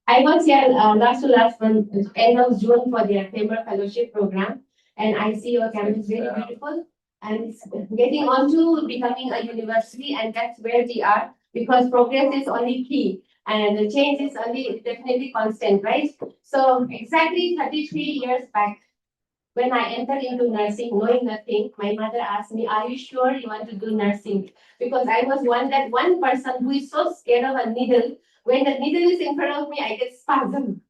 I was here last to last month, end of June for their Famer Fellowship program, and I see your campus very beautiful and it's getting on to becoming a university, and that's where we are because progress is only key and the change is only definitely constant, right? So exactly 33 years back, when I entered into nursing, knowing nothing, my mother asked me, "Are you sure you want to do nursing?" Because I was one person who is so scared of a needle. When the needle is in front of me, I get spasm.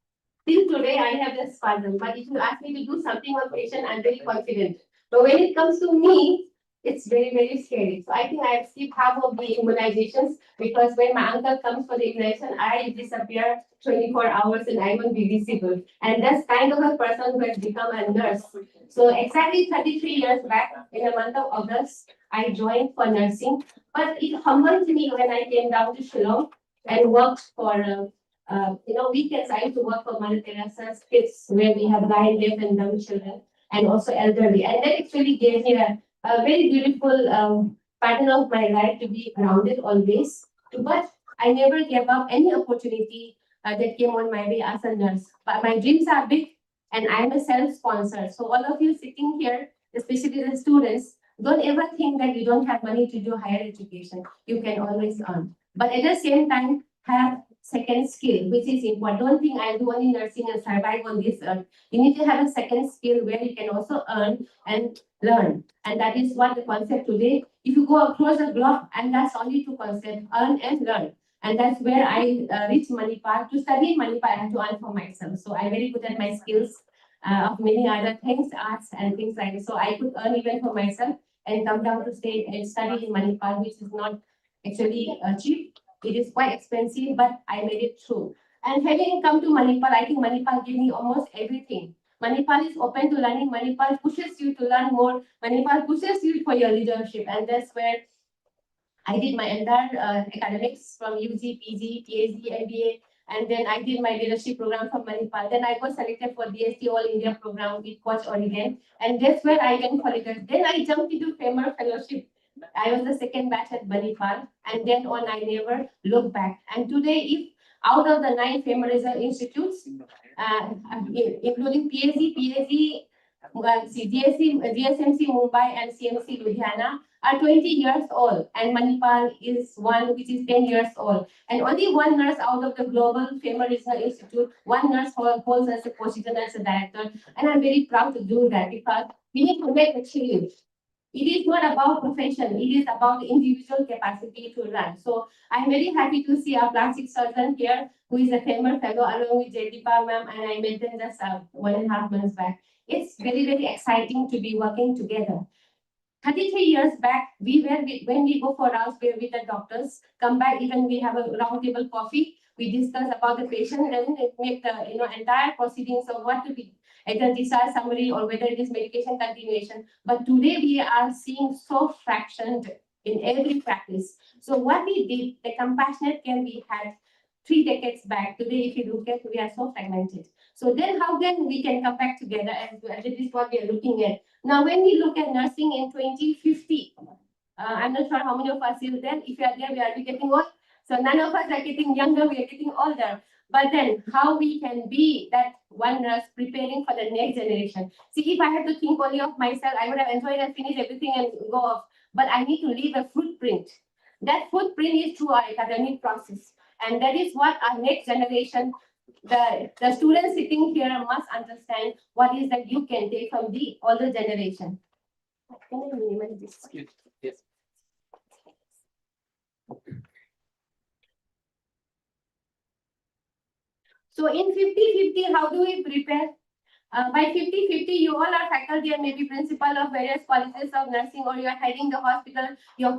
Till today, I have the spasm. But if you ask me to do something on patient, I'm very confident. But when it comes to me, it's very, very scary. So I think I have skipped half of the immunizations because when my uncle comes for the immunization, I disappear 24 hours and I won't be visible. And that's kind of a person who has become a nurse. So exactly 33 years back, in the month of August, I joined for nursing. But it humbled me when I came down to Shillong and worked for weekends I used to work for Mother Teresa's kids where we have blind, deaf, and dumb children, and also elderly. And that actually gave me a very beautiful pattern of my life to be grounded always. But I never gave up any opportunity that came on my way as a nurse. But my dreams are big, and I'm a self-sponsor. So all of you sitting here, especially the students, don't ever think that you don't have money to do higher education. You can always earn. But at the same time, have second skill, which is important. Don't think I'll do only nursing and survive on this earth. You need to have a second skill where you can also earn and learn. And that is what the concept today. If you go across the globe, and that's only two concepts, earn and learn. And that's where I reached Manipal. To study Manipal, I have to earn for myself. So I'm very good at my skills of many other things, arts and things like this. So I could earn even for myself and come down to stay and study in Manipal, which is not actually cheap. It is quite expensive, but I made it through. And having come to Manipal, I think Manipal gave me almost everything. Manipal is open to learning. Manipal pushes you to learn more. Manipal pushes you for your leadership. And that's where I did my entire academics from UG, PG, PhD, MBA. And then I did my leadership program from Manipal. Then I got selected for DST All India program with Coach Oregon. And that's where I went for leaders. Then I jumped into FAMER Fellowship. I was the second batch at Manipal. And then on, I never looked back. And today, if out of the 9 FAMER institutes, including PhD, GSMC Mumbai and CMC Ludhiana, are 20 years old, and Manipal is one which is 10 years old. And only one nurse out of the global FAMER Regional Institute, one nurse holds as a position as a director. And I'm very proud to do that because we need to make a change. It is not about profession, it is about the individual capacity to run. So I'm very happy to see our plastic surgeon here, who is a FAMER fellow along with Jaideepa ma'am, and I met them just 1.5 months back. It's very, very exciting to be working together. 33 years back, when we go for rounds, we're with the doctors, come back, even we have a roundtable coffee, we discuss about the patient and make the entire proceedings of what to be, either discharge summary or whether it is medication continuation. But today we are seeing so fractioned in every practice. So what we did, the compassionate care we had 3 decades back, today if you look at, we are so fragmented. So then how can we can come back together, and this is what we are looking at. Now, when we look at nursing in 2050, I'm not sure how many of us is there. If you are there, we are getting old. So none of us are getting younger, we are getting older. But then how we can be that one nurse preparing for the next generation. See, if I had to think only of myself, I would have enjoyed and finished everything and go off. But I need to leave a footprint. That footprint is through our academic process. And that is what our next generation, the students sitting here must understand what is that you can take from the older generation. Can I minimize this? Yes. So in 50-50, how do we prepare? By 50-50, you all are faculty and maybe principal of various colleges of nursing, or you are heading the hospital, you're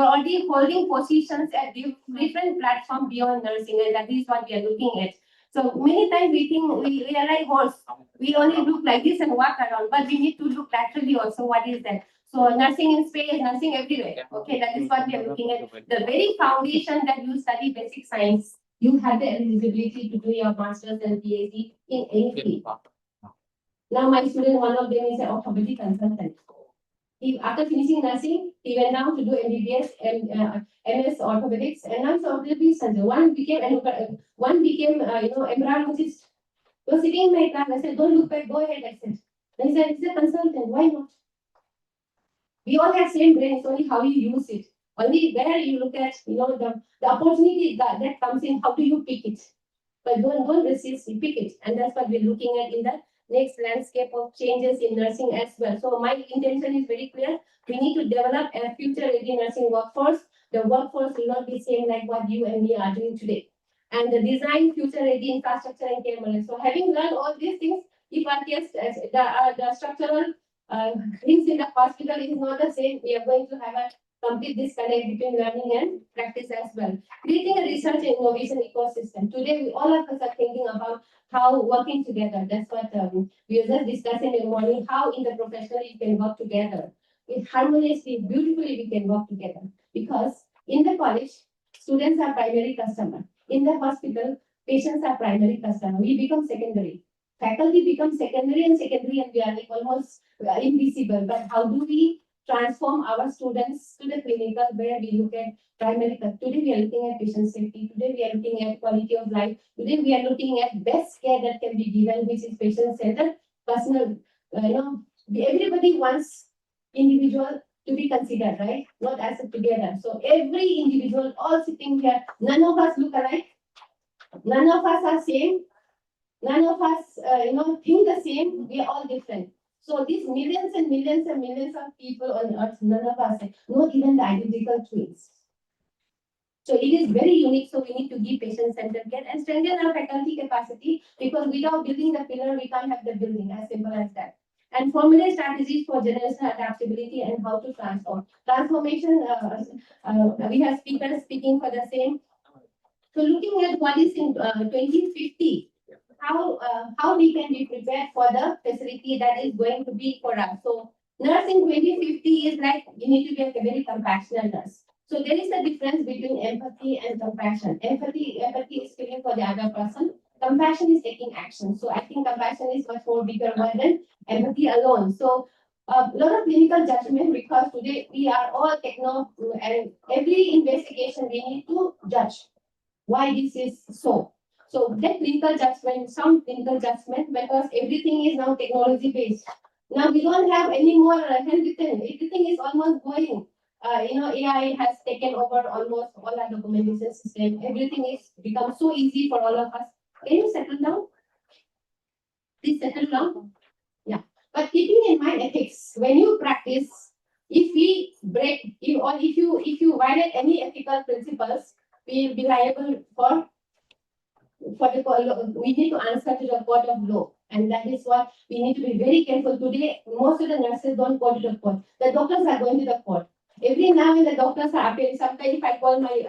already holding positions at different platforms beyond nursing, and that is what we are looking at. So many times we think we are like horse. We only look like this and walk around, but we need to look laterally also. What is that? So nursing in space, nursing everywhere. Okay, that is what we are looking at. The very foundation that you study basic science, you have the eligibility to do your master's and PhD in any field. Now my student, one of them is an orthopedic consultant. After finishing nursing, he went down to do MBBS and MS orthopedics, and now he's orthopedic surgeon. One became embryologist. He was sitting in my class. I said, "Don't look back. Go ahead." I said. And he said, "It's a consultant. Why not?" We all have same brain. It's only how you use it. Only where you look at, the opportunity that comes in. How do you pick it? But don't resist. You pick it, and that's what we're looking at in the next landscape of changes in nursing as well. So my intention is very clear. We need to develop a future-ready nursing workforce. The workforce will not be same like what you and me are doing today. And the design future-ready infrastructure and care model. So having learned all these things, if our case, the structural things in the hospital is not the same, we are going to have a complete disconnect between learning and practice as well. Creating a research and innovation ecosystem. Today, all of us are thinking about how working together. That's what we were just discussing in the morning, how interprofessionally you can work together. Harmoniously, beautifully, we can work together. Because in the college, students are primary customer. In the hospital, patients are primary customer. We become secondary. Faculty become secondary, and we are like almost invisible. But how do we transform our students to the clinical where we look at primary? Today we are looking at patient safety. Today we are looking at quality of life. Today we are looking at best care that can be given, which is patient-centered, personal. Everybody wants individual to be considered, right? Not as a together. So every individual, all sitting here, none of us look alike. None of us are same. None of us, think the same. We are all different. So these millions and millions and millions of people on earth, none of us, not even the identical twins. So it is very unique. So we need to give patient-centered care and strengthen our faculty capacity, because without building the pillar, we can't have the building. As simple as that. And formulate strategies for generational adaptability and how to transform. Transformation, we have speakers speaking for the same. So looking at what is in 2050, how we can be prepared for the facility that is going to be for us. So nurse in 2050 is like, you need to be a very compassionate nurse. So there is a difference between empathy and compassion. Empathy is feeling for the other person. Compassion is taking action. So I think compassion is much more bigger word than empathy alone. So a lot of clinical judgment, because today we are all techno, and every investigation we need to judge why this is so. So that clinical judgment, some clinical judgment, because everything is now technology based. Now we don't have any more handwritten. Everything is almost going. AI has taken over almost all our documentation system. Everything is become so easy for all of us. Can you settle down? Please settle down. Yeah. But keeping in mind ethics, when you practice, if we break, if you violate any ethical principles, we will be liable for the, we need to answer to the court of law. And that is what we need to be very careful. Today, most of the nurses don't go to the court. The doctors are going to the court. Every now and then the doctors are appearing. Sometimes if I call my,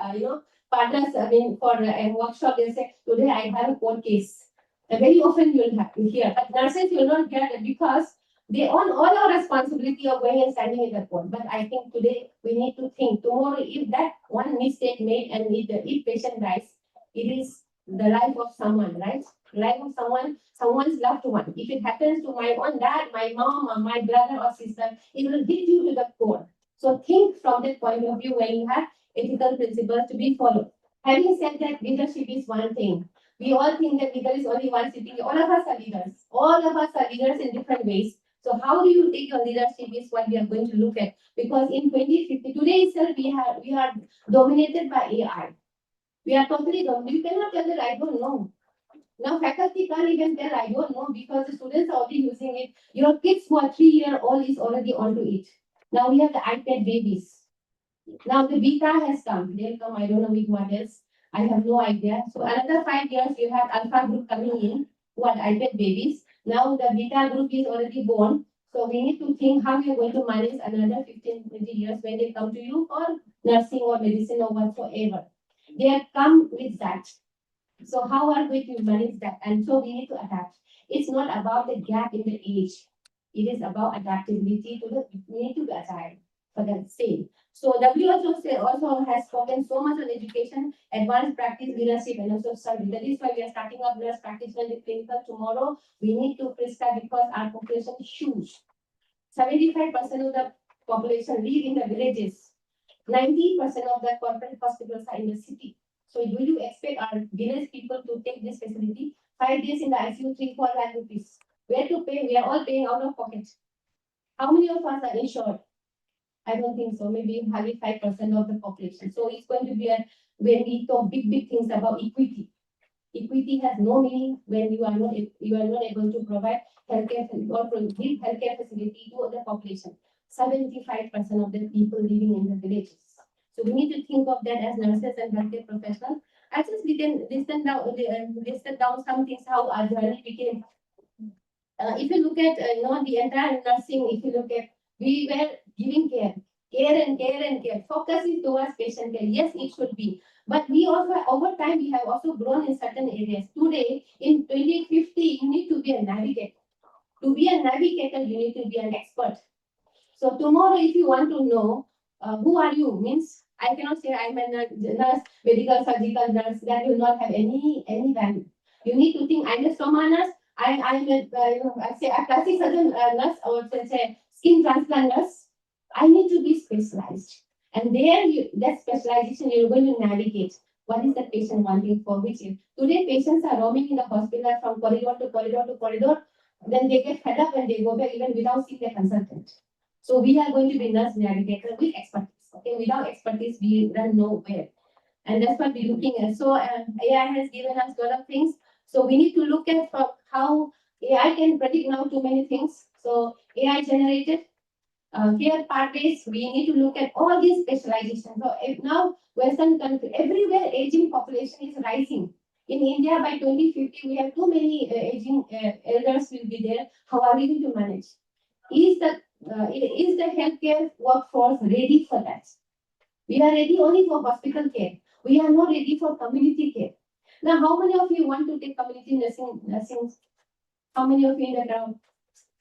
partners, for a workshop, they say, today I have a court case. And very often you'll have to hear. But nurses will not get it, because they own all our responsibility of going and standing in the court. But I think today we need to think tomorrow, if that one mistake made and if patient dies, it is the life of someone, right? Life of someone's loved one. If it happens to my own dad, my mom, or my brother or sister, it will hit you to the core. So think from that point of view when you have ethical principles to be followed. Having said that, leadership is one thing. We all think that leader is only one sitting. All of us are leaders. All of us are leaders in different ways. So how do you take your leadership is what we are going to look at. Because in 2050, today itself, we are dominated by AI. We are totally wrong. You cannot tell that I don't know. Now faculty can't even tell I don't know, because the students are already using it. Your kids who are 3-year-old is already onto it. Now we have the iPad babies. Now the beta has come. They'll come, I don't know which models. I have no idea. So another 5 years, you have alpha group coming in, who are iPad babies. Now the beta group is already born. So we need to think how we are going to manage another 15, 20 years when they come to you for nursing or medicine or whatsoever. They have come with that. So how are we to manage that? And so we need to adapt. It's not about the gap in the age. It is about adaptability we need to be agile for the same. So WHO also has spoken so much on education, advanced practice, leadership, and also service. That is why we are starting up nurse practitioner in clinical tomorrow. We need to prescribe because our population is huge. 75% of the population live in the villages. 90% of the corporate hospitals are in the city. So do you expect our village people to take this facility? 5 days in the ICU, 3-4 lakh rupees. Where to pay? We are all paying out of pocket. How many of us are insured? I don't think so. Maybe hardly 5% of the population. So it's going to be when we talk big things about equity. Equity has no meaning when you are not able to provide healthcare or give healthcare facility to the population. 75% of the people living in the villages. So we need to think of that as nurses and healthcare professionals. I just we can listen down some things how our journey became. If you look at the entire nursing, if you look at we were giving care, focusing towards patient care. Yes, it should be. But we also, over time, we have also grown in certain areas. Today, in 2050, you need to be a navigator. To be a navigator, you need to be an expert. So tomorrow, if you want to know who are you, means I cannot say I'm a nurse, medical surgical nurse. That will not have any value. You need to think I'm a stoma nurse. I'm a plastic surgeon nurse, or say skin transplant nurse. I need to be specialized. And there, that specialization, you're going to navigate. What is the patient wanting for which? Today, patients are roaming in the hospital from corridor to corridor to corridor. Then they get fed up and they go back even without seeing their consultant. So we are going to be nurse navigator with expertise. Okay, without expertise, we run nowhere. And that's what we're looking at. So AI has given us a lot of things. So we need to look at how AI can predict now too many things. So AI generated care pathways, we need to look at all these specializations. So if now Western country, everywhere aging population is rising. In India, by 2050, we have too many aging elders will be there. How are we going to manage? Is the healthcare workforce ready for that? We are ready only for hospital care. We are not ready for community care. Now, how many of you want to take community nursing? How many of you in the crowd?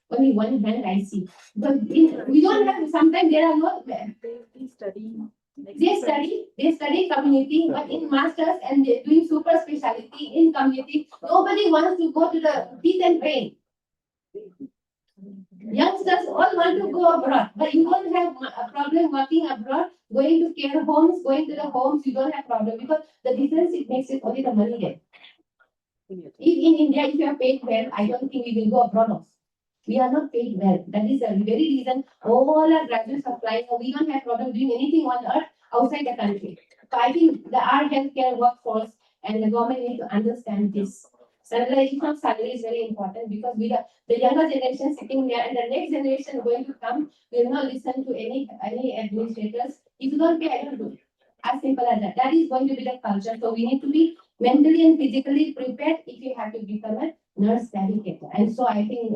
Only one hand I see. But we don't have, sometimes there are no. They study community, but in masters and they're doing super specialty in community, nobody wants to go to the teeth and brain. Youngsters all want to go abroad, but you don't have a problem working abroad, going to care homes, going to the homes, you don't have problem because the difference it makes is only the money there. If in India, if you are paid well, I don't think we will go abroad also. We are not paid well. That is the very reason all our graduates are flying. We don't have problem doing anything on earth outside the country. So I think our healthcare workforce and the government need to understand this. Standardization of salary is very important because we are the younger generation sitting there and the next generation going to come will not listen to any administrators. If you don't pay, I don't do it. As simple as that. That is going to be the culture. So we need to be mentally and physically prepared if you have to become a nurse navigator. And so I think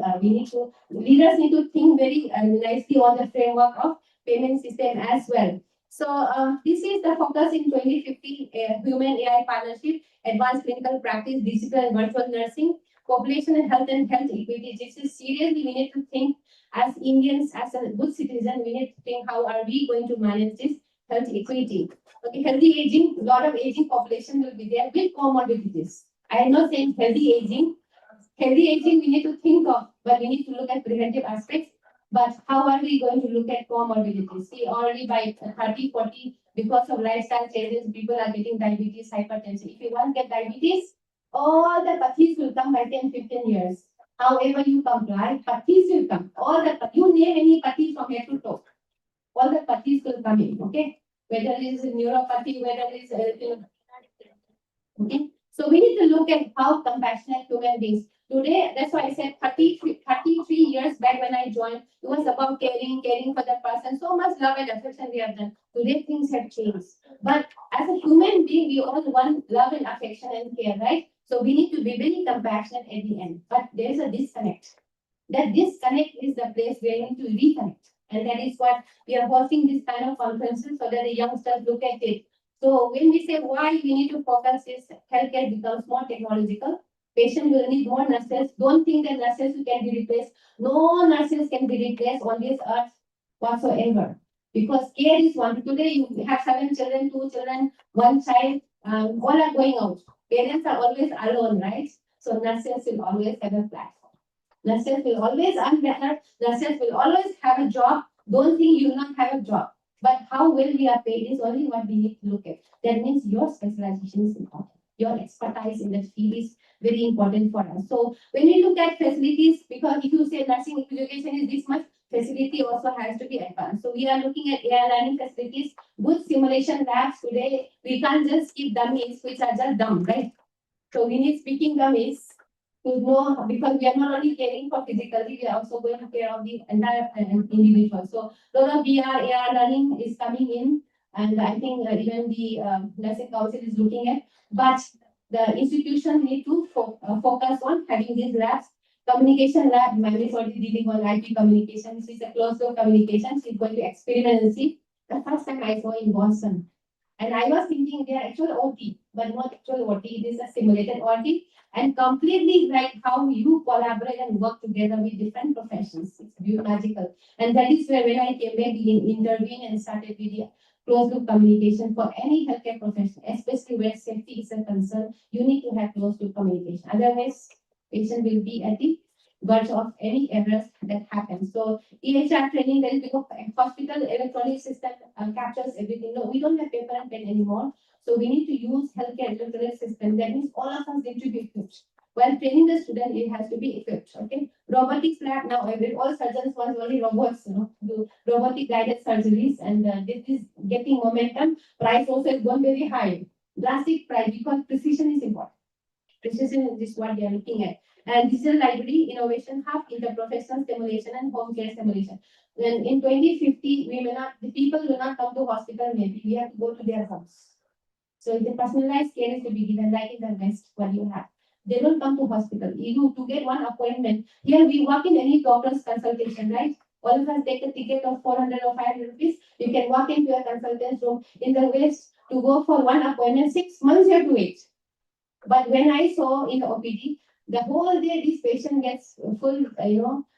leaders need to think very nicely on the framework of payment system as well. So this is the focus in 2050, Human AI Partnership, Advanced Clinical Practice, Digital and Virtual Nursing, Population and Health Equity. This is seriously, we need to think as Indians, as a good citizen, we need to think how are we going to manage this health equity. Okay, healthy aging, a lot of aging population will be there with comorbidities. I am not saying healthy aging. Healthy aging we need to think of, but we need to look at preventive aspects. But how are we going to look at comorbidities? See, already by 30, 40, because of lifestyle changes, people are getting diabetes, hypertension. If you want to get diabetes, all the pathies will come by 10, 15 years. However you comply, pathies will come. You name any pathy from head to toe. All the pathies will come in, okay? Whether it is neuropathy, whether it is, okay? So we need to look at how compassionate human beings. Today, that's why I said 33 years back when I joined, it was about caring for the person. So much love and affection we have done. Today, things have changed. But as a human being, we all want love and affection and care, right? So we need to be very compassionate at the end. But there is a disconnect. That disconnect is the place where we need to reconnect. And that is what we are hosting this kind of conferences so that the youngsters look at it. So when we say why we need to focus is healthcare becomes more technological. Patient will need more nurses. Don't think that nurses can be replaced. No nurses can be replaced on this earth whatsoever. Because care is one. Today you have 7 children, 2 children, 1 child. All are going out. Parents are always alone, right? So nurses will always have a platform. Nurses will always earn better. Nurses will always have a job Don't think you will not have a job. But how well we are paid is only what we need to look at. That means your specialization is important. Your expertise in that field is very important for us. So when we look at facilities, because if you say nursing education is this much, facility also has to be advanced. So we are looking at AI learning facilities, good simulation labs today. We can't just keep dummies which are just dumb, right? So we need speaking dummies to know, because we are not only caring for physically, we are also going to care of the entire individual. So a lot of VR, AR learning is coming in, and I think even the nursing council is looking at. But the institution need to focus on having these labs. Communication lab, ma'am is already dealing on IP communication. She's a closed door communication. She's going to experiment and see. The first time I saw in Boston, and I was thinking they are actual OT, but not actual OT. It is a simulated OT, and completely like how you collaborate and work together with different professions. It's magical. And that is where when I came back in intervene and started with the closed loop communication for any healthcare profession, especially where safety is a concern, you need to have closed loop communication. Otherwise, patient will be at the verge of any errors that happen. So EHR training, there is because hospital electronic system captures everything. No, we don't have paper and pen anymore. So we need to use healthcare electronic system. That means all of us need to be equipped. While training the student, it has to be equipped. Okay. Robotics lab now, all surgeons want only robots, do robotic guided surgeries, and this is getting momentum. Price also is going very high. Drastic price because precision is important. Precision is what they are looking at. And digital library, innovation hub, interprofessional simulation, and home care simulation. Then in 2050, we may not, the people will not come to hospital, maybe we have to go to their house. So the personalized care is to be given, like in the West, what you have. They don't come to hospital. You to get one appointment. Here we walk in any doctor's consultation, right? All of us take a ticket of 400 or 500 rupees. You can walk into a consultant's room. In the West, to go for one appointment, 6 months you have to wait. But when I saw in the OPD, the whole day this patient gets full,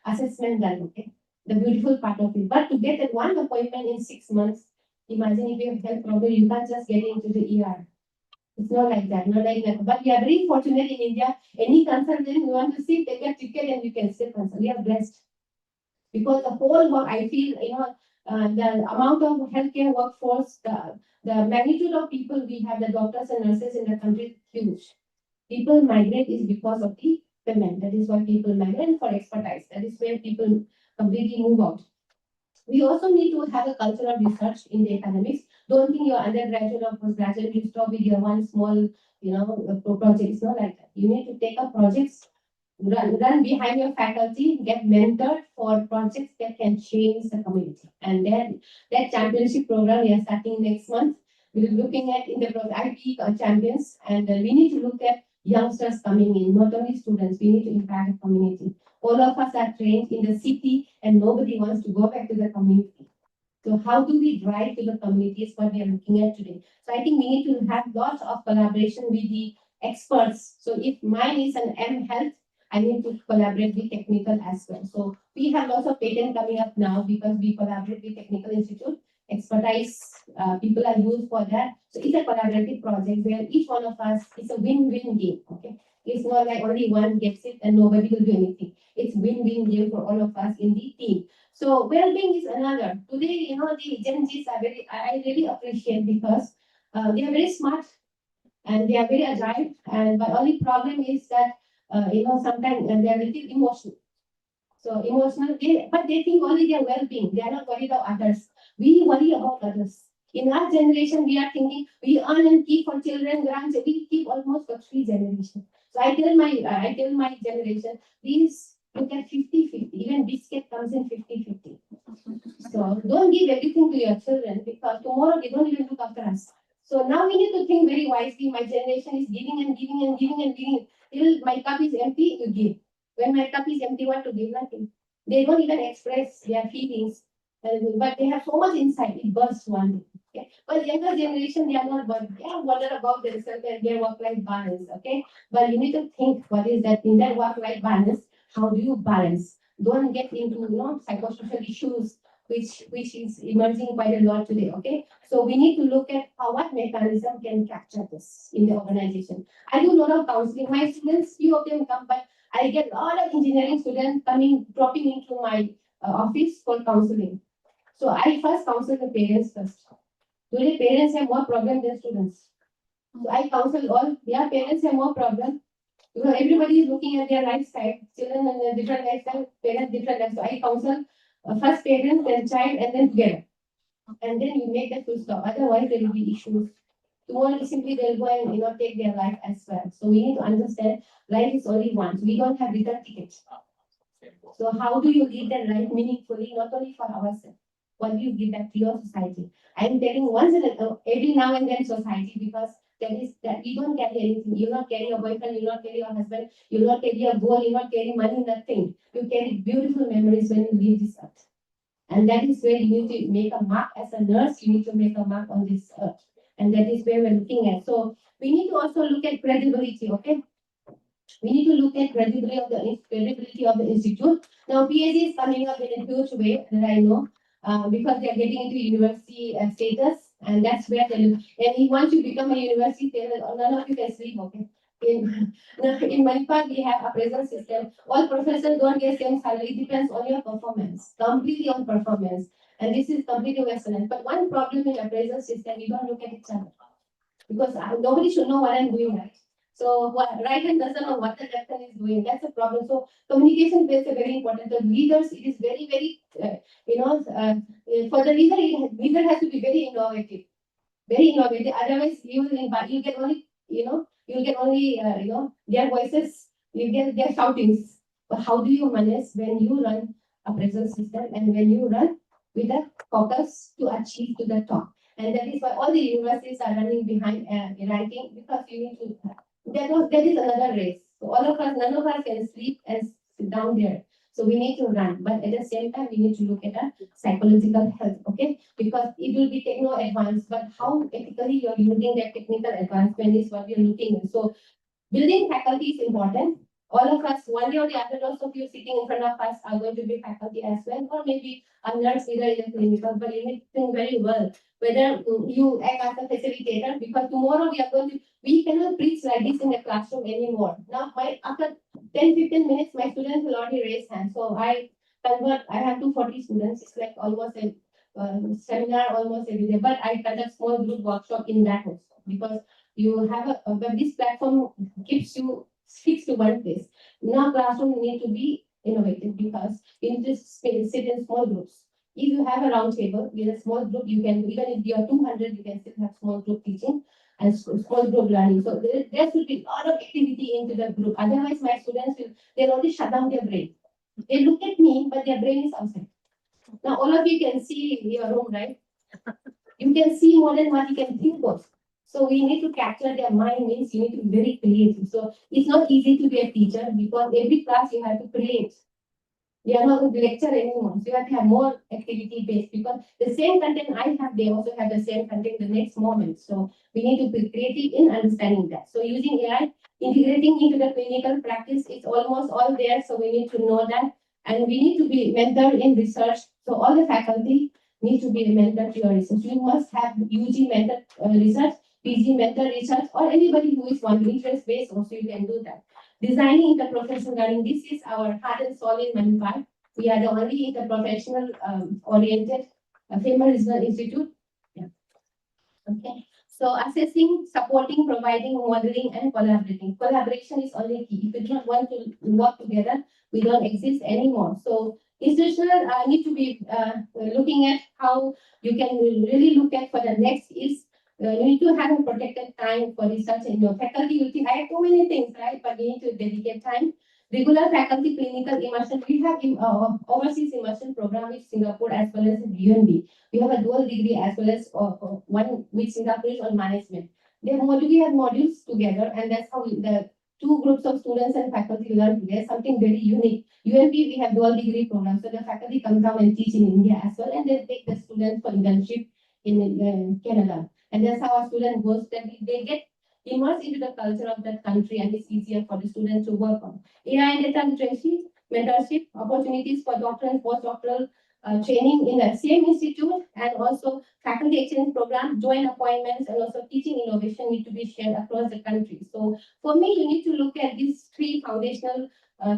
assessment done. Okay, the beautiful part of it. But to get that one appointment in 6 months, imagine if you have health problem, you can't just get into the ER. It's not like that, not like that. But we are very fortunate in India. Any consultant you want to see, take a ticket and you can still consult. We are blessed because the whole work, I feel, the amount of healthcare workforce, the magnitude of people we have, the doctors and nurses in the country, is huge. People migrate is because of the payment. That is why people migrate for expertise. That is where people completely move out. We also need to have a culture of research in the academics. Don't think your undergraduate or postgraduate, you stop with your one small, project. It's not like that. You need to take up projects, run behind your faculty, get mentored for projects that can change the community. And then that championship program we are starting next month. We're looking at in the IP champions, and we need to look at youngsters coming in, not only students. We need to impact the community. All of us are trained in the city, and nobody wants to go back to the community. So how do we drive to the community is what we are looking at today. So I think we need to have lots of collaboration with the experts. So if mine is an M Health, I need to collaborate with technical as well. So we have lots of patent coming up now because we collaborate with Technical Institute. Expertise, people are used for that. So it's a collaborative project where each one of us is a win-win game. Okay, it's not like only one gets it and nobody will do anything. It's win-win game for all of us in the team. So well-being is another. Today, the Gen Zs are I really appreciate because they are very smart and they are very agile. And but only problem is that sometimes they are little emotional. So emotional, but they think only their well-being. They are not worried about others. We worry about others. In our generation, we are thinking we earn and keep for children, grandchildren. We keep almost for 3 generations. So I tell my generation, please look at 50-50. Even biscuit comes in 50-50. So don't give everything to your children because tomorrow they don't even look after us. So now we need to think very wisely. My generation is giving and giving and giving and giving. Till my cup is empty, you give. When my cup is empty, what to give? Nothing. They don't even express their feelings, but they have so much inside. It bursts one day. Okay? But younger generation, they are not worried. They are worried about themselves and their work-life balance. Okay, but you need to think what is that in that work-life balance. How do you balance? Don't get into psychosocial issues which is emerging quite a lot today. Okay, so we need to look at what mechanism can capture this in the organization. I do a lot of counseling. My students, few of them come, but I get a lot of engineering students dropping into my office for counseling. So I first counsel the parents first. Today parents have more problem than students. So I counsel all, yeah, parents have more problem. Because everybody is looking at their lifestyle, children and their different lifestyle, parents different lifestyle. So I counsel first parents, then child, and then together. And then you make that full stop. Otherwise, there will be issues. Tomorrow, simply they'll go and take their life as well. So we need to understand life is only once. We don't have return tickets. So how do you live that life meaningfully, not only for ourselves? What do you give back to your society? I'm telling once in every now and then society because that you don't carry anything. You'll not carry your boyfriend, you'll not carry your husband, you'll not carry a goal, you'll not carry money, nothing. You carry beautiful memories when you leave this earth. And that is where you need to make a mark as a nurse, you need to make a mark on this earth. And that is where we're looking at. So we need to also look at credibility, okay? We need to look at credibility of the institute. Now, PhD is coming up in a huge way, that I know, because they are getting into university status, and that's where they look. And once you become a university status, none of you can sleep, okay? In Manipur, we have appraisal system. All professors don't get same salary. It depends on your performance, completely on performance. And this is completely Western. But one problem in appraisal system, we don't look at each other because nobody should know what I'm doing, right? So right hand doesn't know what the left hand is doing. That's a problem. So communication plays a very important. The leaders, it is very, very, for the leader, leader has to be very innovative. Very innovative. Otherwise, you get only, you get only, their voices, you get their shoutings. But how do you manage when you run a present system and when you run with a focus to achieve to the top? And that is why all the universities are running behind ranking because you need to. That is another race. So all of us, none of us can sleep and sit down there. So we need to run, but at the same time, we need to look at our psychological health, okay? Because it will be techno advanced, but how ethically you're using that technical advancement is what we're looking at. So building faculty is important. All of us, one day or the other, those of you sitting in front of us are going to be faculty as well, or maybe a nurse either in a clinical, but you need to think very well whether you act as a facilitator, because tomorrow we cannot preach like this in the classroom anymore. Now, after 10, 15 minutes, my students will already raise hands. So I have 240 students. It's like almost a seminar almost every day, but I conduct small group workshop in that also because you have but this platform keeps you fixed to one place. Now classroom need to be innovative because you need to sit in small groups. If you have a round table with a small group, you can, even if you are 200, you can still have small group teaching and small group learning. So there should be a lot of activity into the group. Otherwise, my students they'll only shut down their brain. They look at me, but their brain is outside. Now all of you can see your room, right? You can see more than what you can think of. So we need to capture their mind, means you need to be very creative. So it's not easy to be a teacher because every class you have to create. We are not going to lecture anymore. So you have to have more activity based because the same content I have, they also have the same content the next moment. So we need to be creative in understanding that. So using AI, integrating into the clinical practice, it's almost all there. So we need to know that. And we need to be mentored in research. So all the faculty need to be mentored to your research. You must have UG mentor research, PG mentor research, or anybody who is one interest based also you can do that. Designing interprofessional learning. This is our heart and soul in Manipur. We are the only interprofessional oriented female regional institute. Yeah. Okay. So assessing, supporting, providing, modeling, and collaborating. Collaboration is only key. If we do not want to work together, we don't exist anymore. So institutional need to be looking at how you can really look at for the next is you need to have a protected time for research in your faculty. You think I have too many things, right? But you need to dedicate time. Regular faculty clinical immersion. We have overseas immersion program with Singapore as well as UNB. We have a dual degree as well as one with Singapore is on management. We have modules together, and that's how the two groups of students and faculty learn together. Something very unique. UNB we have dual degree program, so the faculty come down and teach in India as well, and they take the students for internship in Canada. And that's how our student goes, that they get immersed into the culture of that country, and it's easier for the students to work on. AI and data literacy, mentorship, opportunities for doctoral and postdoctoral training in the same institute, and also faculty exchange program, joint appointments, and also teaching innovation need to be shared across the country. So for me, you need to look at these three foundational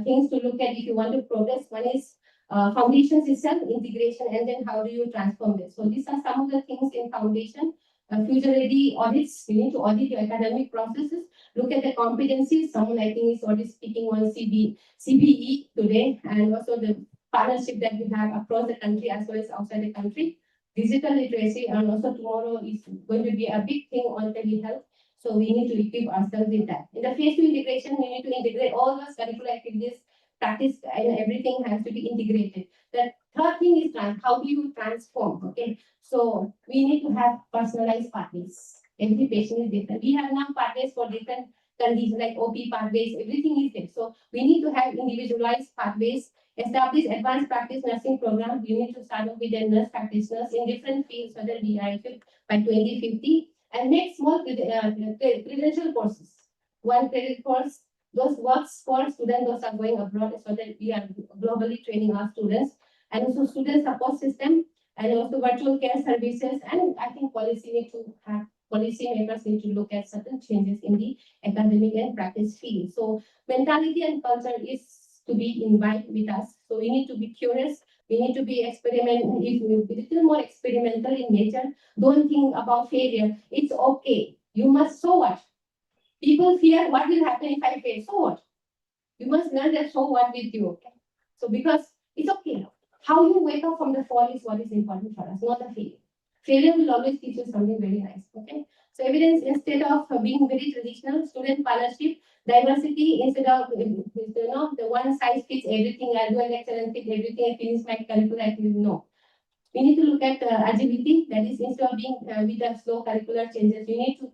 things to look at if you want to progress. One is foundation system, integration, and then how do you transform this? So these are some of the things in foundation. Future ready audits, you need to audit your academic processes, look at the competencies. Someone I think is already speaking on CBE today, and also the partnership that we have across the country as well as outside the country. Digital literacy, and also tomorrow is going to be a big thing on telehealth. So we need to equip ourselves with that. In the phase 2 integration, we need to integrate all those curricular activities, practice, and everything has to be integrated. The third thing is how do you transform? Okay, so we need to have personalized pathways. Every patient is different. We have now pathways for different conditions like OP pathways. Everything is there. So we need to have individualized pathways. Establish advanced practice nursing program. We need to start off with the nurse practitioners in different fields so that we are equipped by 2050. And make small credential courses. One credit course, those works for students, those are going abroad so that we are globally training our students. And also student support system, and also virtual care services. And I think policymakers need to look at certain changes in the academic and practice field. So mentality and culture is to be invited with us. So we need to be curious. We need to be a little more experimental in nature. Don't think about failure. It's okay. You must, so what? People fear what will happen if I fail. So what? You must learn that so what with you. Okay? So because it's okay. How you wake up from the fall is what is important for us, not the failure. Failure will always teach you something very nice. Okay. So evidence instead of being very traditional, student partnership, diversity instead of the one size fits everything. I'll do a lecture and fit everything. I finish my curricular activity. No. We need to look at agility. That is, instead of being with the slow curricular changes, you need to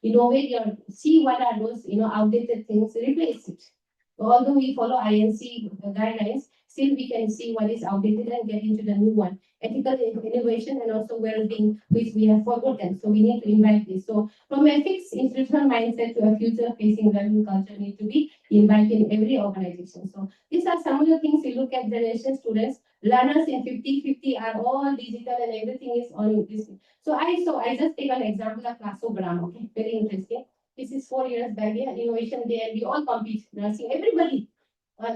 innovate see what are those outdated things, replace it. Although we follow INC guidelines, still we can see what is outdated and get into the new one. Ethical innovation and also well-being, which we have forgotten. So we need to invite this. So from a fixed institutional mindset to a future-facing learning culture need to be invited in every organization. So these are some of the things we look at generation students. Learners in 50-50 are all digital and everything is on this. So I just take an example of Classroom, okay, very interesting. This is 4 years back, we had innovation day and we all compete, nursing, everybody,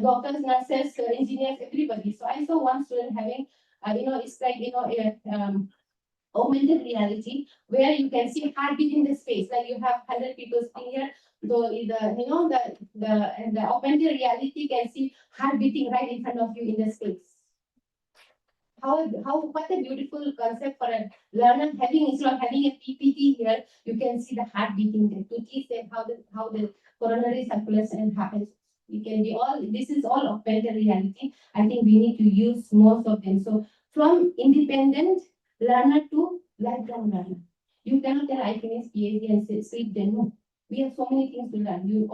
doctors, nurses, engineers, everybody. So I saw one student having, it's like, augmented reality where you can see heartbeat in the space. Like you have 100 people sitting here. So the augmented reality can see heart beating right in front of you in the space. What a beautiful concept for a learner instead of having a PPT here, you can see the heart beating there to teach them how the coronary circulation happens. This is all augmented reality. I think we need to use most of them. So from independent learner to lifelong learner. You cannot tell I finished PhD and sleep then. No. We have so many things to learn. You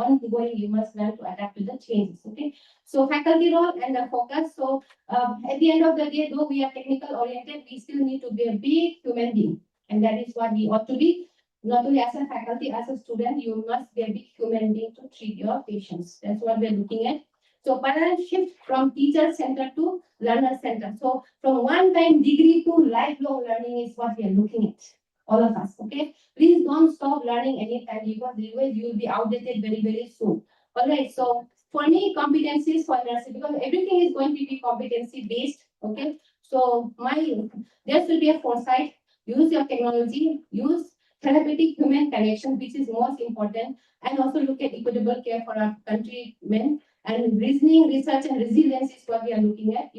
must learn to adapt to the changes. Okay. So faculty role and the focus. So at the end of the day, though we are technical oriented, we still need to be a big human being. And that is what we ought to be. Not only as a faculty, as a student, you must be a big human being to treat your patients. That's what we're looking at. So paradigm shift from teacher-centered to learner-centered. So from one-time degree to lifelong learning is what we are looking at. All of us, okay? Please don't stop learning anytime because otherwise you will be outdated very, very soon. All right, so for me, competencies for nursing, because everything is going to be competency-based, okay? So there should be a foresight, use your technology, use therapeutic human connection, which is most important, and also look at equitable care for our countrymen. And reasoning, research, and resilience is what we are looking at.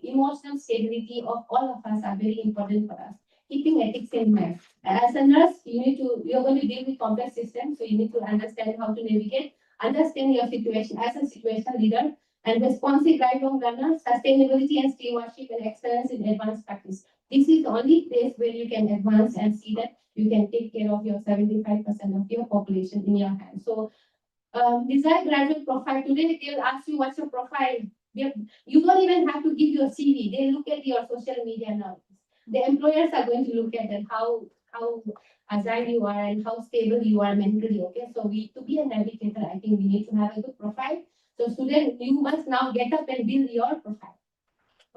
Emotional stability of all of us are very important for us. Keeping ethics in mind. As a nurse, you're going to deal with complex systems, so you need to understand how to navigate, understand your situation as a situation leader, and responsive lifelong learner, sustainability and stewardship and excellence in advanced practice. This is the only place where you can advance and see that you can take care of your 75% of your population in your hands. So desired graduate profile. Today they'll ask you what's your profile. You don't even have to give your CV. They look at your social media now. The employers are going to look at that, how agile you are and how stable you are mentally. Okay, so to be a navigator, I think we need to have a good profile. So student, you must now get up and build your profile.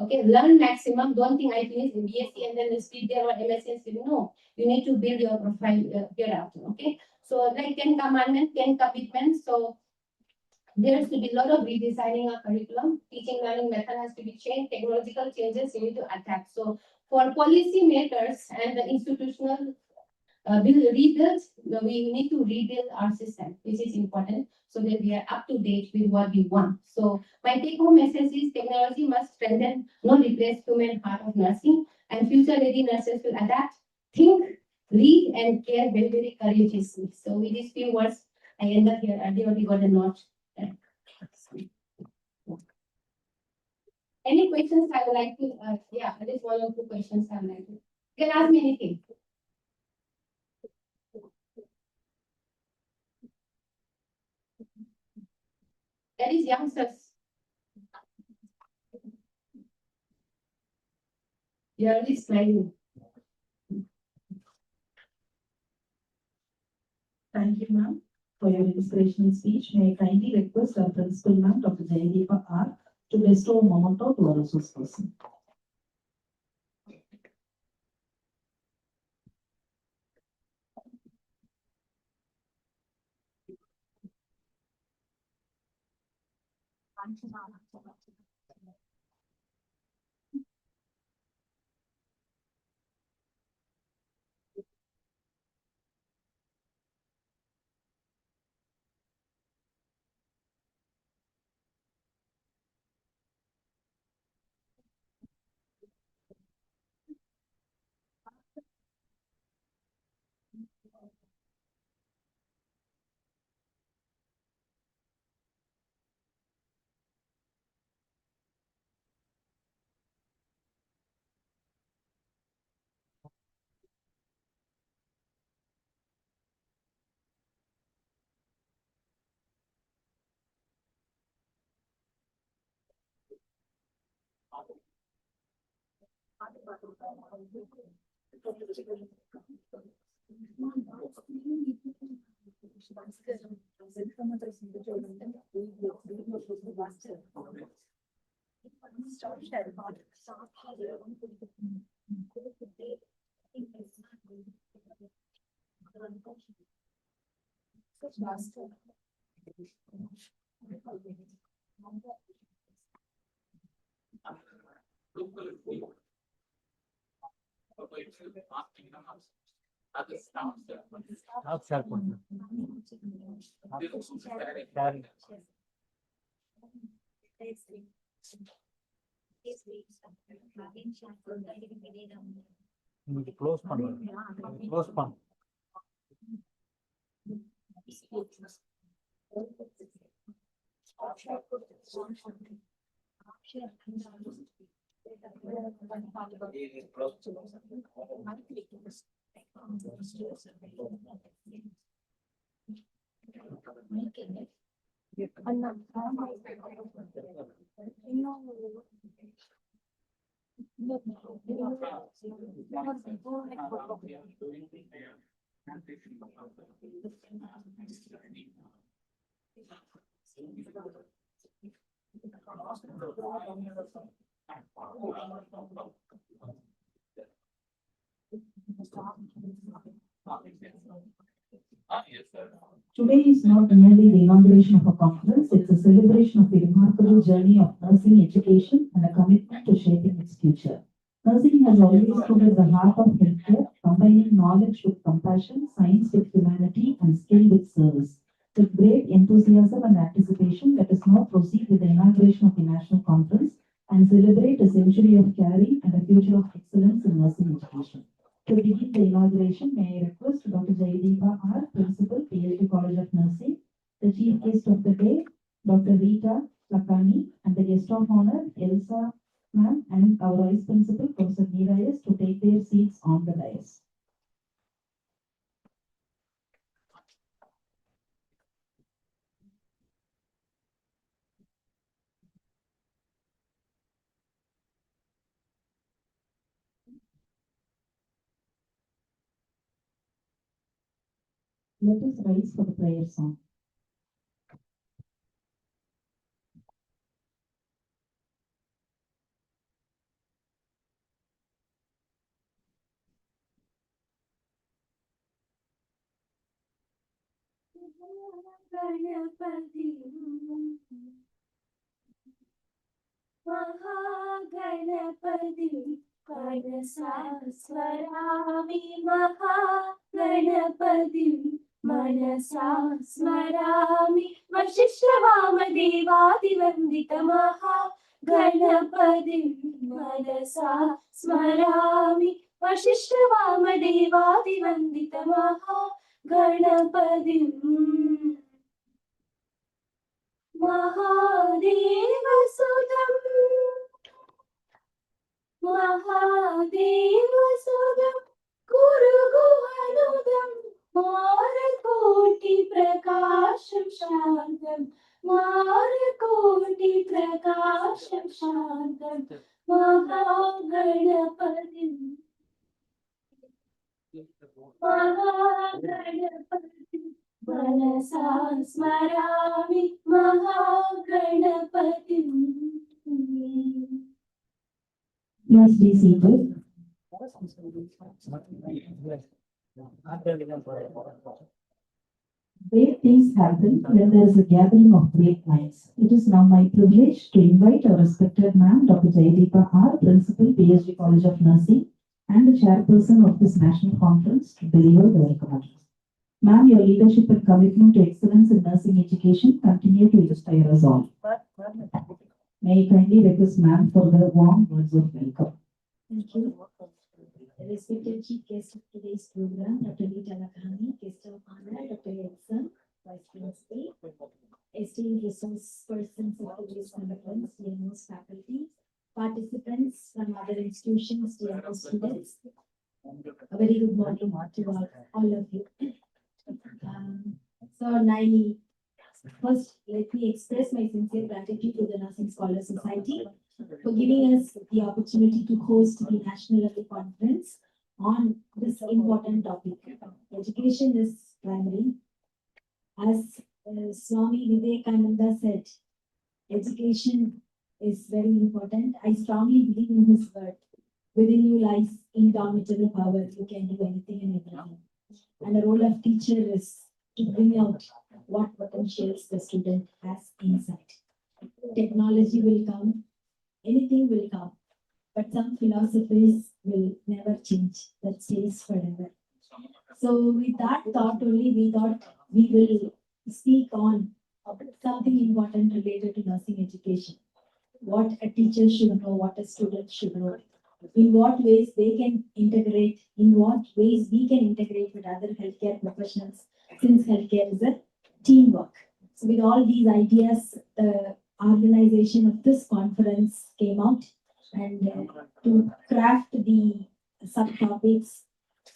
Okay, learn maximum. Don't think I finish in BSc and then speak there or MSc and speak. No, you need to build your profile hereafter. Okay, so like 10 commandments, 10 commitments. So There has to be a lot of redesigning our curriculum. Teaching learning method has to be changed. Technological changes you need to adapt. So for policy makers and the institutional rebuild, we need to rebuild our system, which is important so that we are up to date with what we want. So my take home message is technology must strengthen, not replace human heart of nursing, and future ready nurses will adapt, think, read, and care very, very courageously. So with these few words, I end up here. I already got a note. Any questions I would like to, yeah, at least one or two questions I would like to. You can ask me anything. That is youngsters. You're already smiling. Thank you, ma'am, for your inspirational speech. May I kindly request our principal, ma'am, Dr. Jayadeepa R, to bestow a memento to our resource person. Close close Today is not merely the inauguration of a conference, it's a celebration of the remarkable journey of nursing education and a commitment to shaping its future. Nursing has always stood at the heart of healthcare, combining knowledge with compassion, science with humanity, and skill with service. With great enthusiasm and anticipation, let us now proceed with the inauguration of the national conference and celebrate a century of caring and a future of excellence in nursing education. To begin the inauguration, may I request Dr. Jayadeepa R, Principal, PhD College of Nursing, the Chief Guest of the day, Dr. Rita Lakani, and the Guest of Honor, Elsa Ma'am, and our Vice Principal, Professor Meera S, to take their seats on the dais. Let us rise for the prayer song. Ganapati Mahaganapati Manasa Swarami Mahaganapati Manasa Swarami Vashishtavamadevativandita Mahaganapati Manasa Swarami Vashishtavamadevativandita Mahaganapati Mahadevasudam Mahadevasudam Guru Guhanudam Marakoti Prakasham Shantam Marakoti Prakasham Shantam Mahaganapatim Mahaganapatim Manasa Smarami Mahaganapatim. Please be seated. Great things happen when there is a gathering of great minds. It is now my privilege to invite our respected ma'am, Dr. Jayadeepa R, Principal, PSG College of Nursing, and the chairperson of this national conference to deliver the welcome address. Ma'am, your leadership and commitment to excellence in nursing education continue to inspire us all. May I kindly request ma'am for the warm words of welcome. Thank you. Respected chief guest of today's program, Dr. Rita Lakhani, guest of honor, Dr. Elsa, Vice Principal, esteemed resource persons of today's conference, dear most faculty, participants from other institutions, dear most students. A very good morning to all of you. First, let me express my sincere gratitude to the Nursing Scholars Society for giving us the opportunity to host the national level conference on this important topic. Education is primary. As Swami Vivekananda said, education is very important. I strongly believe in his word. Within you lies indomitable power. You can do anything and everything. And the role of teacher is to bring out what potentials the student has inside. Technology will come, anything will come, but some philosophies will never change, that stays forever. So with that thought only, we thought we will speak on something important related to nursing education. What a teacher should know, what a student should know, in what ways they can integrate, in what ways we can integrate with other healthcare professionals, since healthcare is a teamwork. So with all these ideas, the organization of this conference came out and to craft the subtopics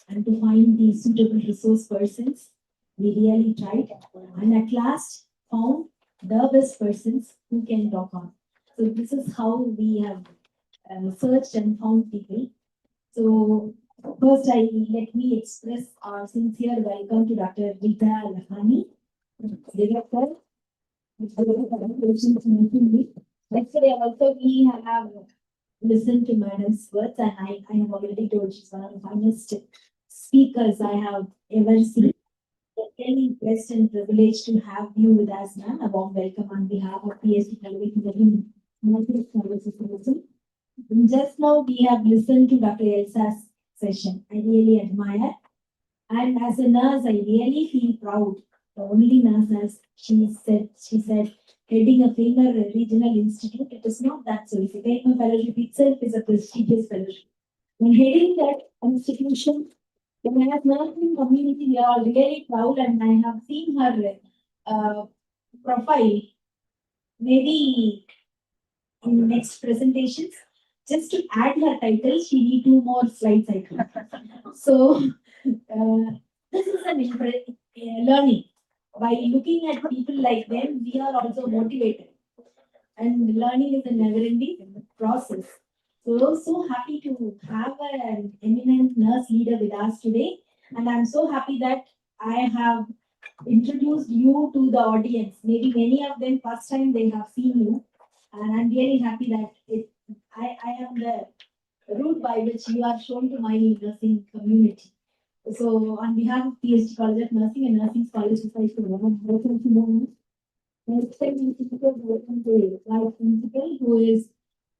and to find the suitable resource persons, we really tried and at last found the best persons who can talk on. So this is how we have searched and found people. So first, let me express our sincere welcome to Dr. Rita Lakhani, Director. Yesterday also we have listened to Madam's words and I have already told she's one of the finest speakers I have ever seen. We're really impressed and privileged to have you with us, ma'am. A warm welcome on behalf of PSG Television. Just now we have listened to Dr. Elsa's session. I really admire. And as a nurse, I really feel proud. The only nurse, as she said, heading a famous regional institute. It is not that so. If you take a fellowship itself is a prestigious fellowship. When heading that institution, the nursing community, we are really proud, and I have seen her profile. Maybe in the next presentations, just to add her title, she need 2 more slides, I think. So this is an learning. By looking at people like them, we are also motivated. And learning is a never-ending process. So happy to have an eminent nurse leader with us today. And I'm so happy that I have introduced you to the audience. Maybe many of them first time they have seen you. And I'm really happy that I am the route by which you are shown to my nursing community. So on behalf of PhD College of Nursing and Nursing Scholars Society, welcome to the welcome to our principal who is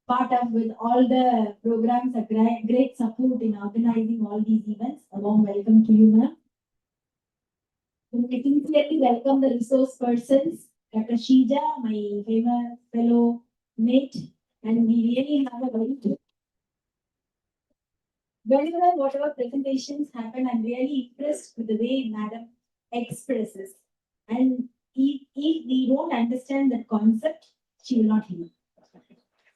part of with all the programs, a great support in organizing all these events. A warm welcome to you, ma'am. I sincerely welcome the resource persons, Dr. Shija, my favorite fellow mate, and we really have a very good. Whenever whatever presentations happen, I'm really impressed with the way Madam expresses. And if we don't understand that concept, she will not hear.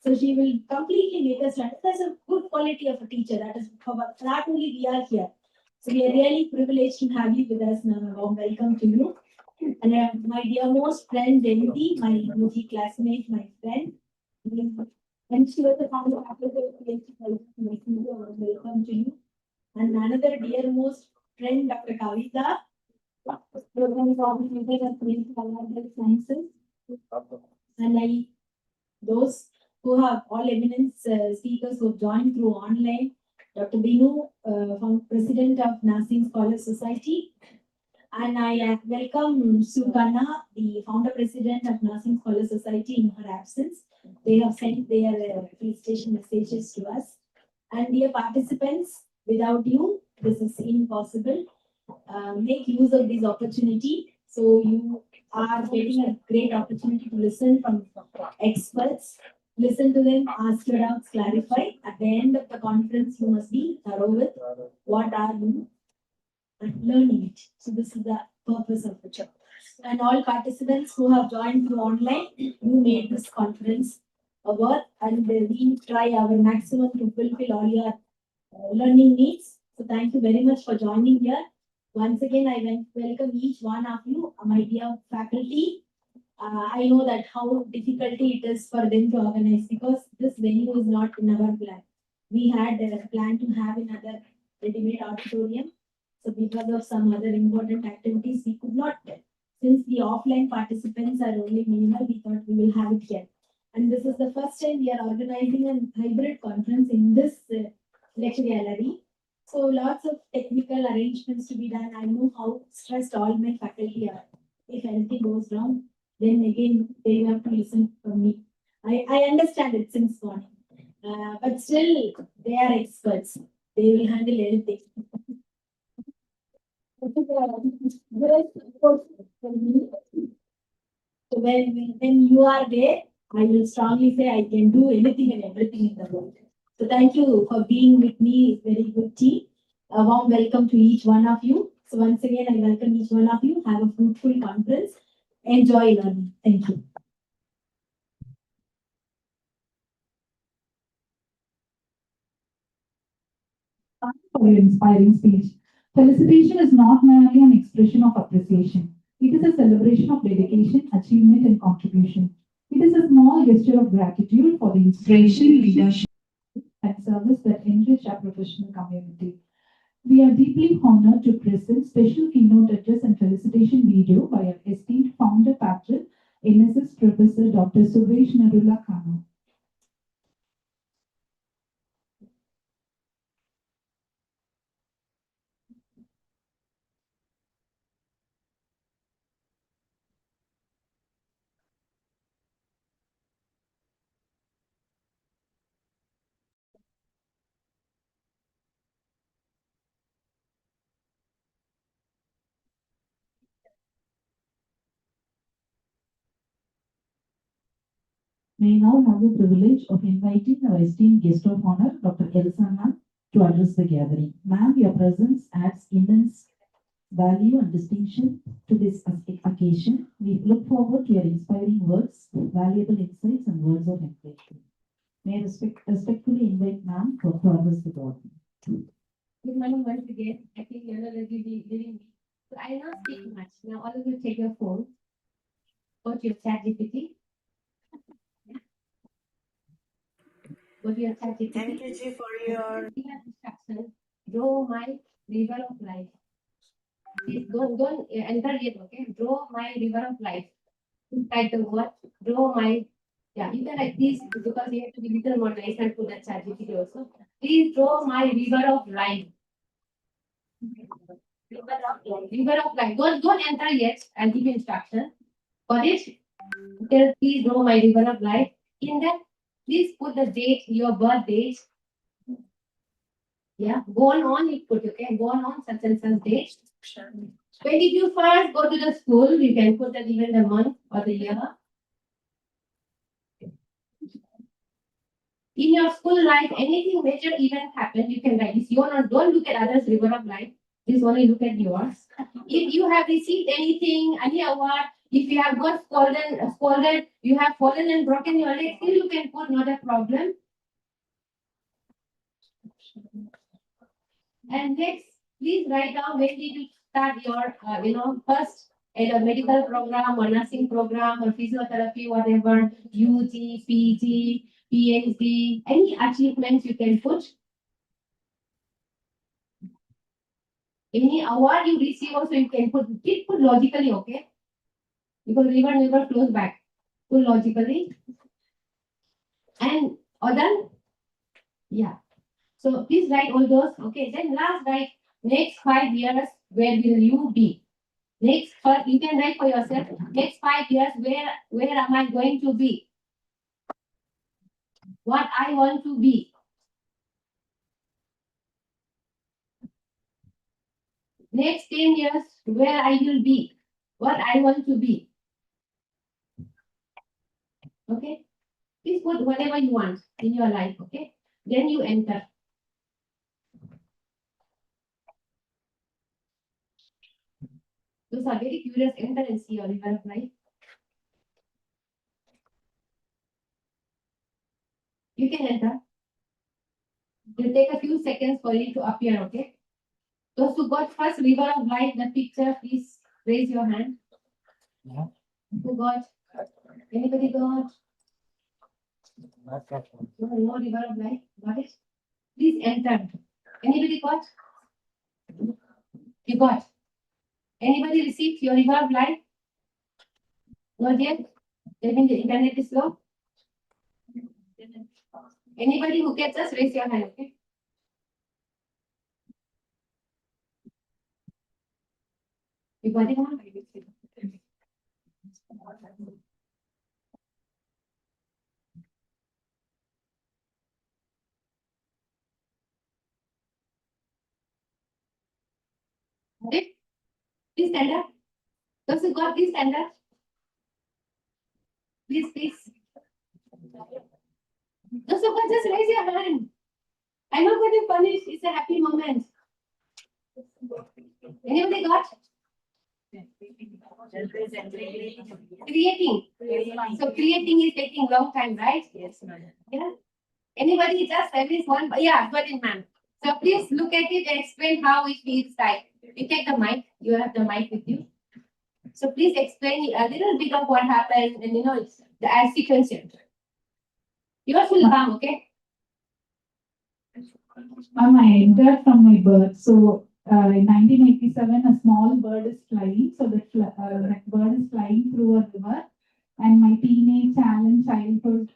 So she will completely make us understand. That's a good quality of a teacher. That is for that only we are here. So we are really privileged to have you with us now. A warm welcome to you. And my dearmost friend Devi, my UG classmate, my friend. And she was the founder of PhD College. Welcome to you. And another dearmost friend, Dr. Kavita, program coordinator at Health Sciences. And those who have all eminence speakers who have joined through online. Dr. Binu, President of Nursing Scholars Society. And I welcome Sukana, the founder president of Nursing Scholars Society in her absence. They have sent their felicitation messages to us. And dear participants, without you, this is impossible. Make use of this opportunity. So you are getting a great opportunity to listen from experts. Listen to them, ask your doubts, clarify. At the end of the conference, you must be thorough with what are you learning it. So this is the purpose of the job. And all participants who have joined through online, you made this conference a worth, and we try our maximum to fulfill all your learning needs. So thank you very much for joining here. Once again, I welcome each one of you, my dear faculty. I know that how difficult it is for them to organize because this venue is not in our plan. We had a plan to have another ready-made auditorium. So because of some other important activities, we could not. Since the offline participants are only minimal, we thought we will have it here. And this is the first time we are organizing a hybrid conference in this lecture gallery. So lots of technical arrangements to be done. I know how stressed all my faculty are. If anything goes wrong, then again they have to listen from me. I understand it since morning. But still they are experts. They will handle anything. So when you are there, I will strongly say I can do anything and everything in the world. So thank you for being with me. Very good tea. A warm welcome to each one of you. So once again, I welcome each one of you. Have a fruitful conference. Enjoy learning. Thank you. For your inspiring speech. Felicitation is not merely an expression of appreciation. It is a celebration of dedication, achievement, and contribution. It is a small gesture of gratitude for the inspiration, leadership, and service that enrich our professional community. We are deeply honored to present special keynote address and felicitation video by our esteemed founder patron, NSS Professor Dr. Suresh Narula Khanna. May now have the privilege of inviting our esteemed guest of honor, Dr. Elsa Ma'am, to address the gathering. Ma'am, your presence adds immense value and distinction to this occasion. We look forward to your inspiring words, valuable insights, and words of encouragement. May I respectfully invite Ma'am to address the board. Good morning once again. I think you're already leaving me. So I'll not speak much. Now all of you take your phone. Go to your chat GPT. Go to your chat GPT. Thank you, Ji, for your Instruction. Draw my river of life. Please don't enter yet, okay? Draw my river of life. Title what? Draw my, yeah, you can write this because you have to be little more nice and put that chat GPT also. Please draw my river of life. River of life. River of life. Don't enter yet. I'll give you instruction. Got it? Tell, please draw my river of life. In that, please put the date, your birth date. Yeah, born on, you put, okay, born on such and such date. When did you first go to the school? You can put that even the month or the year. In your school life, anything major event happened, you can write. It's your not, don't look at others' river of life. Just only look at yours. If you have received anything, any award, if you have got scolded, you have fallen and broken your leg, still you can put not a problem. And next, please write down when did you start your, first either medical program or nursing program or physiotherapy, whatever, UG, PG, PhD, any achievements you can put. Any award you receive also you can put logically, okay? Because river never flows back. Put logically. And all done? Yeah. So please write all those. Okay, then last write next 5 years, where will you be? Next, you can write for yourself. Next 5 years, where am I going to be? What I want to be. Next 10 years, where I will be. What I want to be. Okay? Please put whatever you want in your life, okay? Then you enter. Those are very curious. Enter and see your river of life. You can enter. It will take a few seconds for it to appear, okay? Those who got first river of life, the picture, please raise your hand. Yeah. Who got? Anybody got? Not that one. No river of life. Got it? Please enter. Anybody got? You got? Anybody received your river of life? Not yet? That means the internet is slow. Anybody who gets us, raise your hand, okay? You got it now? Okay? Please stand up. Those who got, please stand up. Please, please. Those who got, just raise your hand. I'm not going to punish. It's a happy moment. Anybody got? Creating. So creating is taking long time, right? Yes, ma'am. Yeah. Anybody just at least one? Yeah, got it, ma'am. So please look at it and explain how it feels like. You take the mic. You have the mic with you. So please explain a little bit of what happened and it's the sequence. Yours will come, okay? I entered from my birth. So in 1987, a small bird is flying. So that bird is flying through a river. And my teenage childhood,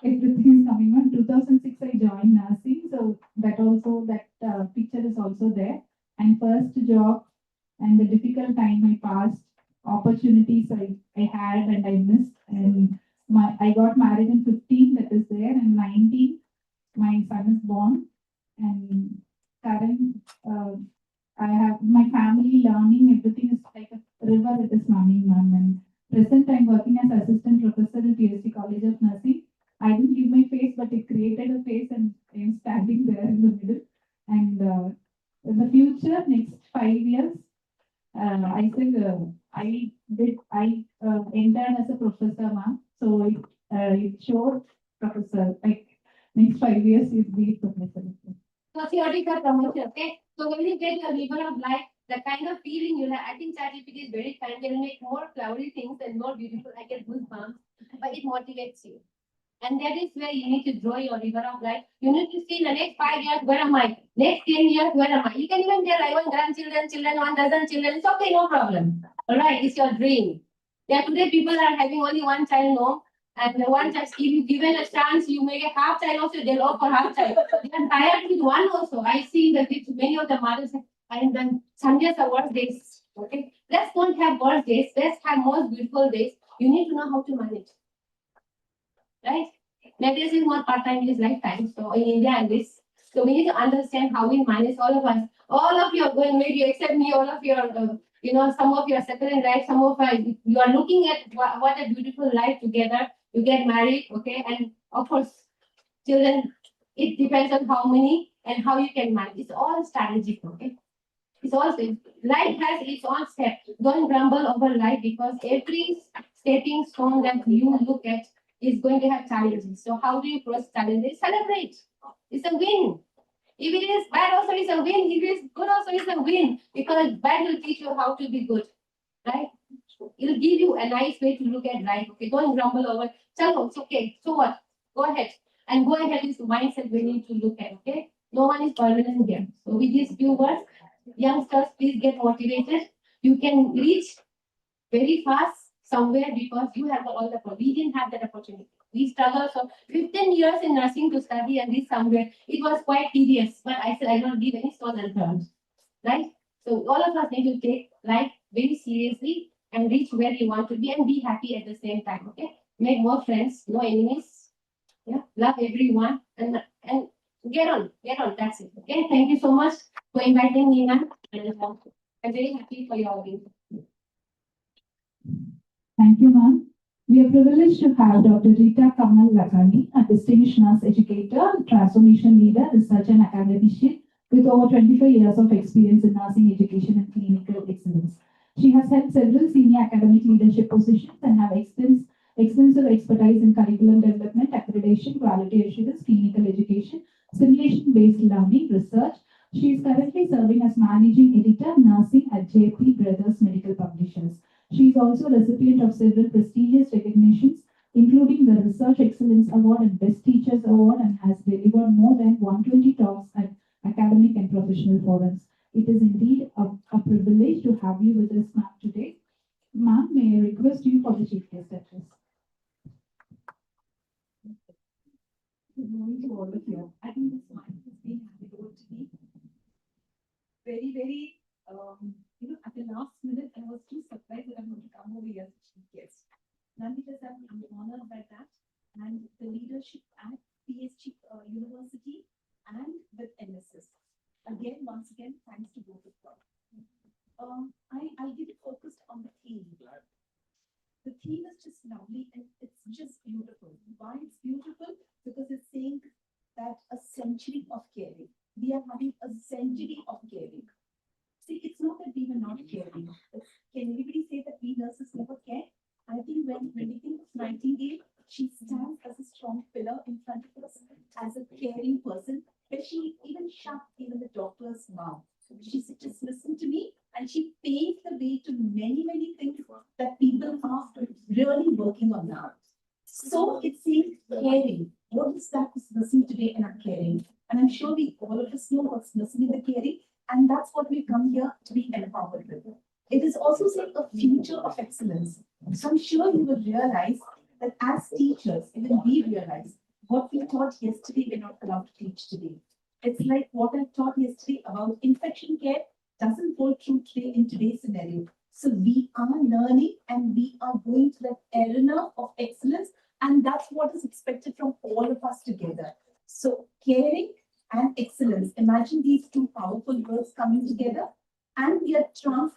everything is coming on. 2006, I joined nursing. So that picture is also there. And first job and the difficult time I passed, opportunities I had and I missed. And I got married in 15, that is there. And 19, my son is born. And current, I have my family learning, everything is like a river, it is learning, ma'am. And present, I'm working as assistant professor at USC College of Nursing. I didn't give my face, but it created a face and I'm standing there in the middle. And in the future, next 5 years, I said, I entered as a professor, ma'am. So it showed professor, like next 5 years, you'll be professor. So theoretical promotion, okay? So when you get your river of life, the kind of feeling you have, I think ChatGPT is very kind. They will make more cloudy things and more beautiful. I get goosebumps, but it motivates you. And that is where you need to draw your river of life. You need to see in the next 5 years, where am I? Next 10 years, where am I? You can even tell, I want grandchildren, children, 1 dozen children. It's okay, no problem. All right, it's your dream. Yeah, today people are having only one child, no? And the one child, if you given a chance, you may get half child also, they'll opt for half child. They are tired with one also. I see that many of the mothers say, And then Sundays are worst days. Okay, let's don't have worst days. Let's have most beautiful days. You need to know how to manage, right? Medicine is not part time; it is lifetime. So in India and this, so we need to understand how we manage all of us. All of you are going maybe except me. All of you are, some of you are settled in life. Some of you are looking at what a beautiful life together. You get married, okay, and of course, children. It depends on how many and how you can manage. It's all strategic, okay. It's also life has its own step. Don't grumble over life because every stepping stone that you look at is going to have challenges. So how do you cross challenges? Celebrate. It's a win. If it is bad, also it's a win. If it is good, also it's a win because bad will teach you how to be good, right? It'll give you a nice way to look at life. Okay, don't grumble over. Chalo, it's okay. So what? Go ahead. And go ahead is the mindset we need to look at. Okay, no one is permanent here. So with these few words, youngsters, please get motivated. You can reach very fast somewhere because you have all the. We didn't have that opportunity. We struggled for 15 years in nursing to study and reach somewhere. It was quite tedious, but I said I don't leave any stone unturned. Right? So all of us need to take life very seriously and reach where you want to be and be happy at the same time. Okay? Make more friends, no enemies. Yeah, love everyone and get on. That's it. Okay, thank you so much for inviting me, ma'am. And I'm very happy for your audience. Thank you, ma'am. We are privileged to have Dr. Rita Kamal Lakani, a distinguished nurse educator, transformation leader, research and academician with over 25 years of experience in nursing education and clinical excellence. She has held several senior academic leadership positions and have extensive expertise in curriculum development, accreditation, quality assurance, clinical education, simulation-based learning, research. She is currently serving as managing editor, nursing at JP Brothers Medical Publishers. She is also a recipient of several prestigious recognitions, including the Research Excellence Award and Best Teachers Award, and has delivered more than 120 talks at academic and professional forums. It is indeed a privilege to have you with us, ma'am, today. Ma'am, may I request you for the chief guest address? Good morning to all of you. I think this morning has been happy to me. Very, at the last minute, I was too surprised that I'm going to come over here as a chief guest. None because I'm honored by that and the leadership at PSG University and with NSS. Once again, thanks to both of them. I'll get focused on the theme. The theme is just lovely and it's just beautiful. Why it's beautiful? Because it's saying that a century of caring. We are having a century of caring. See, it's not that we were not caring. Can everybody say that we nurses never care? I think when we think of Nightingale, she stands as a strong pillar in front of us as a caring person, where she even shut even the doctor's mouth. She said, just listen to me, and she paved the way to many things that people are really working on now. So it's saying caring. What is that nursing today and not caring? And I'm sure all of us know what's nursing in the caring, and that's what we come here to be empowered with. It is also saying a future of excellence. So I'm sure you will realize that as teachers, even we realize what we taught yesterday, we're not allowed to teach today. It's like what I taught yesterday about infection care doesn't hold true today in today's scenario. So we are learning and we are going to that arena of excellence, and that's what is expected from all of us together. So caring and excellence, imagine these two powerful words coming together, and we are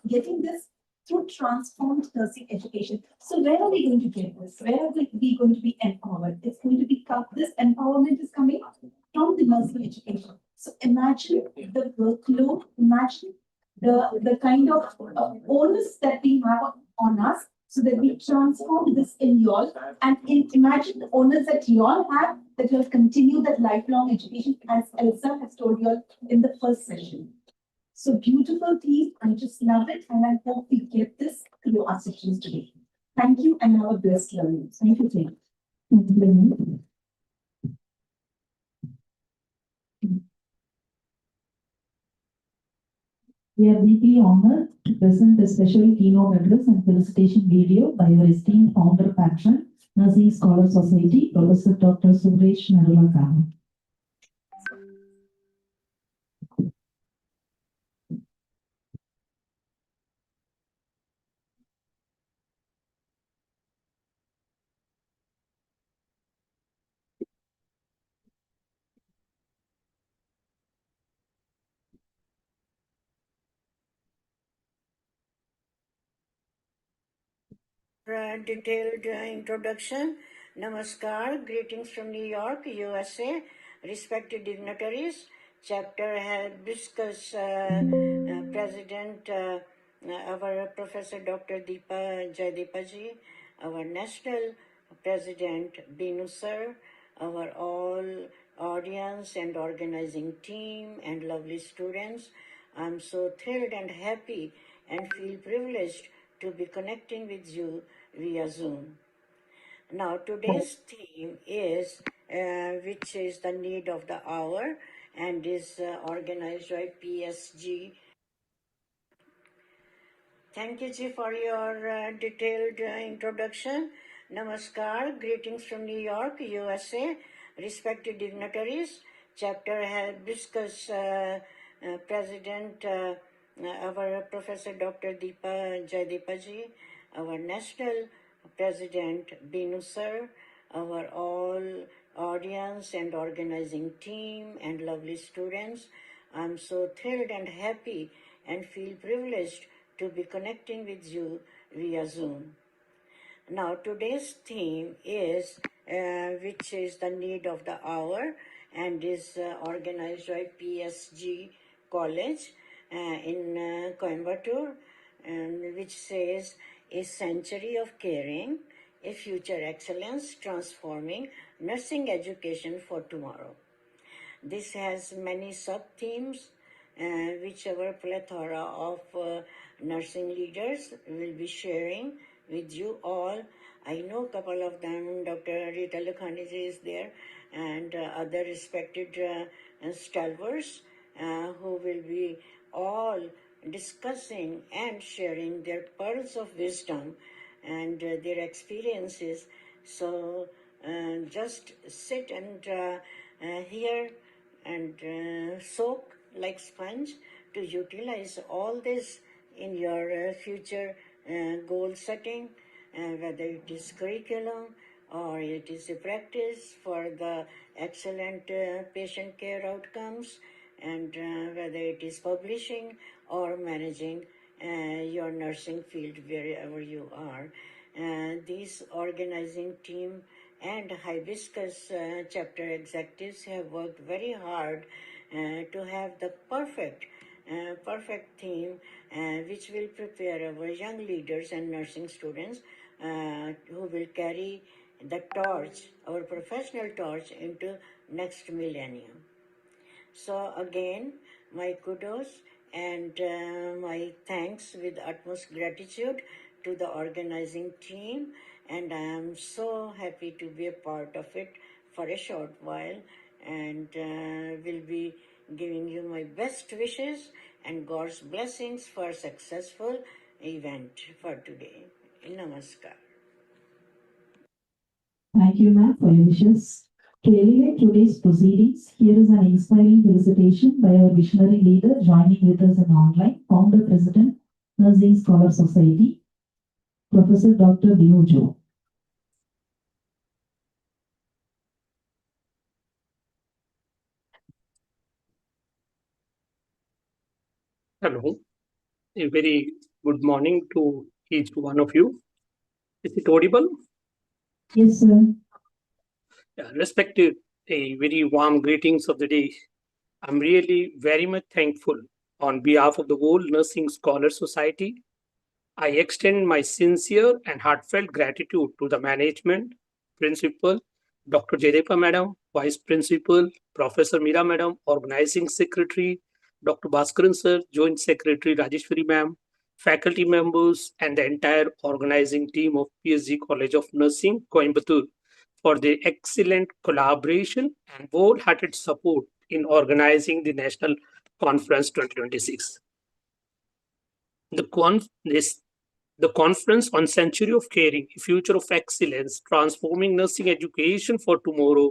getting this through transformed nursing education. So where are we going to get this? Where are we going to be empowered? It's going to be, this empowerment is coming from the nursing education. So imagine the workload, imagine the kind of onus that we have on us, so that we transform this in y'all, and imagine the onus that y'all have, that you'll continue that lifelong education, as Elsa has told you all in the first session. So beautiful theme, I just love it, and I hope we get this through our sessions today. Thank you, and have a blessed learning. Thank you, team. We are deeply honored to present a special keynote address and felicitation video by our esteemed founder patron, Nursing Scholar Society, Professor Dr. Suresh Narula Kama. Detailed introduction. Namaskar, greetings from New York, USA. Respected dignitaries, chapter hibiscus president, our Professor Dr. Deepa Jaideepaji, our national president Binu sir, our all audience and organizing team and lovely students. I'm so thrilled and happy and feel privileged to be connecting with you via Zoom. Now, today's theme is, which is the need of the hour, and is organized by PSG. Thank you, Ji, for your detailed introduction. Namaskar, greetings from New York, USA. Respected dignitaries, chapter hibiscus president, our Professor Dr. Deepa Jaideepaji, our national president Binu sir, our all audience and organizing team and lovely students. I'm so thrilled and happy and feel privileged to be connecting with you via Zoom. Now, today's theme is, which is the need of the hour, and is organized by PSG College in Coimbatore, which says, a century of caring, a future excellence transforming nursing education for tomorrow. This has many sub-themes, which our plethora of nursing leaders will be sharing with you all. I know a couple of them. Dr. Rita Lakhaniji is there, and other respected stalwarts who will be all discussing and sharing their pearls of wisdom and their experiences. So just sit and hear and soak like sponge to utilize all this in your future goal setting, whether it is curriculum or it is a practice for the excellent patient care outcomes, and whether it is publishing or managing your nursing field wherever you are. These organizing team and hibiscus chapter executives have worked very hard to have the perfect theme which will prepare our young leaders and nursing students who will carry the torch, our professional torch, into next millennium. So again, my kudos and my thanks with utmost gratitude to the organizing team, and I am so happy to be a part of it for a short while, and will be giving you my best wishes and God's blessings for a successful event for today. Namaskar. Thank you, ma'am, for your wishes. To elevate today's proceedings, here is an inspiring felicitation by our visionary leader joining with us in online, founder president, Nursing Scholar Society, Professor Dr. Binu Jo. Hello, a very good morning to each one of you. Is it audible? Yes, sir. Yeah, respected, a very warm greetings of the day. I'm really very much thankful on behalf of the whole Nursing Scholar Society. I extend my sincere and heartfelt gratitude to the management, principal, Dr. Jaideepa Madam, Vice Principal, Professor Meera Madam, Organizing Secretary, Dr. Bhaskaran Sir, Joint Secretary Rajeshwari Ma'am, faculty members, and the entire organizing team of PSG College of Nursing, Coimbatore, for their excellent collaboration and wholehearted support in organizing the National Conference 2026. The conference on Century of Caring, Future of Excellence, Transforming Nursing Education for Tomorrow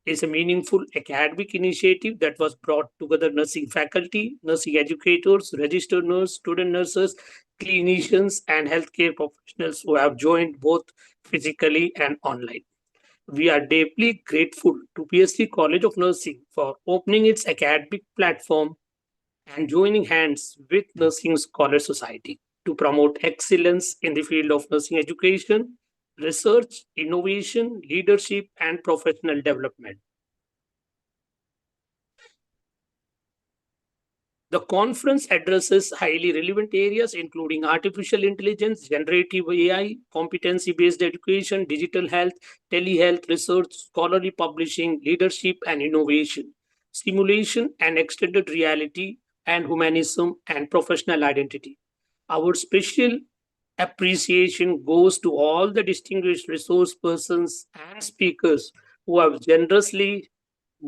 is a meaningful academic initiative that was brought together nursing faculty, nursing educators, registered nurses, student nurses, clinicians, and healthcare professionals who have joined both physically and online. We are deeply grateful to PSG College of Nursing for opening its academic platform and joining hands with Nursing Scholar Society. to promote excellence in the field of nursing education, research, innovation, leadership, and professional development. The conference addresses highly relevant areas including artificial intelligence, generative AI, competency-based education, digital health, telehealth research, scholarly publishing, leadership and innovation, simulation and extended reality, and humanism and professional identity. Our special appreciation goes to all the distinguished resource persons and speakers who have generously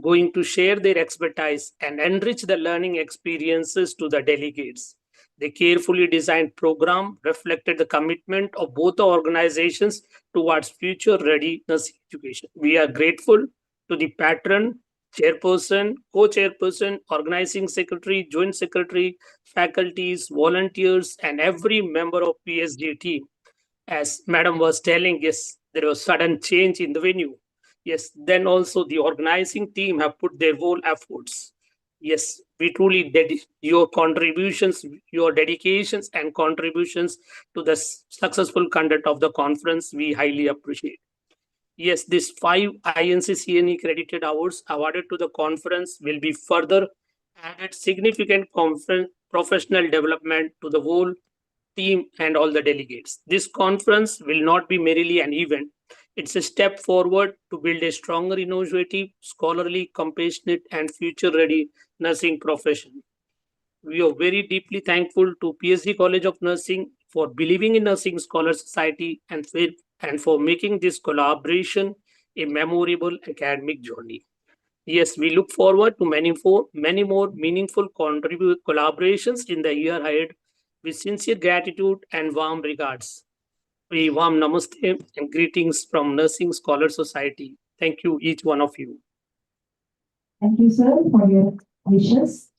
going to share their expertise and enrich the learning experiences to the delegates. The carefully designed program reflected the commitment of both the organizations towards future ready nursing education. We are grateful to the patron, chairperson, co-chairperson, organizing secretary, joint secretary, faculties, volunteers, and every member of PSG team. As Madam was telling, yes, there was sudden change in the venue. Yes, then also the organizing team have put their whole efforts. Yes, we truly your contributions, your dedications and contributions to the successful conduct of the conference, we highly appreciate. Yes, this 5 INC-CNE credited hours awarded to the conference will be further added significant conference professional development to the whole team and all the delegates. This conference will not be merely an event. It's a step forward to build a stronger, innovative, scholarly, compassionate, and future-ready nursing profession. We are very deeply thankful to PSG College of Nursing for believing in Nursing Scholar Society and for making this collaboration a memorable academic journey. Yes, we look forward to many more meaningful collaborations in the year ahead. With sincere gratitude and warm regards. A warm namaste and greetings from Nursing Scholar Society. Thank you, each one of you. Thank you, sir, for your wishes.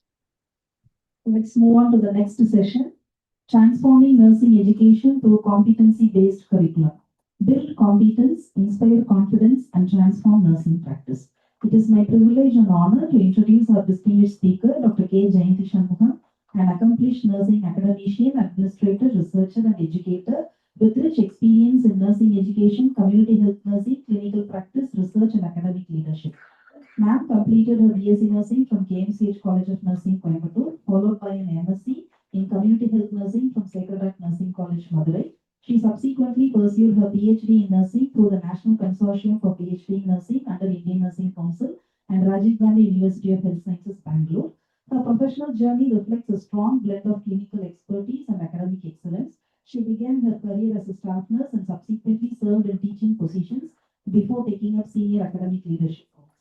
Let's move on to the next session. Transforming nursing education through competency-based curriculum. Build competence, inspire confidence, and transform nursing practice. It is my privilege and honor to introduce our distinguished speaker, Dr. K. Jayanti Shanmugam, an accomplished nursing academician, administrator, researcher, and educator with rich experience in nursing education, community health nursing, clinical practice, research, and academic leadership. Ma'am completed her BSc Nursing from KMCH College of Nursing, Coimbatore, followed by an MSc in Community Health Nursing from Sacred Heart Nursing College, Madurai. She subsequently pursued her PhD in Nursing through the National Consortium for PhD in Nursing under Indian Nursing Council and Rajiv Gandhi University of Health Sciences, Bangalore. Her professional journey reflects a strong blend of clinical expertise and academic excellence. She began her career as a staff nurse and subsequently served in teaching positions before taking up senior academic leadership roles.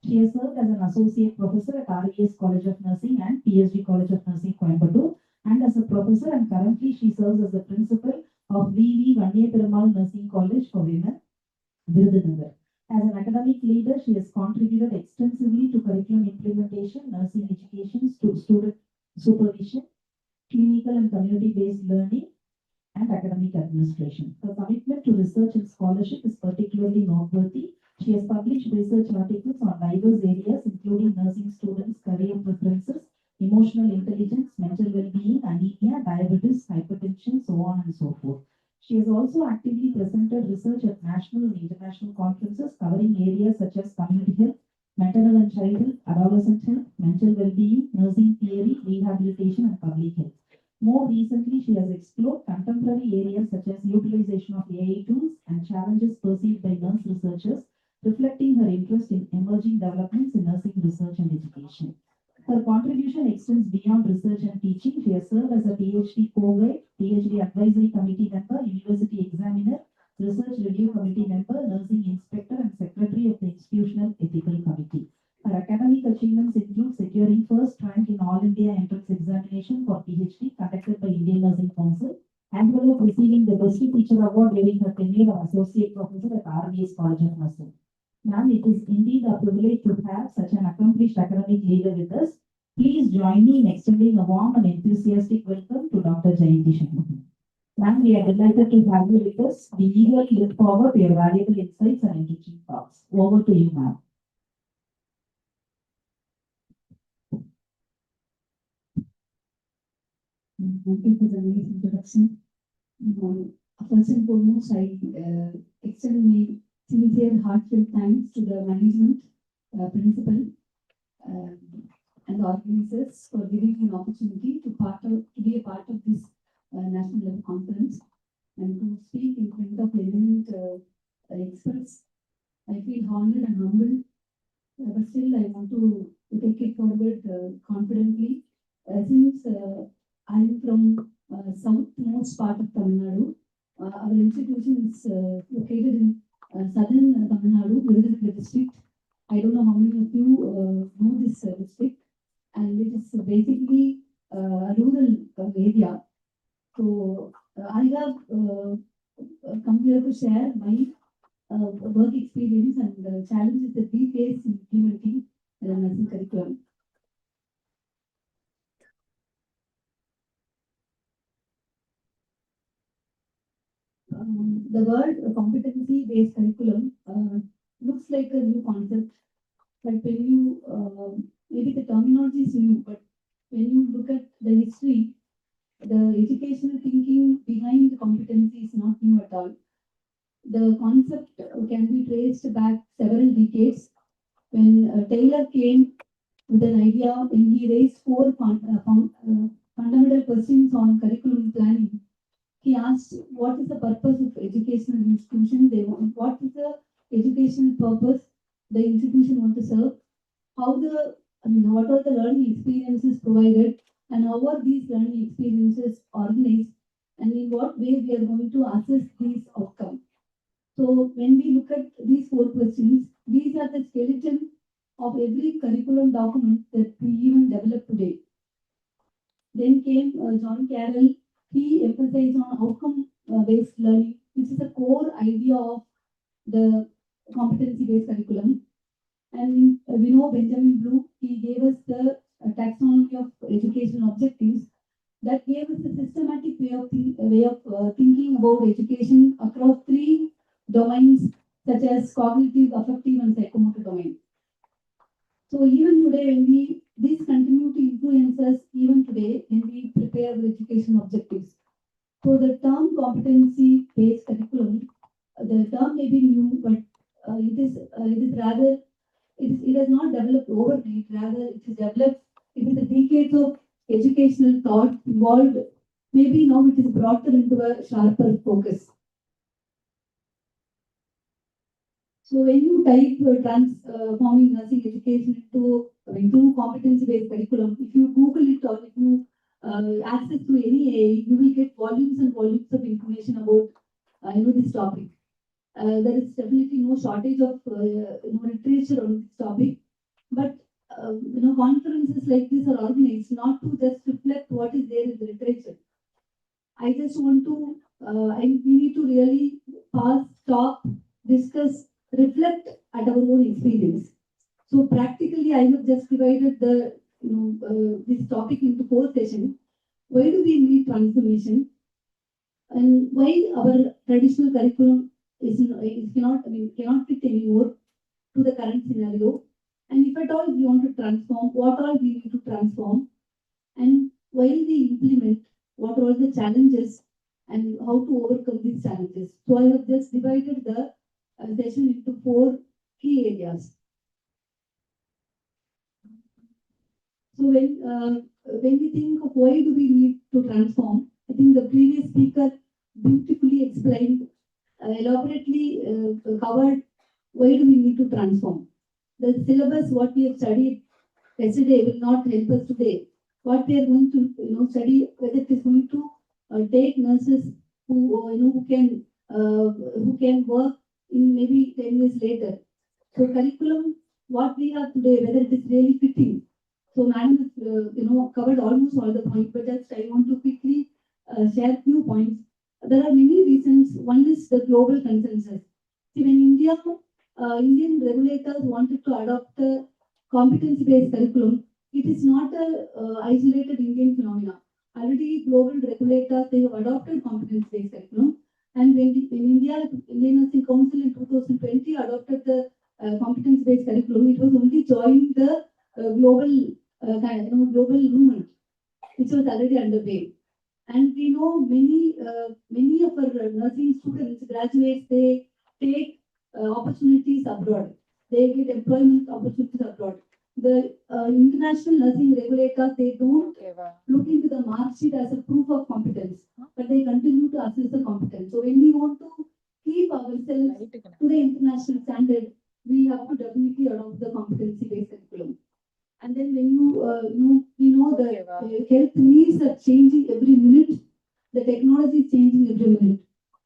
She has served as an associate professor at RVS College of Nursing and PSG College of Nursing, Coimbatore, and as a professor, and currently she serves as the principal of VV Vandiya Perumal Nursing College for Women, Virudhunagar. As an academic leader, she has contributed extensively to curriculum implementation, nursing education, student supervision, clinical and community-based learning, and academic administration. Her commitment to research and scholarship is particularly noteworthy. She has published research articles on diverse areas, including nursing students' career preferences, emotional intelligence, mental well-being, anemia, diabetes, hypertension, so on and so forth. She has also actively presented research at national and international conferences covering areas such as community health, maternal and child health, adolescent health, mental well-being, nursing theory, rehabilitation, and public health. More recently, she has explored contemporary areas such as utilization of AI tools and challenges perceived by nurse researchers, reflecting her interest in emerging developments in nursing research and education. Her contribution extends beyond research and teaching. She has served as a PhD co-guide, PhD advisory committee member, university examiner, research review committee member, nursing inspector, and secretary of the institutional ethical committee. Her academic achievements include securing first rank in All India Entrance Examination for PhD conducted by Indian Nursing Council, as well as receiving the Best Teacher Award during her tenure as Associate Professor at RVS College of Nursing. Ma'am, it is indeed a privilege to have such an accomplished academic leader with us. Please join me in extending a warm and enthusiastic welcome to Dr. Jayanti Shanmugam. Ma'am, we are delighted to have you with us. We eagerly look forward to your valuable insights and enriching thoughts. Over to you, ma'am. Thank you for the nice introduction. First and foremost, I extend my sincere heartfelt thanks to the management, principal, and the organizers for giving me an opportunity to be a part of this national level conference and to speak in front of eminent experts. I feel honored and humbled, but still I want to take it forward confidently. Since I'm from southmost part of Tamil Nadu, our institution is located in southern Tamil Nadu, Virudhunagar district. I don't know how many of you know this district, and it is basically a rural area. So I have come here to share my work experience and challenges that we face in implementing the nursing curriculum. The word competency-based curriculum looks like a new concept, but when you maybe the terminology is new, but when you look at the history, the educational thinking behind the competency is not new at all. The concept can be traced back several decades when Taylor came with an idea when he raised four fundamental questions on curriculum planning. He asked, what is the purpose of educational institution they want? What is the educational purpose the institution want to serve? What are the learning experiences provided, and how are these learning experiences organized, and in what way we are going to assess these outcomes? So when we look at these four questions, these are the skeleton of every curriculum document that we even develop today. Then came John Carroll. He emphasized on outcome-based learning, which is a core idea of the competency-based curriculum. And we know Benjamin Bloom, he gave us the taxonomy of educational objectives that gave us a systematic way of thinking about education across three domains such as cognitive, affective, and psychomotor domain. So even today, when these continue to influence us even today when we prepare the education objectives. So the term competency-based curriculum, the term may be new, but it has not developed overnight. Rather, it is developed. It is a decades of educational thought involved. Maybe now it is brought into a sharper focus. So when you type transforming nursing education into competency-based curriculum, if you Google it or if you access to any AI, you will get volumes and volumes of information about this topic. There is definitely no shortage of literature on this topic, but conferences like this are organized not to just reflect what is there in the literature. I just want to we need to really pause, stop, discuss, reflect at our own experience. So practically, I have just divided the this topic into 4 sessions. Why do we need transformation, and why our traditional curriculum cannot fit anymore to the current scenario, and if at all we want to transform, what all we need to transform, and while we implement, what are all the challenges and how to overcome these challenges. So I have just divided the session into 4 key areas. So when we think of why do we need to transform, I think the previous speaker beautifully explained, elaborately covered why do we need to transform. The syllabus, what we have studied yesterday, will not help us today. What we are going to study, whether it is going to take nurses who can work in maybe 10 years later. So curriculum, what we have today, whether it is really fitting. So madam has covered almost all the points, but just I want to quickly share a few points. There are many reasons. One is the global consensus. See, when Indian regulators wanted to adopt a competency-based curriculum, it is not a isolated Indian phenomena. Already global regulators, they have adopted competence-based curriculum. And when Indian Nursing Council in 2020 adopted the competence-based curriculum, it was only joining the global movement, which was already underway. And we know many of our nursing students, graduates, they take opportunities abroad. They get employment opportunities abroad. The international nursing regulators, they don't look into the mark sheet as a proof of competence, but they continue to assess the competence. So when we want to keep ourselves to the international standard, we have to definitely adopt the competency-based curriculum. And then when we know the health needs are changing every minute, the technology is changing every minute.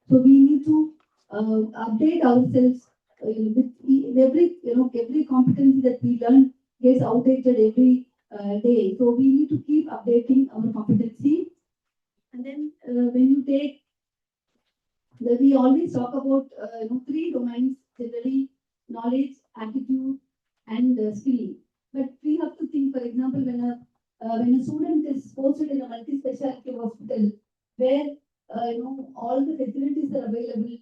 So we need to update ourselves with every competency that we learn gets outdated every day. So we need to keep updating our competency. And then when you take, we always talk about three domains: generally knowledge, attitude, and skill. But we have to think, for example, when a student is posted in a multi-specialty hospital, where all the facilities are available,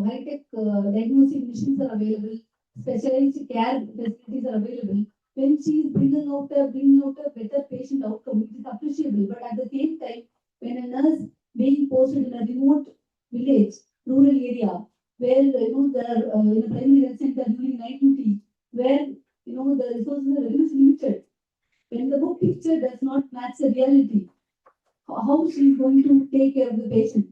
high-tech diagnostic machines are available, specialized care facilities are available. When she is bringing out a better patient outcome, it is appreciable. But at the same time, when a nurse being posted in a remote village, rural area, where there are in a primary health center doing night duty, where the resources are very much limited. When the book picture does not match the reality, how she is going to take care of the patient?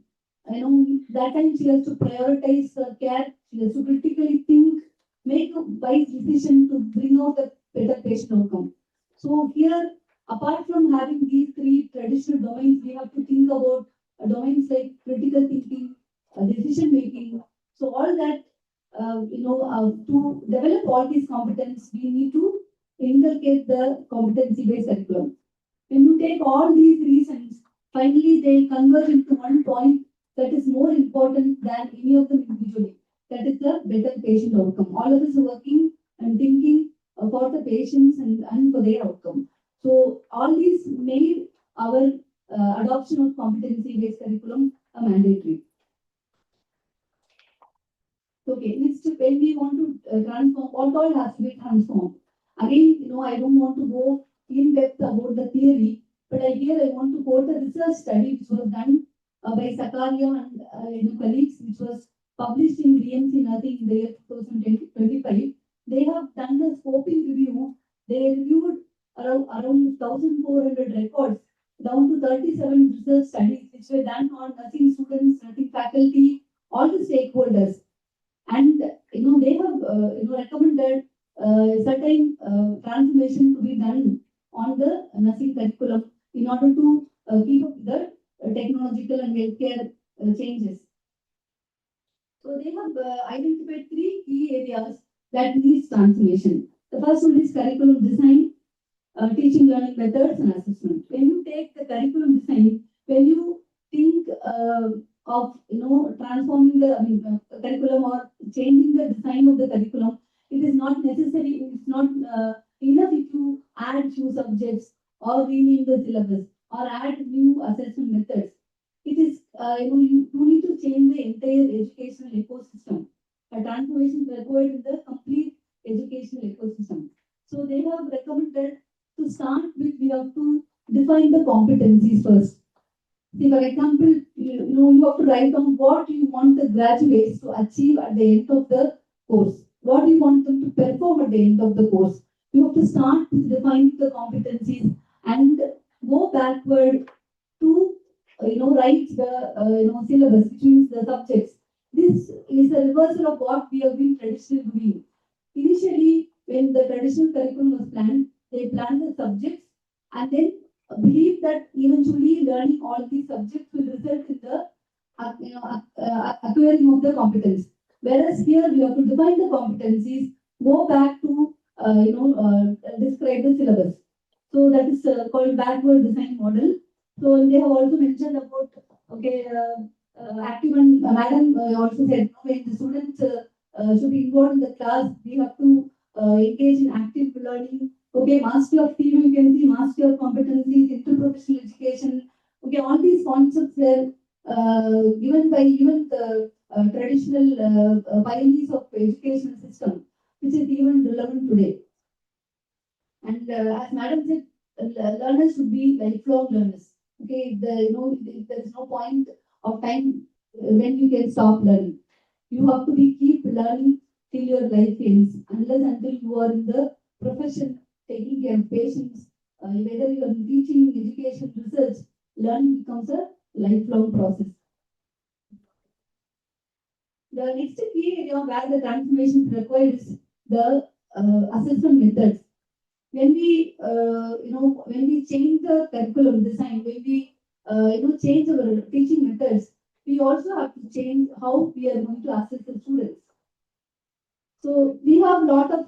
That time she has to prioritize her care. She has to critically think, make a wise decision to bring out a better patient outcome. So here, apart from having these three traditional domains, we have to think about domains like critical thinking, decision making. So all that, to develop all these competence, we need to inculcate the competency-based curriculum. When you take all these reasons, finally they converge into one point that is more important than any of them individually. That is the better patient outcome. All of us are working and thinking about the patients and for their outcome. So all these made our adoption of competency-based curriculum a mandatory. Okay, next, when we want to transform, all has to be transformed. Again, I don't want to go in depth about the theory, but I want to quote a research study which was done by Sakaria and colleagues, which was published in BMC Nursing in the year 2025. They have done the scoping review. They reviewed around 1,400 records down to 37 research studies which were done on nursing students, nursing faculty, all the stakeholders. And they have recommended certain transformation to be done on the nursing curriculum in order to keep up the technological and healthcare changes. So they have identified three key areas that needs transformation. The first one is curriculum design, teaching learning methods, and assessment. When you take the curriculum design, when you think of transforming the curriculum or changing the design of the curriculum, it is not necessary. It's not enough if you add few subjects or rename the syllabus or add new assessment methods. It is you need to change the entire educational ecosystem. A transformation is required in the complete educational ecosystem. So they have recommended to start with, we have to define the competencies first. See, for example, you have to write down what you want the graduates to achieve at the end of the course. What do you want them to perform at the end of the course? You have to start with defining the competencies and go backward to write the syllabus, which means the subjects. This is a reversal of what we have been traditionally doing. Initially, when the traditional curriculum was planned, they planned the subjects and then believe that eventually learning all these subjects will result in the acquiring of the competence. Whereas here we have to define the competencies, go back to describe the syllabus. So that is called backward design model. So they have also mentioned about active and Madam also said when the students should be involved in the class, we have to engage in active learning. Okay, mastery of theme, you can see mastery of competencies, interprofessional education. Okay, all these concepts were given by even the traditional pioneers of education system, which is even relevant today. And as Madam said, learners should be lifelong learners. Okay, there is no point of time when you can stop learning. You have to be keep learning till your life ends, unless until you are in the profession taking care of patients, whether you are in teaching, education, research, learning becomes a lifelong process. The next key area where the transformation is required is the assessment methods. When we, when we change the curriculum design, when we, change our teaching methods, we also have to change how we are going to assess the students. So we have a lot of,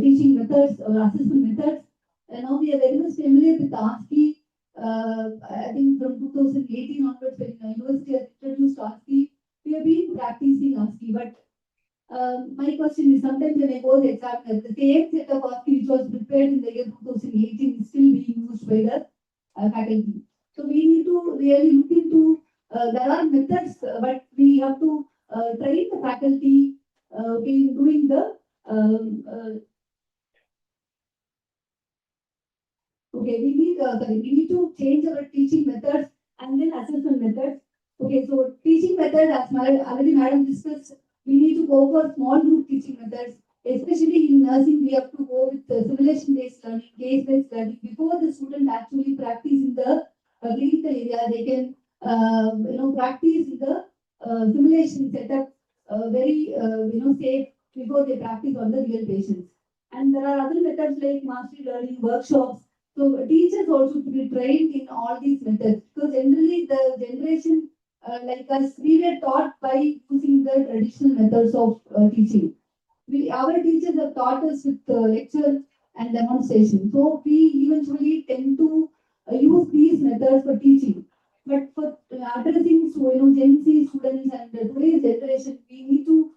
teaching methods or assessment methods. And now we are very much familiar with ASCII. I think from 2018 onwards, when the university has introduced ASCII, we have been practicing ASCII. But my question is, sometimes when I go to the examiner, the same set of ASCII which was prepared in the year 2018 is still being used by the faculty. So we need to really look into, there are methods, but we have to train the faculty in doing the okay, we need to change our teaching methods and then assessment methods. Okay, so teaching method, as already madam discussed, we need to go for small group teaching methods. Especially in nursing, we have to go with simulation-based learning, case-based learning. Before the student actually practice in the clinical area, they can practice in the simulation setup very safe before they practice on the real patients. And there are other methods like mastery learning workshops. So teachers also to be trained in all these methods, because generally the generation like us, we were taught by using the traditional methods of teaching. Our teachers have taught us with lecture and demonstration. So we eventually tend to use these methods for teaching. But for addressing Gen Z students and today's generation, we need to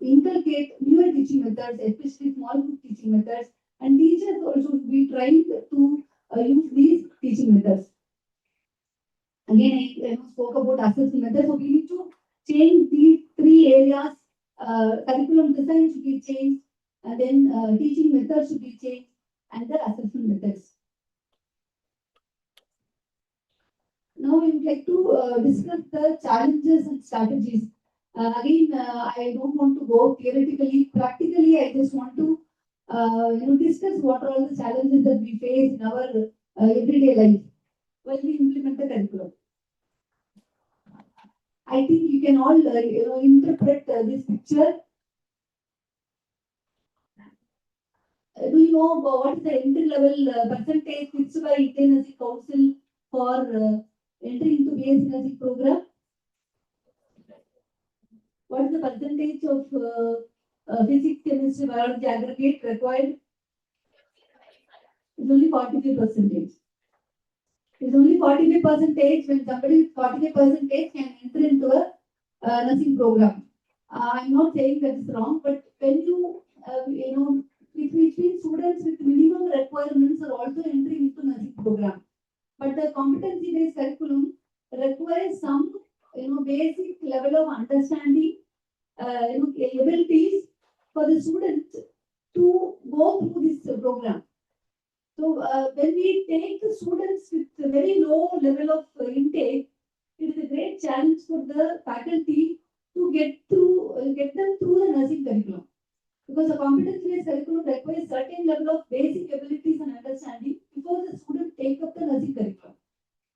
inculcate newer teaching methods, especially small group teaching methods, and teachers also should be trained to use these teaching methods. Again, I spoke about assessment methods, so we need to change these three areas. Curriculum design should be changed, and then teaching methods should be changed, and the assessment methods. Now we would like to discuss the challenges and strategies. Again, I don't want to go theoretically. Practically, I just want to discuss what are all the challenges that we face in our everyday life when we implement the curriculum. I think you can all interpret this picture. Do you know what is the entry level percentage fixed by Indian Nursing Council for entering into BSc Nursing program? What is the percentage of physics, chemistry, biology aggregate required? It's only 45%. It's only 45% when somebody with 45% can enter into a nursing program. I'm not saying that is wrong, but when you which means students with minimum requirements are also entering into nursing program. But the competency-based curriculum requires some basic level of understanding, abilities for the students to go through this program. So when we take the students with a very low level of intake, it is a great challenge for the faculty to get them through the nursing curriculum. Because the competency-based curriculum requires certain level of basic abilities and understanding before the student take up the nursing curriculum.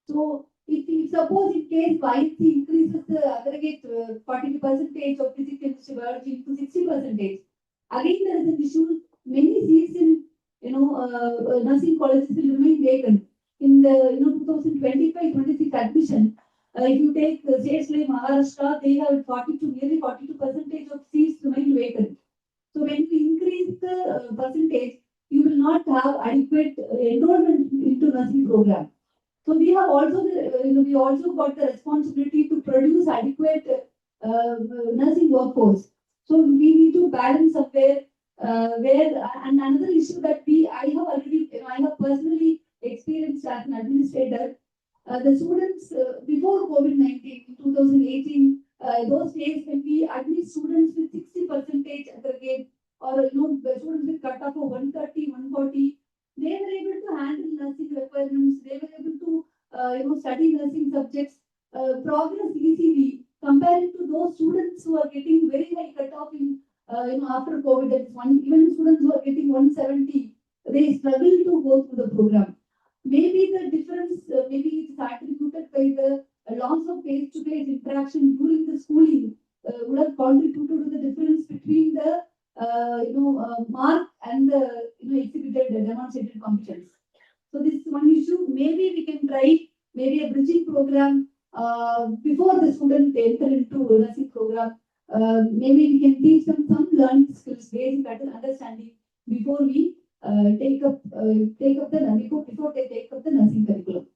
So if suppose in case YC increases the aggregate 40% of physics, chemistry, biology to 60%, again there is an issue. Many seats in nursing colleges will remain vacant. In the 2025-26 admission, if you take states like Maharashtra, they have nearly 42% of seats remain vacant. So when you increase the percentage, you will not have adequate enrollment into nursing program. So we have also we also got the responsibility to produce adequate nursing workforce. So we need to balance somewhere and another issue that I have personally experienced as an administrator. The students before COVID-19 in 2018, those days when we admit students with 60% aggregate or the students with cutoff of 130, 140, they were able to handle nursing requirements. They were able off in, after COVID, that is one, even students who are getting 170, they struggle to go through the program. Maybe the difference, maybe it's attributed by the loss of face-to-face interaction during the schooling would have contributed to the difference between the mark and the exhibited demonstrated competence. So this is one issue. Maybe we can try maybe a bridging program before the student enter into nursing program. Maybe we can teach them some learning skills, basic understanding before we take up before they take up the nursing curriculum.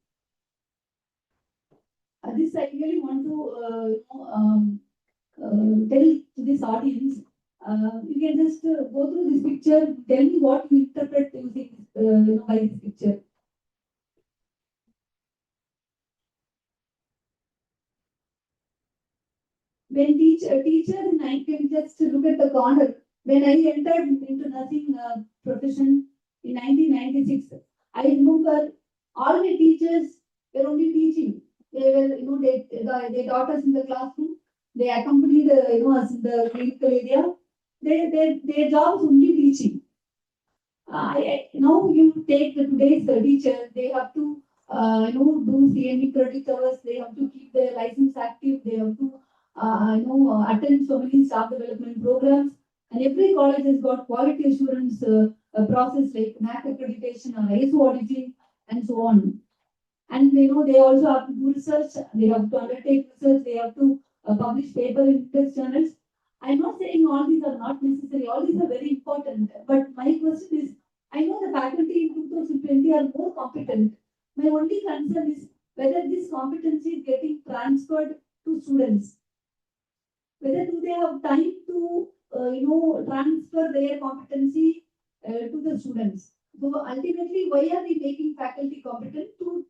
This I really want to tell to this audience. You can just go through this picture. Tell me what you interpret using by this picture. When teachers, I can just look at the corner. When I entered into nursing profession in 1996, I remember all my teachers were only teaching. They were, they taught us in the classroom. They accompanied, us in the clinical area. Their job is only teaching. Now you take today's teacher, they have to, do CME credit hours. They have to keep their license active. They have to, attend so many staff development programs. And every college has got quality assurance process like NAC accreditation or ISO auditing and so on. And they also have to do research. They have to undertake research. They have to publish paper in test journals. I'm not saying all these are not necessary. All these are very important. But my question is, I know the faculty in 2020 are more competent. My only concern is whether this competency is getting transferred to students. Whether do they have time to, transfer their competency to the students. So ultimately, why are we making faculty competent to,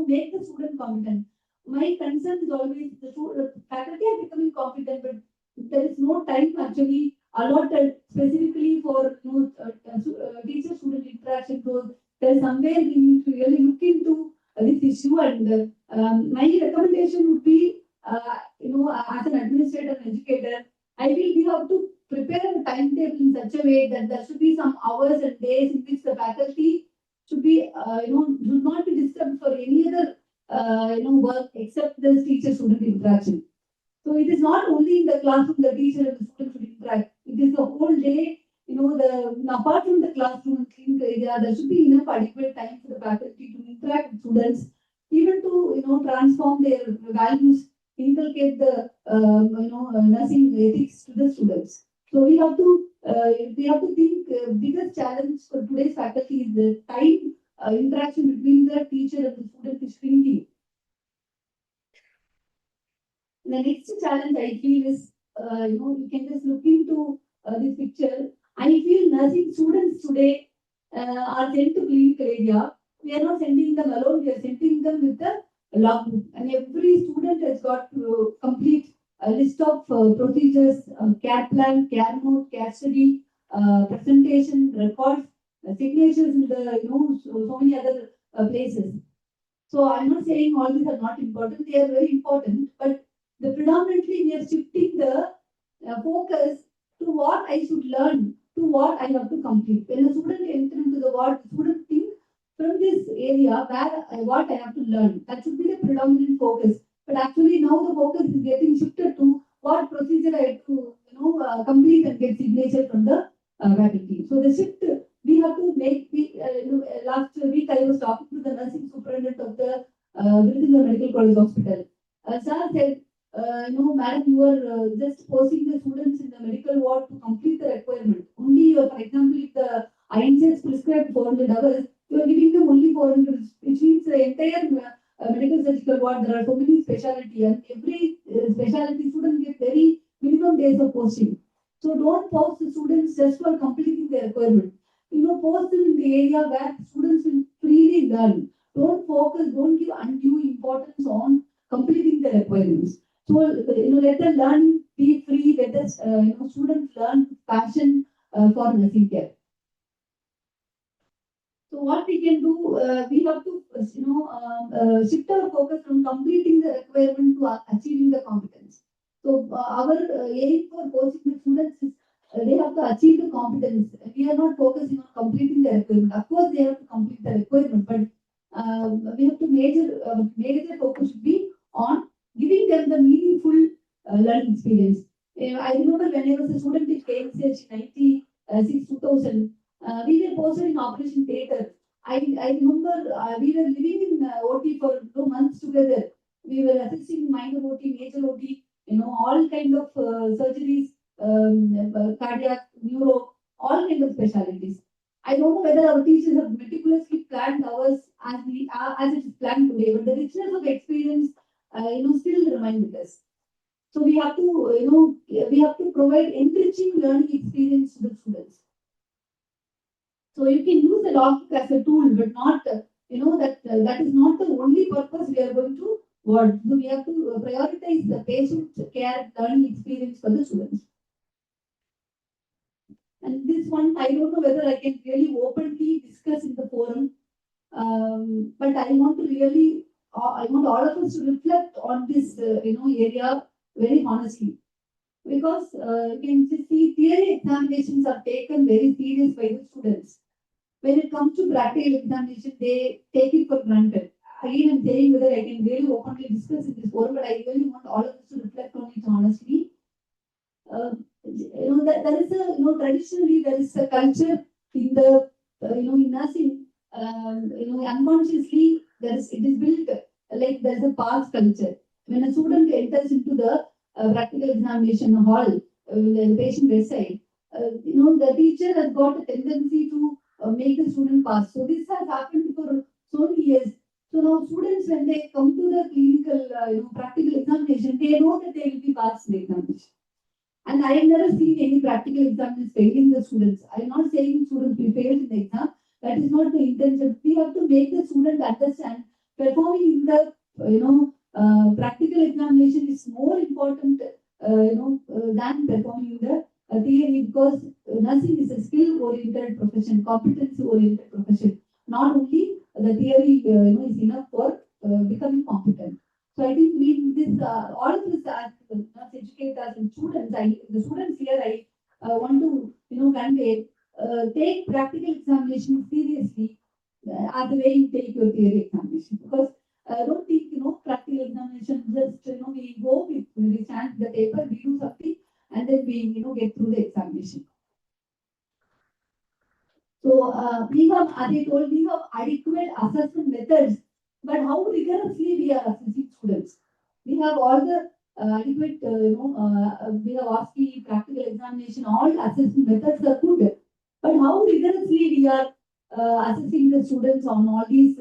make the student competent? My concern is always the faculty are becoming competent, but there is no time actually allotted specifically for teacher-student interaction. So there's somewhere we need to really look into this issue. And my recommendation would be, as an administrator and educator, I feel we have to prepare a timetable in such a way that there should be some hours and days in which the faculty should be, should not be disturbed for any other, work except the teacher-student interaction. So it is not only in the classroom the teacher and the student should interact. It is the whole day, apart from the classroom and clinical area, there should be enough adequate time for the faculty to interact with students, even to, transform their values, inculcate the, nursing ethics to the students. So we have to think biggest challenge for today's faculty is the time interaction between the teacher and the student is shrinking. The next challenge I feel is, you can just look into this picture. I feel nursing students today are sent to clinical area. We are not sending them alone. We are sending them with the logbook, and every student has got to complete a list of procedures, care plan, care note, care study, presentation, records, signatures in the, so many other places. So I'm not saying all these are not important. They are very important, but predominantly we are shifting the focus to what I should learn, to what I have to complete. When a student enters into the ward, the student thinks from this area what I have to learn. That should be the predominant focus. But actually now the focus is getting shifted to what procedure I have to, complete and get signature from the faculty. So the shift we have to make. Last week I was talking to the nursing superintendent of the Virginia Medical College Hospital. Sir said, madam, you are just posting the students in the medical ward to complete the requirement. Only, for example, if the INCS prescribed 400 hours, you are giving them only 400, which means the entire medical surgical ward, there are so many specialty, and every specialty student gets very minimum days of posting. So don't post the students just for completing the requirement. Post them in the area where students will freely learn. Don't give undue importance on completing the requirements. So, let the learning be free, let the students learn passion for nursing care. So what we can do, we have to, shift our focus from completing the requirement to achieving the competence. So our aim for coaching the students is they have to achieve the competence. We are not focusing on completing the requirement. Of course, they have to complete the requirement, but we have to major focus should be on giving them the meaningful learning experience. I remember when I was a student in KMCH 96 2000, we were posted in Operation Theatre. I remember we were living in OT for 2 months together. We were assisting minor OT, major OT, all kind of surgeries, cardiac, neuro, all kind of specialties. I don't know whether our teachers have meticulously planned ours as it is planned today, but the richness of experience, still remain with us. So we have to, we have to provide enriching learning experience to the students. So you can use the logbook as a tool, but not, that is not the only purpose we are going to work. So we have to prioritize the patient care learning experience for the students. And this one, I don't know whether I can really openly discuss in the forum, but I want to really, I want all of us to reflect on this, area very honestly. Because you can just see theory examinations are taken very serious by the students. When it comes to practical examination, they take it for granted. Again, I'm saying whether I can really openly discuss in this forum, but I really want all of us to reflect on it honestly. That there is a, traditionally there is a culture in the, in nursing, unconsciously it is built like there is a past culture. When a student enters into the practical examination hall, the patient bedside, the teacher has got a tendency to make the student pass. So this has happened for so many years. So now students, when they come to the clinical, practical examination, they know that they will be passed the examination. And I have never seen any practical examiners failing the students. I'm not saying students will fail in the exam. That is not the intention. We have to make the student understand performing in the, practical examination is more important, than performing in the theory, because nursing is a skill-oriented profession, competency-oriented profession. Not only the theory, is enough for becoming competent. So I think all of us as nurse educators and students, the students here, I want to, convey, take practical examination seriously as the way you take your theory examination. Because I don't think, practical examination just, we go, we stand the paper, we do something, and then we, get through the examination. So we have, as I told, we have adequate assessment methods, but how rigorously we are assessing students? We have all the adequate, we have OSCE, practical examination, all assessment methods are good, but how rigorously we are assessing the students on all these,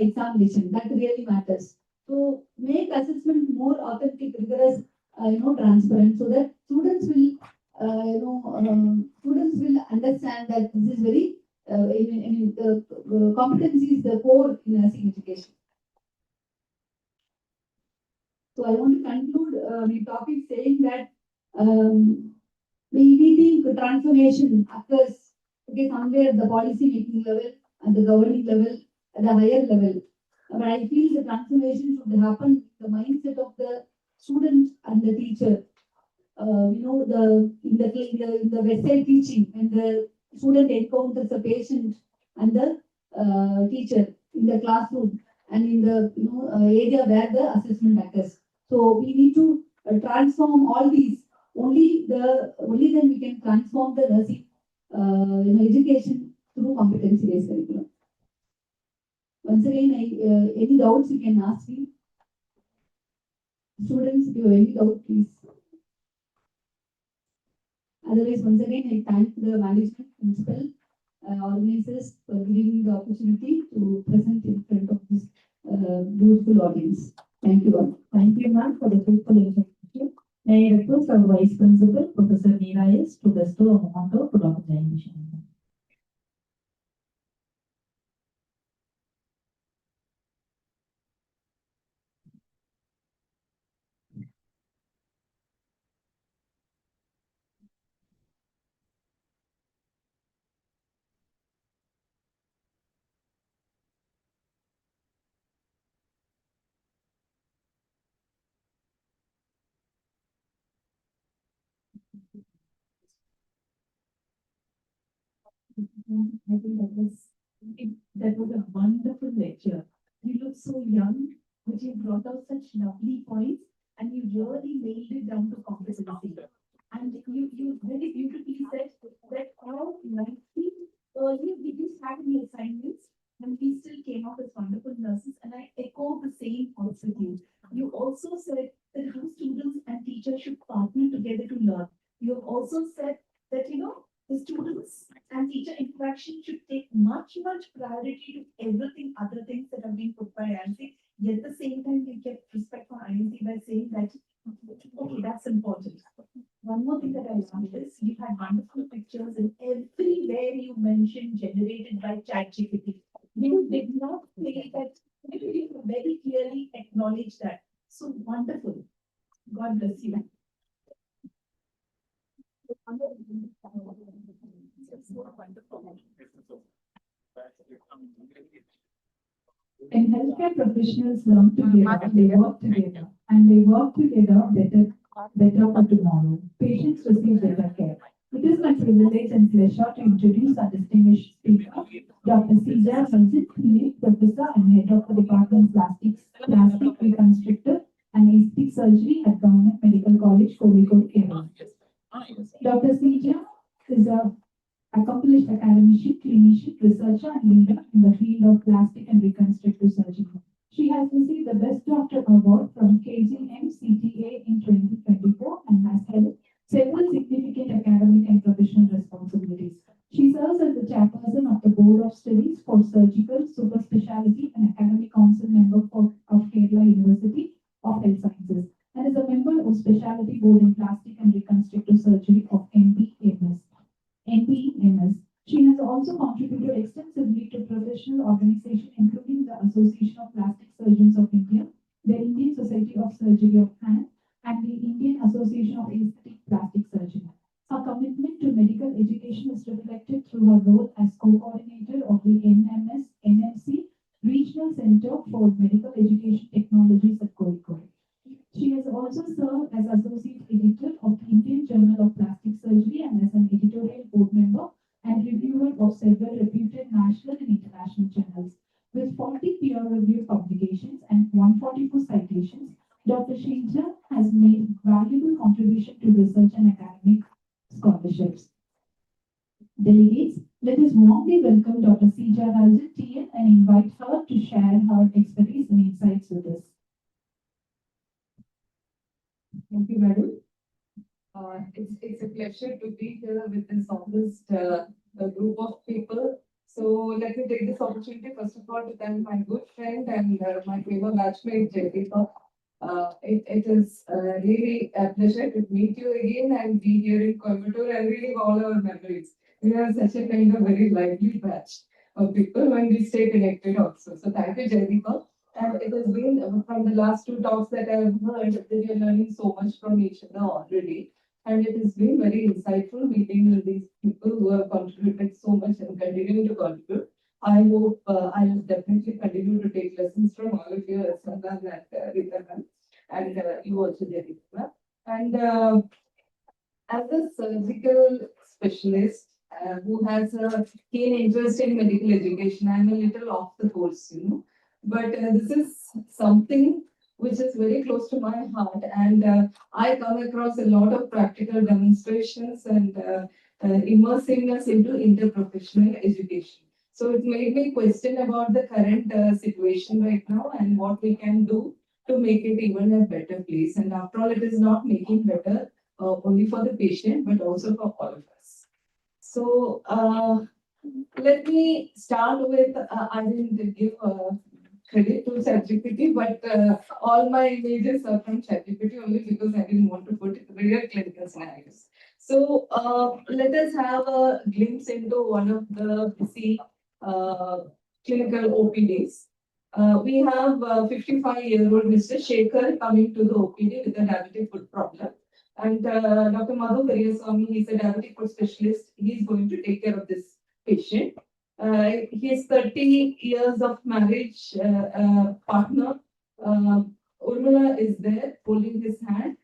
examination, that really matters. So make assessment more authentic, rigorous, transparent, so that students will students will understand that this is very, competency is the core in nursing education. So I want to conclude my topic saying that we think transformation occurs, somewhere at the policy making level and the governing level, at the higher level. But I feel the transformation should happen in the mindset of the student and the teacher. In the bedside teaching, when the student encounters the patient and the teacher in the classroom and in the area where the assessment occurs. So we need to transform all these. Only then we can transform the nursing education through competency-based curriculum. Once again, any doubts you can ask me. Students, if you have any doubt, please. Otherwise, once again, I thank the management, principal, organizers for giving me the opportunity to present in front of this beautiful audience. Thank you all. Thank you, ma'am, for the faithful introduction. May I request our Vice Principal, Professor Neera S., to bestow a memento to Dr. Jayanti. I think that was a wonderful lecture. You look so young, but you brought out such lovely points and you really nailed it down to competency. And you very beautifully said that how nicely earlier we just had the assignments and we still came out as wonderful nurses. And I echo the same points with you. You also said that how students and teachers should partner together to learn. You have also said that, the students and teacher interaction should take much priority to everything, other things that have been put by INC. Yet at the same time, you kept respect for INC by saying that, okay, that's important. One more thing that I loved is you had wonderful pictures and everywhere you mentioned generated by ChatGPT. You did not say that, you very clearly acknowledge that. So wonderful. God bless you. And healthcare professionals learn together, they work together, and they work together better for tomorrow. Patients receive better care. It is my privilege and pleasure to introduce our distinguished speaker, Dr. Sija Sanjit, Professor and Head of the Department Plastic Reconstructive and Aesthetic Surgery at Government Medical College, Kozhikode, Kerala. Dr. Sija is a accomplished academician, clinician, researcher, and leader in the field of plastic and reconstructive surgery. She has received the Best Doctor Award from KGM CTA in 2024 and has held several significant academic and professional responsibilities. She serves as the chairperson of the Board of Studies for Surgical, Super Specialty, and Academic Council member of Kerala University of Health Sciences, and is a member of Specialty Board in Plastic and Reconstructive Surgery of NPMS. She has also contributed extensively to professional organizations, including the Association of Plastic Surgeons of India, the Indian Society of Surgery of Hand, and the Indian Association of Aesthetic Plastic Surgery. Her commitment to medical education is reflected through her role as co-coordinator of the NMC Regional Center for Medical Education Technologies at Kozhikode. She has also served as associate editor of the Indian Journal of Plastic Surgery and as an editorial board member and reviewer of several reputed national and international journals. With 40 peer-reviewed publications and 144 citations, Dr. Sija has made valuable contribution to research and academic scholarships. Delegates, let us warmly welcome Dr. Sija Sanjit TN and invite her to share her expertise and insights with us. Thank you, madam. It's a pleasure to be here with this august group of people. So let me take this opportunity first of all to thank my good friend and my fellow batchmate Jaydeepa. It is really a pleasure to meet you again and be here in Coimbatore and relive all our memories. We are such a kind of very lively batch of people when we stay connected also. So thank you, Jaydeepa. And it has been from the last two talks that I have heard that we are learning so much from each other already. And it has been very insightful meeting these people who have contributed so much and continuing to contribute. I hope I will definitely continue to take lessons from all of you as well as Rita and you also, Jaydeepa. And as a surgical specialist who has a keen interest in medical education, I'm a little off the course, But this is something which is very close to my heart, and I come across a lot of practical demonstrations and immersiveness into interprofessional education. So it made me question about the current situation right now and what we can do to make it even a better place. And after all, it is not making better only for the patient, but also for all of us. So let me start with, I didn't give credit to ChatGPT, but all my images are from ChatGPT only because I didn't want to put real clinical scenarios. So let us have a glimpse into one of the busy clinical OPDs. We have 55-year-old Mr. Shekhar coming to the OPD with a diabetic foot problem. And Dr. Madhu Periyaswamy, he's a diabetic foot specialist. He's going to take care of this patient. His 30 years of marriage partner, Urmila, is there holding his hand.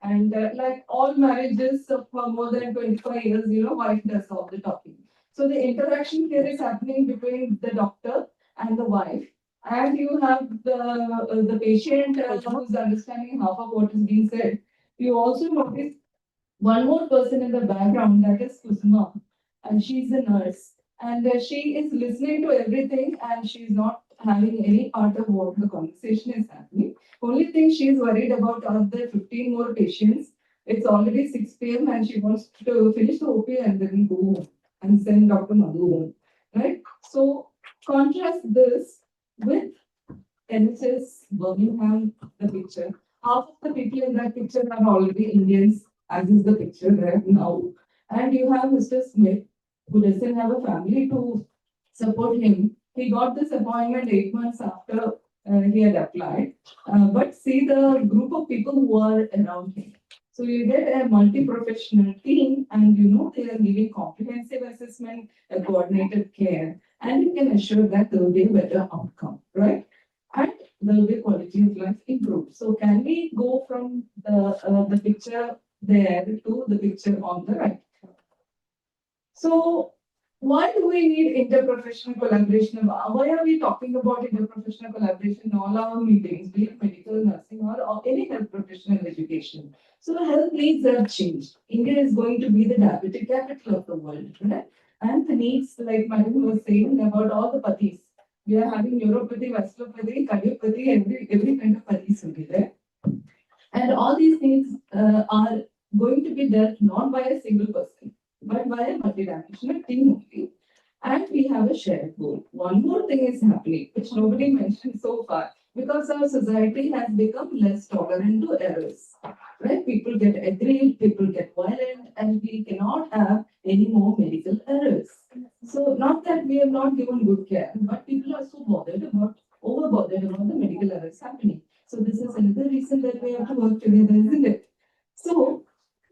And like all marriages for more than 25 years, wife does all the talking. So the interaction here is happening between the doctor and the wife. And you have the patient who's understanding half of what is being said. You also notice one more person in the background, that is Kusma, and she's a nurse. And she is listening to everything and she's not having any part of what the conversation is happening. Only thing she's worried about are the 15 more patients. It's already 6 p.m. and she wants to finish the OP and then go home and send Dr. Madhu home. Right? So contrast this with NHS Birmingham, the picture. Half of the people in that picture are already Indians, as is the picture there now. And you have Mr. Smith, who doesn't have a family to support him. He got this appointment 8 months after he had applied. But see the group of people who are around him. So you get a multi-professional team and they are giving comprehensive assessment, a coordinated care, and you can assure that there will be a better outcome, right? And there will be quality of life improved. So can we go from the picture there to the picture on the right? So why do we need interprofessional collaboration? Why are we talking about interprofessional collaboration in all our meetings, be it medical, nursing, or any health professional education? So health needs have changed. India is going to be the diabetic capital of the world, right? And the needs, like Madam was saying about all the pathis. We are having neuropathy, vasculopathy, cardiopathy, every kind of pathis will be there. And all these things are going to be dealt not by a single person, but by a multidimensional team only. And we have a shared goal. One more thing is happening, which nobody mentioned so far, because our society has become less tolerant to errors. Right? People get aggrieved, people get violent, and we cannot have any more medical errors. So not that we have not given good care, but people are so over bothered about the medical errors happening. So this is another reason that we have to work together, isn't it? So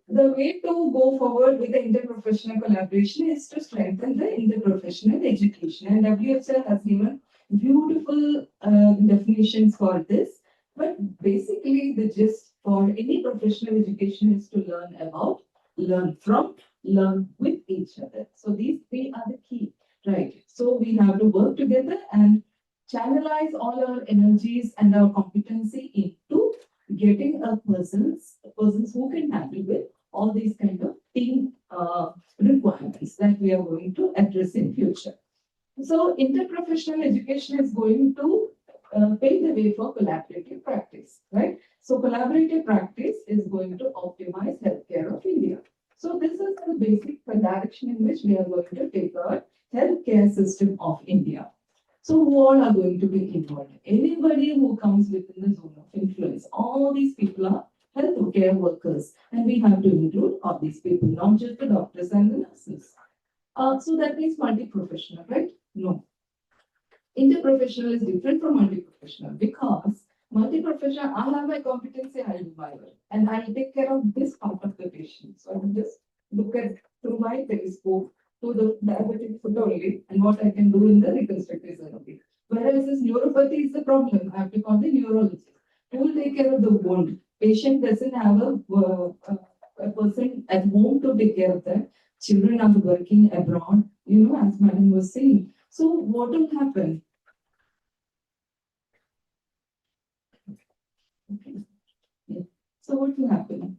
the way to go forward with the interprofessional collaboration is to strengthen the interprofessional education. And WHL has given beautiful definitions for this. But basically, the gist for any professional education is to learn about, learn from, learn with each other. So these three are the key, right? So we have to work together and channelize all our energies and our competency into getting persons who can handle with all these kind of team requirements that we are going to address in future. So interprofessional education is going to pave the way for collaborative practice, right? So collaborative practice is going to optimize healthcare of India. So this is the basic direction in which we are going to take our healthcare system of India. So who all are going to be involved? Anybody who comes within the zone of influence. All these people are healthcare workers, and we have to include all these people, not just the doctors and the nurses. So that means multi-professional, right? No. Interprofessional is different from multi-professional because multi-professional, I have my competency, I'll do my work, and I'll take care of this part of the patient. So I will just look at through my telescope to the diabetic foot only and what I can do in the reconstructive surgery. Whereas this neuropathy is the problem, I have to call the neurologist who will take care of the wound. Patient doesn't have a person at home to take care of them. Children are working abroad, as Madam was saying. So what will happen? Okay. Yeah. So what will happen?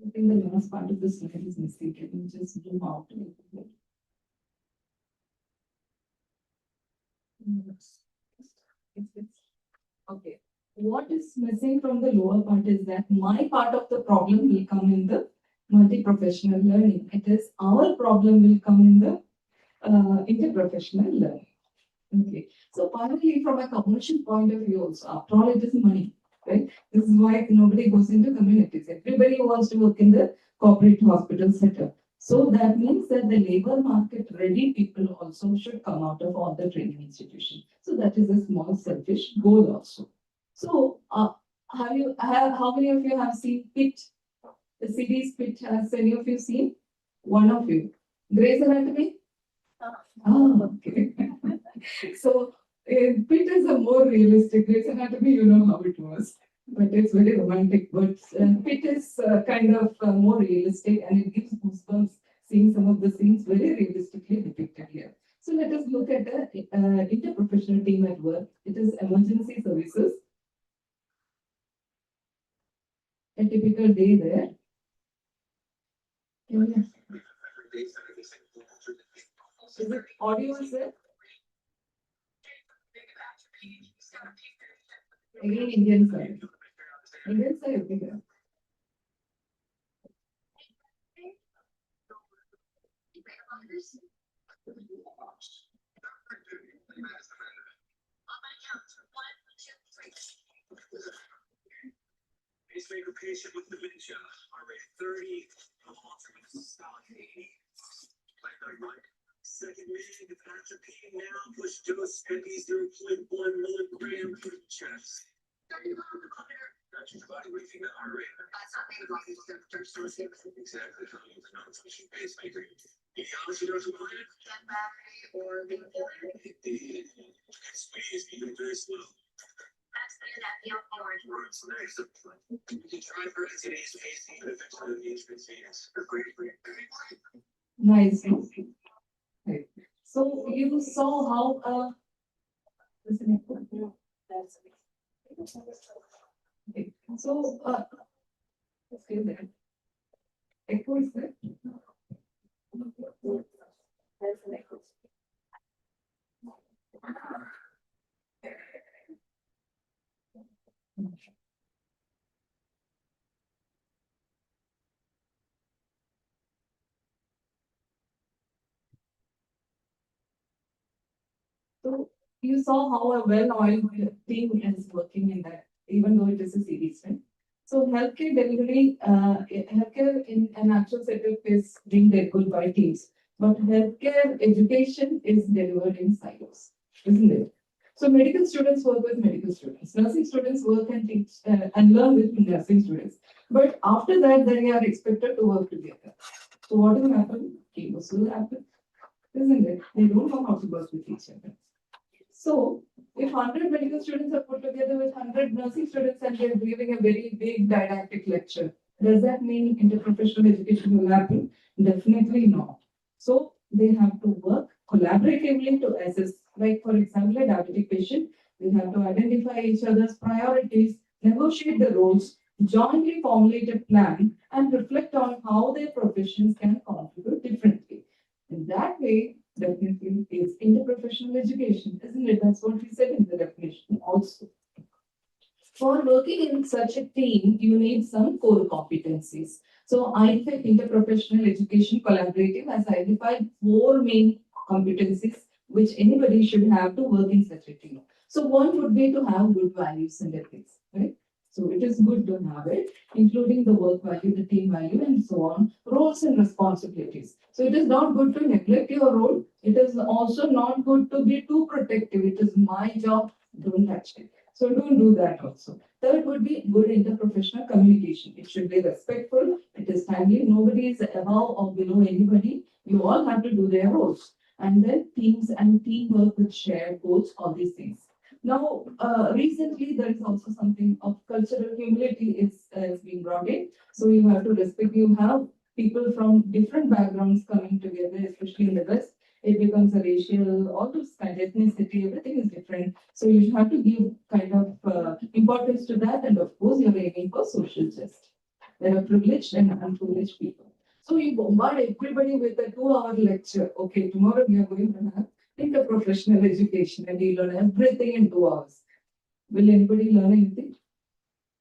I think the last part of the slide is missing. Can you just zoom out a little bit? Okay. What is missing from the lower part is that my part of the problem will come in the multi-professional learning. It is our problem will come in the interprofessional learning. Okay. So finally, from a commercial point of view also, after all, it is money, right? This is why nobody goes into communities. Everybody wants to work in the corporate hospital setup. So that means that the labor market ready people also should come out of all the training institutions. So that is a small selfish goal also. So how many of you have seen PIT? The series PIT, has any of you seen? One of you. Grey's Anatomy? Oh, okay. So PIT is a more realistic. Grey's Anatomy, you know how it was. but it's very romantic, but it is kind of more realistic and it gives goosebumps seeing some of the scenes very realistically depicted here. So let us look at the interprofessional team at work. It is emergency services. A typical day there. Is it audio is there? Again, Indian side. Indian side, okay. Pacemaker patient with dementia, heart rate 30, stop 80. Second minute of atropine now, push dose MP 0.1 milligram per chest. That's your body briefing the heart rate. Exactly. Non-functioning pacemaker. Etiology knows about it. Dead battery or the squeeze moving very slow. What's next? You can try for today's pacing, but eventually the inconvenience. Nice. Right. So you saw how this is an echo. Okay. So let's get there. Echo is there. That's an echo. So you saw how a well-oiled team is working in that, even though it is a series, right? So healthcare delivery, healthcare in an actual setup is being delivered by teams, but healthcare education is delivered in silos, isn't it? So medical students work with medical students, nursing students work and teach and learn with nursing students. But after that, they are expected to work together. So what will happen? Chaos will happen, isn't it? They don't know how to work with each other. So, if 100 medical students are put together with 100 nursing students and they're giving a very big didactic lecture, does that mean interprofessional education will happen? Definitely not. So, they have to work collaboratively to assess, like for example, a diabetic patient, they have to identify each other's priorities, negotiate the roles, jointly formulate a plan, and reflect on how their professions can contribute differently. In that way, definitely is interprofessional education, isn't it? That's what we said in the definition also. For working in such a team, you need some core competencies. So I think interprofessional education collaborative has identified 4 main competencies which anybody should have to work in such a team. So one would be to have good values and ethics, right? So it is good to have it, including the work value, the team value, and so on, roles and responsibilities. So it is not good to neglect your role. It is also not good to be too protective. It is my job, don't touch it. So don't do that also. Third would be good interprofessional communication. It should be respectful. It is timely. Nobody is above or below anybody. You all have to do their roles. And then teams and teamwork with shared goals, all these things. Now, recently there is also something of cultural humility is being brought in. So you have to respect, you have people from different backgrounds coming together, especially in the West. It becomes a racial, all those kind of ethnicity, everything is different. So you have to give kind of importance to that. And of course, you're aiming for social justice. There are privileged and unprivileged people. So you bombard everybody with a 2-hour lecture. Okay, tomorrow we are going to have interprofessional education and you learn everything in 2 hours. Will anybody learn anything?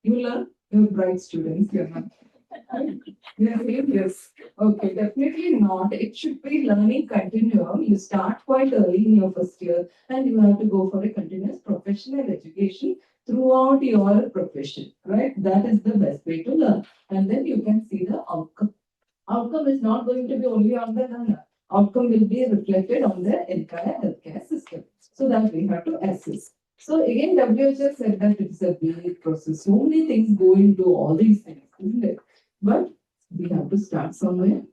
You learn? You're bright students. You're not. Yes. Okay, definitely not. It should be learning continuum. You start quite early in your first year and you have to go for a continuous professional education throughout your profession, right? That is the best way to learn. And then you can see the outcome. Outcome is not going to be only on the learner. Outcome will be reflected on the entire healthcare system. So that we have to assess. So again, WHO said that it's a big process. So many things go into all these things, isn't it? But we have to start somewhere.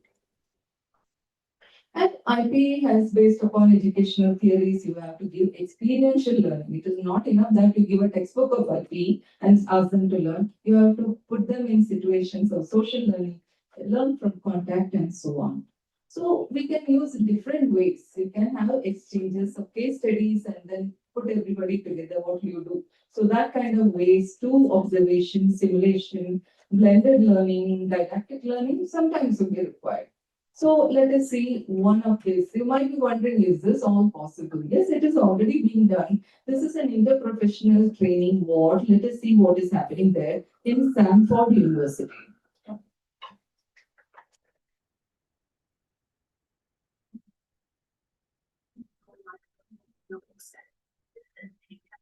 And IP has based upon educational theories, you have to give experiential learning. It is not enough that you give a textbook of IP and ask them to learn. You have to put them in situations of social learning, learn from contact and so on. So we can use different ways. You can have exchanges of case studies and then put everybody together. What do you do? So that kind of ways to observation, simulation, blended learning, didactic learning sometimes will be required. So let us see one of this. You might be wondering, is this all possible? Yes, it is already being done. This is an interprofessional training ward. Let us see what is happening there in Stanford University.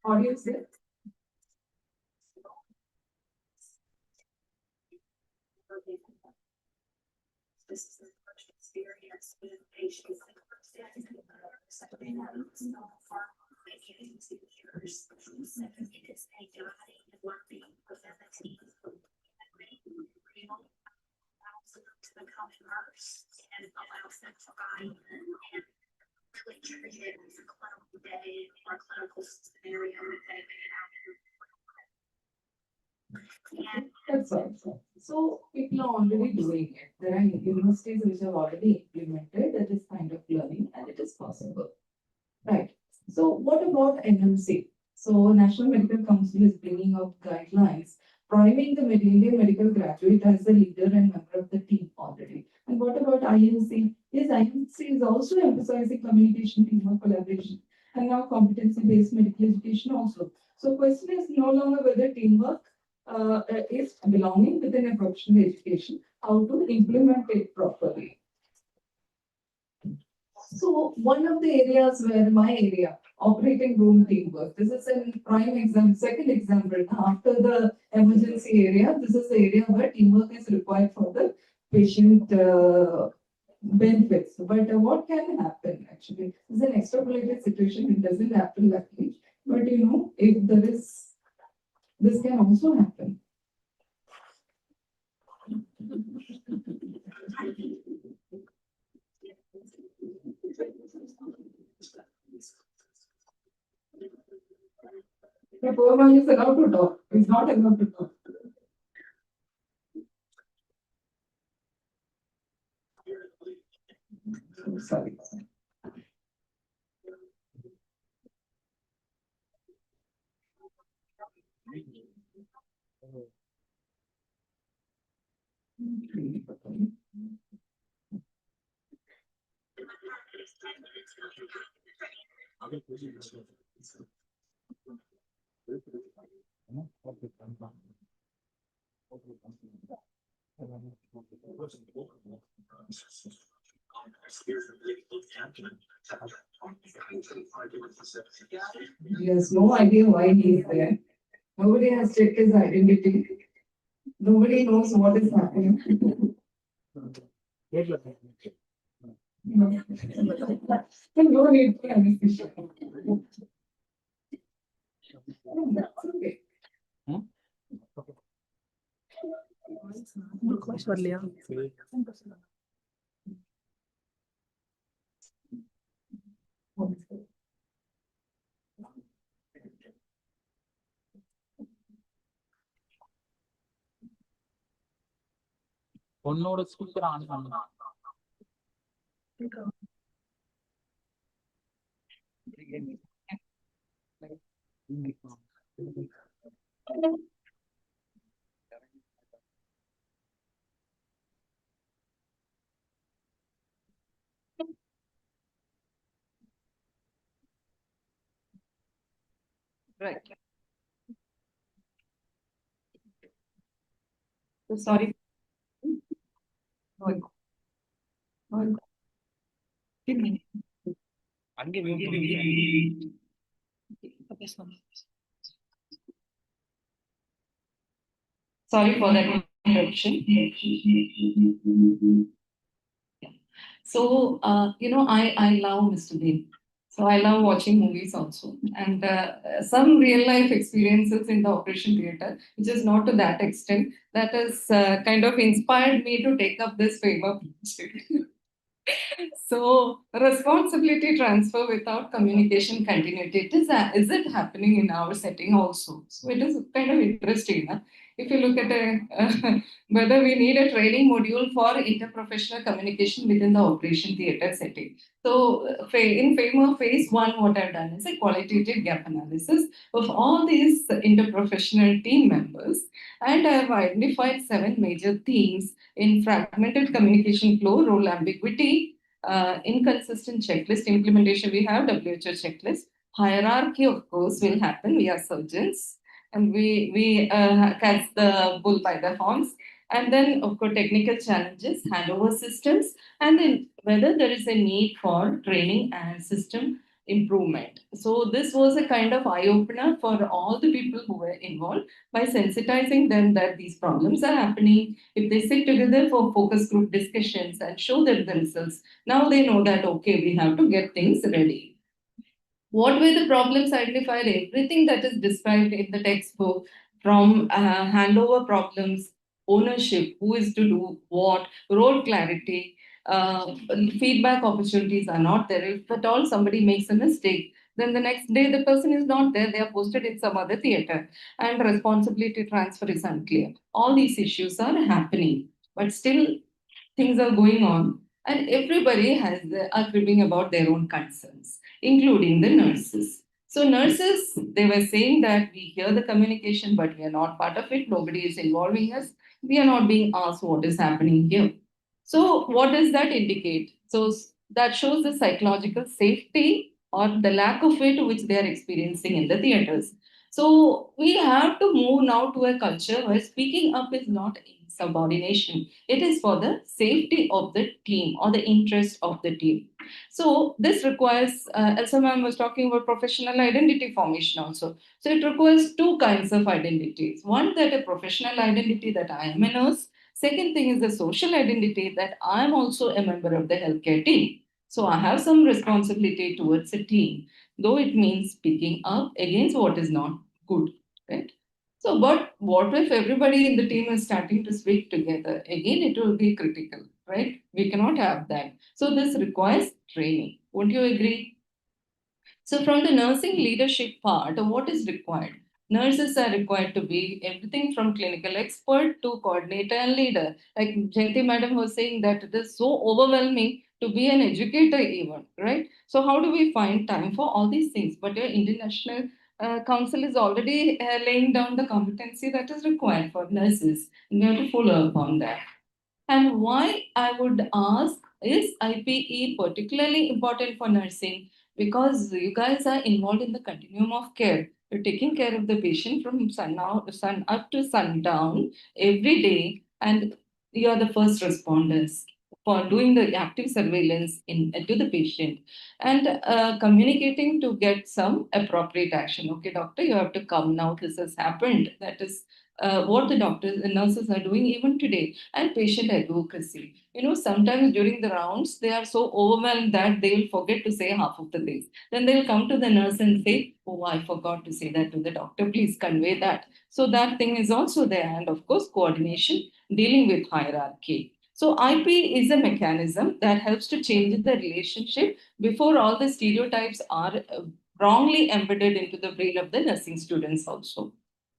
Audience there? This is the first experience with patients and years. It is a guiding and learning ability to become immersed and allows them to guide and really treat it as a clinical day or clinical scenario that may happen. That's all. So people are already doing it. There are universities which have already implemented this kind of learning and it is possible. Right. So what about NMC? So National Medical Council is bringing up guidelines, priming the Indian medical graduate as a leader and member of the team already. And what about IMC? Yes, IMC is also emphasizing communication, teamwork, collaboration, and now competency-based medical education also. So question is no longer whether teamwork is belonging within a professional education, how to implement it properly. So one of the areas where my area, operating room teamwork, this is a prime example, second example. After the emergency area, this is the area where teamwork is required for the patient benefits. But what can happen actually? It's an extrapolated situation, it doesn't happen luckily. But you know, if there is, this can also happen. The poor man is allowed to talk. He's not allowed to talk. Sorry. He has no idea why he is there. Nobody has checked his identity. Nobody knows what is happening. No need for anesthesia. That's okay. ഒന്നോട് സ്പീക്കറാണ് നമ്മൾ Right. So sorry. அங்கே Sorry for that interruption. So, you know, I love Mr. Bean. So I love watching movies also. And some real life experiences in the operation theatre, which is not to that extent, that has kind of inspired me to take up this favor project. So responsibility transfer without communication continuity, is it happening in our setting also? So it is kind of interesting. Huh? If you look at whether we need a training module for interprofessional communication within the operation theatre setting. So in FAMER phase 1, what I've done is a qualitative gap analysis of all these interprofessional team members, and I've identified 7 major themes in fragmented communication flow, role ambiguity, inconsistent checklist implementation. We have WHO checklist. Hierarchy, of course, will happen. We are surgeons, and we catch the bull by the horns. And then, of course, technical challenges, handover systems, and then whether there is a need for training and system improvement. So this was a kind of eye opener for all the people who were involved by sensitizing them that these problems are happening. If they sit together for focus group discussions and show them the results, now they know that, okay, we have to get things ready. What were the problems identified? Everything that is described in the textbook, from handover problems, ownership, who is to do what, role clarity, feedback opportunities are not there. If at all somebody makes a mistake, then the next day the person is not there, they are posted in some other theater, and responsibility transfer is unclear. All these issues are happening, but still things are going on, and everybody are cribbing about their own concerns, including the nurses. So nurses, they were saying that we hear the communication, but we are not part of it. Nobody is involving us. We are not being asked what is happening here. So what does that indicate? So that shows the psychological safety or the lack of it which they are experiencing in the theaters. So we have to move now to a culture where speaking up is not insubordination. It is for the safety of the team or the interest of the team. So this requires, Elsa ma'am was talking about professional identity formation also. So it requires 2 kinds of identities. One, that a professional identity that I am a nurse. Second thing is the social identity that I am also a member of the healthcare team. So I have some responsibility towards a team, though it means speaking up against what is not good, right? So, but what if everybody in the team is starting to speak together? Again, it will be critical, right? We cannot have that. So, this requires training. Won't you agree? So, from the nursing leadership part, what is required? Nurses are required to be everything from clinical expert to coordinator and leader. Like Jayanti madam was saying that it is so overwhelming to be an educator even, right? So how do we find time for all these things? But your international council is already laying down the competency that is required for nurses. And we have to follow up on that. And why I would ask, is IPE particularly important for nursing? Because you guys are involved in the continuum of care. You're taking care of the patient from sun up to sundown every day, and you are the first responders for doing the active surveillance to the patient and communicating to get some appropriate action. Okay, doctor, you have to come now. This has happened. That is what the doctors and nurses are doing even today. And patient advocacy. You know, sometimes during the rounds, they are so overwhelmed that they will forget to say half of the things. Then they will come to the nurse and say, oh, I forgot to say that to the doctor. Please convey that. So that thing is also there. And of course, coordination, dealing with hierarchy. So IP is a mechanism that helps to change the relationship before all the stereotypes are wrongly embedded into the brain of the nursing students also.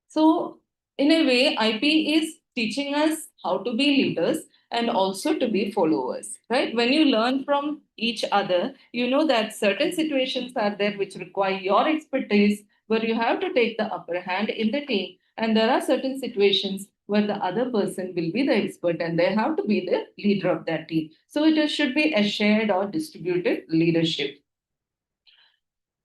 So in a way, IP is teaching us how to be leaders and also to be followers, right? When you learn from each other, you know that certain situations are there which require your expertise, where you have to take the upper hand in the team. And there are certain situations where the other person will be the expert and they have to be the leader of that team. So should be a shared or distributed leadership.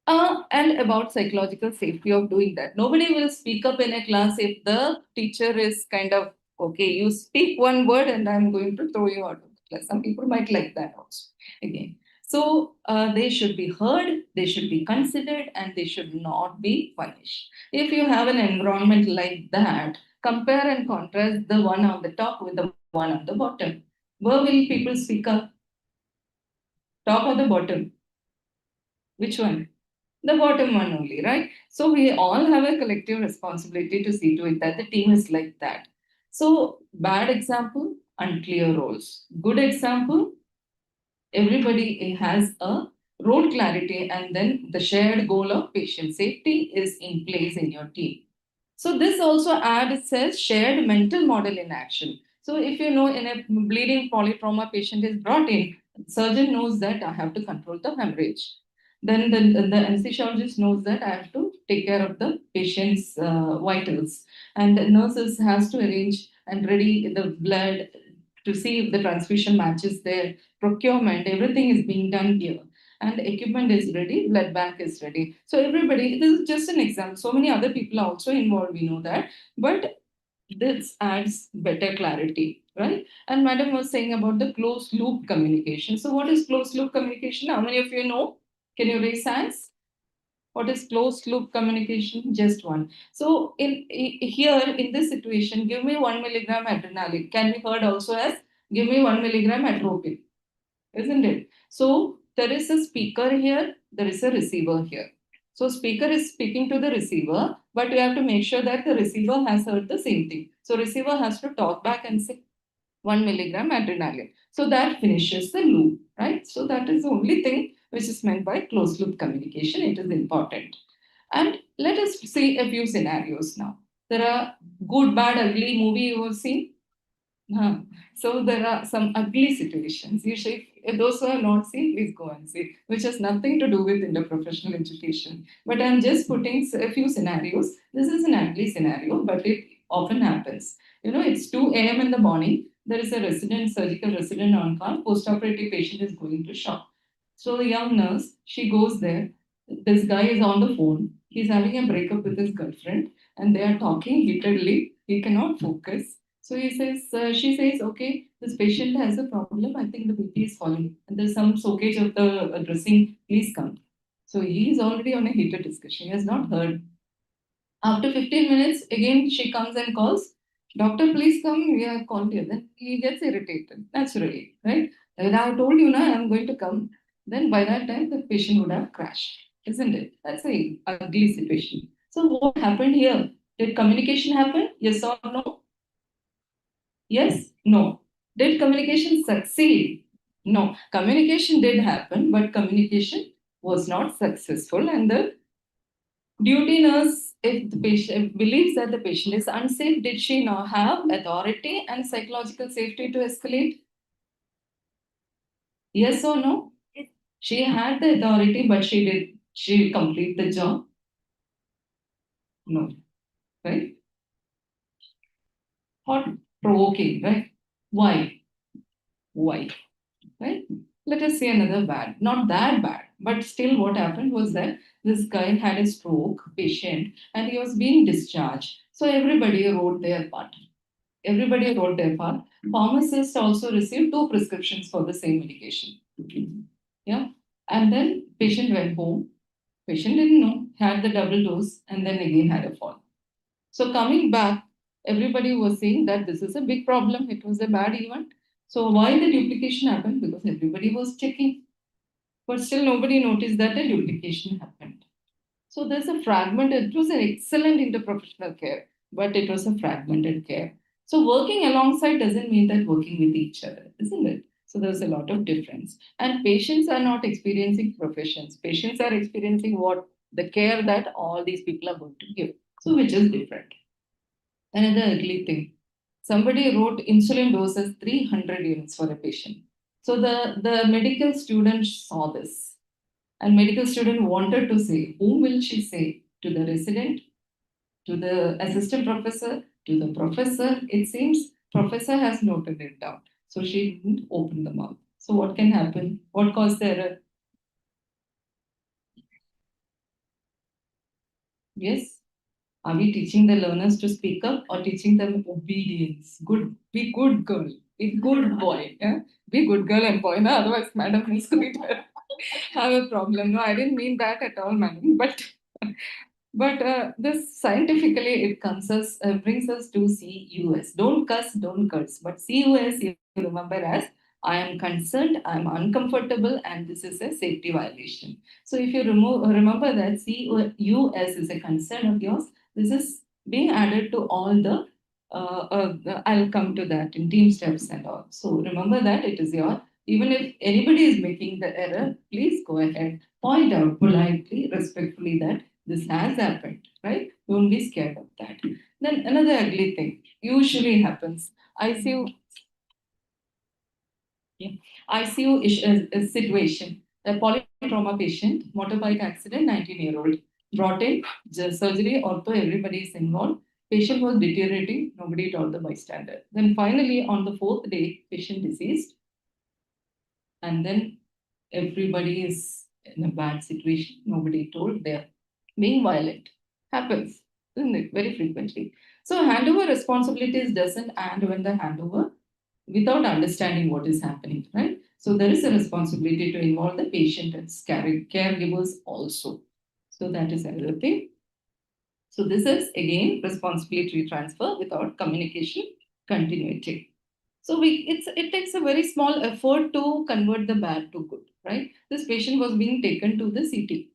And about psychological safety of doing that. Nobody will speak up in a class if the teacher is kind of, okay, you speak one word and I'm going to throw you out of the class. Some people might like that also. Again. So they should be heard, they should be considered, and they should not be punished. If you have an environment like that, compare and contrast the one on the top with the one on the bottom. Where will people speak up? Top or the bottom? Which one? The bottom one only, right? So we all have a collective responsibility to see to it that the team is like that. So bad example, unclear roles. Good example, Everybody has a road clarity, and then the shared goal of patient safety is in place in your team. So this also adds a shared mental model in action. So if you know in a bleeding polytrauma patient is brought in, surgeon knows that I have to control the hemorrhage. Then the anesthesiologist knows that I have to take care of the patient's vitals. And the nurses has to arrange and ready the blood to see if the transfusion matches their procurement. Everything is being done here. And equipment is ready, blood bank is ready. So everybody, this is just an example. So many other people are also involved, we know that. But this adds better clarity, right? And madam was saying about the closed loop communication. So what is closed loop communication? How many of you know? Can you raise hands? What is closed loop communication? Just one. So here in this situation, give me 1 milligram adrenaline. Can be heard also as give me 1 milligram atropine, isn't it? So there is a speaker here, there is a receiver here. So speaker is speaking to the receiver, but you have to make sure that the receiver has heard the same thing. So receiver has to talk back and say 1 milligram adrenaline. So that finishes the loop, right? So that is the only thing which is meant by closed loop communication. It is important. And let us see a few scenarios now. There are good, bad, ugly movie you have seen. So there are some ugly situations. Usually, if those who have not seen, please go and see, which has nothing to do with interprofessional education. But I'm just putting a few scenarios. This is an ugly scenario, but it often happens. You know, it's 2 a.m. in the morning. There is a resident, surgical resident on call. Post-operative patient is going to shock. So the young nurse, she goes there. This guy is on the phone. He's having a breakup with his girlfriend, and they are talking heatedly. He cannot focus. So she says, okay, this patient has a problem. I think the BP is falling. And there's some soakage of the dressing. Please come. So he is already on a heated discussion. He has not heard. After 15 minutes, again, she comes and calls. Doctor, please come. We have called you. Then he gets irritated, naturally, right? And I told you now, I'm going to come. Then by that time, the patient would have crashed, isn't it? That's a ugly situation. So what happened here? Did communication happen? Yes or no? Yes? No. Did communication succeed? No. Communication did happen, but communication was not successful. And the duty nurse, if the patient believes that the patient is unsafe, did she now have authority and psychological safety to escalate? Yes or no? She had the authority, but she complete the job? No. Right? Hot provoking, right? Why? Why? Right? Let us see another bad. Not that bad, but still what happened was that this guy had a stroke, patient, and he was being discharged. So everybody wrote their part. Everybody wrote their part. Pharmacist also received 2 prescriptions for the same medication. Yeah. And then patient went home. Patient didn't know, had the double dose, and then again had a fall. So coming back, everybody was saying that this is a big problem. It was a bad event. So why the duplication happened? Because everybody was checking. But still nobody noticed that the duplication happened. So there's a fragment. It was an excellent interprofessional care, but it was a fragmented care. So working alongside doesn't mean that working with each other, isn't it? So there's a lot of difference. And patients are not experiencing professions. Patients are experiencing what the care that all these people are going to give. So which is different. Another ugly thing. Somebody wrote insulin doses 300 units for a patient. So the medical student saw this. And medical student wanted to say, whom will she say? To the resident, to the assistant professor, to the professor. It seems professor has noted it down. So she didn't open the mouth. So what can happen? What caused the error? Yes? Are we teaching the learners to speak up or teaching them obedience? Good, be good girl, be good boy. Yeah? Be good girl and boy. No? Otherwise, madam is going to have a problem. No, I didn't mean that at all, madam. But this scientifically it brings us to CUS. Don't cuss, don't curse. But CUS you remember as I am concerned, I am uncomfortable, and this is a safety violation. So if you remember that CUS is a concern of yours, this is being added to all I'll come to that in team steps and all. So remember that it is your Even if anybody is making the error, please go ahead, point out politely, respectfully that this has happened, right? Don't be scared of that. Then another ugly thing usually happens. ICU, yeah, ICU situation. A polytrauma patient, motorbike accident, 19-year-old, brought in, surgery, ortho, everybody is involved. Patient was deteriorating, nobody told the bystander. Then finally, on the 4th day, patient deceased, and then everybody is in a bad situation. Nobody told, they're being violent. Happens, isn't it? Very frequently. So handover responsibilities doesn't end when the handover without understanding what is happening, right? So there is a responsibility to involve the patient and caregivers also. So that is another thing. So this is again responsibility transfer without communication continuity. So it takes a very small effort to convert the bad to good, right? This patient was being taken to the CT.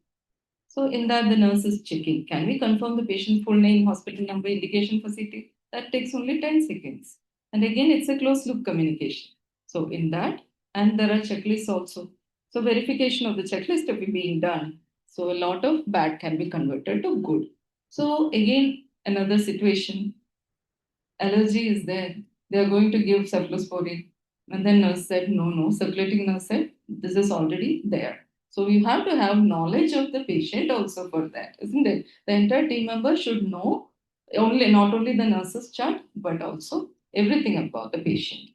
So in that the nurse is checking. Can we confirm the patient's full name, hospital number, indication for CT? That takes only 10 seconds. And again, it's a closed loop communication. So in that, and there are checklists also. So verification of the checklist will be being done. So a lot of bad can be converted to good. So again, another situation, allergy is there. They are going to give cephalosporin. And then nurse said, no, circulating nurse said, this is already there. So you have to have knowledge of the patient also for that, isn't it? The entire team member should know not only the nurse's chart, but also everything about the patient.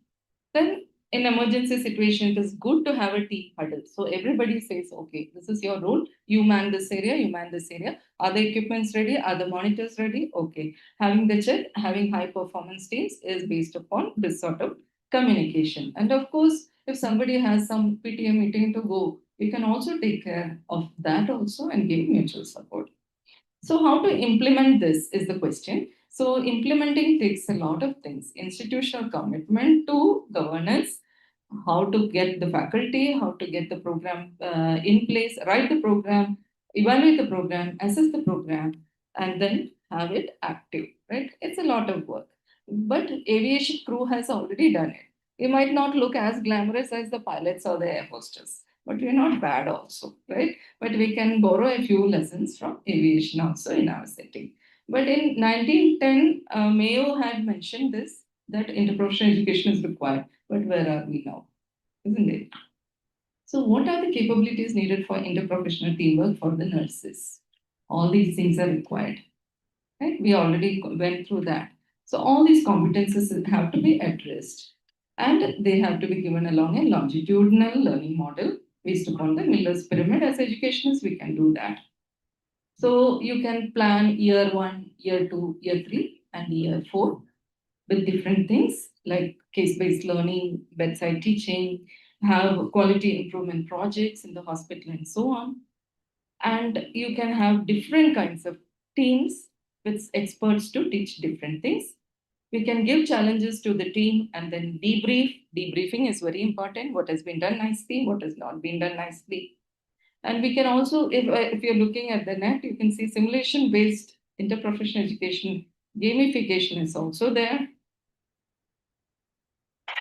Then in emergency situation, it is good to have a team huddle. So everybody says, okay, this is your role. You man this area, you man this area. Are the equipments ready? Are the monitors ready? Okay. Having the check, having high performance teams is based upon this sort of communication. And of course, if somebody has some PTA meeting to go, you can also take care of that also and give mutual support. So how to implement this is the question. So implementing takes a lot of things, institutional commitment to governance, how to get the faculty, how to get the program in place, write the program, evaluate the program, assess the program, and then have it active, right? It's a lot of work. But aviation crew has already done it. We might not look as glamorous as the pilots or the air hostess, but we're not bad also, right? But we can borrow a few lessons from aviation also in our setting. But in 1910, Mayo had mentioned this, that interprofessional education is required. But where are we now? Isn't it? So what are the capabilities needed for interprofessional teamwork for the nurses? All these things are required. Right? We already went through that. So all these competences have to be addressed. And they have to be given along a longitudinal learning model based upon the Miller's pyramid. As educationists, we can do that. So you can plan year 1, year 2, year 3, and year 4 with different things like case-based learning, bedside teaching, have quality improvement projects in the hospital and so on. And you can have different kinds of teams with experts to teach different things. We can give challenges to the team and then debrief. Debriefing is very important. What has been done nicely, what has not been done nicely. And we can also, if you're looking at the net, you can see simulation-based interprofessional education. Gamification is also there.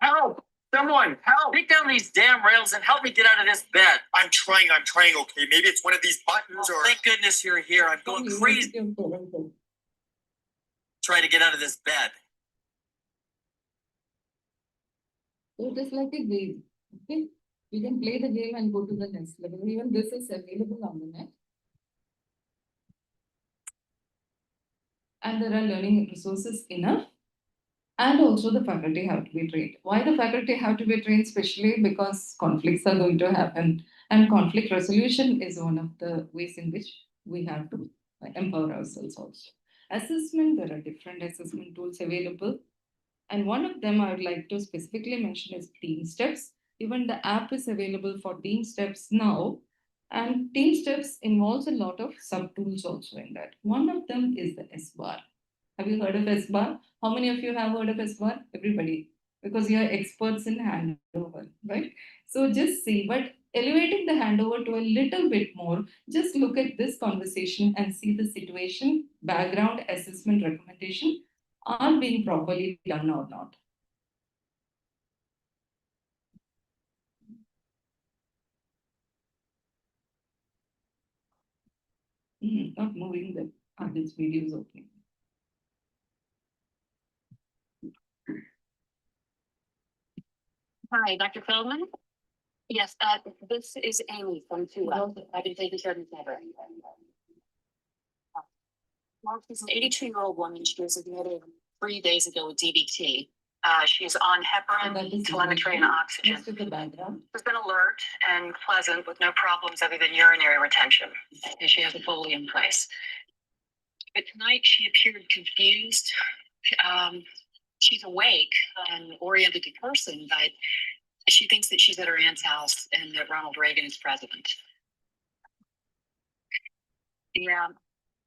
Help! Someone, help! Take down these damn rails and help me get out of this bed. I'm trying, okay? Maybe it's one of these buttons or... Thank goodness you're here. I'm going crazy trying to get out of this bed. So it is like a game. Okay? You can play the game and go to the next level. Even this is available on the net. And there are learning resources enough. And also the faculty have to be trained. Why the faculty have to be trained? Especially because conflicts are going to happen. And conflict resolution is one of the ways in which we have to empower ourselves also. Assessment, there are different assessment tools available. And one of them I would like to specifically mention is Team Steps. Even the app is available for Team Steps now. And Team Steps involves a lot of sub-tools also in that. One of them is the S-bar. Have you heard of S-bar? How many of you have heard of S-bar? Everybody. Because you are experts in handover, right? So just see, but elevating the handover to a little bit more, just look at this conversation and see the situation, background, assessment, recommendation are being properly done or not. Not moving the, this video is opening. Hi, Dr. Feldman? Yes, this is Amy from Tula. I've been taking care of your mother. Well, she's an 82-year-old woman. She was admitted 3 days ago with DVT. She's on heparin, telemetry, and oxygen. Next to the background. She's been alert and pleasant with no problems other than urinary retention. And she has a Foley in place. But tonight she appeared confused. She's awake and oriented to person, but she thinks that she's at her aunt's house and that Ronald Reagan is president. Yeah.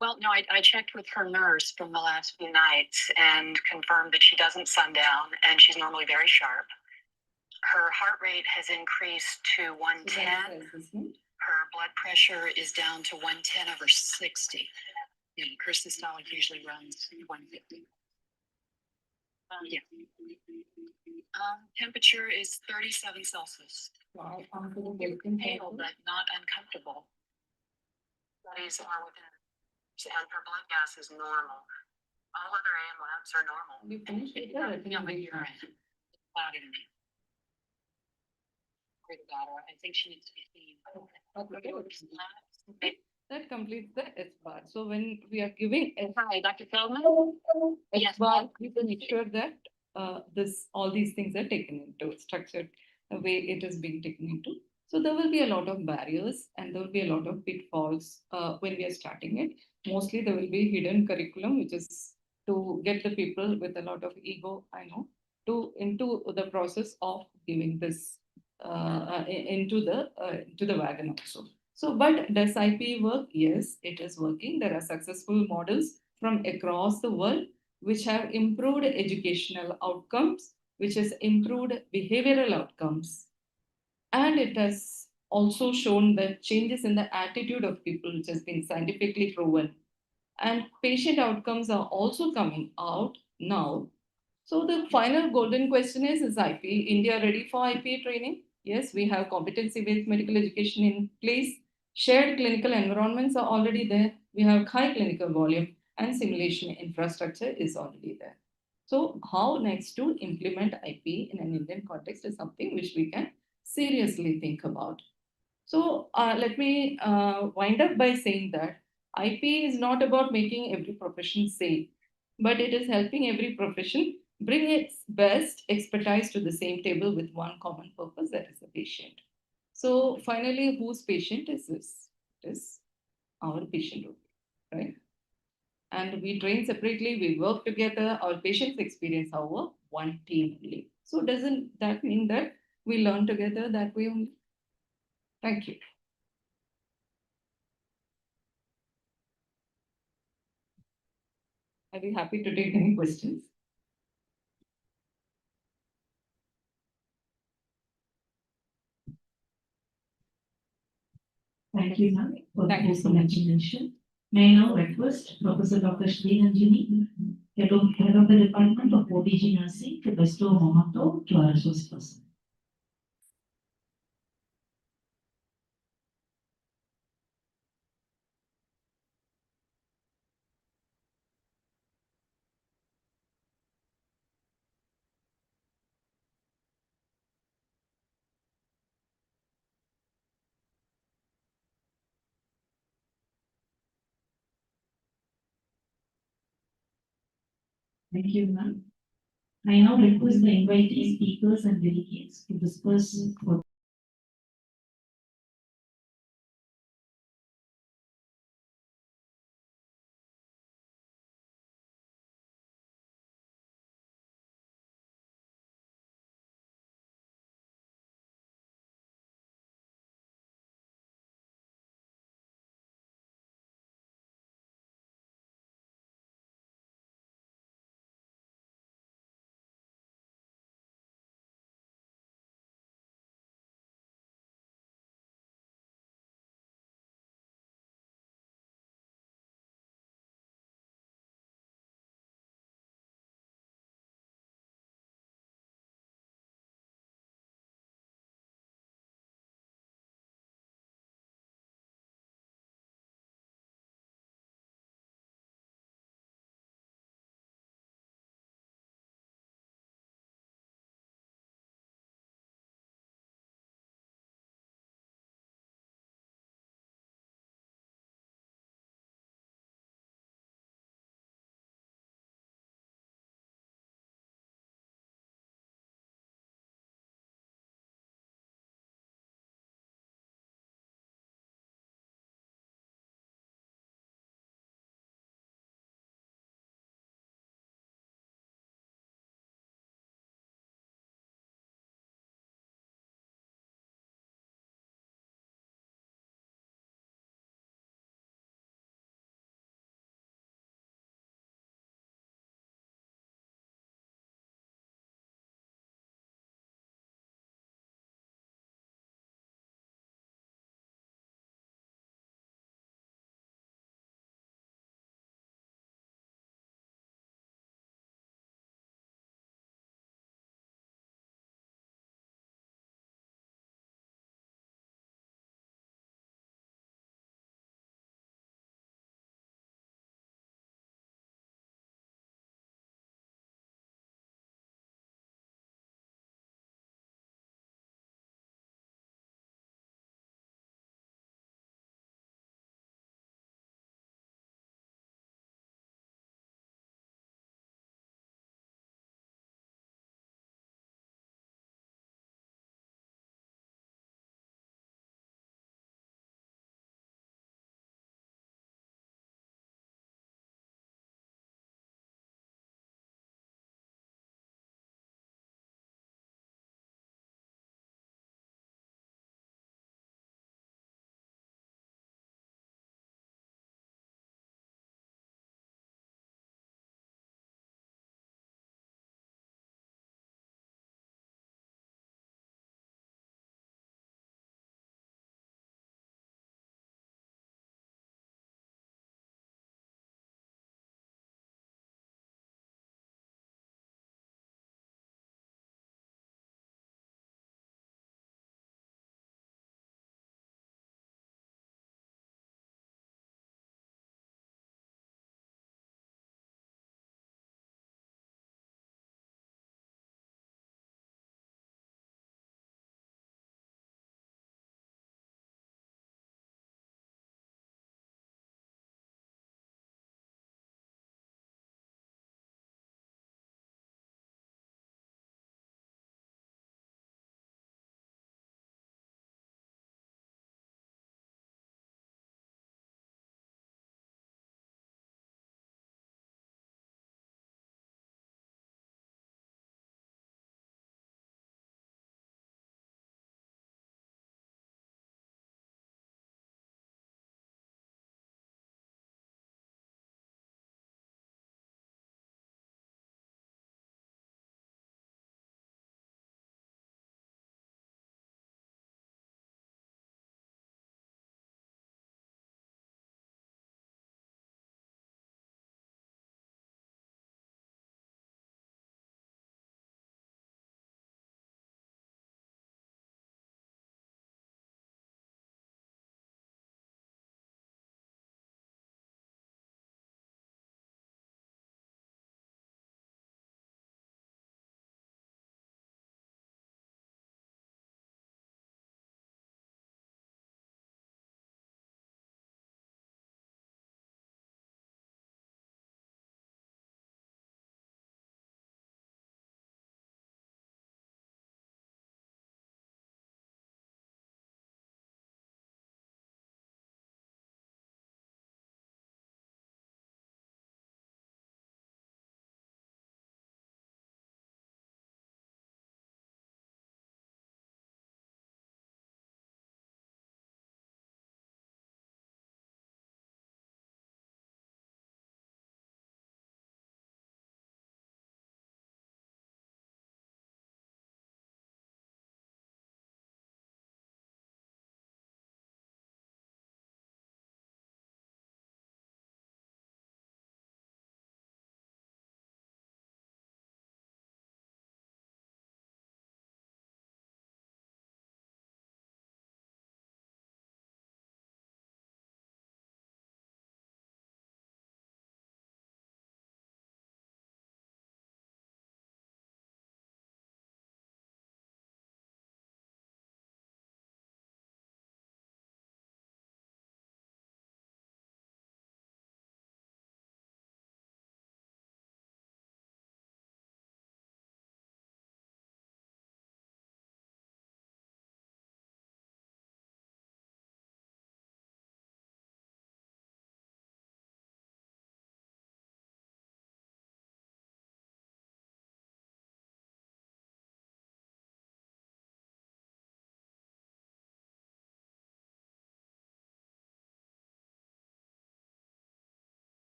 Well, no, I checked with her nurse from the last few nights and confirmed that she doesn't sundown and she's normally very sharp. Her heart rate has increased to 110. Her blood pressure is down to 110/60. And her systolic usually runs 150. Yeah. Temperature is 37 Celsius. Wow, Pale, but not uncomfortable. Studies are within, and her blood gas is normal. All other AM labs are normal. You finished it? Yeah, but urine. It's cloudy to me. Worried about her. I think she needs to be seen. That completes the S bar. So when we are giving S Hi, Dr. Feldman? Yes, bar, ma'am. you can make sure that all these things are taken into structured the way it is being taken into. So there will be a lot of barriers and there will be a lot of pitfalls when we are starting it. Mostly there will be hidden curriculum, which is to get the people with a lot of ego, I know, into the process of giving this into the wagon also. So, but does IP work? Yes, it is working. There are successful models from across the world which have improved educational outcomes, which has improved behavioral outcomes, and it has also shown that changes in the attitude of people, which has been scientifically proven. And patient outcomes are also coming out now. So the final golden question is IP India ready for IP training? Yes, we have competency-based medical education in place. Shared clinical environments are already there. We have high clinical volume and simulation infrastructure is already there. So how next to implement IP in an Indian context is something which we can seriously think about. So let me wind up by saying that IP is not about making every profession safe, but it is helping every profession bring its best expertise to the same table with one common purpose, that is the patient. So finally, whose patient is this? It is our patient, right? And we train separately, we work together, our patients experience our one team only. So doesn't that mean that we learn together that way only? Thank you. I'll be happy to take any questions. Thank you, ma'am, for the Thank you so full much. explanation. May I now request Professor Dr. Shri Ranjini, Head of the Department of OBG Nursing, to bestow a memento to our resource person. Thank you, ma'am. I now request the invitee speakers and delegates to disperse for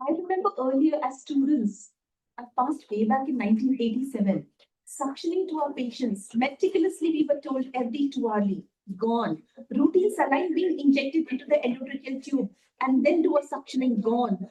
I remember earlier as students, I passed way back in 1987, suctioning to our patients. Meticulously, we were told every 2 hourly, gone. Routine saline being injected into the endotracheal tube and then do a suctioning, gone.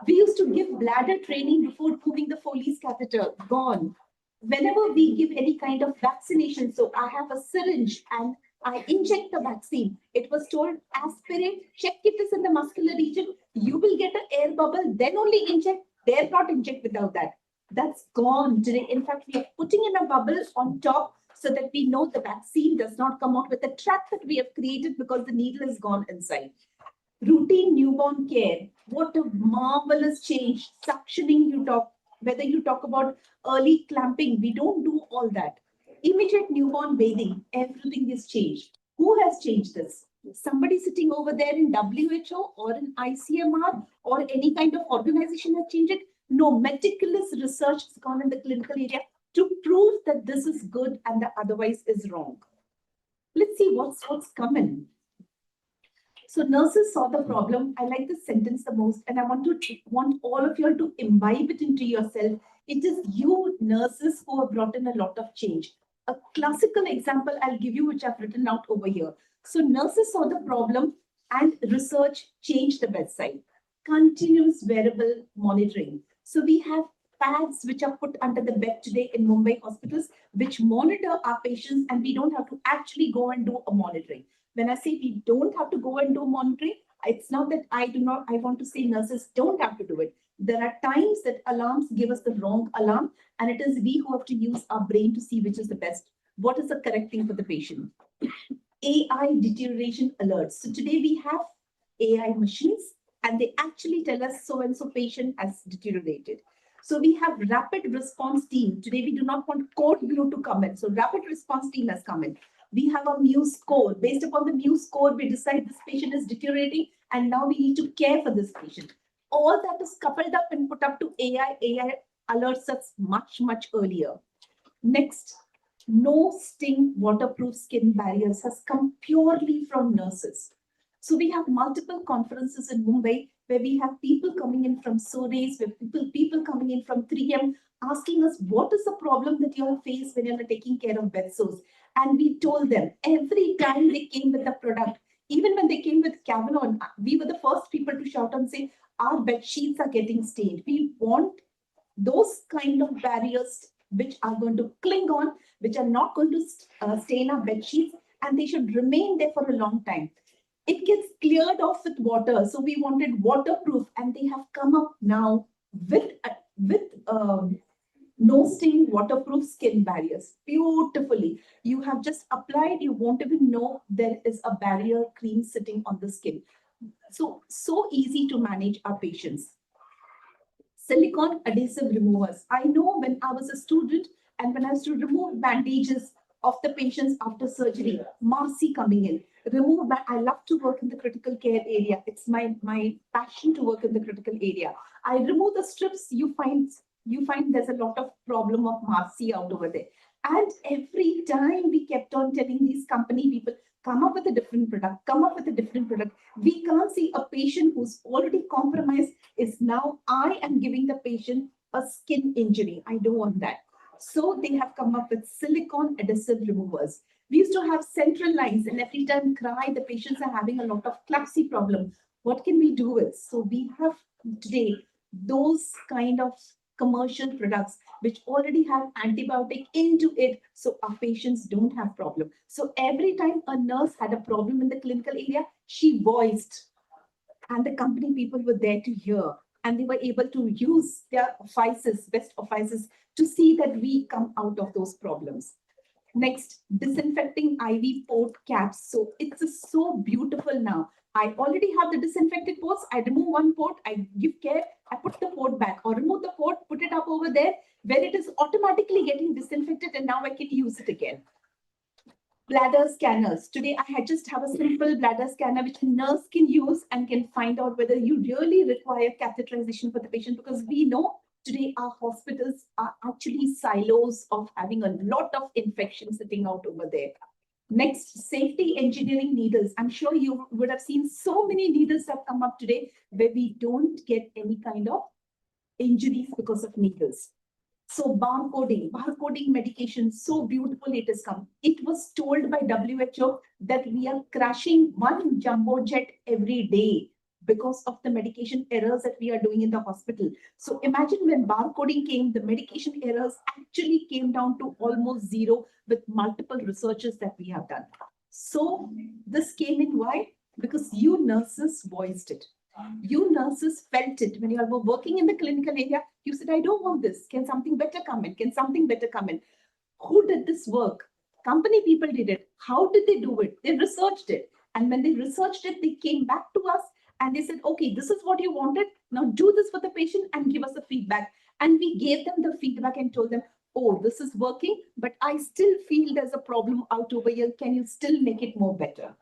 We used to give bladder training before moving the Foley's catheter, gone. Whenever we give any kind of vaccination, so I have a syringe and I inject the vaccine, it was told aspirate, check it is in the muscular region, you will get an air bubble, then only inject, dare not inject without that. That's gone today. In fact, we are putting in a bubble on top so that we know the vaccine does not come out with a track that we have created because the needle is gone inside. Routine newborn care, what a marvelous change. Suctioning, whether you talk about early clamping, we don't do all that. Immediate newborn bathing, everything is changed. Who has changed this? Somebody sitting over there in WHO or in ICMR or any kind of organization has changed it? No, meticulous research has gone in the clinical area to prove that this is good and the otherwise is wrong. Let's see what's coming. So nurses saw the problem. I like this sentence the most, and I want all of you to imbibe it into yourself. It is you nurses who have brought in a lot of change. A classical example I'll give you, which I've written out over here. So nurses saw the problem and research changed the bedside. Continuous wearable monitoring. So we have pads which are put under the bed today in Mumbai hospitals, which monitor our patients, and we don't have to actually go and do a monitoring. When I say we don't have to go and do monitoring, it's not that I want to say nurses don't have to do it. There are times that alarms give us the wrong alarm, and it is we who have to use our brain to see which is the best, what is the correct thing for the patient. AI deterioration alerts. So today we have AI machines, and they actually tell us so-and-so patient has deteriorated. So we have rapid response team. Today we do not want code blue to come in. So rapid response team has come in. We have a Muse score. Based upon the Muse score, we decide this patient is deteriorating and now we need to care for this patient. All that is coupled up and put up to AI. AI alerts us much, much earlier. Next, no sting waterproof skin barriers has come purely from nurses. So we have multiple conferences in Mumbai where we have people coming in from Surays, where people coming in from 3M asking us, what is the problem that you all face when you're taking care of bed sores? And we told them every time they came with the product, even when they came with Cavalon, we were the first people to shout and say, our bed sheets are getting stained. We want those kind of barriers which are going to cling on, which are not going to stain our bed sheets, and they should remain there for a long time. It gets cleared off with water. So we wanted waterproof, and they have come up now with no stain waterproof skin barriers beautifully. You have just applied, you won't even know there is a barrier cream sitting on the skin. So easy to manage our patients. Silicone adhesive removers. I know when I was a student and when I used to remove bandages of the patients after surgery, Marcy coming in, I love to work in the critical care area. It's my passion to work in the critical area. I remove the strips, you find there's a lot of problem of Marcy out over there. And every time we kept on telling these company people, come up with a different product, come up with a different product. We can't see a patient who's already compromised is now I am giving the patient a skin injury. I don't want that. So they have come up with silicone adhesive removers. We used to have central lines, and every time cry, the patients are having a lot of clumsy problem. What can we do with? So we have today those kind of commercial products which already have antibiotic into it, so our patients don't have problem. So every time a nurse had a problem in the clinical area, she voiced, and the company people were there to hear, and they were able to use their offices, best offices, to see that we come out of those problems. Next, disinfecting IV port caps. So it's so beautiful now. I already have the disinfected ports. I remove one port, I give care, I put the port back, or remove the port, put it up over there where it is automatically getting disinfected, and now I can use it again. Bladder scanners. Today, I just have a simple bladder scanner which a nurse can use and can find out whether you really require catheterization for the patient, because we know today our hospitals are actually silos of having a lot of infections sitting out over there. Next, safety engineering needles. I'm sure you would have seen so many needles that come up today where we don't get any kind of injuries because of needles. So barcoding medication, so beautiful it has come. It was told by WHO that we are crashing one jumbo jet every day because of the medication errors that we are doing in the hospital. So imagine when barcoding came, the medication errors actually came down to almost zero with multiple researches that we have done. So this came in, why? Because you nurses voiced it. You nurses felt it when you were working in the clinical area. You said, I don't want this. Can something better come in? Can something better come in? Who did this work? Company people did it. How did they do it? They researched it. And when they researched it, they came back to us and they said, okay, this is what you wanted. Now do this for the patient and give us the feedback. And we gave them the feedback and told them, oh, this is working, but I still feel there's a problem out over here. Can you still make it more better?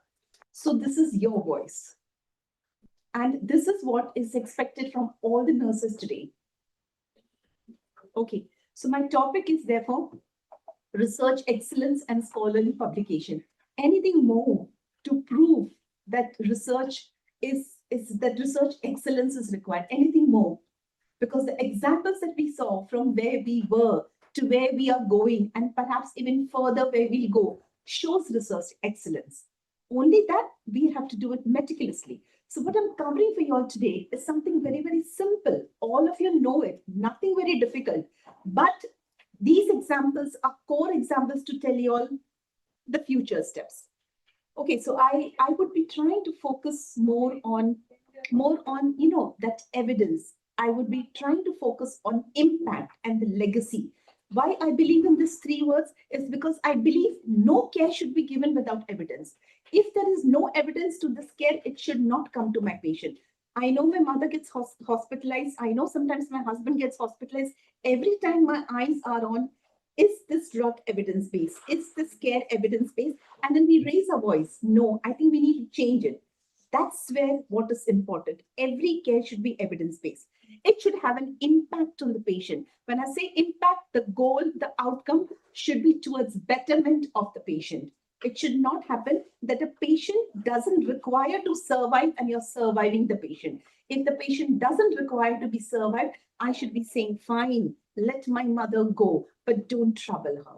So this is your voice. And this is what is expected from all the nurses today. Okay, so my topic is therefore research excellence and scholarly publication. Anything more to prove that research research excellence is required? Anything more? Because the examples that we saw from where we were to where we are going, and perhaps even further where we'll go, shows research excellence. Only that we have to do it meticulously. So what I'm covering for you all today is something very, very simple. All of you know it, nothing very difficult. But these examples are core examples to tell you all the future steps. Okay, so I would be trying to focus more on that evidence. I would be trying to focus on impact and the legacy. Why I believe in these three words is because I believe no care should be given without evidence. If there is no evidence to this care, it should not come to my patient. I know my mother gets hospitalized. I know sometimes my husband gets hospitalized. Every time my eyes are on, is this drug evidence-based? Is this care evidence-based? And then we raise our voice. No, I think we need to change it. That's where what is important. Every care should be evidence-based. It should have an impact on the patient. When I say impact, the goal, the outcome should be towards betterment of the patient. It should not happen that a patient doesn't require to survive and you're surviving the patient. If the patient doesn't require to be survived, I should be saying, fine, let my mother go, but don't trouble her.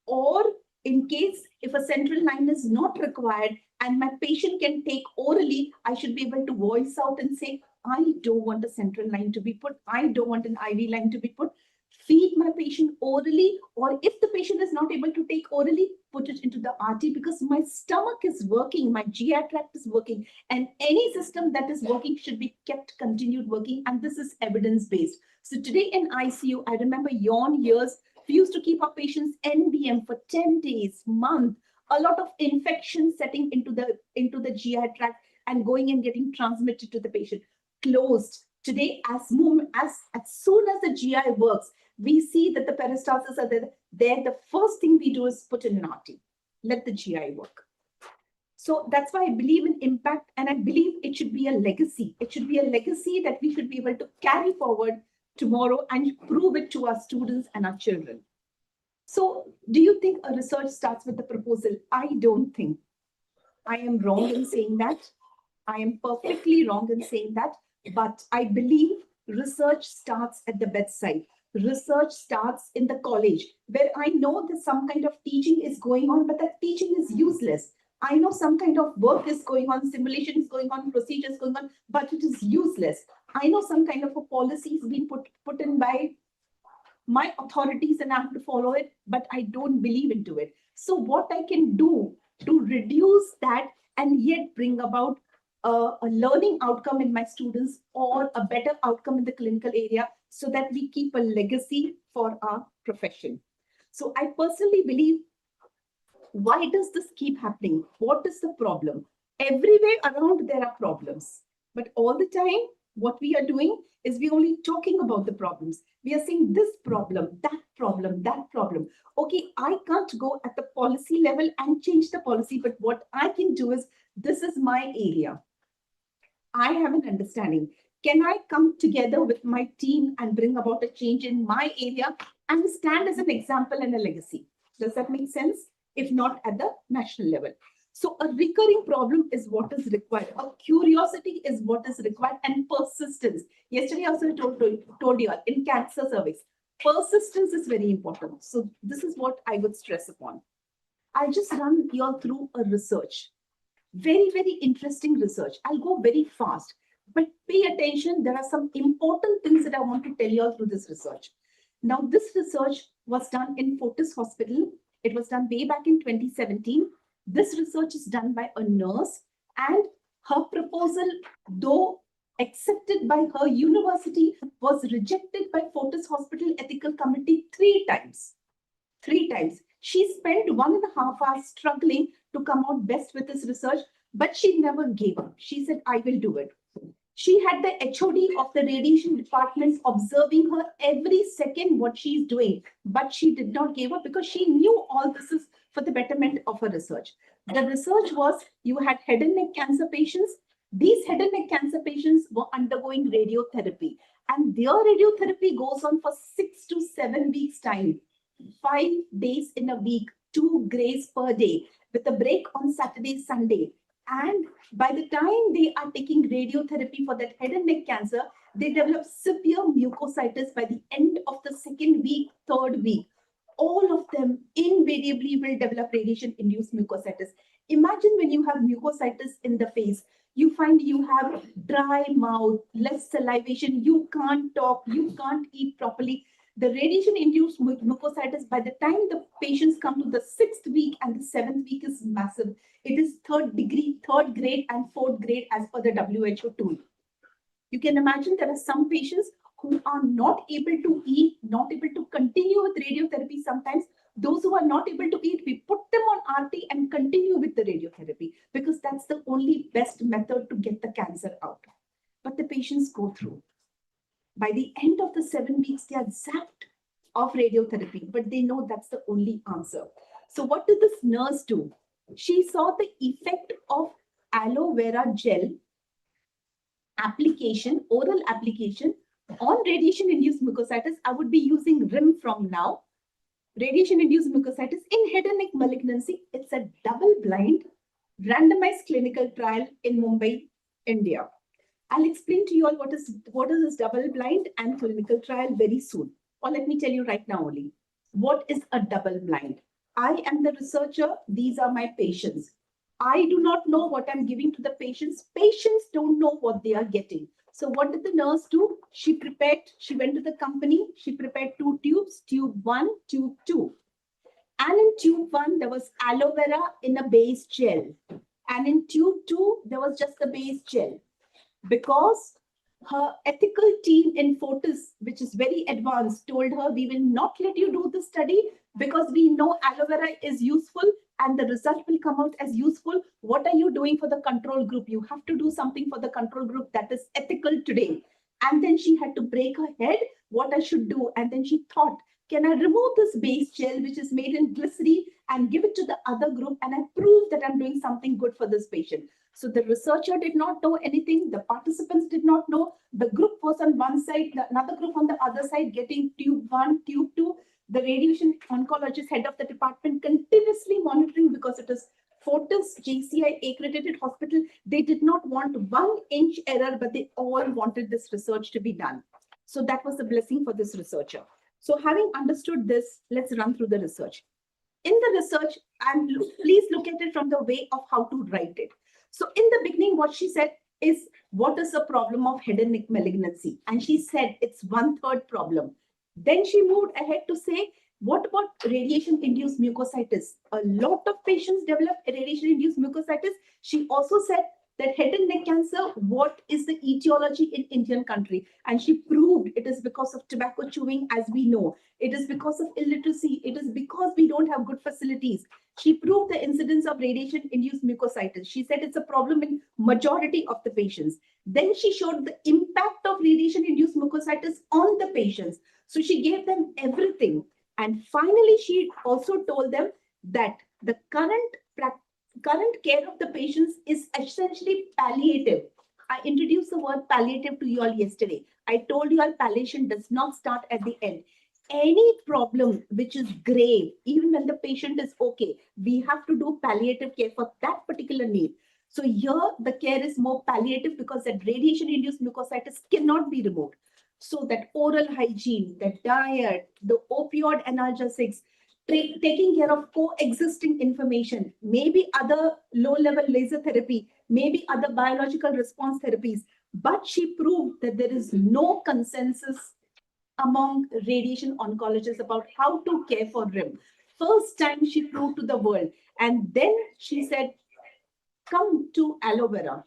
Or in case if a central line is not required and my patient can take orally, I should be able to voice out and say, I don't want a central line to be put. I don't want an IV line to be put. Feed my patient orally, or if the patient is not able to take orally, put it into the RT, because my stomach is working, my GI tract is working, and any system that is working should be kept continued working, and this is evidence-based. So today in ICU, I remember yon years, we used to keep our patients NBM for 10 days, month, a lot of infection setting into the GI tract and going and getting transmitted to the patient. Closed. Today, as soon as the GI works, we see that the peristalsis are there. The first thing we do is put in an RT. Let the GI work. So that's why I believe in impact, and I believe it should be a legacy. It should be a legacy that we should be able to carry forward tomorrow and prove it to our students and our children. So do you think a research starts with the proposal? I don't think. I am wrong in saying that. I am perfectly wrong in saying that. But I believe research starts at the bedside. Research starts in the college, where I know that some kind of teaching is going on, but that teaching is useless. I know some kind of work is going on, simulation is going on, procedures going on, but it is useless. I know some kind of a policy is being put in by my authorities and I have to follow it, but I don't believe into it. So what I can do to reduce that and yet bring about a learning outcome in my students or a better outcome in the clinical area, so that we keep a legacy for our profession. So I personally believe, why does this keep happening? What is the problem? Everywhere around there are problems, but all the time what we are doing is we're only talking about the problems. We are saying this problem, that problem, that problem. Okay, I can't go at the policy level and change the policy, but what I can do is, this is my area. I have an understanding. Can I come together with my team and bring about a change in my area and stand as an example and a legacy? Does that make sense? if not at the national level. So a recurring problem is what is required. A curiosity is what is required, and persistence. Yesterday I also told you all in cancer cervix, persistence is very important. So this is what I would stress upon. I'll just run you all through a research. Very, very interesting research. I'll go very fast, but pay attention. There are some important things that I want to tell you all through this research. Now, this research was done in Fortis Hospital. It was done way back in 2017. This research is done by a nurse, and her proposal, though accepted by her university, was rejected by Fortis Hospital Ethical Committee 3 times. 3 times. She spent 1.5 hours struggling to come out best with this research, but she never gave up. She said, I will do it. She had the HOD of the radiation department observing her every second what she's doing, but she did not give up because she knew all this is for the betterment of her research. The research was, you had head and neck cancer patients. These head and neck cancer patients were undergoing radiotherapy, and their radiotherapy goes on for 6 to 7 weeks time, 5 days in a week, 2 grays per day, with a break on Saturday, Sunday. And by the time they are taking radiotherapy for that head and neck cancer, they develop severe mucositis by the end of the 2nd week, 3rd week. All of them invariably will develop radiation-induced mucositis. Imagine when you have mucositis in the face, you find you have dry mouth, less salivation, you can't talk, you can't eat properly. The radiation-induced mucositis, by the time the patients come to the 6th week and the 7th week, is massive. It is 3rd degree, 3rd grade and 4th grade as per the WHO tool. You can imagine there are some patients who are not able to eat, not able to continue with radiotherapy sometimes. Those who are not able to eat, we put them on RT and continue with the radiotherapy because that's the only best method to get the cancer out. But the patients go through. By the end of the 7 weeks, they are zapped of radiotherapy, but they know that's the only answer. So what did this nurse do? She saw the effect of aloe vera gel application, oral application on radiation-induced mucositis. I would be using RIM from now. Radiation-induced mucositis in head and neck malignancy. It's a double-blind, randomized clinical trial in Mumbai, India. I'll explain to you all what is this double-blind and clinical trial very soon. Or let me tell you right now only. What is a double-blind? I am the researcher. These are my patients. I do not know what I'm giving to the patients. Patients don't know what they are getting. So what did the nurse do? She went to the company. She prepared 2 tubes, tube 1, tube 2. And in tube 1, there was aloe vera in a base gel. And in tube 2, there was just the base gel. Because her ethical team in Fortis, which is very advanced, told her, we will not let you do the study because we know aloe vera is useful and the result will come out as useful. What are you doing for the control group? You have to do something for the control group that is ethical today. And then she had to break her head what I should do. And then she thought, can I remove this base gel, which is made in glycerin, and give it to the other group? And I prove that I'm doing something good for this patient. So the researcher did not know anything. The participants did not know. The group was on one side, another group on the other side, getting tube 1, tube 2. The radiation oncologist, head of the department, continuously monitoring because it is Fortis JCI accredited hospital. They did not want 1 inch error, but they all wanted this research to be done. So that was a blessing for this researcher. So having understood this, let's run through the research. In the research, and please look at it from the way of how to write it. So in the beginning, what she said is, what is the problem of head and neck malignancy? And she said it's 1/3 problem. Then she moved ahead to say, what about radiation-induced mucositis? A lot of patients develop radiation-induced mucositis. She also said that head and neck cancer, what is the etiology in Indian country? And she proved it is because of tobacco chewing, as we know. It is because of illiteracy. It is because we don't have good facilities. She proved the incidence of radiation-induced mucositis. She said it's a problem in majority of the patients. Then she showed the impact of radiation-induced mucositis on the patients. So she gave them everything. And finally, she also told them that the current care of the patients is essentially palliative. I introduced the word palliative to you all yesterday. I told you all palliation does not start at the end. any problem which is grave, even when the patient is okay, we have to do palliative care for that particular need. So here the care is more palliative because that radiation-induced mucositis cannot be removed. So that oral hygiene, that diet, the opioid analgesics, taking care of coexisting information, maybe other low-level laser therapy, maybe other biological response therapies. But she proved that there is no consensus among radiation oncologists about how to care for RIM. First time she proved to the world. And then she said, come to aloe vera.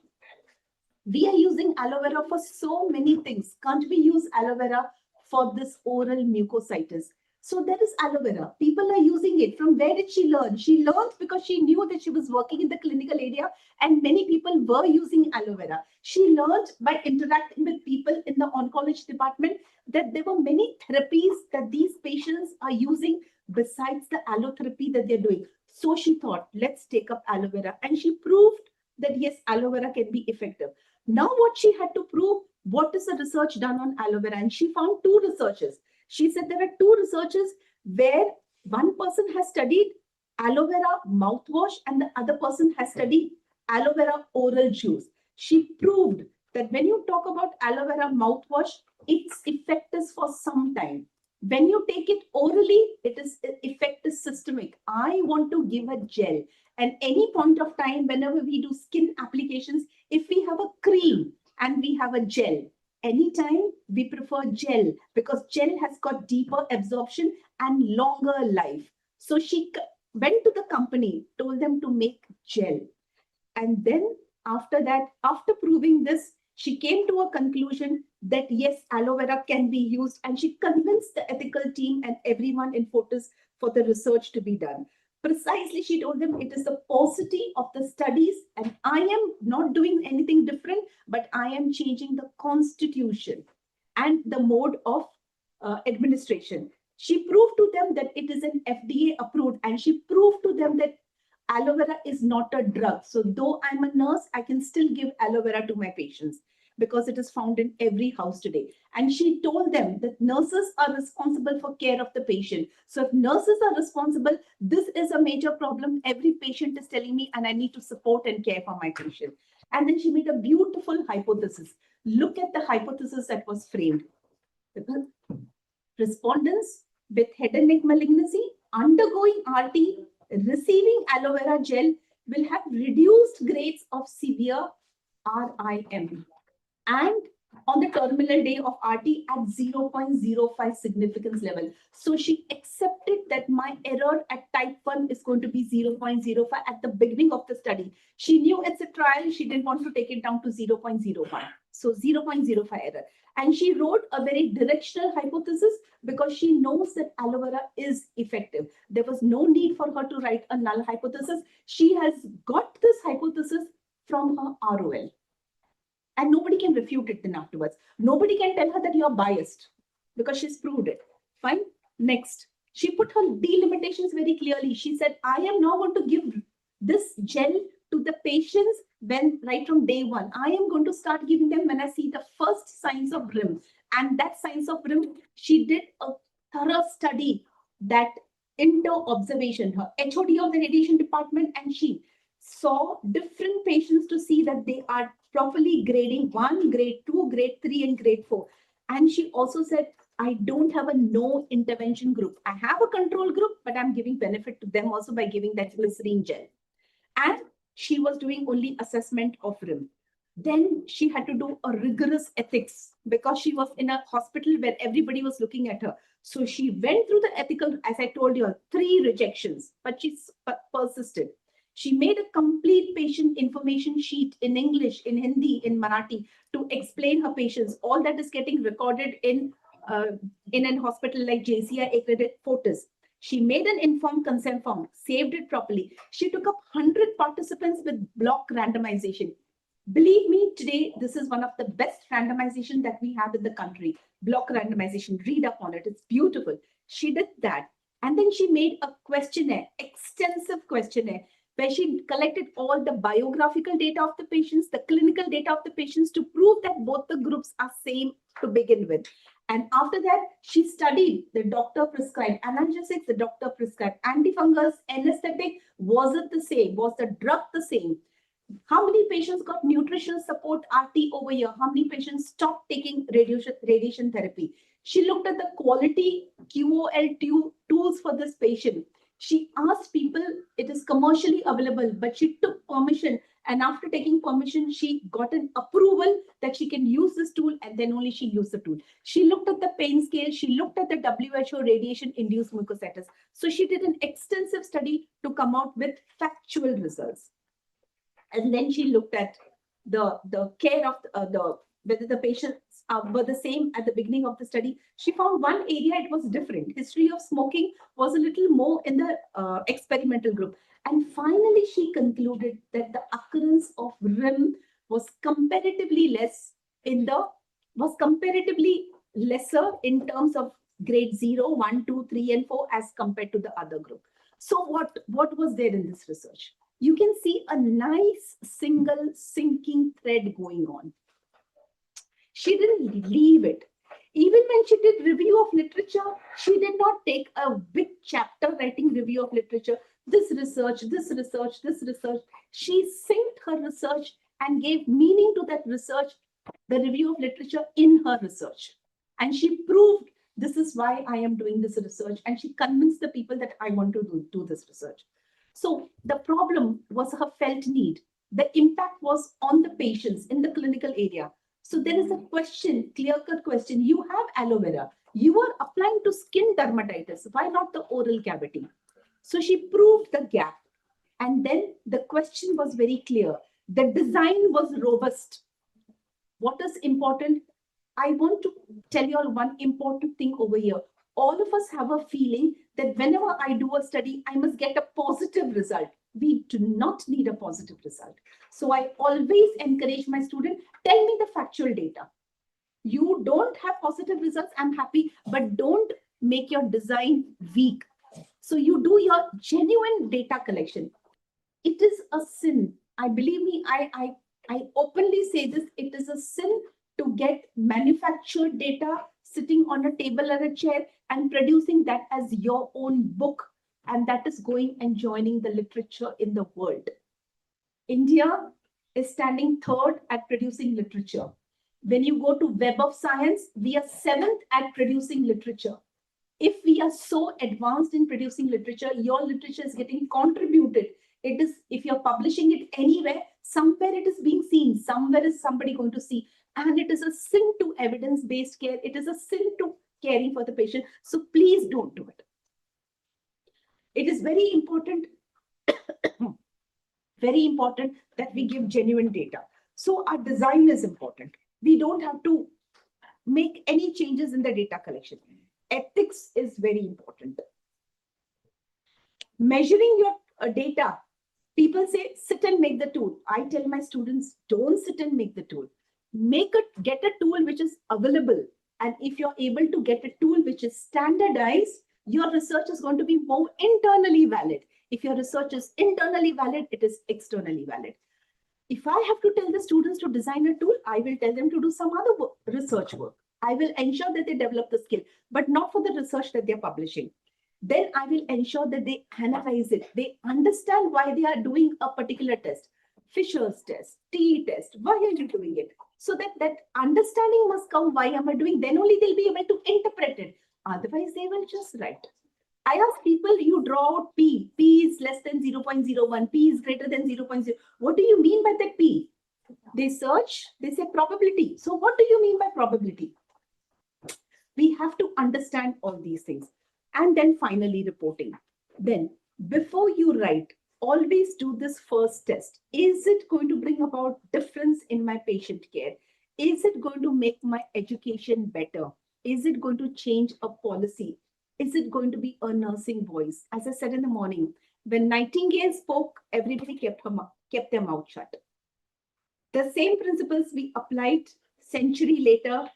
We are using aloe vera for so many things. Can't we use aloe vera for this oral mucositis? So there is aloe vera. People are using it. From where did she learn? She learned because she knew that she was working in the clinical area and many people were using aloe vera. She learned by interacting with people in the oncology department that there were many therapies that these patients are using besides the allotherapy that they're doing. So she thought, let's take up aloe vera. And she proved that yes, aloe vera can be effective. Now what she had to prove, what is the research done on aloe vera? And she found two researchers. She said there are two researchers where one person has studied aloe vera mouthwash and the other person has studied aloe vera oral juice. She proved that when you talk about aloe vera mouthwash, its effect is for some time. When you take it orally, its effect is systemic. I want to give a gel. And any point of time, whenever we do skin applications, if we have a cream and we have a gel, anytime we prefer gel because gel has got deeper absorption and longer life. So she went to the company, told them to make gel. And then after that, after proving this, she came to a conclusion that yes, aloe vera can be used, and she convinced the ethical team and everyone in Fortis for the research to be done. Precisely, she told them it is the paucity of the studies, and I am not doing anything different, but I am changing the constitution and the mode of administration. She proved to them that it is an FDA approved, and she proved to them that aloe vera is not a drug. So though I'm a nurse, I can still give aloe vera to my patients because it is found in every house today. And she told them that nurses are responsible for care of the patient. So if nurses are responsible, this is a major problem. Every patient is telling me, and I need to support and care for my patient. And then she made a beautiful hypothesis. Look at the hypothesis that was framed. Respondents with head and neck malignancy undergoing RT receiving aloe vera gel will have reduced grades of severe RIM and on the terminal day of RT at 0.05 significance level. So she accepted that my error at type 1 is going to be 0.05 at the beginning of the study. She knew it's a trial. She didn't want to take it down to 0.01. So 0.05 error. And she wrote a very directional hypothesis because she knows that aloe vera is effective. There was no need for her to write a null hypothesis. She has got this hypothesis from her ROL. And nobody can refute it then afterwards. Nobody can tell her that you're biased because she's proved it. Fine. Next. She put her delimitations very clearly. She said, I am now going to give this gel to the patients when right from day one. I am going to start giving them when I see the first signs of RIM. And that signs of RIM, she did a thorough study, that inter-observation, her HOD of the radiation department, and she saw different patients to see that they are properly grading 1, grade 2, grade 3, and grade 4. And she also said, I don't have a no intervention group. I have a control group, but I'm giving benefit to them also by giving that glycerine gel. And she was doing only assessment of RIM. Then she had to do a rigorous ethics because she was in a hospital where everybody was looking at her. So she went through the ethical, as I told you, 3 rejections, but she persisted. She made a complete patient information sheet in English, in Hindi, in Marathi to explain her patients. All that is getting recorded in an hospital like JCI accredited Fortis. She made an informed consent form, saved it properly. She took up 100 participants with block randomization. Believe me, today, this is one of the best randomization that we have in the country. Block randomization, read up on it. It's beautiful. She did that. And then she made a questionnaire, extensive questionnaire, where she collected all the biographical data of the patients, the clinical data of the patients to prove that both the groups are same to begin with. And after that, she studied the doctor prescribed analgesics, the doctor prescribed antifungals, anesthetic. Was it the same? Was the drug the same? How many patients got nutritional support RT over here? How many patients stopped taking radiation therapy? She looked at the quality QOL tools for this patient. She asked people, it is commercially available, but she took permission. And after taking permission, she got an approval that she can use this tool, and then only she used the tool. She looked at the pain scale. She looked at the WHO radiation-induced mucositis. So she did an extensive study to come out with factual results. And then she looked at the care of whether the patients were the same at the beginning of the study. She found one area it was different. History of smoking was a little more in the experimental group. And finally, she concluded that the occurrence of RIM was comparatively lesser in terms of grade 0, 1, 2, 3, and 4 as compared to the other group. So what was there in this research? You can see a nice single sinking thread going on. She didn't leave it. Even when she did review of literature, she did not take a big chapter writing review of literature. This research, this research, this research. She synced her research and gave meaning to that research, the review of literature in her research. And she proved this is why I am doing this research. And she convinced the people that I want to do this research. So the problem was her felt need. The impact was on the patients in the clinical area. So there is a question, clear-cut question. You have aloe vera. You are applying to skin dermatitis. Why not the oral cavity? So she proved the gap. And then the question was very clear. The design was robust. What is important? I want to tell you all one important thing over here. All of us have a feeling that whenever I do a study, I must get a positive result. We do not need a positive result. So I always encourage my student, tell me the factual data. You don't have positive results, I'm happy, but don't make your design weak. So you do your genuine data collection. It is a sin. I believe me, I openly say this, it is a sin to get manufactured data sitting on a table or a chair and producing that as your own book. And that is going and joining the literature in the world. India is standing third at producing literature. When you go to Web of Science, we are 7th at producing literature. If we are so advanced in producing literature, your literature is getting contributed. It is, if you're publishing it anywhere, somewhere it is being seen, somewhere is somebody going to see. And it is a sin to evidence-based care. It is a sin to caring for the patient. So please don't do it. It is very important, that we give genuine data. So our design is important. We don't have to make any changes in the data collection. Ethics is very important. Measuring your data. People say, sit and make the tool. I tell my students, don't sit and make the tool. Get a tool which is available. And if you're able to get a tool which is standardized, your research is going to be more internally valid. If your research is internally valid, it is externally valid. If I have to tell the students to design a tool, I will tell them to do some other research work. I will ensure that they develop the skill, but not for the research that they're publishing. Then I will ensure that they analyze it. They understand why they are doing a particular test. Fisher's test, TE test, why are you doing it? So that understanding must come, why am I doing? Then only they'll be able to interpret it. Otherwise, they will just write. I ask people, you draw out P. P is less than 0.01. P is greater than 0.0. What do you mean by that P? They search, they say probability. So what do you mean by probability? We have to understand all these things. And then finally, reporting. Then, before you write, always do this first test. Is it going to bring about difference in my patient care? Is it going to make my education better? Is it going to change a policy? Is it going to be a nursing voice? As I said in the morning, when Nightingale spoke, everybody kept their mouth shut. The same principles we applied century later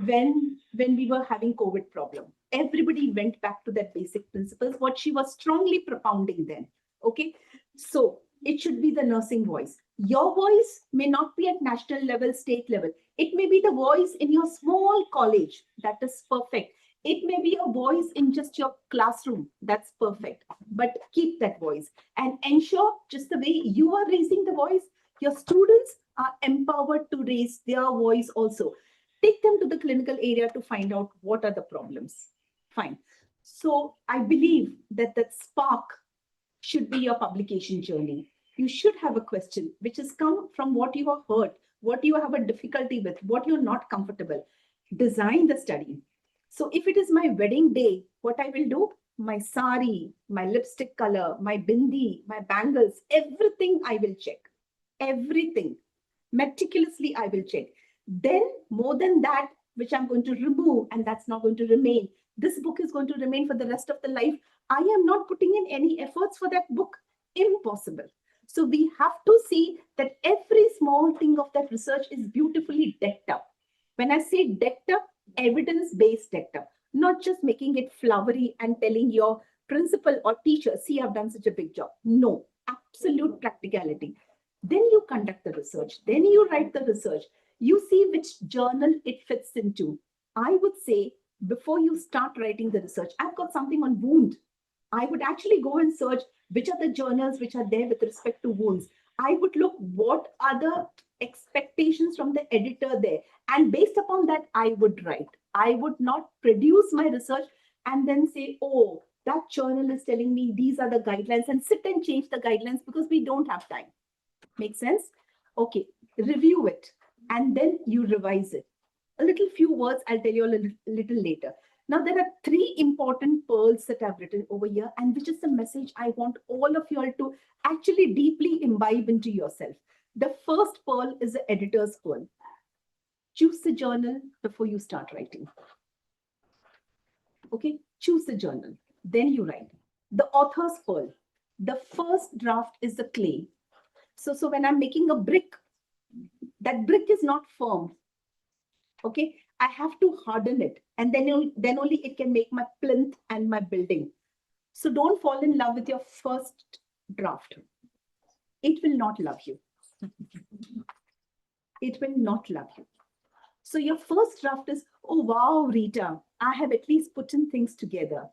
when we were having COVID problem. Everybody went back to that basic principles, what she was strongly propounding then. Okay, so it should be the nursing voice. Your voice may not be at national level, state level. It may be the voice in your small college. That is perfect. It may be a voice in just your classroom. That's perfect. But keep that voice and ensure just the way you are raising the voice, your students are empowered to raise their voice also. Take them to the clinical area to find out what are the problems. Fine. So I believe that that spark should be your publication journey. You should have a question which has come from what you have heard, what you have a difficulty with, what you're not comfortable. Design the study. So if it is my wedding day, what I will do, my sari, my lipstick color, my bindi, my bangles, everything I will check. Everything. Meticulously I will check. Then more than that, which I'm going to remove and that's not going to remain. This book is going to remain for the rest of the life. I am not putting in any efforts for that book. Impossible. So we have to see that every small thing of that research is beautifully decked up. When I say decked up, evidence-based decked up, not just making it flowery and telling your principal or teacher, see, I've done such a big job. No, absolute practicality. Then you conduct the research. Then you write the research. You see which journal it fits into. I would say before you start writing the research, I've got something on wound. I would actually go and search which are the journals which are there with respect to wounds. I would look what are the expectations from the editor there. And based upon that, I would write. I would not produce my research and then say, oh, that journal is telling me these are the guidelines and sit and change the guidelines because we don't have time. Make sense? Okay, review it and then you revise it. A little few words I'll tell you a little later. Now, there are three important pearls that I've written over here, and which is the message I want all of you all to actually deeply imbibe into yourself. The first pearl is the editor's pearl. Choose the journal before you start writing. Okay, choose the journal, then you write. The author's pearl. The first draft is the clay. So when I'm making a brick, that brick is not firm. Okay, I have to harden it and then only it can make my plinth and my building. So don't fall in love with your first draft. It will not love you. It will not love you. So your first draft is, oh wow, Rita, I have at least put in things together.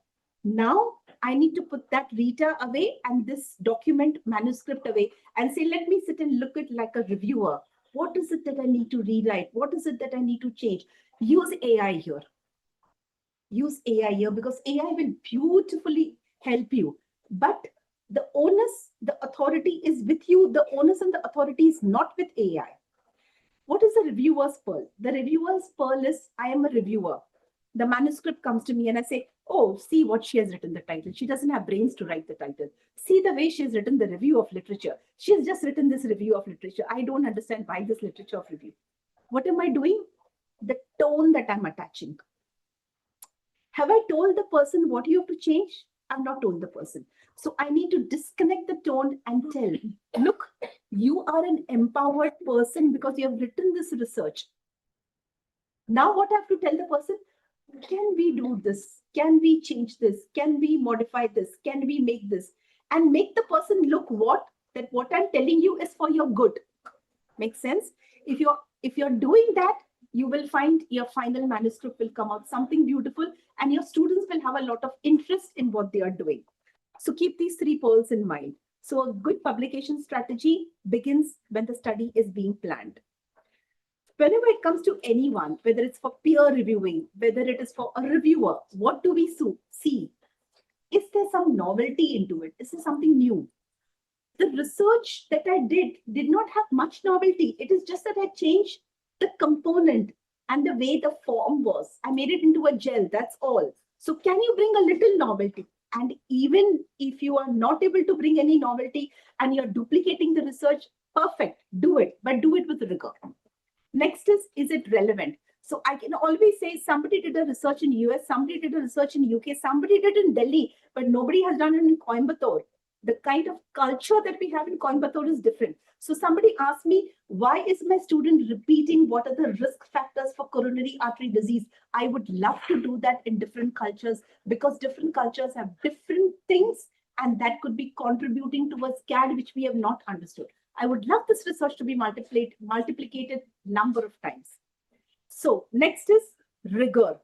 Now I need to put that Rita away and this document manuscript away and say, let me sit and look at like a reviewer. What is it that I need to rewrite? What is it that I need to change? Use AI here. Use AI here because AI will beautifully help you. But the onus, the authority is with you. The onus and the authority is not with AI. What is the reviewer's pearl? The reviewer's pearl is, I am a reviewer. The manuscript comes to me and I say, oh, see what she has written the title. She doesn't have brains to write the title. See the way she has written the review of literature. She has just written this review of literature. I don't understand why this literature of review. What am I doing? The tone that I'm attaching. Have I told the person what you have to change? I've not told the person. So I need to disconnect the tone and tell, look, you are an empowered person because you have written this research. Now what I have to tell the person? Can we do this? Can we change this? Can we modify this? Can we make this? And make the person look that what I'm telling you is for your good. Makes sense? If you're doing that, you will find your final manuscript will come out something beautiful and your students will have a lot of interest in what they are doing. So keep these three pearls in mind. So a good publication strategy begins when the study is being planned. Whenever it comes to anyone, whether it's for peer reviewing, whether it is for a reviewer, what do we see? Is there some novelty into it? Is there something new? The research that I did not have much novelty. It is just that I changed the component and the way the form was. I made it into a gel, that's all. So can you bring a little novelty? And even if you are not able to bring any novelty and you're duplicating the research, perfect, do it, but do it with rigor. Next is it relevant? So I can always say somebody did a research in US, somebody did a research in UK, somebody did in Delhi, but nobody has done it in Coimbatore. The kind of culture that we have in Coimbatore is different. So somebody asked me, why is my student repeating what are the risk factors for coronary artery disease? I would love to do that in different cultures because different cultures have different things and that could be contributing towards CAD, which we have not understood. I would love this research to be multiplicated number of times. So next is rigor.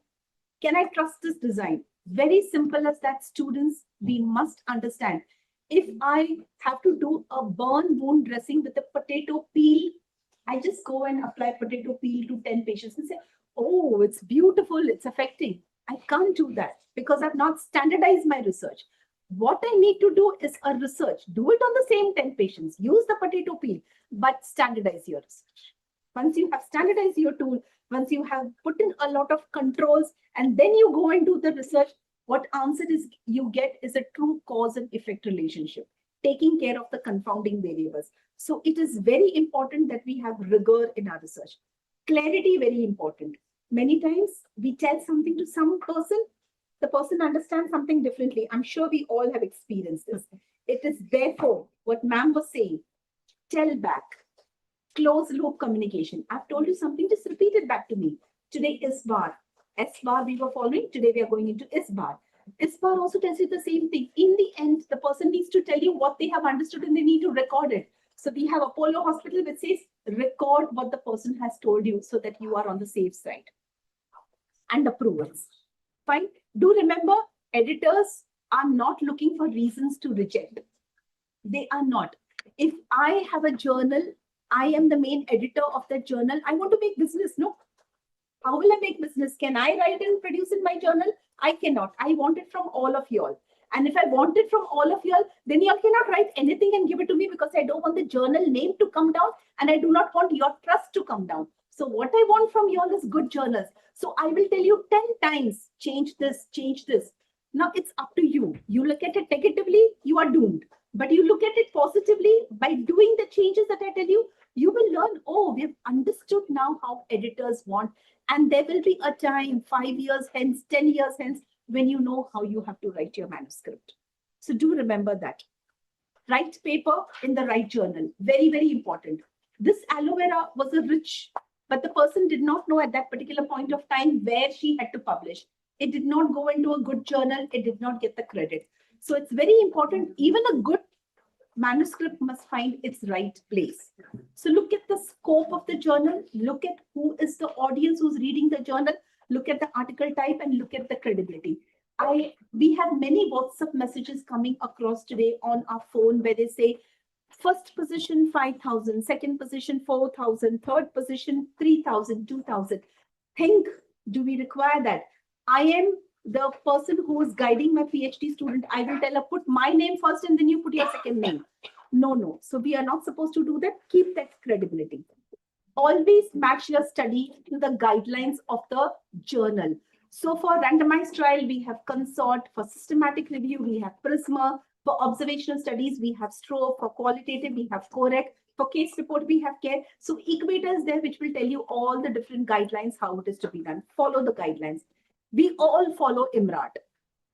Can I trust this design? Very simple as that, students, we must understand. If I have to do a burn wound dressing with a potato peel, I just go and apply potato peel to 10 patients and say, oh, it's beautiful, it's affecting. I can't do that because I've not standardized my research. What I need to do is a research. Do it on the same 10 patients. Use the potato peel, but standardize your research. Once you have standardized your tool, once you have put in a lot of controls, and then you go and do the research, what answer is you get is a true cause and effect relationship, taking care of the confounding variables. So it is very important that we have rigor in our research. Clarity, very important. Many times we tell something to some person, the person understands something differently. I'm sure we all have experienced this. It is therefore what ma'am was saying, tell back, closed loop communication. I've told you something, just repeat it back to me. Today is bar. S bar we were following, today we are going into S bar. S bar also tells you the same thing. In the end, the person needs to tell you what they have understood and they need to record it. So we have Apollo Hospital which says, record what the person has told you so that you are on the safe side. And approvals. Fine. Do remember, editors are not looking for reasons to reject. They are not. If I have a journal, I am the main editor of that journal. I want to make business. No. How will I make business? Can I write and produce in my journal? I cannot. I want it from all of y'all. And if I want it from all of y'all, then y'all cannot write anything and give it to me because I don't want the journal name to come down and I do not want your trust to come down. So what I want from y'all is good journals. So I will tell you 10 times, change this, change this. Now it's up to you. You look at it negatively, you are doomed. But you look at it positively by doing the changes that I tell you, you will learn, oh, we've understood now how editors want. And there will be a time, 5 years hence, 10 years hence, when you know how you have to write your manuscript. So do remember that. Write paper in the right journal. Very, very important. This aloe vera was a rich, but the person did not know at that particular point of time where she had to publish. It did not go into a good journal. It did not get the credit. So it's very important. Even a good manuscript must find its right place. So look at the scope of the journal. Look at who is the audience who's reading the journal. Look at the article type and look at the credibility. We have many WhatsApp messages coming across today on our phone where they say, first position 5,000, second position 4,000, third position 3,000, 2,000. Think, do we require that? I am the person who is guiding my PhD student. I will tell her, put my name first and then you put your second name. No. So we are not supposed to do that. Keep that credibility. Always match your study to the guidelines of the journal. So for randomized trial, we have Consort. For systematic review, we have Prisma. For observational studies, we have Strobe. For qualitative, we have Correct. For case report, we have CARE. So Equator is there, which will tell you all the different guidelines, how it is to be done. Follow the guidelines. We all follow IMRAT.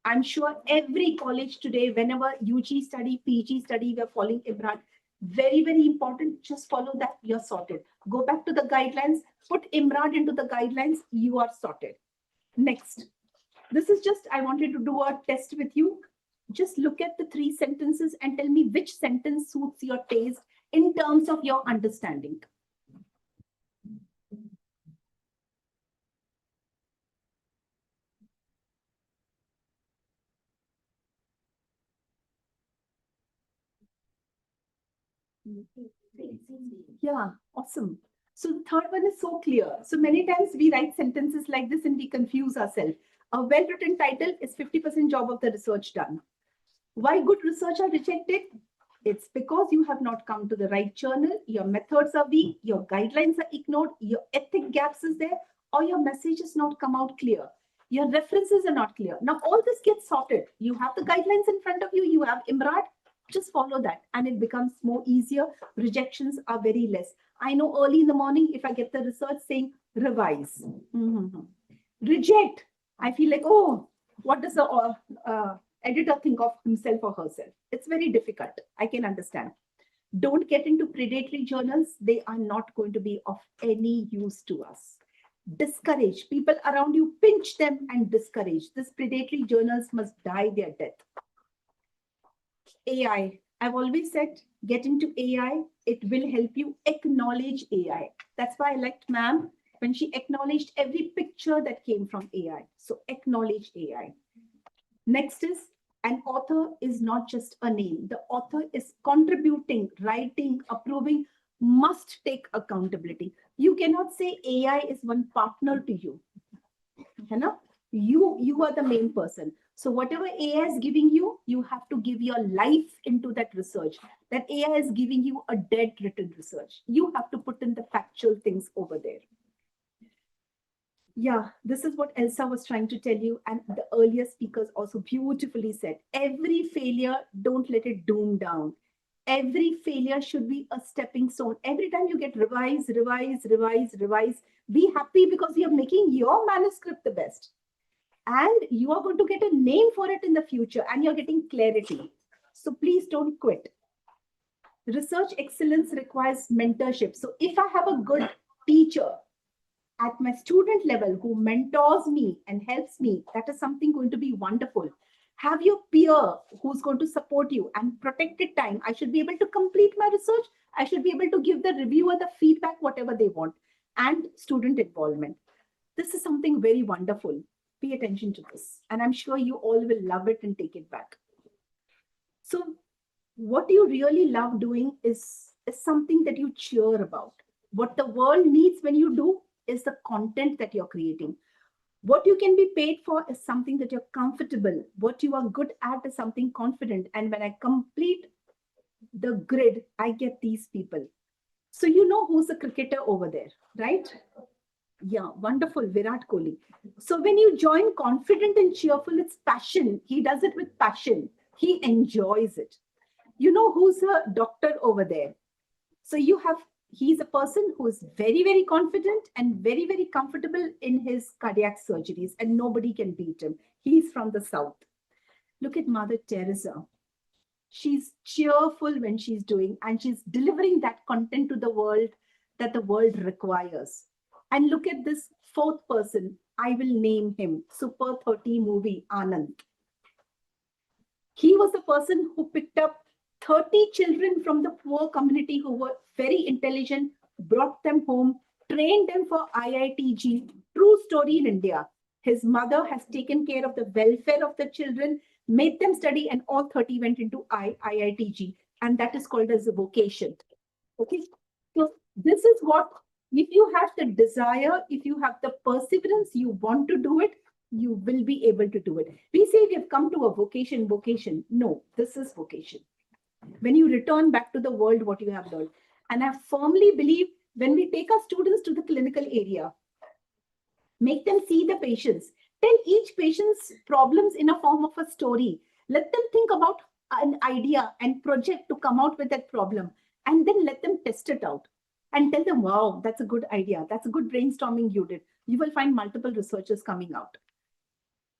I'm sure every college today, whenever UG study, PG study, we're following IMRAT. Very, very important. Just follow that. You're sorted. Go back to the guidelines. Put IMRAT into the guidelines. You are sorted. Next. This is just, I wanted to do a test with you. Just look at the 3 sentences and tell me which sentence suits your taste in terms of your understanding. Yeah, awesome. So the third one is so clear. So many times we write sentences like this and we confuse ourselves. A well-written title is 50% job of the research done. Why good research are rejected? It's because you have not come to the right journal, your methods are weak, your guidelines are ignored, your ethic gaps is there, or your message has not come out clear. Your references are not clear. Now all this gets sorted. You have the guidelines in front of you, you have IMRAT, just follow that and it becomes more easier. Rejections are very less. I know early in the morning, if I get the research saying revise, reject, I feel like, oh, what does the editor think of himself or herself? It's very difficult. I can understand. Don't get into predatory journals. They are not going to be of any use to us. Discourage people around you, pinch them and discourage. These predatory journals must die their death. AI. I've always said, get into AI. It will help you acknowledge AI. That's why I liked ma'am when she acknowledged every picture that came from AI. So acknowledge AI. Next is, an author is not just a name. The author is contributing, writing, approving, must take accountability. You cannot say AI is one partner to you. है ना? You are the main person. So whatever AI is giving you, you have to give your life into that research. That AI is giving you a dead written research. You have to put in the factual things over there. Yeah, this is what Elsa was trying to tell you. And the earlier speakers also beautifully said, every failure, don't let it doom down. Every failure should be a stepping stone. Every time you get revise, be happy because you're making your manuscript the best. And you are going to get a name for it in the future and you're getting clarity. So please don't quit. Research excellence requires mentorship. So if I have a good teacher at my student level who mentors me and helps me, that is something going to be wonderful. Have your peer who's going to support you and protected time. I should be able to complete my research. I should be able to give the reviewer the feedback, whatever they want, and student involvement. This is something very wonderful. Pay attention to this. And I'm sure you all will love it and take it back. So what you really love doing is something that you cheer about. What the world needs when you do is the content that you're creating. What you can be paid for is something that you're comfortable. What you are good at is something confident. And when I complete the grid, I get these people. So you know who's a cricketer over there, right? Yeah, wonderful, Virat Kohli. So when you join confident and cheerful, it's passion. He does it with passion. He enjoys it. You know who's a doctor over there. So he's a person who is very, very confident and very, very comfortable in his cardiac surgeries, and nobody can beat him. He's from the South. Look at Mother Teresa. She's cheerful when she's doing, and she's delivering that content to the world that the world requires. And look at this fourth person. I will name him. Super 30 movie, Anand. He was the person who picked up 30 children from the poor community who were very intelligent, brought them home, trained them for IITG. True story in India. His mother has taken care of the welfare of the children, made them study, and all 30 went into IITG. And that is called as a vocation. Okay. So this is what, if you have the desire, if you have the perseverance, you want to do it, you will be able to do it. We say we have come to a vocation. No, this is vocation. When you return back to the world, what you have learned. And I firmly believe when we take our students to the clinical area, make them see the patients, tell each patient's problems in a form of a story. Let them think about an idea and project to come out with that problem, and then let them test it out and tell them, wow, that's a good idea. That's a good brainstorming you did. You will find multiple researchers coming out.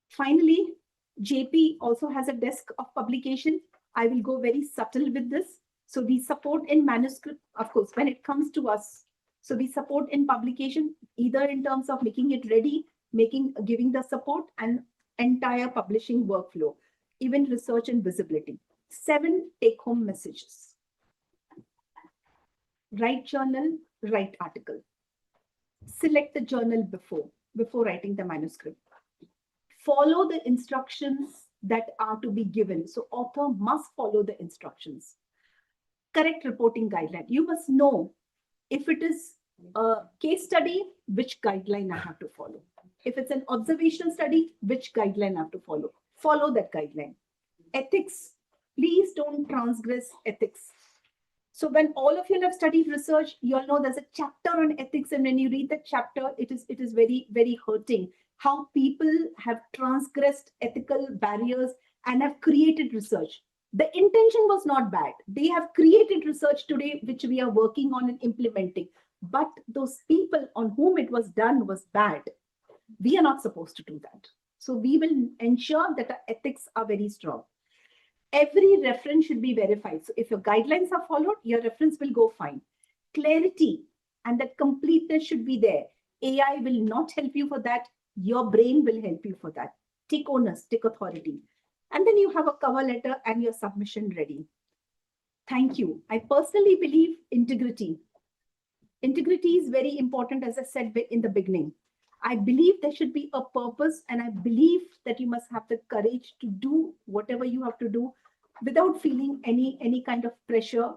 Finally, JP also has a desk of publication. I will go very subtle with this. So we support in manuscript, of course, when it comes to us. So we support in publication, either in terms of making it ready, giving the support and entire publishing workflow, even research and visibility. 7 take-home messages. Write journal, write article. Select the journal before writing the manuscript. Follow the instructions that are to be given. So author must follow the instructions. Correct reporting guideline. You must know if it is a case study, which guideline I have to follow. If it's an observational study, which guideline I have to follow. Follow that guideline. Ethics. Please don't transgress ethics. So when all of you have studied research, you all know there's a chapter on ethics. And when you read that chapter, it is very, very hurting how people have transgressed ethical barriers and have created research. The intention was not bad. They have created research today, which we are working on and implementing. But those people on whom it was done was bad. We are not supposed to do that. So we will ensure that our ethics are very strong. Every reference should be verified. So if your guidelines are followed, your reference will go fine. Clarity and that completeness should be there. AI will not help you for that. Your brain will help you for that. Take onus, take authority. And then you have a cover letter and your submission ready. Thank you. I personally believe integrity. Integrity is very important, as I said in the beginning. I believe there should be a purpose, and I believe that you must have the courage to do whatever you have to do without feeling any kind of pressure.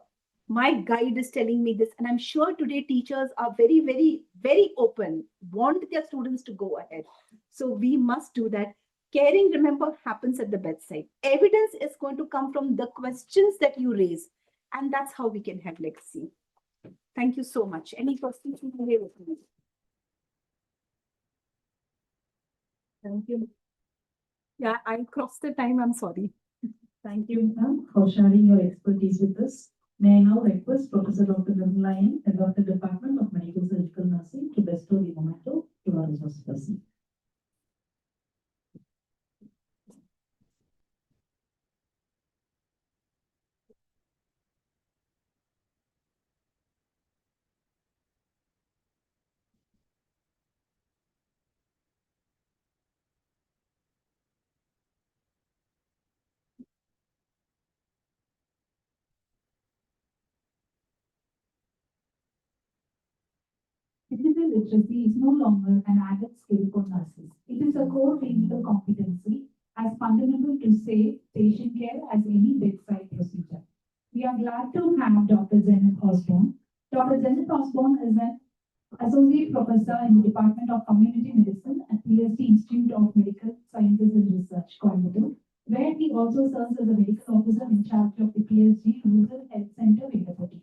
My guide is telling me this, and I'm sure today teachers are very, very, very open, want their students to go ahead. So we must do that. Caring, remember, happens at the bedside. Evidence is going to come from the questions that you raise, and that's how we can have legacy. Thank you so much. Any questions you may have? Thank you. Yeah, I crossed the time. I'm sorry. Thank you. Ma'am, for sharing your expertise with us. May I now request Professor Dr. Nirmalayan, Head of the Department of Medical Surgical Nursing, to bestow the memento to our resource person. Digital literacy is no longer an added skill for nurses. It is a core clinical competency as fundamental to safe patient care as any bedside procedure. We are glad to have Dr. Zenith Osborne. Dr. Zenith Osborne is an Associate Professor in the Department of Community Medicine at PST Institute of Medical Sciences and Research, Coimbatore, where he also serves as a medical officer in charge of the PSG Rural Health Center, Vedapati.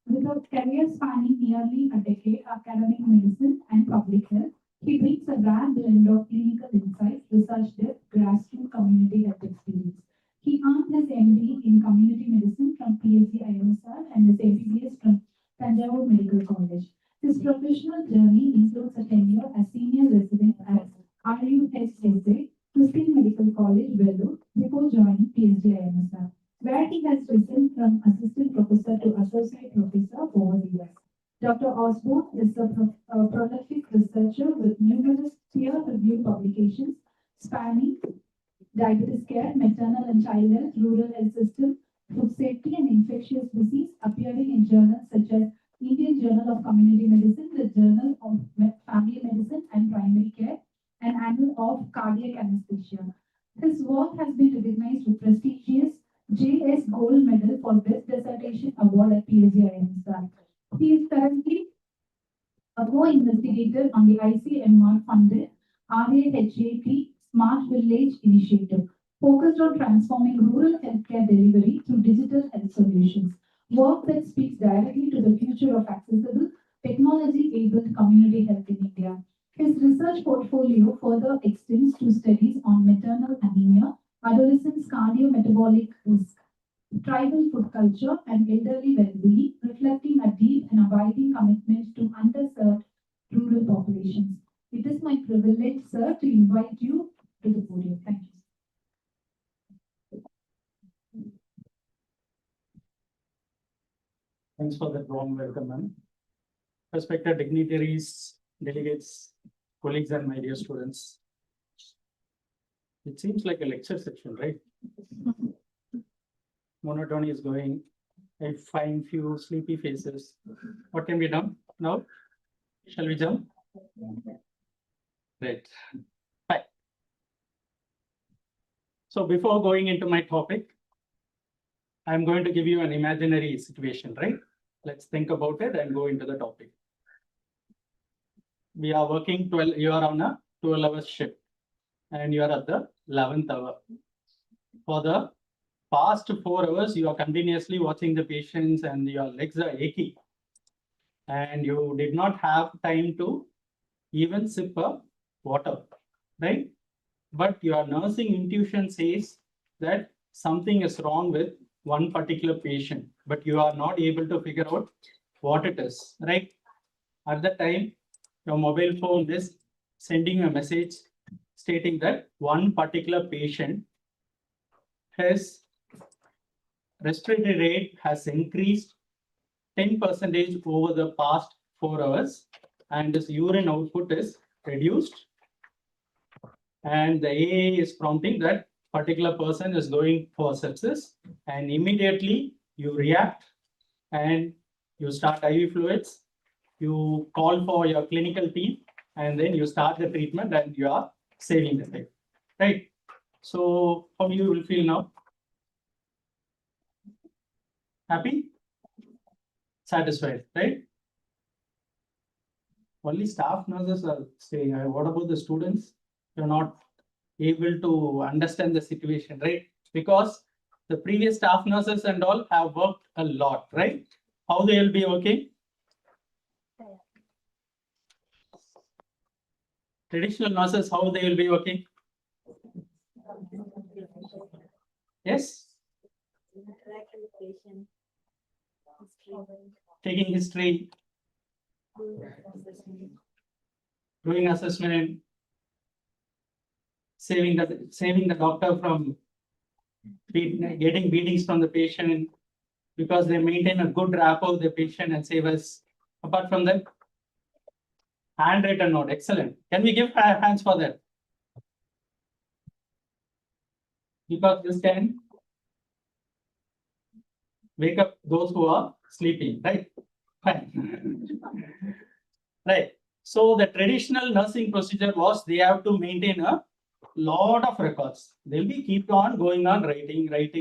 With a career spanning nearly a decade, academic medicine and public health, he brings a rare blend of clinical insight, research depth, grassroots community health experience. He earned his MD in community medicine from PSG IMSR and his MBBS from Tanjavur Medical College. His professional journey includes a tenure as senior resident at RUHSA, Christian Medical College, Vellore, before joining PSG IMSR, where he has risen from assistant professor to associate professor over the years. Dr. Osborne is a prolific researcher with numerous peer-reviewed publications spanning diabetes care, maternal and child health, rural health system, food safety, and infectious disease, appearing in journals such as Indian Journal of Community Medicine, the Journal of Family Medicine and Primary Care, and Annal of Cardiac Anesthesia. His work has been recognized with prestigious J.S. Gold Medal for Best Dissertation Award at PSG IMSR. He is currently a co-investigator on the ICMR-funded RAHAT Smart Village Initiative, focused on transforming rural healthcare delivery through digital health solutions, work that speaks directly to the future of accessible, technology-enabled community health in India. His research portfolio further extends to studies on maternal anemia, adolescents' cardiometabolic risk, tribal food culture, and elderly well-being, reflecting a deep and abiding commitment to underserved rural populations. It is my privilege, sir, to invite you to the podium. Thank you. Thanks for that warm welcome, ma'am. Respected dignitaries, delegates, colleagues, and my dear students. It seems like a lecture section, right? Monotony is going. I find few sleepy faces. What can be done now? Shall we jump? Right. Fine. So before going into my topic, I'm going to give you an imaginary situation, right? Let's think about it and go into the topic. We are working 12, you are on a 12-hour shift and you are at the 11th hour. For the past 4 hours, you are continuously watching the patients and your legs are achy. And you did not have time to even sip a water, right? But your nursing intuition says that something is wrong with one particular patient, but you are not able to figure out what it is, right? At that time, your mobile phone is sending a message stating that one particular patient, his respiratory rate has increased 10% over the past 4 hours and his urine output is reduced. And the AA is prompting that particular person is going for sepsis, and immediately you react and you start IV fluids, you call for your clinical team, and then you start the treatment and you are saving the life, right? So how you will feel now? Happy? Satisfied, right? Only staff nurses are staying. What about the students? You're not able to understand the situation, right? Because the previous staff nurses and all have worked a lot, right? How they will be working? Traditional nurses, how they will be working? Yes? Taking history, doing assessment, saving the doctor from getting beatings from the patient, because they maintain a good rapport with the patient and save us. Apart from that, handwritten note, excellent. Can we give hands for that? Because this can wake up those who are sleeping, right? Fine. Right. So the traditional nursing procedure was they have to maintain a lot of records. They'll be keep on going on writing, right?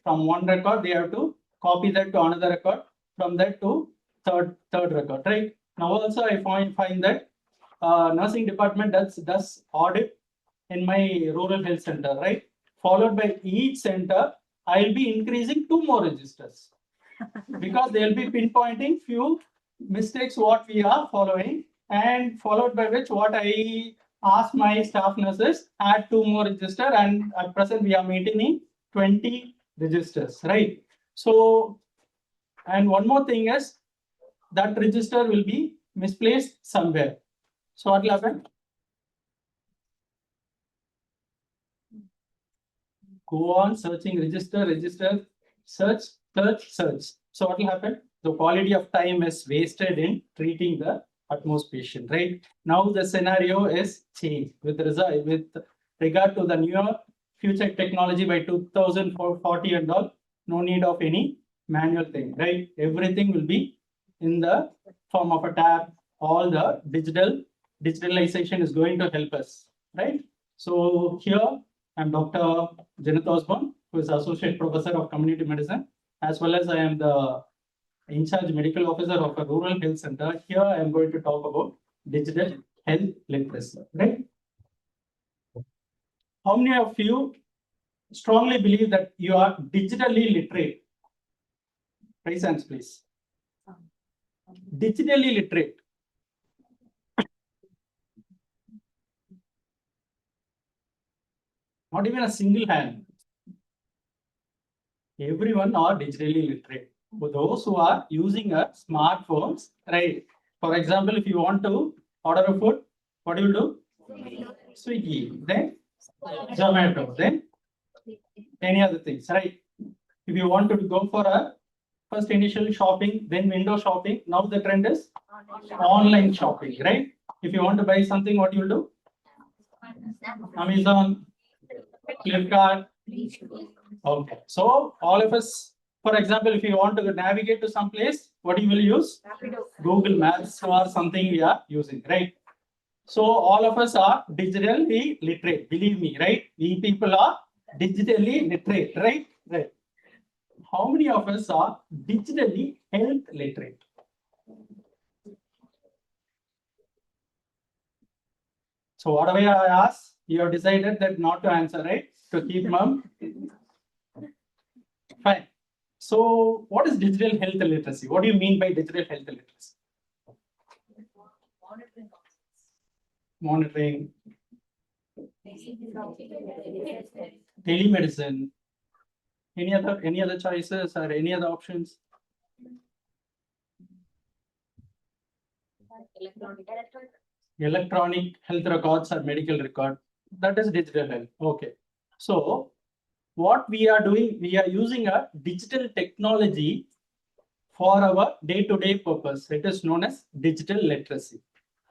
From one record, they have to copy that to another record, from that to third record, right? Now also I find that nursing department does audit in my rural health center, right? Followed by each center, I'll be increasing 2 more registers because they'll be pinpointing few mistakes what we are following, and followed by which what I ask my staff nurses add 2 more register, and at present we are maintaining 20 registers, right? So, and one more thing is that register will be misplaced somewhere. So what will happen? Go on searching register, search. So what will happen? The quality of time is wasted in treating the utmost patient, right? Now the scenario is changed with regard to the newer future technology by 2040 and all. No need of any manual thing, right? Everything will be in the form of a tab. All the digitalization is going to help us, right? So here I'm Dr. Janet Osborne, who is Associate Professor of Community Medicine, as well as I am the in-charge medical officer of a rural health center. Here I am going to talk about digital health literacy, right? How many of you strongly believe that you are digitally literate? Raise hands, please. Digitally literate. Not even a single hand. Everyone are digitally literate. For those who are using a smartphones, right? For example, if you want to order a food, what do you do? Swiggy, then Zomato, then any other things, right? If you want to go for a first initial shopping, then window shopping, now the trend is online shopping, right? If you want to buy something, what you will do? Amazon, Flipkart. Okay, so all of us, for example, if you want to navigate to some place, what you will use? Google Maps or something we are using, right? So all of us are digitally literate, believe me, right? We people are digitally literate, right? Right. How many of us are digitally health literate? So whatever I asked, you have decided that not to answer, right? To keep mum. Fine. So what is digital health literacy? What do you mean by digital health literacy? Monitoring. Telemedicine. Any other choices or any other options? Electronic health records or medical record. That is digital health. Okay. So what we are doing, we are using a digital technology for our day-to-day purpose. It is known as digital literacy.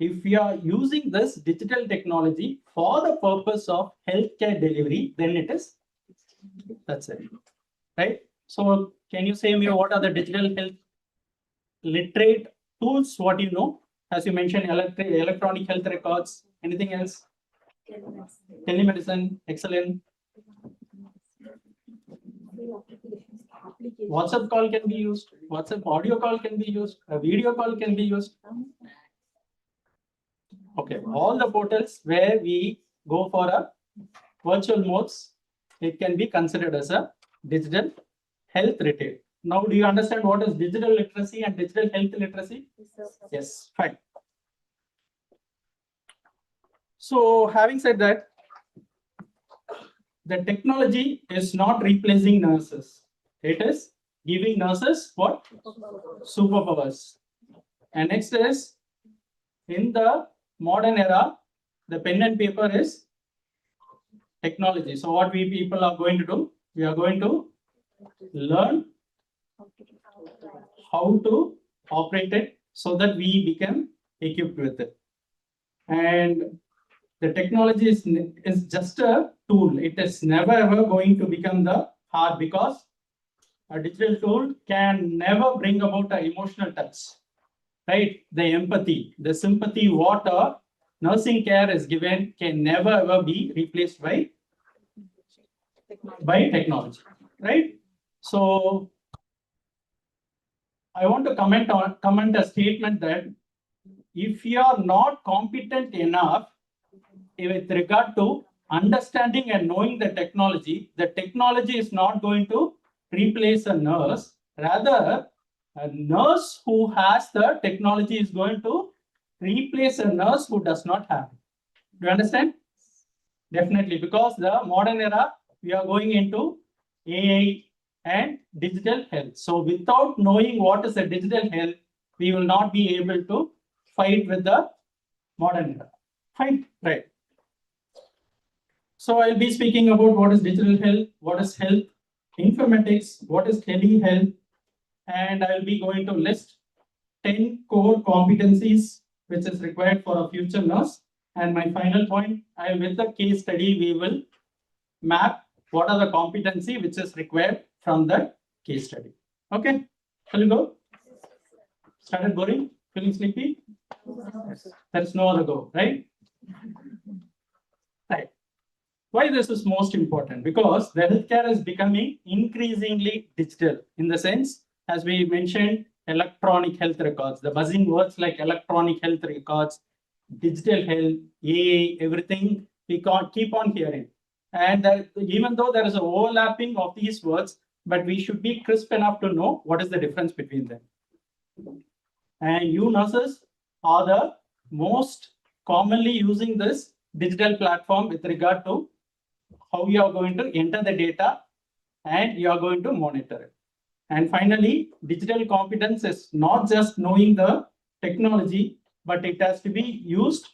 if we are using this digital technology for the purpose of healthcare delivery, then it is, that's it, right? So can you say me what are the digital health literate tools? What you know? As you mentioned, electronic health records, anything else? Telemedicine, excellent. WhatsApp call can be used, WhatsApp audio call can be used, a video call can be used. Okay, all the portals where we go for a virtual modes, it can be considered as a digital health retail. Now, do you understand what is digital literacy and digital health literacy? Yes, fine. So, having said that, the technology is not replacing nurses. It is giving nurses what? Superpowers. And next is, in the modern era, the pen and paper is technology. So what we people are going to do? We are going to learn how to operate it so that we become equipped with it. And the technology is just a tool. It is never ever going to become the heart, because a digital tool can never bring about an emotional touch, right? The empathy, the sympathy, what a nursing care is given can never ever be replaced by technology, right? So I want to comment a statement that if you are not competent enough with regard to understanding and knowing the technology is not going to replace a nurse. Rather, a nurse who has the technology is going to replace a nurse who does not have it. Do you understand? Definitely, because the modern era, we are going into AI and digital health. So without knowing what is a digital health, we will not be able to fight with the modern era. Fine, right. So I'll be speaking about what is digital health, what is health informatics, what is telehealth, and I'll be going to list 10 core competencies which is required for a future nurse. And my final point, with the case study, we will map what are the competency which is required from the case study. Okay, shall we go? Started boring? Feeling sleepy? Yes. There's no other go, right? Right. Why this is most important? Because the healthcare is becoming increasingly digital, in the sense, as we mentioned, electronic health records, the buzzing words like electronic health records, digital health, AI, everything we can't keep on hearing. And even though there is an overlapping of these words, but we should be crisp enough to know what is the difference between them. And you nurses are the most commonly using this digital platform with regard to how you are going to enter the data and you are going to monitor it. And finally, digital competence is not just knowing the technology, but it has to be used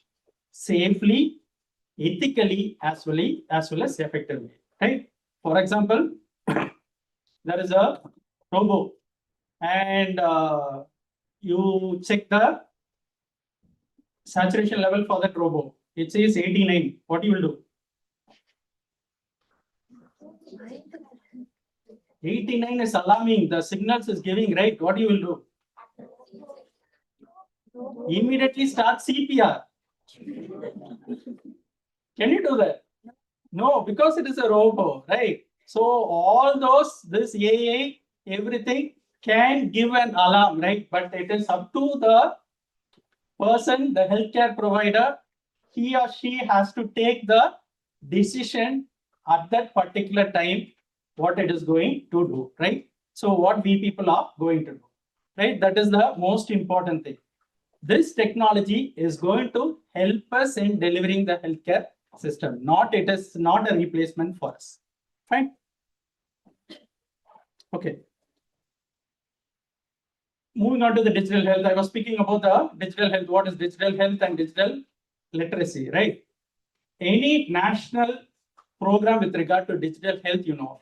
safely, ethically, as well as effectively, right? For example, there is a robot and you check the saturation level for that robot. It says 89. What you will do? 89 is alarming. The signals is giving, right? What you will do? Immediately start CPR. Can you do that? No, because it is a robot, right? So all those, this AI, everything can give an alarm, right? But it is up to the person, the healthcare provider, he or she has to take the decision at that particular time, what it is going to do, right? So what we people are going to do, right? That is the most important thing. This technology is going to help us in delivering the healthcare system. It is not a replacement for us. Fine. Okay. Moving on to the digital health, I was speaking about the digital health. What is digital health and digital literacy, right? Any national program with regard to digital health, you know.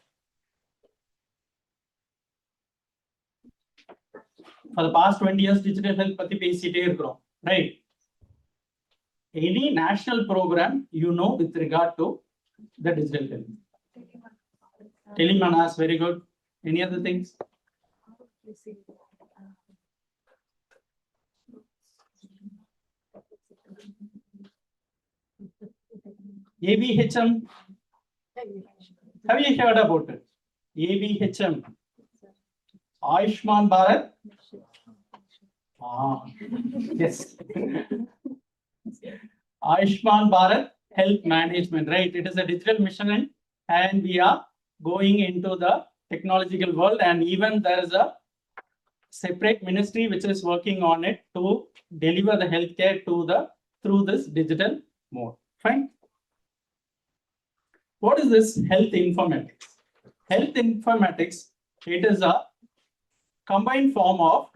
For the past 20 years, digital health pati pesite irukrom, right? any national program you know with regard to the digital health? Telemanas, very good. Any other things? ABHM. Have you heard about it? ABHM. Ayushman Bharat. Yes. Ayushman Bharat Health Management, right? It is a digital mission and we are going into the technological world, and even there is a separate ministry which is working on it to deliver the healthcare to through this digital mode. Fine. What is this health informatics? Health informatics, it is a combined form of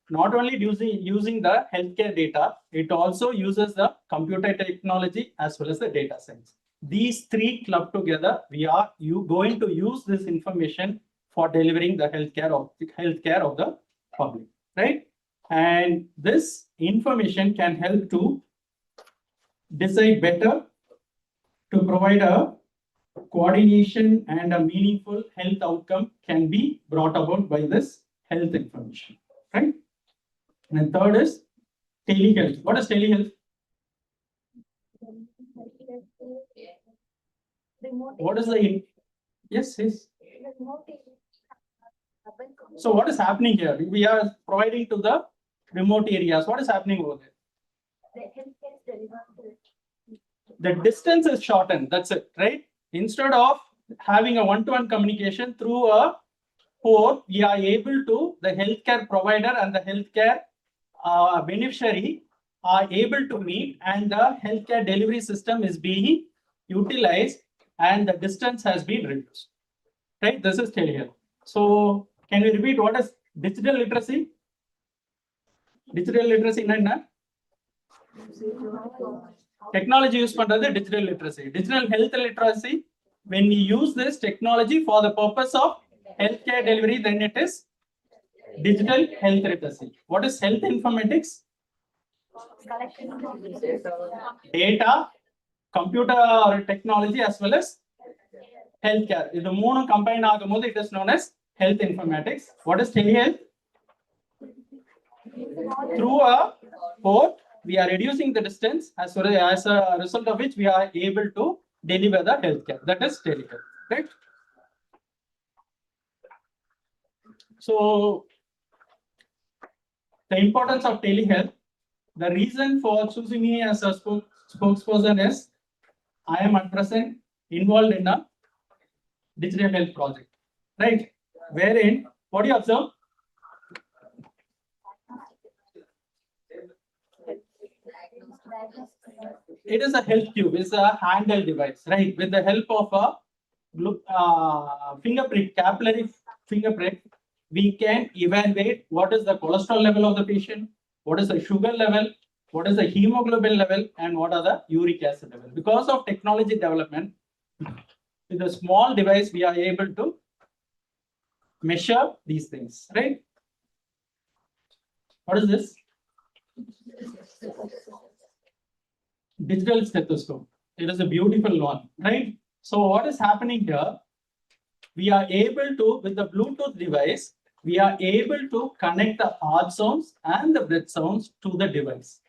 not only using the healthcare data, it also uses the computer technology as well as the data science. These three clubbed together, you going to use this information for delivering the healthcare of the public, right? And this information can help to decide better, to provide a coordination and a meaningful health outcome can be brought about by this health information, right? And third is telehealth. What is telehealth? What is the yes. So what is happening here? We are providing to the remote areas. What is happening over there? The distance is shortened. That's it, right? Instead of having a one-to-one communication through a port, we are able to, the healthcare provider and the healthcare beneficiary are able to meet, and the healthcare delivery system is being utilized and the distance has been reduced, right? This is telehealth. So can we repeat what is digital literacy? Digital literacy na technology use pandrathu digital literacy. Digital health literacy, when we use this technology for the purpose of healthcare delivery, then it is digital health literacy. What is health informatics? Data, computer technology as well as healthcare. If the mono combined agamode, it is known as health informatics. What is telehealth? Through a port, we are reducing the distance, as a result of which we are able to deliver the healthcare. That is telehealth, right? So the importance of telehealth, the reason for choosing me as a spokesperson is I am at present involved in a digital health project, right? Wherein, what do you observe? It is a health tube, it's a handheld device, right? With the help of a fingerprint, capillary fingerprint, we can evaluate what is the cholesterol level of the patient, what is the sugar level, what is the hemoglobin level, and what are the uric acid level. Because of technology development, with a small device, we are able to measure these things, right? What is this? Digital stethoscope. It is a beautiful one, right? So what is happening here? We are able to, with the Bluetooth device, we are able to connect the heart sounds and the breath sounds to the device.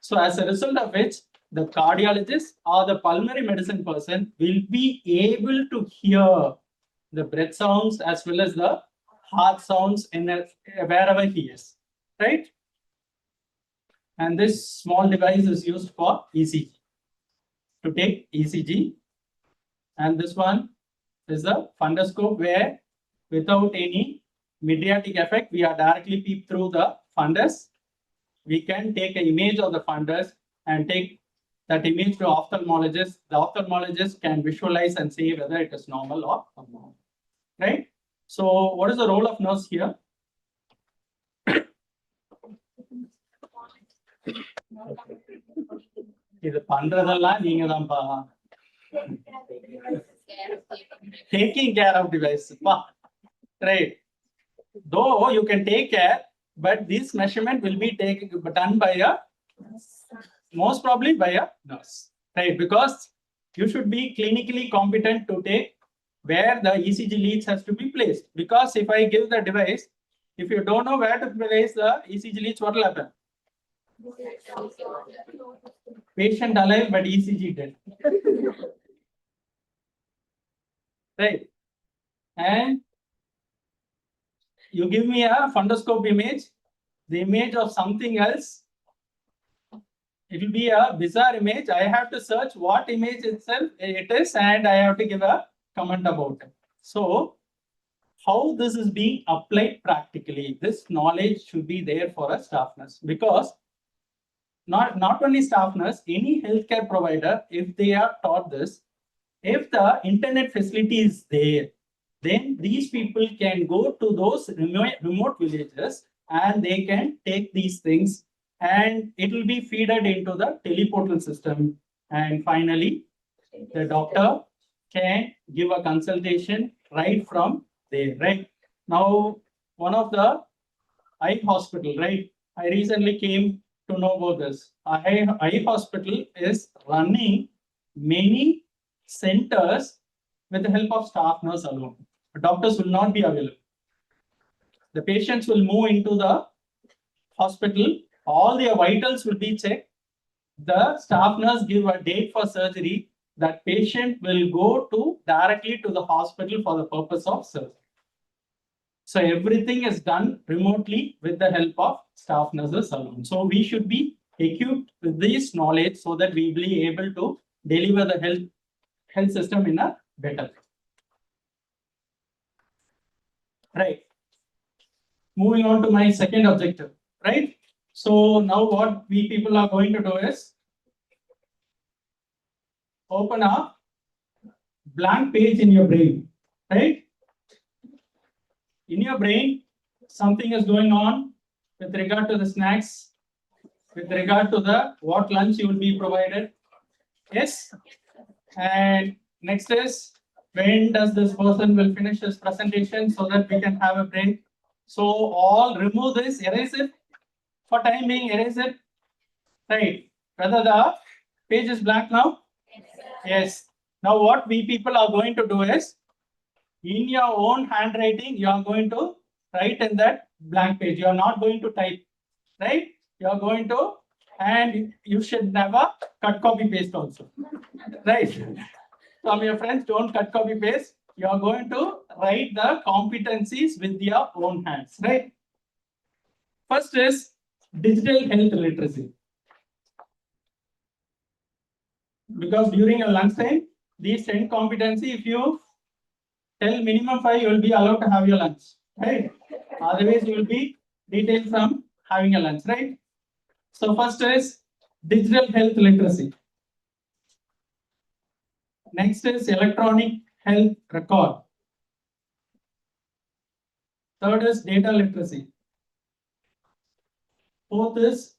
So as a result of which, the cardiologist or the pulmonary medicine person will be able to hear the breath sounds as well as the heart sounds in wherever he is, right? And this small device is used for ECG, to take ECG. And this one is a fundoscope where without any mediatic effect, we are directly peep through the fundus. We can take an image of the fundus and take that image to ophthalmologist. The ophthalmologist can visualize and say whether it is normal or abnormal, right? So what is the role of nurse here? இது பண்றதெல்லாம் நீங்க தான்ப்பா. Taking care of device, right? Though you can take care, but this measurement will be done by a most probably by a nurse, right? Because you should be clinically competent to take where the ECG leads has to be placed. Because if I give the device, if you don't know where to place the ECG leads, what will happen? Patient alive, but ECG dead. Right? And you give me a fundoscope image, the image of something else. It will be a bizarre image. I have to search what image itself it is, and I have to give a comment about it. So, how this is being applied practically, this knowledge should be there for a staff nurse, because not only staff nurse, any healthcare provider, if they are taught this, if the internet facility is there, then these people can go to those remote villages and they can take these things, and it will be feeded into the teleportal system. And finally, the doctor can give a consultation right from there, right? Now, one of the eye hospital, right? I recently came to know about this. Eye hospital is running many centers with the help of staff nurse alone. Doctors will not be available. The patients will move into the hospital. All their vitals will be checked. The staff nurse give a date for surgery. That patient will go directly to the hospital for the purpose of surgery. So everything is done remotely with the help of staff nurses alone. So we should be equipped with this knowledge so that we will be able to deliver the health system in a better way. Right. Moving on to my second objective, right? So now what we people are going to do is open a blank page in your brain, right? In your brain, something is going on with regard to the snacks, with regard to the what lunch you will be provided. Yes. And next is, when does this person will finish his presentation so that we can have a break. So all remove this, erase it. For time being, erase it. Right. Whether the page is blank now? Yes. Now what we people are going to do is, in your own handwriting, you are going to write in that blank page. You are not going to type, right? You are going to, and you should never cut, copy, paste also, right? From your friends, don't cut, copy, paste. You are going to write the competencies with your own hands, right? First is digital health literacy. Because during your lunchtime, these 10 competency, if you tell minimum 5, you will be allowed to have your lunch, right? Otherwise, you will be detained from having a lunch, right? So first is digital health literacy. Next is electronic health record. Third is data literacy. Fourth is,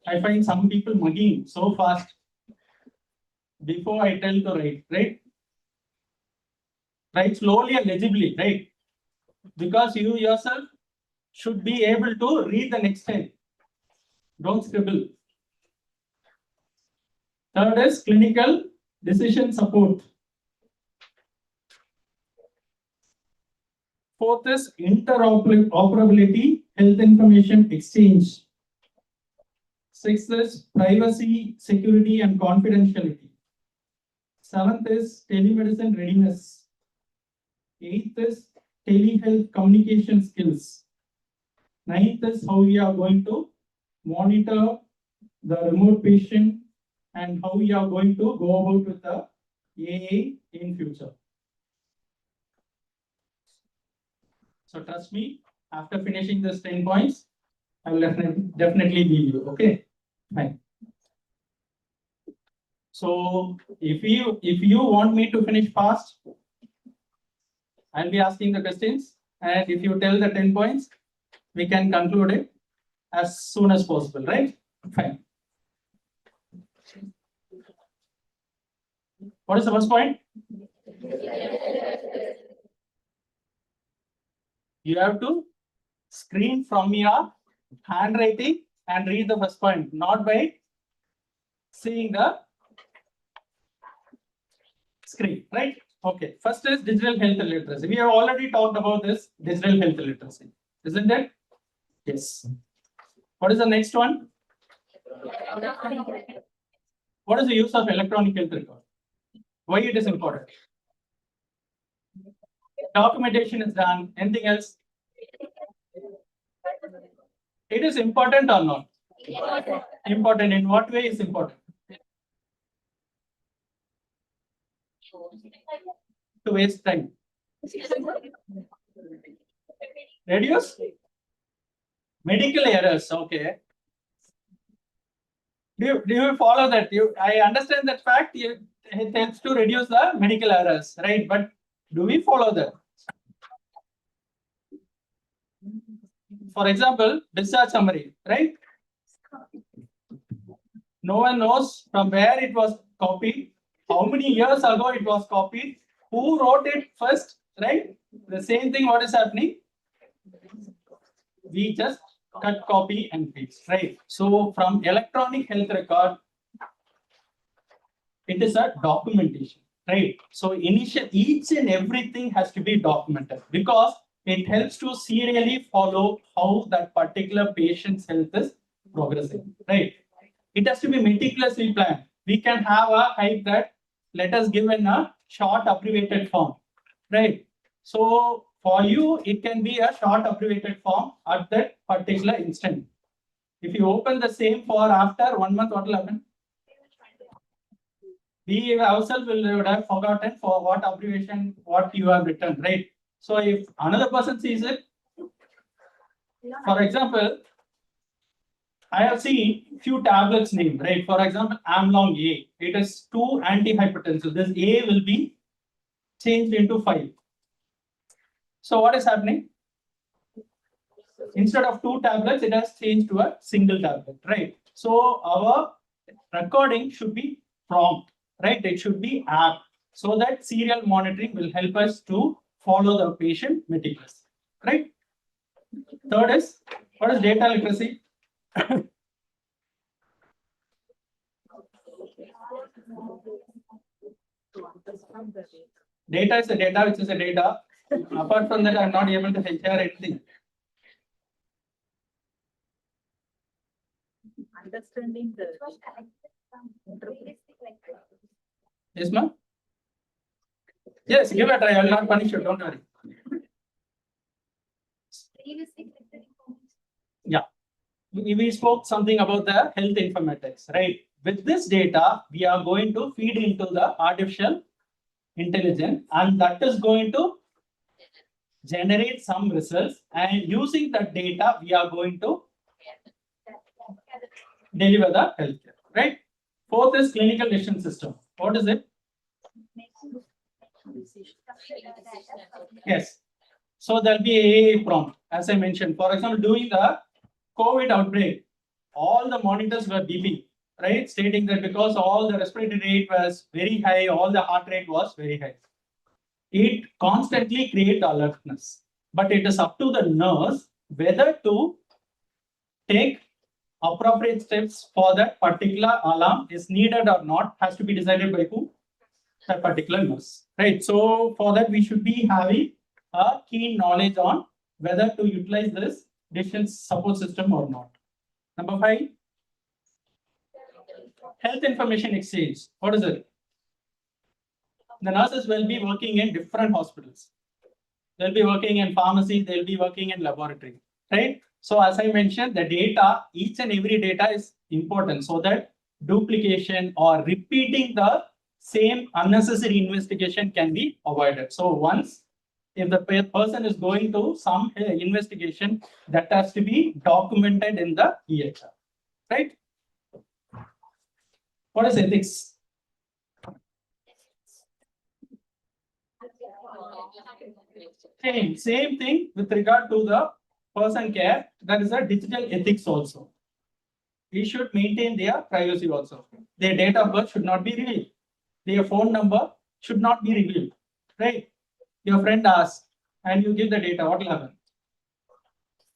I find some people mugging so fast before I tell to write, right? Write slowly and legibly, right? Because you yourself should be able to read the next time. Don't scribble. Third is clinical decision support. Fourth is interoperability, health information exchange. Sixth is privacy, security, and confidentiality. Seventh is telemedicine readiness. Eighth is telehealth communication skills. Ninth is how we are going to monitor the remote patient and how we are going to go about with the AA in future. So trust me, after finishing this 10 points, I will definitely leave you. Okay, fine. So if you want me to finish fast, I'll be asking the questions, and if you tell the 10 points, we can conclude it as soon as possible, right? Fine. What is the first point? You have to screen from your handwriting and read the first point, not by seeing the screen, right? Okay, first is digital health literacy. We have already talked about this digital health literacy, isn't it? Yes. What is the next one? What is the use of electronic health record? Why it is important? Documentation is done. Anything else? It is important or not? Important. In what way is important? To waste time. Reduce medical errors. Okay. Do you follow that? I understand that fact. It helps to reduce the medical errors, right? But do we follow that? For example, discharge summary, right? No one knows from where it was copied, how many years ago it was copied, who wrote it first, right? The same thing, what is happening? We just cut, copy and paste, right? So from electronic health record, it is a documentation, right? So each and everything has to be documented because it helps to serially follow how that particular patient's health is progressing, right? It has to be meticulously planned. We can have a hype that let us give in a short abbreviated form, right? So for you, it can be a short abbreviated form at that particular instant. If you open the same for after 1 month, what will happen? We ourselves would have forgotten for what abbreviation, what you have written, right? So if another person sees it, for example, I have seen few tablets named, right? For example, Amlong A. It is 2 antihypertensive. This A will be changed into 5. So what is happening? Instead of 2 tablets, it has changed to a single tablet, right? So our recording should be prompt, right? It should be apt so that serial monitoring will help us to follow the patient meticulously, right? Third is, what is data literacy? Data is a data, which is a data. Apart from that, I'm not able to share anything. Understanding the. Yes, ma'am? Yes, give it a try. I will not punish you. Don't worry. Yeah. We spoke something about the health informatics, right? With this data, we are going to feed into the artificial intelligence, and that is going to generate some results. And using that data, we are going to deliver the healthcare, right? Fourth is clinical decision system. What is it? Yes. So there'll be a prompt, as I mentioned. For example, during the COVID outbreak, all the monitors were beeping, right? Stating that because all the respiratory rate was very high, all the heart rate was very high. It constantly creates alertness, but it is up to the nurse whether to take appropriate steps for that particular alarm is needed or not, has to be decided by who? That particular nurse, right? So for that, we should be having a keen knowledge on whether to utilize this decision support system or not. Number 5, health information exchange. What is it? The nurses will be working in different hospitals. They'll be working in pharmacy, they'll be working in laboratory, right? So as I mentioned, the data, each and every data is important so that duplication or repeating the same unnecessary investigation can be avoided. So once, if the person is going to some investigation, that has to be documented in the EHR, right? What is ethics? Same thing with regard to the person care. That is a digital ethics also. We should maintain their privacy also. Their date of birth should not be revealed. Their phone number should not be revealed, right? Your friend asks and you give the data, what will happen?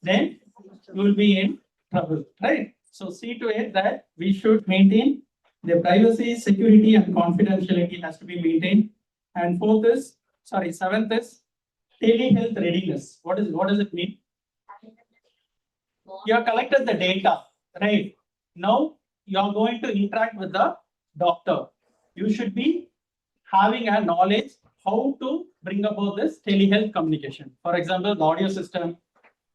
Then you will be in trouble, right? So see to it that we should maintain the privacy, security, and confidentiality has to be maintained. And seventh is telehealth readiness. What does it mean? You have collected the data, right? Now you are going to interact with the doctor. You should be having a knowledge how to bring about this telehealth communication. For example, the audio system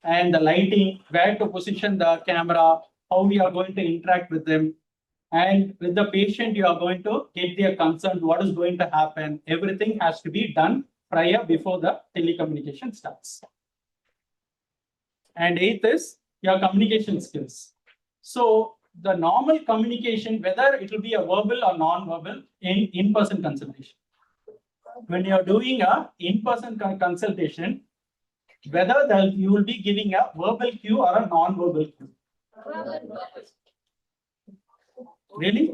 and the lighting, where to position the camera, how we are going to interact with them. And with the patient, you are going to get their consent, what is going to happen. Everything has to be done before the telecommunication starts. And eighth is your communication skills. So the normal communication, whether it will be a verbal or non-verbal in-person consultation. When you are doing a in-person consultation, whether you will be giving a verbal cue or a non-verbal cue. Really?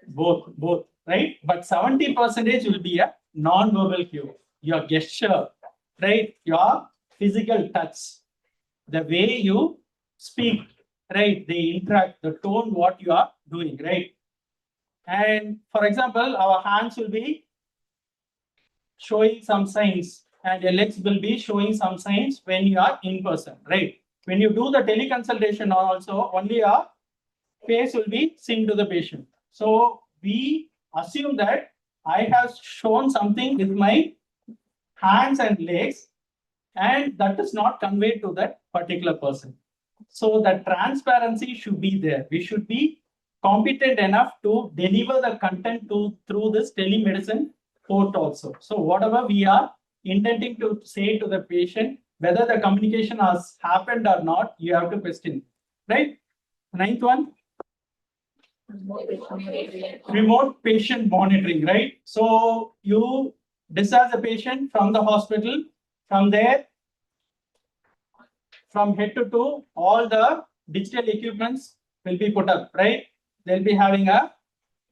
Both, right? But 70% will be a non-verbal cue. Your gesture, right? Your physical touch, the way you speak, right? They interact, the tone, what you are doing, right? And for example, our hands will be showing some signs and your legs will be showing some signs when you are in person, right? When you do the teleconsultation also, only your face will be seen to the patient. So we assume that I have shown something with my hands and legs, and that is not conveyed to that particular person. So the transparency should be there. We should be competent enough to deliver the content through this telemedicine port also. So whatever we are intending to say to the patient, whether the communication has happened or not, you have to question, right? Ninth one, remote patient monitoring, right? So you discharge the patient from the hospital, from there, from head to toe, all the digital equipments will be put up, right? They'll be having a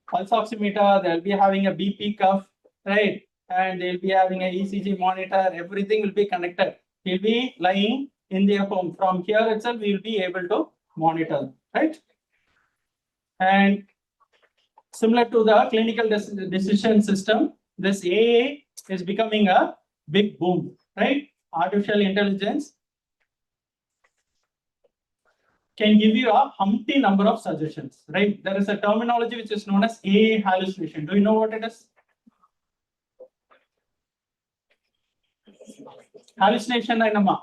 pulse oximeter, they'll be having a BP cuff, right? And they'll be having a ECG monitor, everything will be connected. He'll be lying in their home. From here itself, we will be able to monitor, right? And similar to the clinical decision system, this AA is becoming a big boom, right? Artificial intelligence can give you a humpty number of suggestions, right? There is a terminology which is known as AA hallucination. Do you know what it is? Hallucination ainama.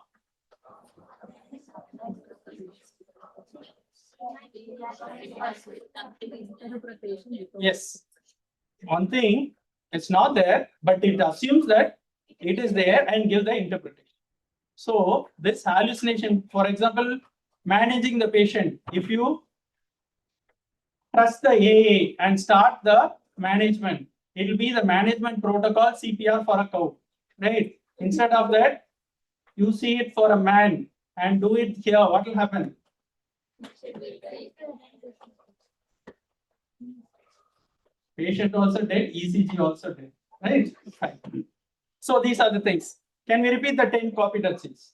Yes. One thing, it's not there, but it assumes that it is there and give the interpretation. So this hallucination, for example, managing the patient, if you trust the AA and start the management, it will be the management protocol CPR for a cow, right? Instead of that, you see it for a man and do it here, what will happen? Patient also dead, ECG also dead, right? Fine. So these are the things. Can we repeat the 10 competencies?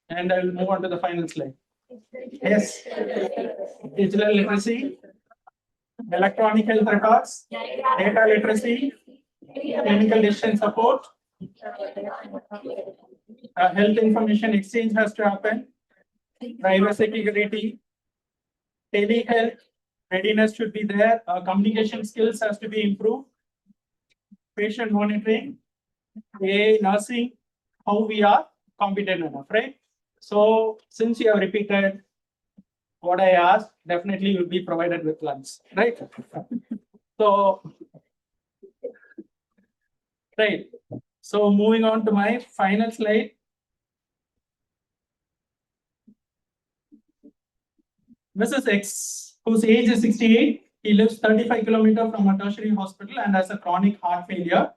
And I will move on to the final slide. Yes. Digital literacy, electronic health records, data literacy, clinical decision support, health information exchange has to happen, privacy security, telehealth readiness should be there, communication skills has to be improved, patient monitoring, AI nursing, how we are competent enough, right? So since you have repeated what I asked, definitely you will be provided with lunch, right? So, right. So moving on to my final slide. Mrs. X, whose age is 68, he lives 35 kilometers from a tertiary hospital and has a chronic heart failure.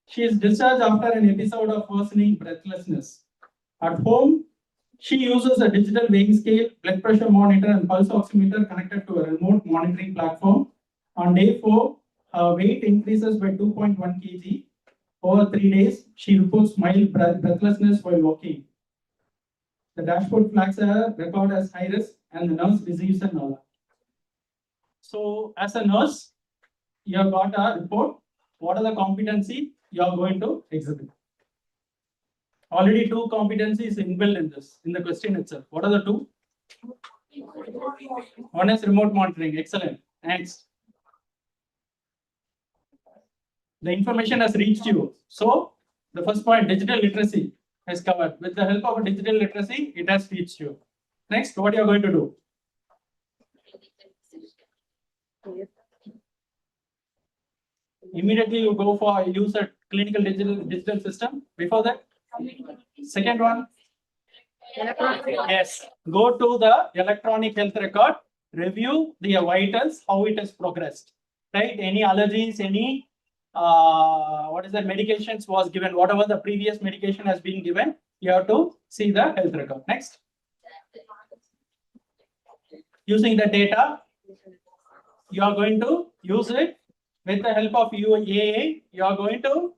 She is discharged after an episode of worsening breathlessness. At home, she uses a digital weighing scale, blood pressure monitor, and pulse oximeter connected to a remote monitoring platform. On day 4, her weight increases by 2.1 kg. Over 3 days, she reports mild breathlessness while walking. The dashboard flags a record as high risk and the nurse receives an alert. So as a nurse, you have got a report. What are the competency you are going to exhibit? Already 2 competencies inbuilt in this, in the question itself. What are the 2? One is remote monitoring. Excellent. Next. The information has reached you. So the first point, digital literacy, is covered. With the help of a digital literacy, it has reached you. Next, what you are going to do? Immediately you go for use a clinical digital system. Before that, second one, yes, go to the electronic health record, review the vitals, how it has progressed, right? Any allergies, any what is that medications was given, whatever the previous medication has been given, you have to see the health record. Next, using the data, you are going to use it with the help of UAA. You are going to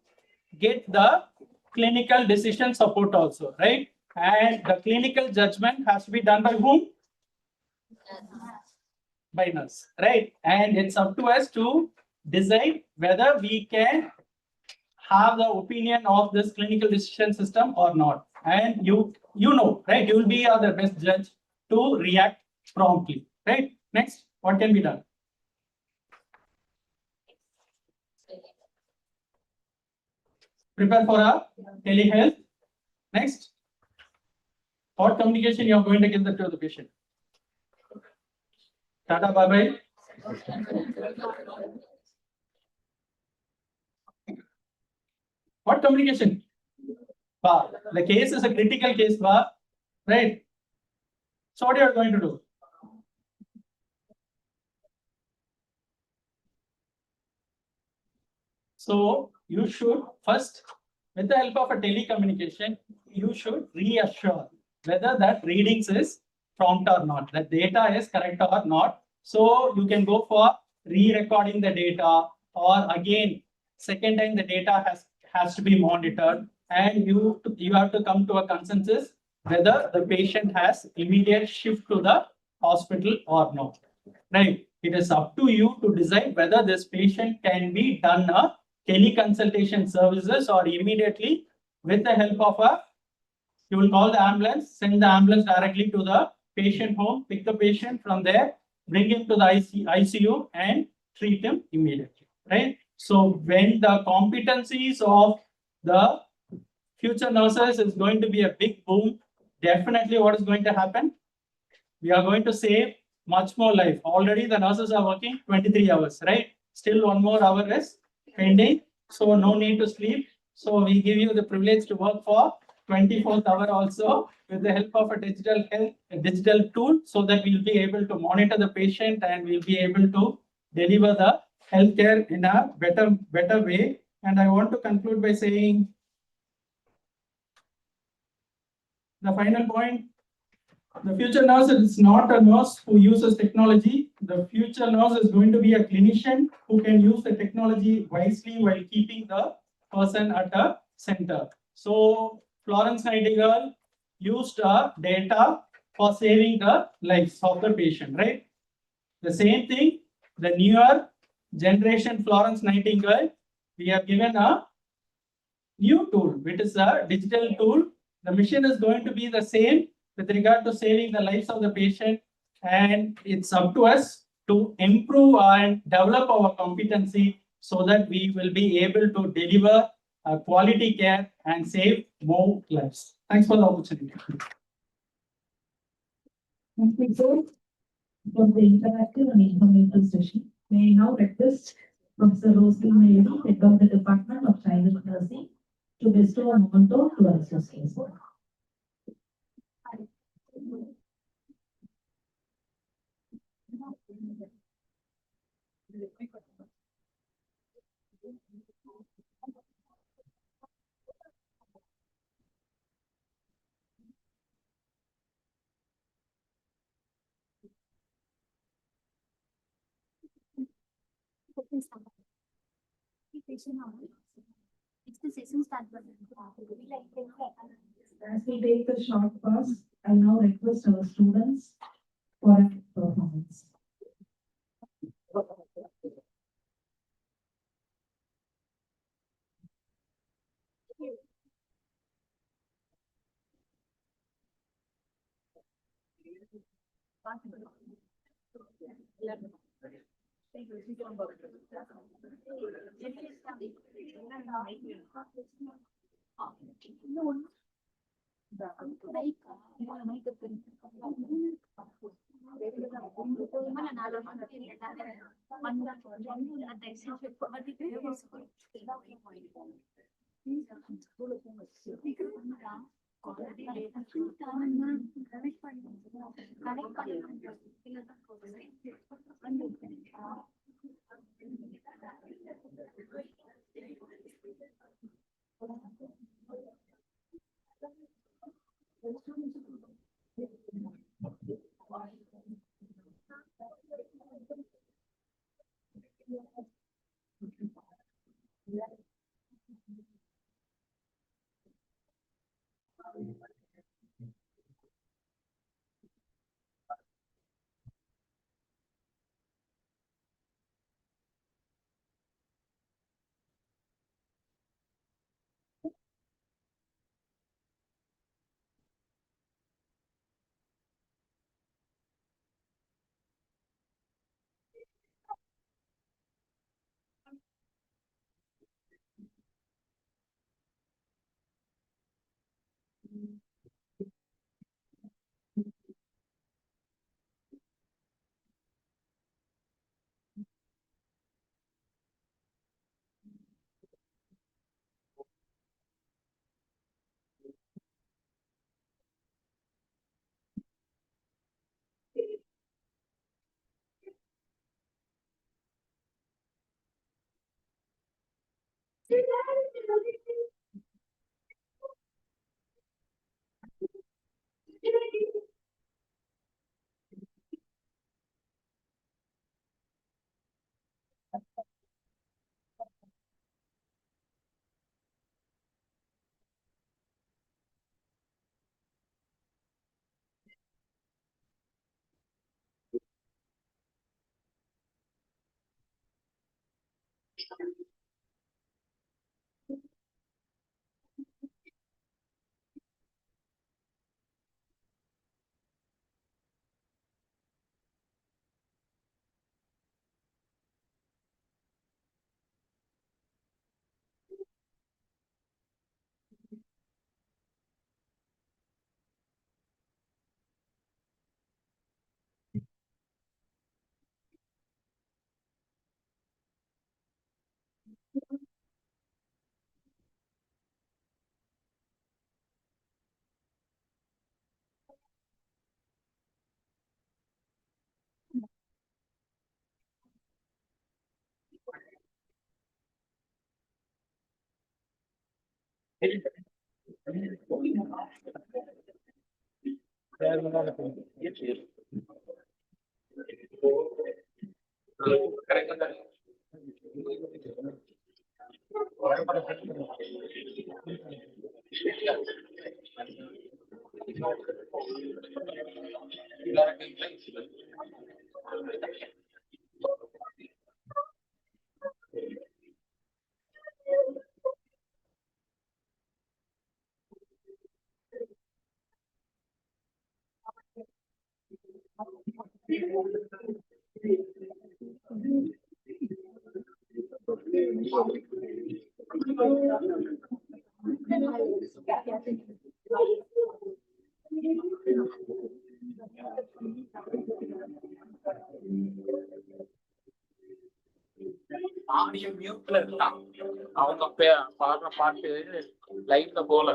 get the clinical decision support also, right? And the clinical judgment has to be done by whom? By nurse, right? And it's up to us to decide whether we can have the opinion of this clinical decision system or not. And you know, right? You will be the best judge to react promptly, right? Next, what can be done? Prepare for a telehealth. Next, what communication you are going to give to the patient? Tata, bye bye. What communication? The case is a critical case, right? So what you are going to do? So you should first, with the help of a telecommunication, you should reassure whether that readings is prompt or not, that data is correct or not. So you can go for re-recording the data, or again, second time the data has to be monitored, and you have to come to a consensus whether the patient has immediate shift to the hospital or not, right? It is up to you to decide whether this patient can be done a teleconsultation services, or immediately with the help of you will call the ambulance, send the ambulance directly to the patient home, pick the patient from there, bring him to the ICU and treat him immediately, right? So when the competencies of the future nurses is going to be a big boom, definitely what is going to happen? We are going to save much more life. Already the nurses are working 23 hours, right? Still 1 more hour is pending. So no need to sleep. So we give you the privilege to work for 24th hour also with the help of a digital tool, so that we'll be able to monitor the patient and we'll be able to deliver the healthcare in a better way. And I want to conclude by saying the final point. The future nurse is not a nurse who uses technology. The future nurse is going to be a clinician who can use the technology wisely while keeping the person at the center. So Florence Nightingale used data for saving the lives of the patient, right? The same thing, the newer generation Florence Nightingale, we have given a new tool, which is a digital tool. The mission is going to be the same with regard to saving the lives of the patient, and it's up to us to improve and develop our competency so that we will be able to deliver a quality care and save more lives. Thanks for the opportunity. Thank you, sir, for the interactive and informative session. May I now request Professor Rosalie Mayuri, head of the Department of Childhood Nursing, to bestow a memento to our associates. It's the session start button. As we take the short pause, I now request our students for a performance. Audio மியூட்ல இருக்கான். அவங்க பாடுற பாட்டு லைட்ல போல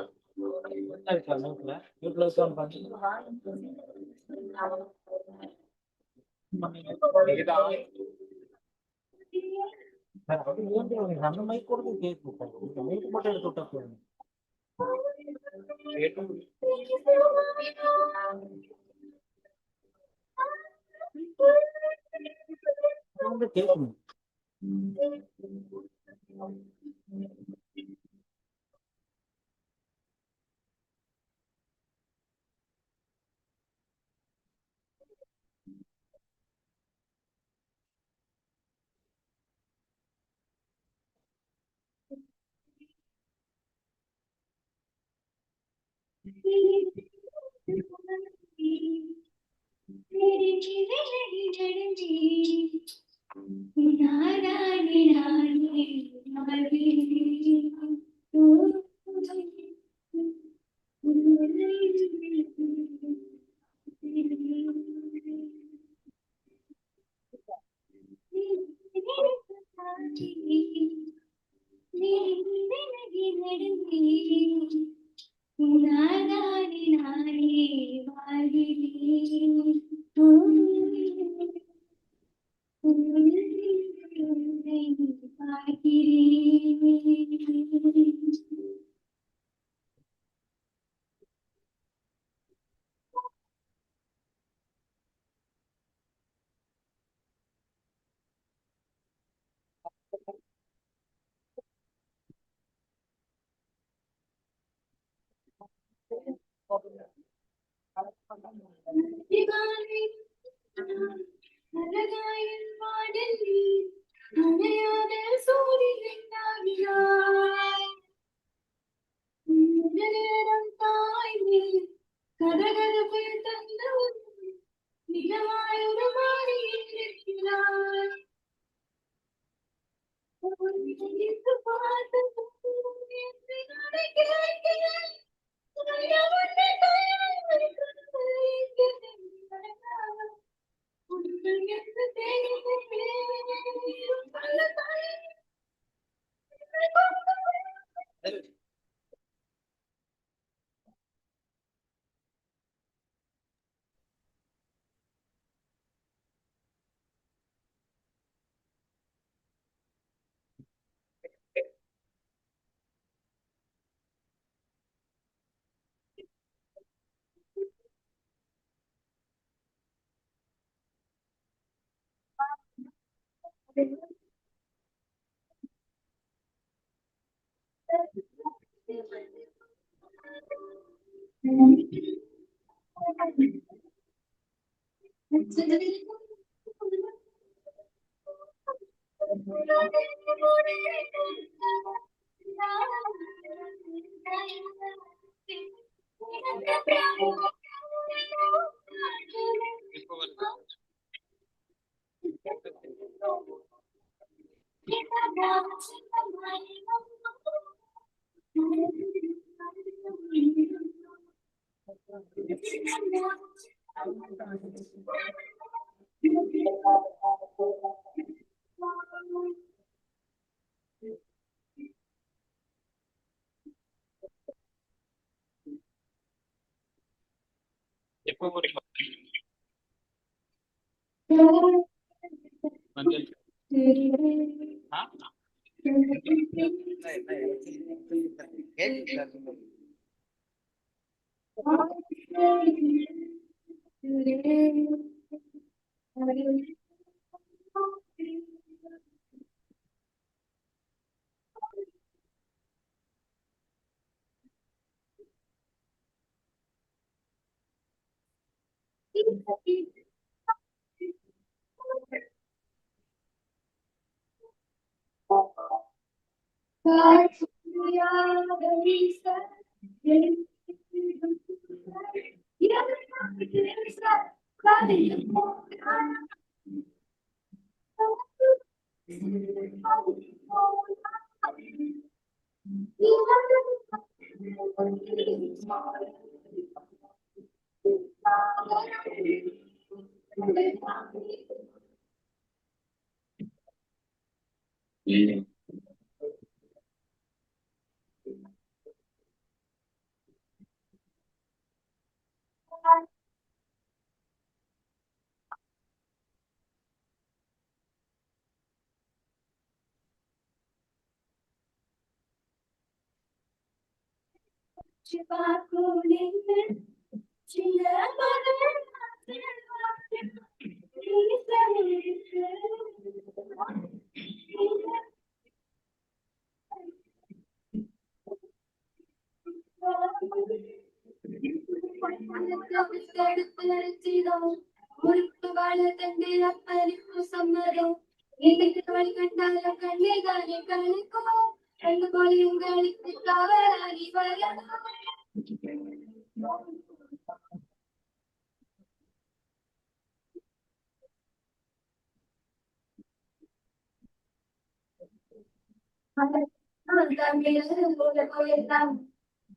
அந்த mic கூட கேட்கும் மைக் மட்டும் எடுத்து விட்டா போதும். கேட்கணும்.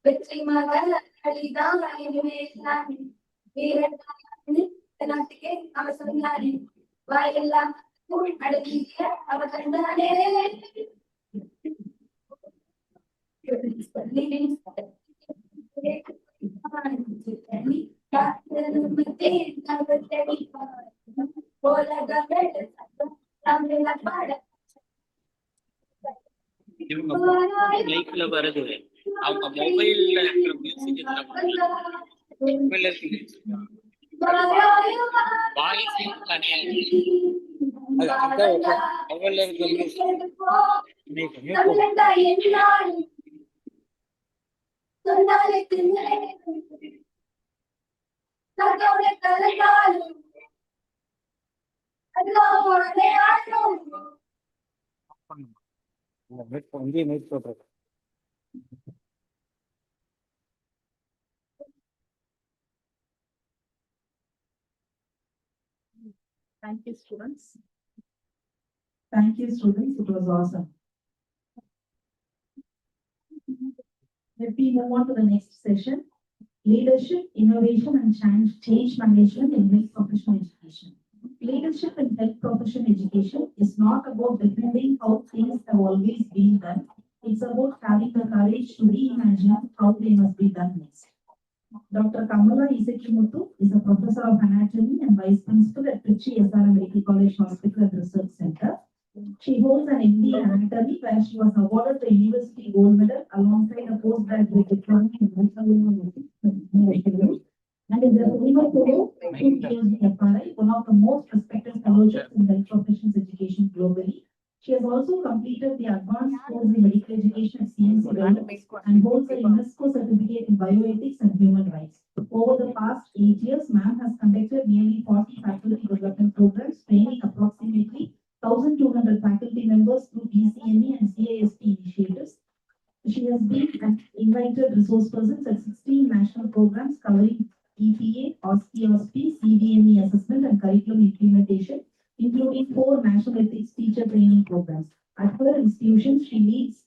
வெற்றி மகள் அழிதான் நாட்டுக்கே அவர் சொன்னாரே வாயெல்லாம் அடக்கிய அவர் கண்டானே இவங்க மைக்ல வருது அவங்க மொபைல்ல இருக்கிற மியூசிக் மொபைல்ல இருக்கு வாய்ஸ் தனியா அது அந்த மொபைல்ல இருக்கிற இங்கே மீட் போடுறது. Thank you, students. Thank you, students. It was awesome. Let me move on to the next session. Leadership, innovation, and change management in health professional education. Leadership in health professional education is not about defending how things have always been done. It's about having the courage to reimagine how they must be done next. Dr. Kamala Isekimuthu is a professor of anatomy and vice principal at Trichy SRM Medical College Hospital and Research Center. She holds an MD in anatomy where she was awarded the University Gold Medal alongside a postgraduate diploma in medical and is a former fellow to PhD FRI, one of the most respected fellowships in health professions education globally. She has also completed the advanced course in medical education at CMC and holds a UNESCO certificate in bioethics and human rights. Over the past 8 years, ma'am has conducted nearly 40 faculty development programs, training approximately 1,200 faculty members through BCME and CISP initiatives. She has been an invited resource person at 16 national programs covering EPA, OSCE, CVME assessment and curriculum implementation, including 4 national ethics teacher training programs. At her institution, she leads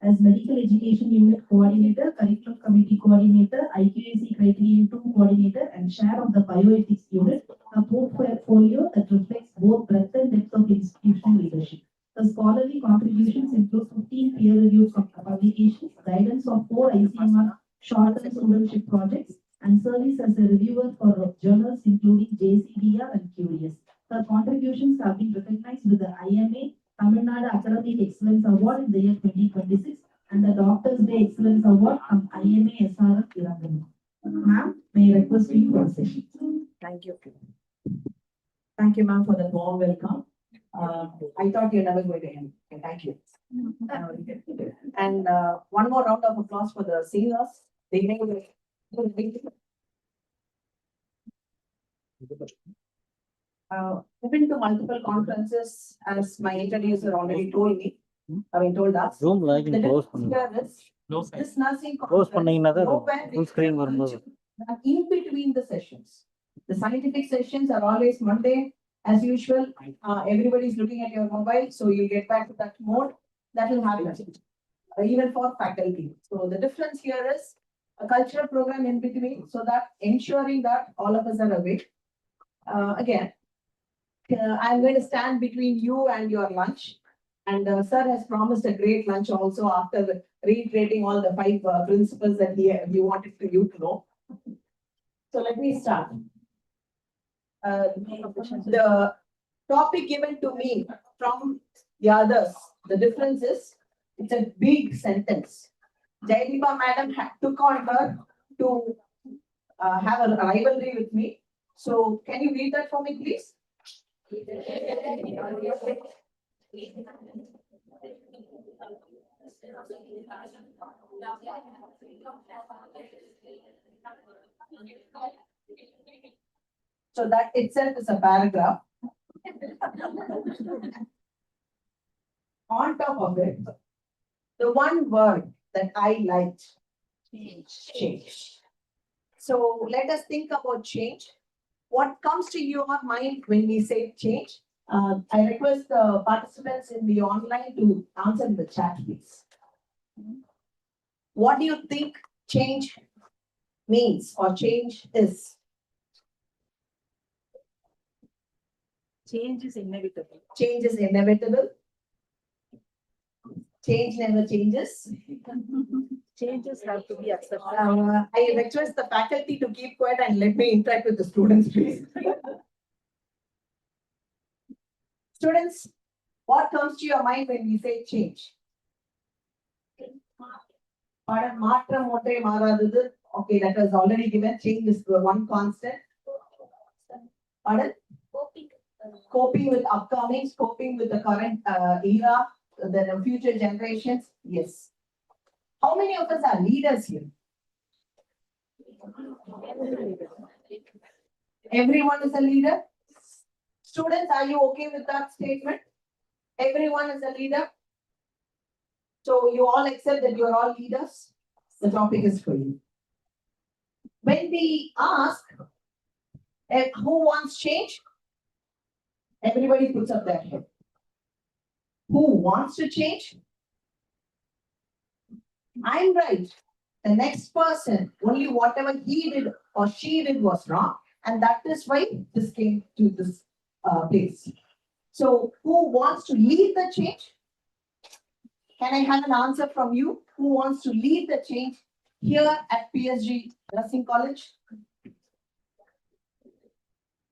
as medical education unit coordinator, curriculum committee coordinator, IQAC criterion 2 coordinator, and chair of the bioethics unit, a portfolio that reflects both breadth and depth of institutional leadership. The scholarly contributions include 15 peer-reviewed publications, guidance of 4 ICMR short-term studentship projects, and service as a reviewer for journals including JCBR and Curious. Her contributions have been recognized with the IMA Tamil Nadu Academic Excellence Award in the year 2026 and the Doctor's Day Excellence Award from IMA SRM Iranganu. Ma'am, may I request you for a session? Thank you. Thank you, ma'am, for the warm welcome. I thought you're never going to end. Okay, thank you. And one more round of applause for the seniors. I've been to multiple conferences, as my introducer already told me. Told us. Zoom like in close This nursing close conference, nowhere full screen வரும்போது in between the sessions. The scientific sessions are always Monday, as usual. Everybody's looking at your mobile, so you get back to that mode. That will happen, even for faculty. So the difference here is a cultural program in between, so that ensuring that all of us are awake. Again, I'm going to stand between you and your lunch. And sir has promised a great lunch also after reiterating all the 5 principles that he wanted you to know. So let me start. The topic given to me from the others, the difference is, it's a big sentence. Jayadipa madam took on her to have a rivalry with me. So can you read that for me, please? So that itself is a paragraph. On top of it, the one word that I liked, change. So let us think about change. What comes to your mind when we say change? I request the participants in the online to answer in the chat, please. What do you think change means or change is? Change is inevitable. Change is inevitable. Change never changes. Changes have to be accepted. I request the faculty to keep quiet and let me interact with the students, please. Students, what comes to your mind when we say change? Pardon, மாற்றம் ஒன்றே மாறாதது. Okay, that was already given. Change is the one constant. Pardon? Coping with upcoming, coping with the current era, the future generations. Yes. How many of us are leaders here? Everyone is a leader. Students, are you okay with that statement? Everyone is a leader. So you all accept that you are all leaders. The topic is for you. When we ask who wants change, everybody puts up their hand. Who wants to change? I'm right. The next person, only whatever he did or she did was wrong. And that is why this came to this place. So who wants to lead the change? Can I have an answer from you? Who wants to lead the change here at PSG Nursing College?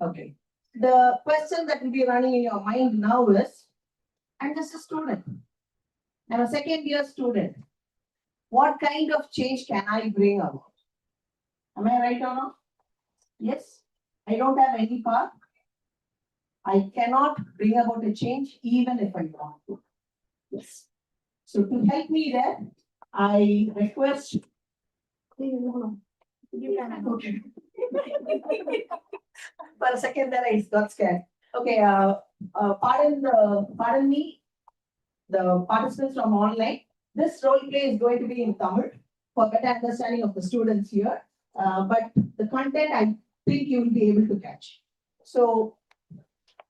Okay. The question that will be running in your mind now is, I'm just a student. I'm a second year student. What kind of change can I bring about? Am I right or not? Yes. I don't have any power. I cannot bring about a change even if I want to. Yes. So to help me there, I request. Okay. For a second there, I got scared. Okay. Pardon me, the participants from online. This role play is going to be in Tamil for better understanding of the students here. But the content, I think you will be able to catch. So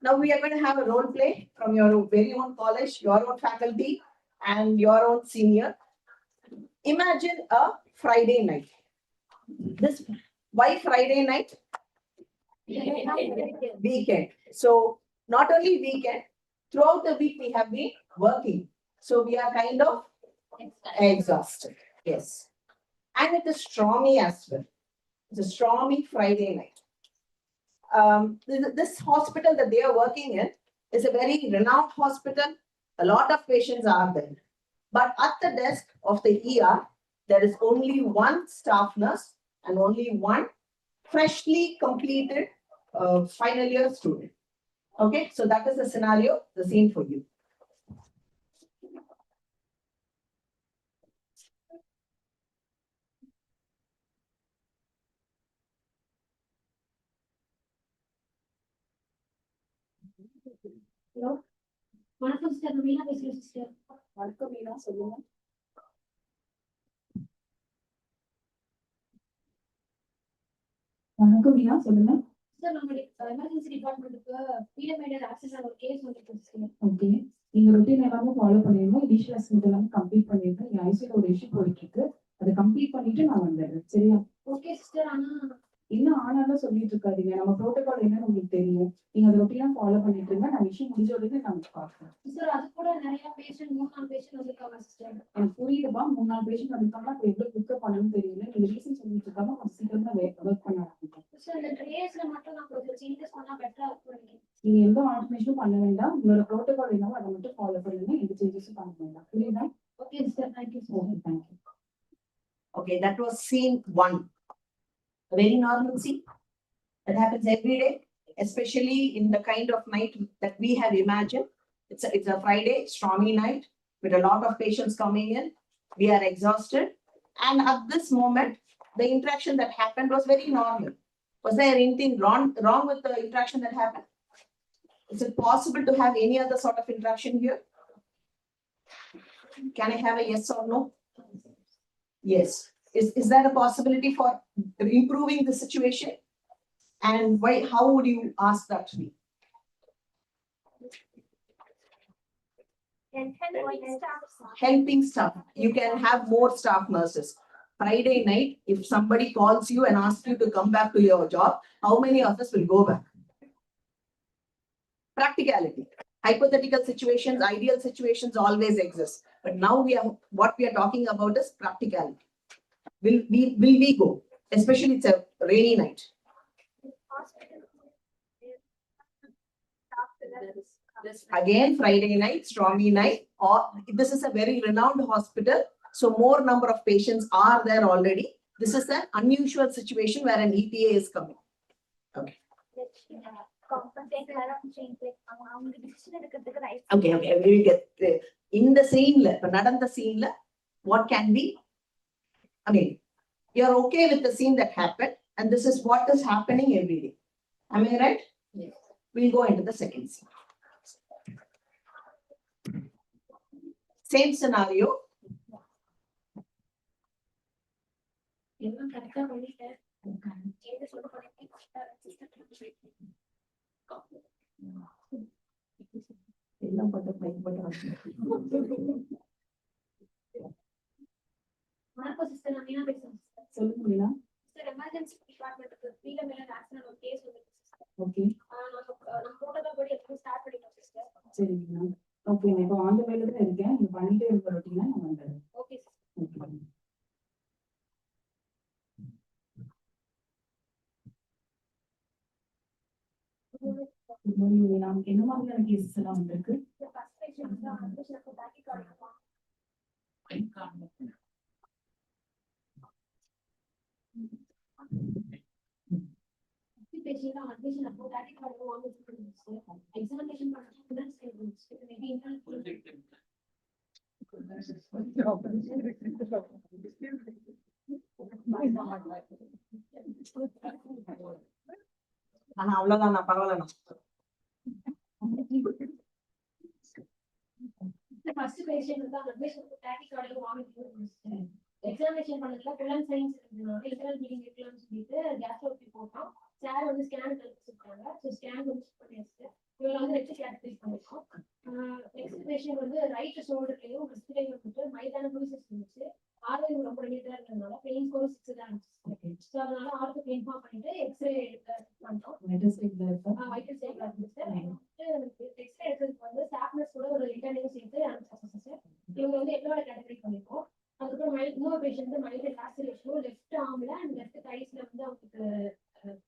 now we are going to have a role play from your very own college, your own faculty, and your own senior. Imagine a Friday night. Why Friday night? Weekend. So not only weekend, throughout the week we have been working. So we are kind of exhausted. Yes. And it is stormy as well. It's a stormy Friday night. This hospital that they are working in is a very renowned hospital. A lot of patients are there. But at the desk of the ER, there is only one staff nurse and only one freshly completed final year student. Okay, so that is the scenario, the scene for you. Hello. வணக்கம் sister, Meena பேசுறேன் sister. வணக்கம் மீனா, சொல்லுங்க. வணக்கம் மீனா, சொல்லுங்க. Sir, நம்மளுடைய emergency டிபார்ட்மெண்ட்டுக்கு period access ஆன ஒரு கேஸ் வந்துருக்கு சிஸ்டர். ஓகே, நீங்க ரொட்டீன் எல்லாமே ஃபாலோ பண்ணிருங்க. இனிஷியல் அசஸ்மெண்ட் எல்லாமே கம்ப்ளீட் பண்ணிருங்க. என் ஐசியூல ஒரு இஷ்யூ போயிட்டு இருக்கு. அதை கம்ப்ளீட் பண்ணிட்டு நான் வந்துடுறேன். சரியா? Okay sister. ஆனா இன்னும் ஆனாலும் சொல்லிட்டு இருக்காதீங்க. நம்ம ப்ரோட்டோகால் என்னன்னு உங்களுக்கு தெரியும். நீங்க அதை ரொட்டீனா ஃபாலோ பண்ணிட்டு இருங்க. நான் விஷயம் முடிஞ்ச உடனே நான் பார்க்கிறேன். சிஸ்டர், அது கூட நிறைய பேஷண்ட் 3-4 பேஷண்ட் வந்திருக்காங்க சிஸ்டர். எனக்கு புரியுதுப்பா. 3-4 பேஷண்ட் வந்திருக்காங்க. அப்ப எவ்வளவு புக்கப் பண்ணணும்னு தெரியல. நீங்க ரீசன் சொல்லிட்டு இருக்காங்க. கொஞ்சம் சீக்கிரமா ஒர்க் பண்ண ஆரம்பிக்கும். சிஸ்டர், இந்த ட்ரேஸ்ல மட்டும் நான் கொஞ்சம் சேஞ்சஸ் பண்ணா பெட்டரா இருக்கும் நினைக்கிறேன். நீங்க எந்த ஆல்டர்னேஷனும் பண்ண வேண்டாம். உங்களோட ப்ரோட்டோகால் என்னவோ அதை மட்டும் ஃபாலோ பண்ணுங்க. எந்த சேஞ்சஸும் பண்ண வேண்டாம். புரியுதா? Okay sister, thank you sister. Okay, thank you. Okay, that was scene 1. A very normal scene that happens every day, especially in the kind of night that we have imagined. It's a Friday, stormy night with a lot of patients coming in. We are exhausted. And at this moment, the interaction that happened was very normal. Was there anything wrong with the interaction that happened? Is it possible to have any other sort of interaction here? Can I have a yes or no? Yes. Is that a possibility for improving the situation? And why, how would you ask that to me? Helping staff. You can have more staff nurses. Friday night, if somebody calls you and asks you to come back to your job, how many of us will go back? Practicality. Hypothetical situations, ideal situations always exist. But now what we are talking about is practicality. Will we go? Especially it's a rainy night. Again, Friday night, stormy night, or this is a very renowned hospital. So more number of patients are there already. This is an unusual situation where an ETA is coming. Okay. Okay, we will get in the scene, the scene, what can be? Again, you're okay with the scene that happened, and this is what is happening every day. Am I right? Yes. We'll go into the second scene. Same scenario. Okay. Okay, I on the way again. You find it routine. Okay. Good morning, Meena. In the cases around the The first patient is admission to tachycardia examination பண்ணதுல colon signs இருந்தனால internal bleeding இருக்கலாம்னு சொல்லிட்டு gastroscopy போட்டோம். Sir வந்து scan எடுத்துட்டாங்க. So scan வந்து check பண்ணியாச்சு. இவங்க வந்து ரெட் கேட்டகரைஸ் பண்ணிருக்கோம். நெக்ஸ்ட் பேஷண்ட் வந்து ரைட் ஷோல்டர்லயும் ரெஸ்ட்லயும் வந்து மைதான ப்ரூசஸ் இருந்துச்சு. ஆர்வம் ரொம்ப நீட்டா இருந்தனால பெயின் ஸ்கோர் 6 தான் இருந்துச்சு. சோ அதனால ஆர்த்தோ இன்ஃபார்ம் பண்ணிட்டு எக்ஸ்ரே எடுத்து பண்ணோம். வைட்டல் ஸ்டேப்ல இருந்துச்சு. எக்ஸ்ரே எடுக்கிறதுக்கு வந்து ஸ்டாஃப்னஸ் கூட ஒரு இன்டர்னியும் சேர்த்து அனுப்பிச்சாச்சு. இவங்க வந்து எல்லோட கேட்டகரி பண்ணிருக்கோம். அதுக்கப்புறம் இன்னொரு பேஷண்ட் மைல்டு லாசரேஷன் லெஃப்ட் ஆர்ம்ல அண்ட் லெஃப்ட் தைஸ்ல வந்து அவங்களுக்கு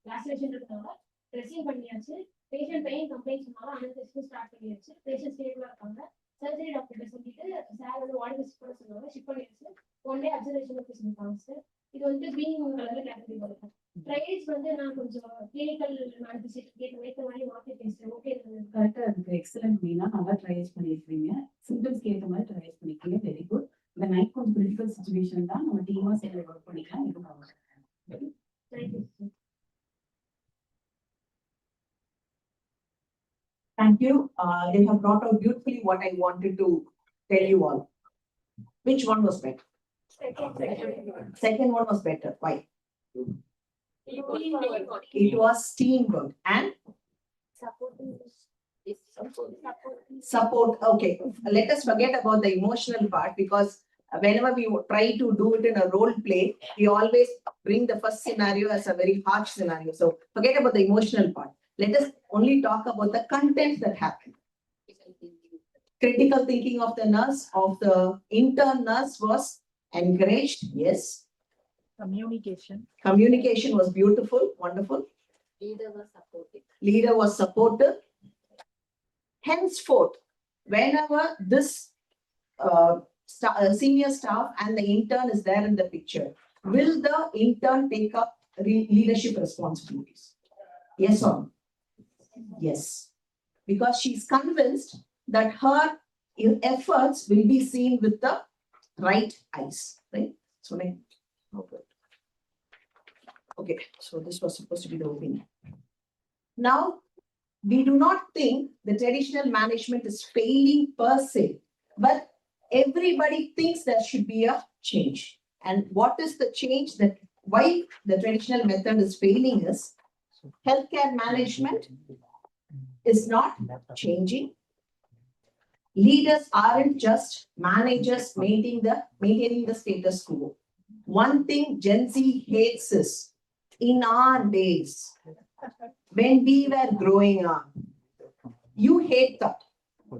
லாசரேஷன் இருக்கனால ட்ரெஸ்ஸிங் பண்ணியாச்சு. பேஷண்ட் பெயின் கம்ப்ளைண்ட் சொன்னாலும் அனஸ்தீசியா ஸ்டார்ட் பண்ணியாச்சு. பேஷண்ட் ஸ்டேபிளா இருக்காங்க. சர்ஜரி டாக்டர் சொல்லிட்டு சார் வந்து வார்டு விசிட் பண்ண சொன்னாங்க. ஷிஃப்ட் பண்ணியாச்சு. 1 day அப்சர்வேஷன் சொல்லிருக்காங்க சார். இது வந்து கிரீன் கலர்ல கேட்டகரி வரும். ட்ரையல்ஸ் வந்து நான் கொஞ்சம் கிளினிக்கல் மேனிஃபெஸ்டேஷன் ஏற்ற மாதிரி மாத்தி பேசுறேன். ஓகே கரெக்டா இருக்கு. எக்ஸலென்ட் மீனா, நல்லா ட்ரையல்ஸ் பண்ணிருக்கீங்க. சிம்டம்ஸ் ஏற்ற மாதிரி ட்ரையல்ஸ் பண்ணிருக்கீங்க. Very good. இந்த நைட் கொஞ்சம் கிரிட்டிக்கல் சிச்சுவேஷன் தான், நம்ம டீமா சேர்ந்து ஒர்க் பண்ணிக்கலாம். Thank you. They have brought out beautifully what I wanted to tell you all. Which one was better? Second one was better. Why? It was teamwork and support. Okay, let us forget about the emotional part, because whenever we try to do it in a role play, we always bring the first scenario as a very harsh scenario. So forget about the emotional part. Let us only talk about the content that happened. Critical thinking of the nurse, of the intern nurse was encouraged. Yes. Communication was beautiful, wonderful. Leader was supportive. Henceforth, whenever this senior staff and the intern is there in the picture, will the intern take up leadership responsibilities? Yes or no? Yes. Because she's convinced that her efforts will be seen with the right eyes. Right? So, okay, so this was supposed to be the opinion. Now, we do not think the traditional management is failing per se, but everybody thinks there should be a change. And what is the change that why the traditional method is failing is healthcare management is not changing. Leaders aren't just managers maintaining the status quo. One thing Gen Z hates is in our days, when we were growing up, you hate that.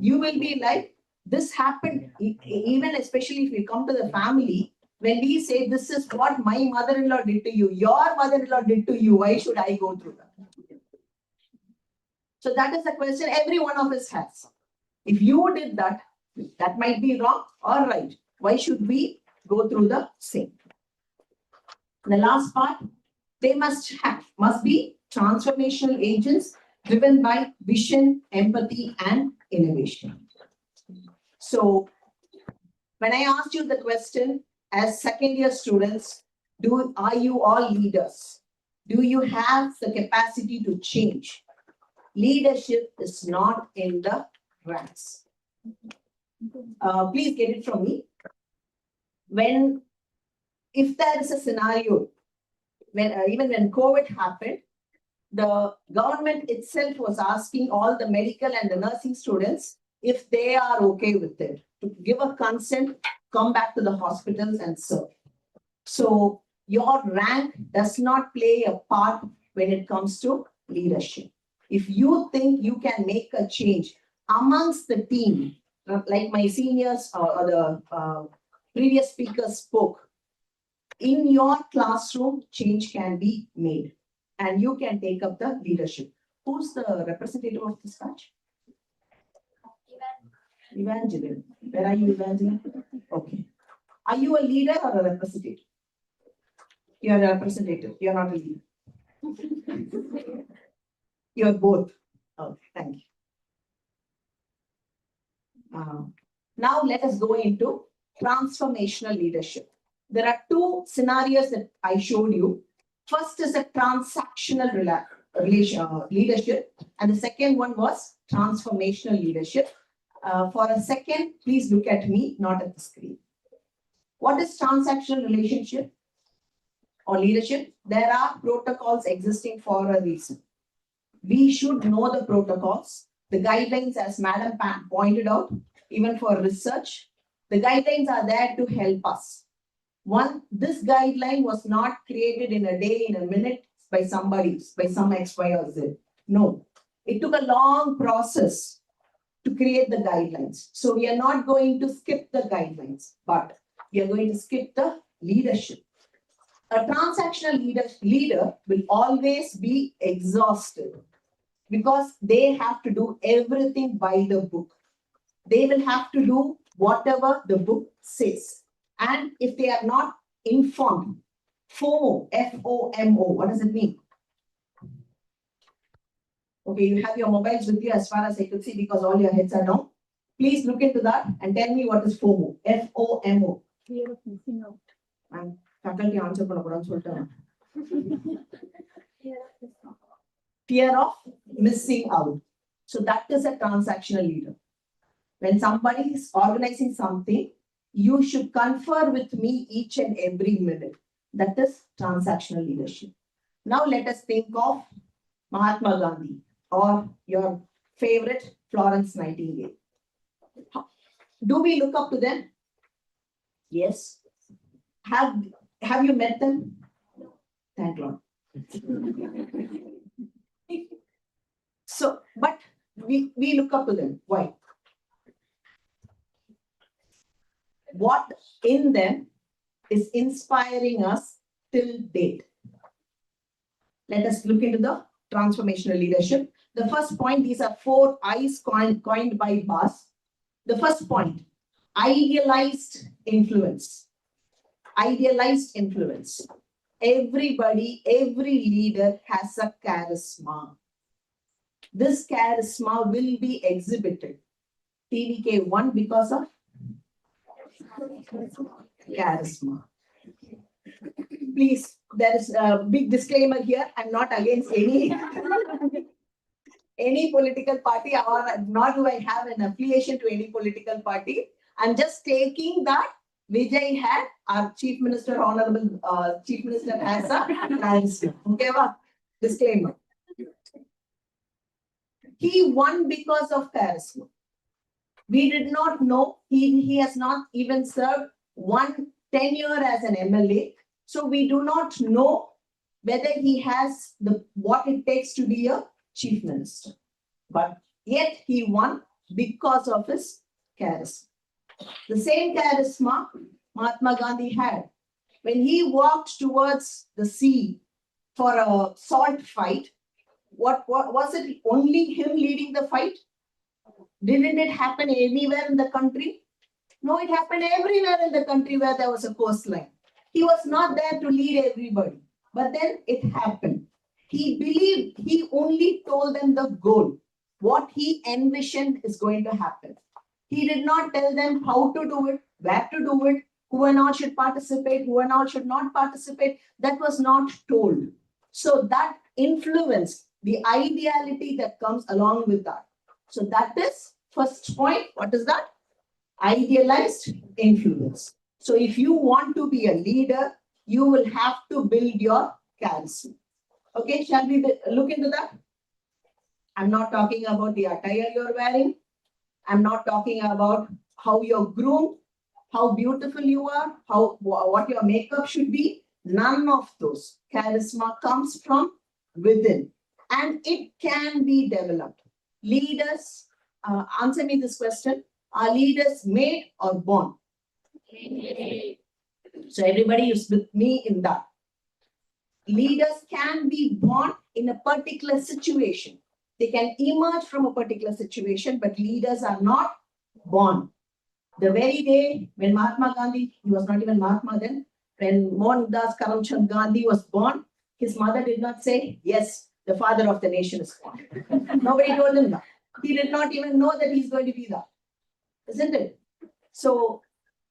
You will be like, this happened, even especially if you come to the family, when we say this is what my mother-in-law did to you, your mother-in-law did to you, why should I go through that? So that is the question every one of us has. If you did that, that might be wrong or right. Why should we go through the same? The last part, they must be transformational agents driven by vision, empathy, and innovation. So when I asked you the question, as second year students, are you all leaders? Do you have the capacity to change? Leadership is not in the ranks. Please get it from me. If there is a scenario, even when COVID happened, the government itself was asking all the medical and the nursing students if they are okay with it, to give a consent, come back to the hospitals and serve. So your rank does not play a part when it comes to leadership. If you think you can make a change amongst the team, like my seniors or the previous speakers spoke, in your classroom, change can be made and you can take up the leadership. Who's the representative of this batch? Evangeline. Where are you, Evangeline? Okay. Are you a leader or a representative? You are a representative. You are not a leader. You are both. Okay, thank you. Now let us go into transformational leadership. There are two scenarios that I showed you. First is a transactional leadership, and the second one was transformational leadership. For a second, please look at me, not at the screen. What is transactional relationship or leadership? There are protocols existing for a reason. We should know the protocols, the guidelines, as Madam pointed out, even for research. The guidelines are there to help us. This guideline was not created in a day, in a minute by somebody, by some X, Y, or Z. No, it took a long process to create the guidelines. So we are not going to skip the guidelines, but we are going to skip the leadership. A transactional leader will always be exhausted because they have to do everything by the book. They will have to do whatever the book says. And if they are not informed, FOMO, F-O-M-O, what does it mean? Okay, you have your mobiles with you as far as I could see because all your heads are down. Please look into that and tell me what is FOMO, F-O-M-O. Fear of missing out. And faculty answer fear of missing out. So that is a transactional leader. When somebody is organizing something, you should confer with me each and every minute. That is transactional leadership. Now let us think of Mahatma Gandhi or your favorite Florence Nightingale. Do we look up to them? Yes. Have you met them? Thank God. So, but we look up to them. Why? What in them is inspiring us till date? Let us look into the transformational leadership. The first point, these are 4 I's coined by Bas. The first point, idealized influence. Idealized influence. Everybody, every leader has a charisma. This charisma will be exhibited. TVK 1 because of charisma. Please, there is a big disclaimer here. I'm not against any political party, or nor do I have an affiliation to any political party. I'm just taking that Vijay had, our Chief Minister, Honorable Chief Minister has a charisma. Okay, wa? Disclaimer. He won because of charisma. We did not know, he has not even served one tenure as an MLA. So we do not know whether he has what it takes to be a chief minister. But yet he won because of his charisma. The same charisma Mahatma Gandhi had. When he walked towards the sea for a salt fight, what was it only him leading the fight? Didn't it happen anywhere in the country? No, it happened everywhere in the country where there was a coastline. He was not there to lead everybody, but then it happened. He believed, he only told them the goal, what he envisioned is going to happen. He did not tell them how to do it, where to do it, who and all should participate, who and all should not participate. That was not told. So that influenced the ideality that comes along with that. So that is first point. What is that? Idealized influence. So if you want to be a leader, you will have to build your charisma. Okay, shall we look into that? I'm not talking about the attire you're wearing. I'm not talking about how you're groomed, how beautiful you are, what your makeup should be. None of those. Charisma comes from within and it can be developed. Leaders, answer me this question. Are leaders made or born? So everybody is with me in that. Leaders can be born in a particular situation. They can emerge from a particular situation, but leaders are not born. The very day when Mahatma Gandhi, he was not even Mahatma then, when Mohandas Karamchand Gandhi was born, his mother did not say, yes, the father of the nation is born. Nobody told him that. He did not even know that he's going to be that. Isn't it? So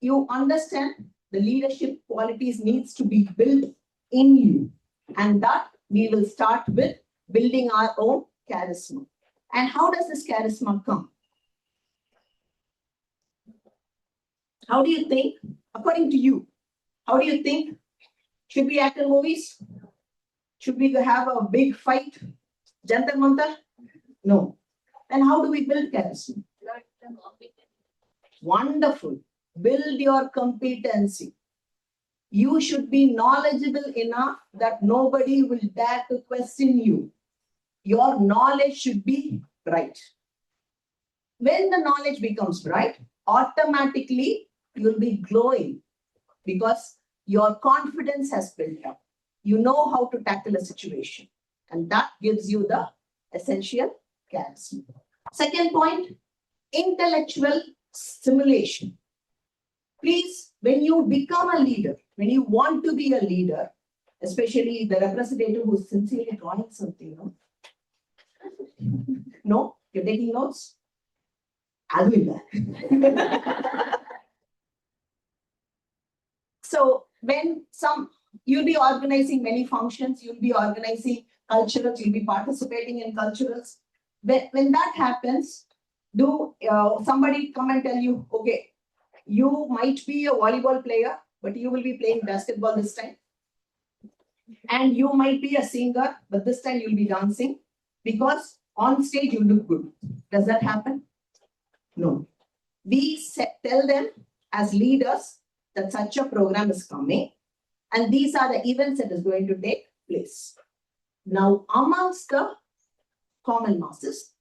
you understand the leadership qualities needs to be built in you. And that we will start with building our own charisma. And how does this charisma come? How do you think, according to you, how do you think? Should we act in movies? Should we have a big fight? Jantar Mantar? No. Then how do we build charisma? Wonderful. Build your competency. You should be knowledgeable enough that nobody will dare to question you. Your knowledge should be bright. When the knowledge becomes bright, automatically you'll be glowing because your confidence has built up. You know how to tackle a situation, and that gives you the essential charisma. Second point, intellectual stimulation. Please, when you become a leader, when you want to be a leader, especially the representative who's sincerely drawing something, no? No? You're taking notes? I'll do that. So when you'll be organizing many functions, you'll be organizing culturals, you'll be participating in culturals. When that happens, somebody come and tell you, okay, you might be a volleyball player, but you will be playing basketball this time. And you might be a singer, but this time you'll be dancing because on stage you look good. Does that happen? No. We tell them as leaders that such a program is coming and these are the events that is going to take place. Now, amongst the common masses,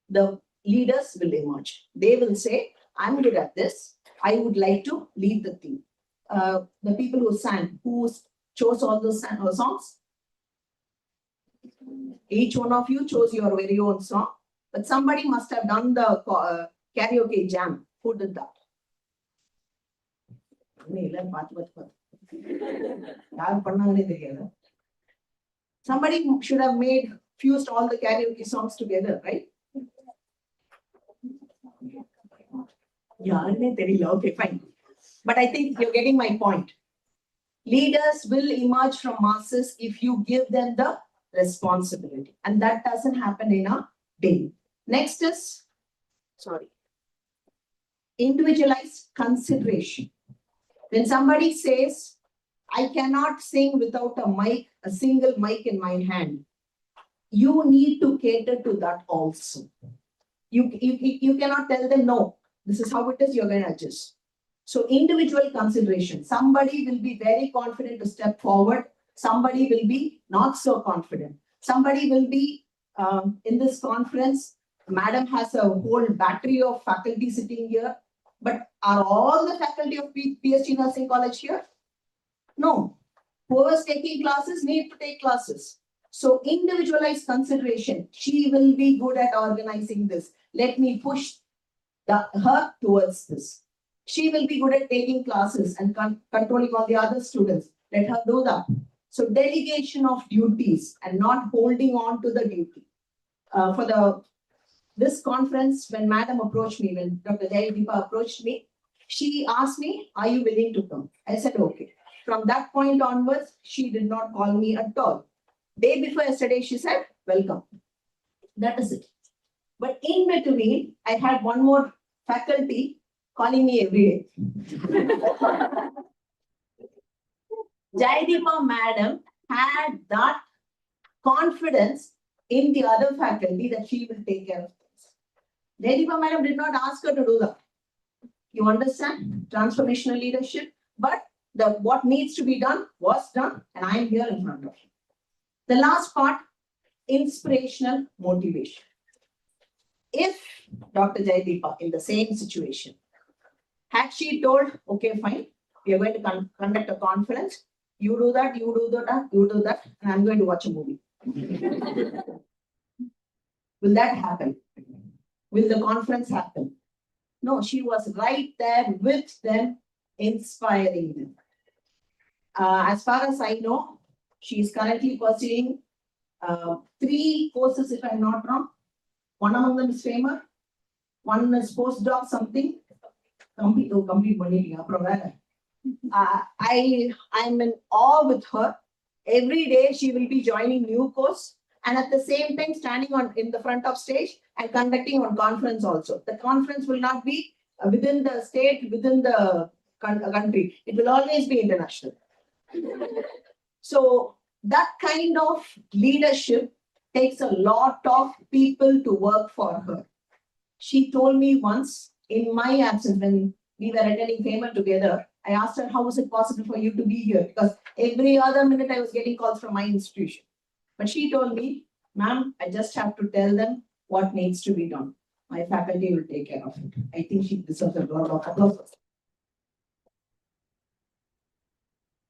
the leaders will emerge. They will say, I'm good at this. I would like to lead the team. The people who sang, who chose all those songs? Each one of you chose your very own song, but somebody must have done the karaoke jam. Who did that? Somebody should have fused all the karaoke songs together, right? Okay, fine. But I think you're getting my point. Leaders will emerge from masses if you give them the responsibility. And that doesn't happen in a day. Next is, individualized consideration. When somebody says, I cannot sing without a mic, a single mic in my hand, you need to cater to that also. You cannot tell them, no, this is how it is, you're going to adjust. So individual consideration, somebody will be very confident to step forward. Somebody will be not so confident. Somebody will be in this conference. Madam has a whole battery of faculty sitting here. But are all the faculty of PST Nursing College here? No. Whoever's taking classes need to take classes. So individualized consideration, she will be good at organizing this. Let me push her towards this. She will be good at taking classes and controlling all the other students. Let her do that. So delegation of duties and not holding on to the duty. This conference, when Madam approached me, when Dr. Jaydeepa approached me, she asked me, are you willing to come? I said, okay. From that point onwards, she did not call me at all. Day before yesterday, she said, welcome. That is it. But in between, I had one more faculty calling me every day. Jaydeepa Madam had that confidence in the other faculty that she will take care of things. Jaydeepa Madam did not ask her to do that. You understand? Transformational leadership. But what needs to be done was done, and I am here in front of you. The last part, inspirational motivation. If Dr. Jaydeepa, in the same situation, had she told, okay, fine, we are going to conduct a conference, you do that, you do that, you do that, and I'm going to watch a movie. Will that happen? Will the conference happen? No, she was right there with them, inspiring them. As far as I know, she is currently pursuing 3 courses, if I'm not wrong. One among them is FAMER, one is postdoc something. I'm in awe with her. Every day she will be joining new course and at the same time standing in the front of stage and conducting one conference also. The conference will not be within the state, within the country. It will always be international. So that kind of leadership takes a lot of people to work for her. She told me once in my absence when we were attending FAMER together, I asked her, how was it possible for you to be here? Because every other minute I was getting calls from my institution. But she told me, ma'am, I just have to tell them what needs to be done. My faculty will take care of it. I think she deserves a lot of applause.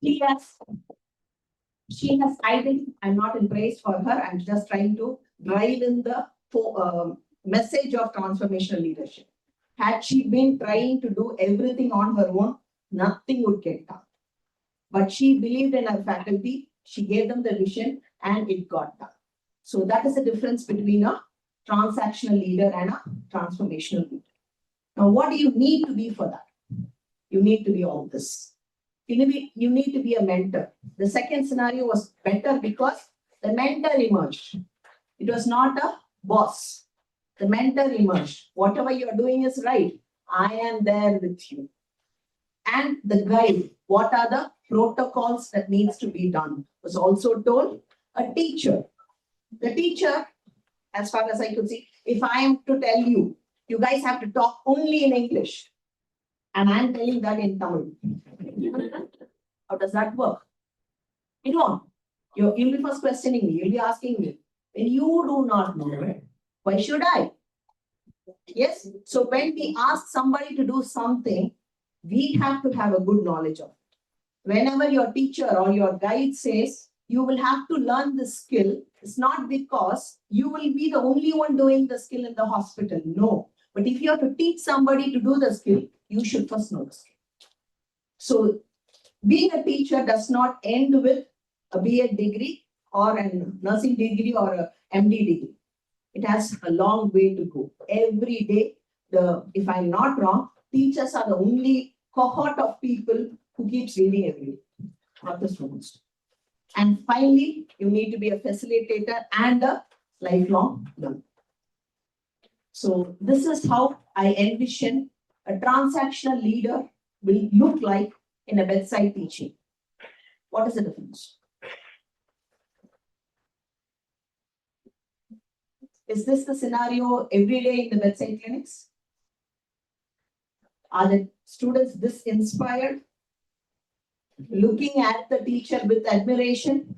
She has guided. I'm not in praise for her. I'm just trying to drive in the message of transformational leadership. Had she been trying to do everything on her own, nothing would get done. But she believed in her faculty. She gave them the vision and it got done. So that is the difference between a transactional leader and a transformational leader. Now, what do you need to be for that? You need to be all this. You need to be a mentor. The second scenario was better because the mentor emerged. It was not a boss. The mentor emerged. Whatever you're doing is right. I am there with you. And the guide, what are the protocols that needs to be done, was also told. A teacher. The teacher, as far as I could see, if I am to tell you, you guys have to talk only in English. And I'm telling that in Tamil. How does that work? It won't. You'll be first questioning me. You'll be asking me. When you do not know it, why should I? Yes. So when we ask somebody to do something, we have to have a good knowledge of it. Whenever your teacher or your guide says, you will have to learn this skill, it's not because you will be the only one doing the skill in the hospital. No. But if you have to teach somebody to do the skill, you should first know the skill. So being a teacher does not end with a B.Ed degree or a nursing degree or a MD degree. It has a long way to go. Every day, if I'm not wrong, teachers are the only cohort of people who keeps reading every day, not the students. And finally, you need to be a facilitator and a lifelong learner. So this is how I envision a transactional leader will look like in a bedside teaching. What is the difference? Is this the scenario every day in the bedside clinics? Are the students this inspired? Looking at the teacher with admiration?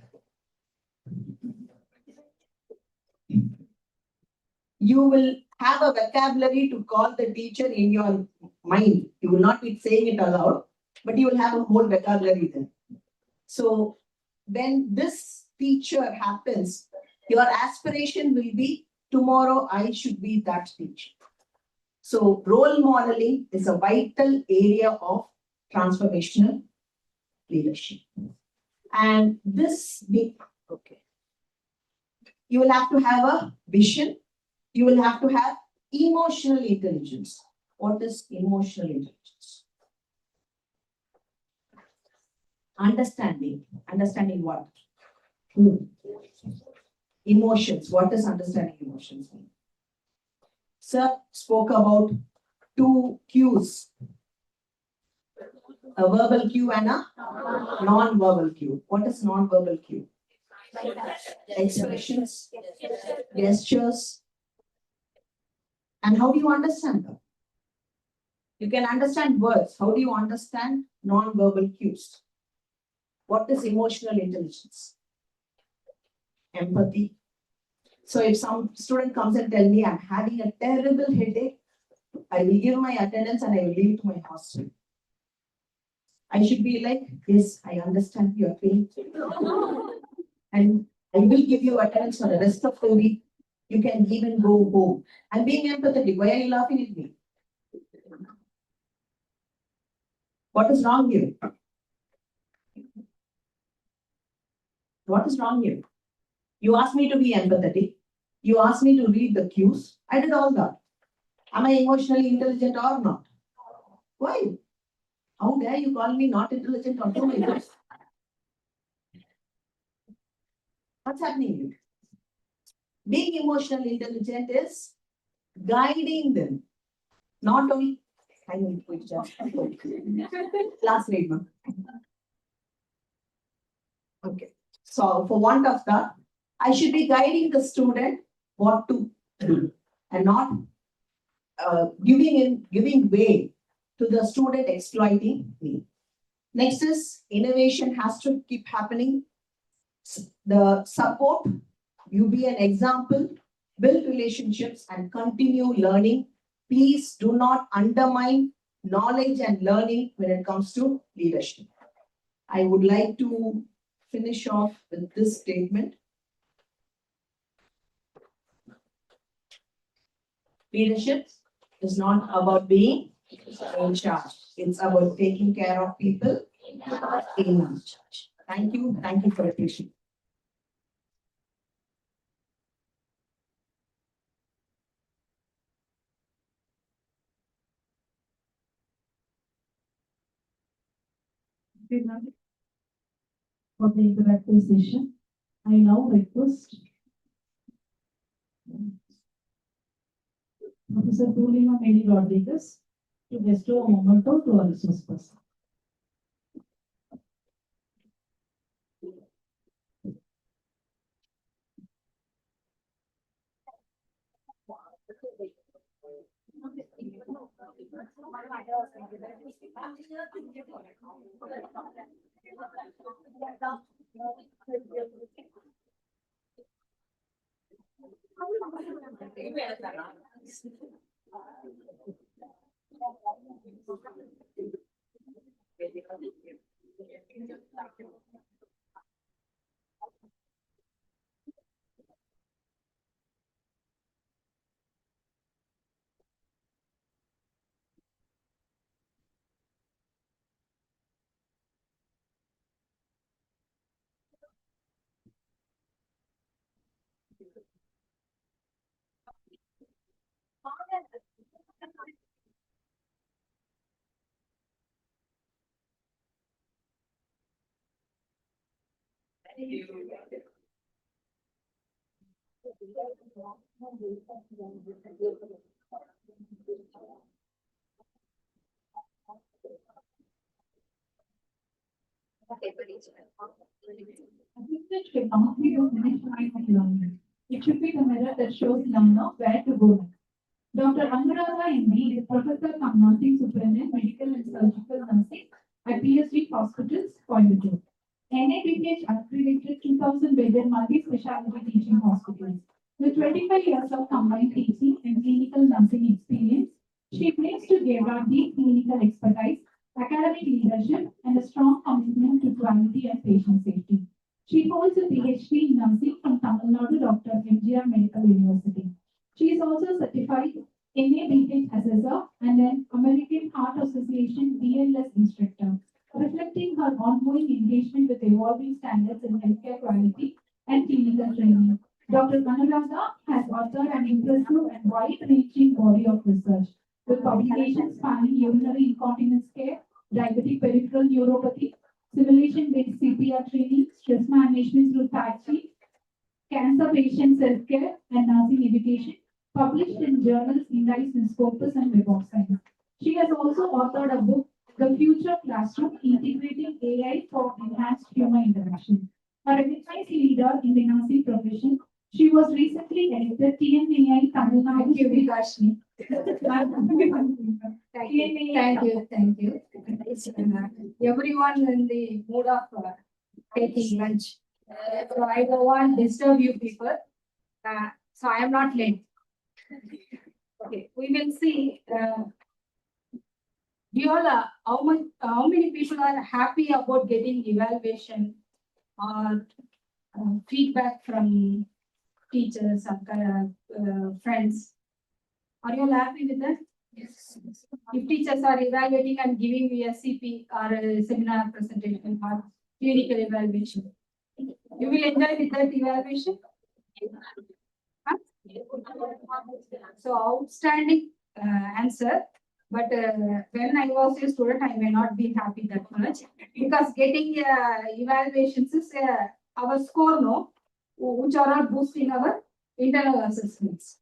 You will have a vocabulary to call the teacher in your mind. You will not be saying it aloud, but you will have a whole vocabulary then. So when this teacher happens, your aspiration will be, tomorrow I should be that teacher. So role modeling is a vital area of transformational leadership. And this okay. You will have to have a vision. You will have to have emotional intelligence. What is emotional intelligence? Understanding. Understanding what? Emotions. What does understanding emotions mean? Sir spoke about two cues. A verbal cue and a non-verbal cue. What is non-verbal cue? Expressions, gestures. And how do you understand them? You can understand words. How do you understand non-verbal cues? What is emotional intelligence? Empathy. So if some student comes and tell me I'm having a terrible headache, I will give my attendance and I will leave to my hostel. I should be like, yes, I understand your pain. And I will give you attendance for the rest of the week. You can even go home. I'm being empathetic. Why are you laughing at me? What is wrong here? What is wrong here? You asked me to be empathetic. You asked me to read the cues. I did all that. Am I emotionally intelligent or not? Why? How dare you call me not intelligent or too intelligent? What's happening here? Being emotionally intelligent is guiding them. Not only, I need to just last name. Okay. So for want of that, I should be guiding the student what to do and not giving way to the student exploiting me. Next is innovation has to keep happening. The support, you be an example, build relationships and continue learning. Please do not undermine knowledge and learning when it comes to leadership. I would like to finish off with this statement. Leadership is not about being in charge. It's about taking care of people in charge. Thank you. Thank you for attention. For the interactive session, I now request Professor Tulima Mary Rodriguez to bestow a memento to our resource person. Assessment should not be the finish line of learning. It should be the mirror that shows learner where to go next. Dr. Anuradha MD is Professor cum Nursing Superintendent, Medical and Surgical Nursing at PSG Hospitals, Coimbatore. NABH accredited 2,000-bedded multi-specialty teaching hospitals. With 25 years of combined teaching and clinical nursing experience, she brings together deep clinical expertise, academic leadership, and a strong commitment to quality and patient safety. She holds a PhD in nursing from Tamil Nadu Dr. MGR Medical University. She is also certified NABH assessor and an American Heart Association BLS instructor, reflecting her ongoing engagement with evolving standards in healthcare quality and clinical training. Dr. Anuradha has authored an impressive and wide-reaching body of research with publications spanning urinary incontinence care, diabetic peripheral neuropathy, simulation-based CPR training, stress management through Tai Chi, cancer patient self-care, and nursing education, published in journals Indices in Scopus and Web of Science. She has also authored a book, The Future Classroom, Integrating AI for Enhanced Human Interaction. A recognized leader in the nursing profession, she was recently elected TNAI Tamil Nadu. Thank you. Everyone in the mood of taking lunch. So I don't want to disturb you people. So I am not late. Okay, we will see. How many people are happy about getting evaluation or feedback from teachers or friends? Are you all happy with that? Yes. If teachers are evaluating and giving me a CP or a seminar presentation or clinical evaluation, you will enjoy with that evaluation? Huh? So outstanding answer. But when I was a student, I may not be happy that much because getting evaluations is our score, no, which are all boosting our internal assessments.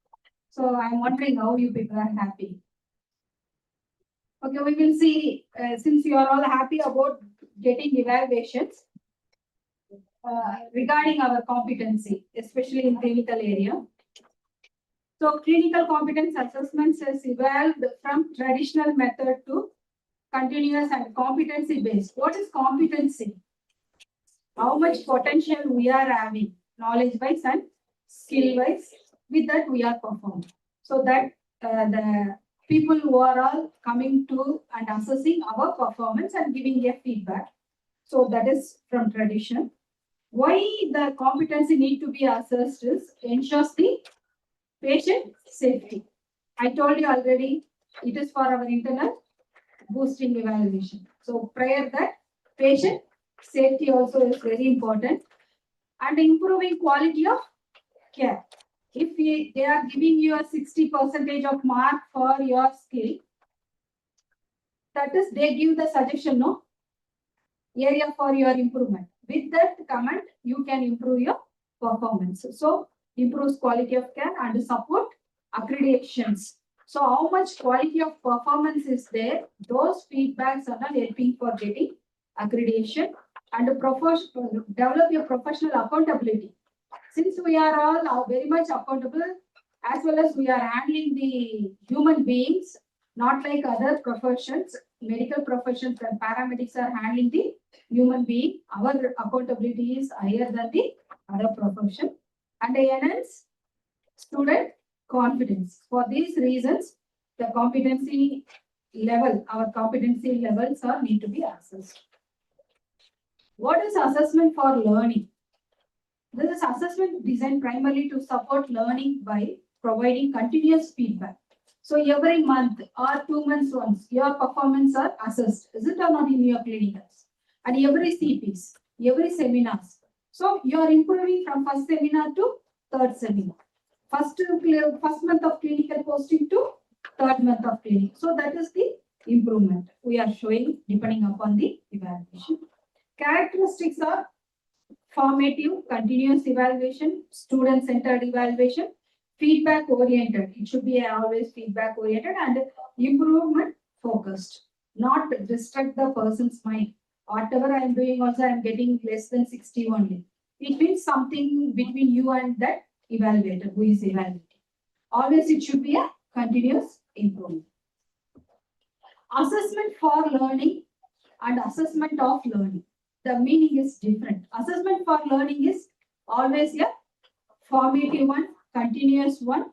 So I'm wondering how you people are happy. Okay, we will see, since you are all happy about getting evaluations regarding our competency, especially in clinical area. So clinical competence assessments has evolved from traditional method to continuous and competency based. What is competency? How much potential we are having, knowledge wise and skill wise, with that we are performing. So that the people who are all coming to and assessing our performance and giving a feedback. So that is from tradition. Why the competency need to be assessed is ensures the patient safety. I told you already, it is for our internal boosting evaluation. So prior that, patient safety also is very important, and improving quality of care. If they are giving you a 60% of mark for your skill, that is they give the suggestion, no, area for your improvement. With that comment, you can improve your performance. So improves quality of care and support accreditations. So how much quality of performance is there? Those feedbacks are not helping for getting accreditation and develop your professional accountability. Since we are all very much accountable, as well as we are handling the human beings, not like other professions, medical professions and paramedics are handling the human being. Our accountability is higher than the other profession. And enhance student confidence. For these reasons, the competency level, our competency levels are need to be assessed. What is assessment for learning? This is assessment designed primarily to support learning by providing continuous feedback. So every month or 2 months once, your performance are assessed. Is it or not in your clinicals? And every CPs, every seminars. So you are improving from first seminar to third seminar. First month of clinical posting to third month of clinic. So that is the improvement we are showing depending upon the evaluation. Characteristics are formative, continuous evaluation, student-centered evaluation, feedback-oriented. It should be always feedback-oriented and improvement-focused. Not distract the person's mind. Whatever I am doing also, I am getting less than 60 only. It means something between you and that evaluator who is evaluating. Always it should be a continuous improvement. Assessment for learning and assessment of learning. The meaning is different. Assessment for learning is always a formative one, continuous one.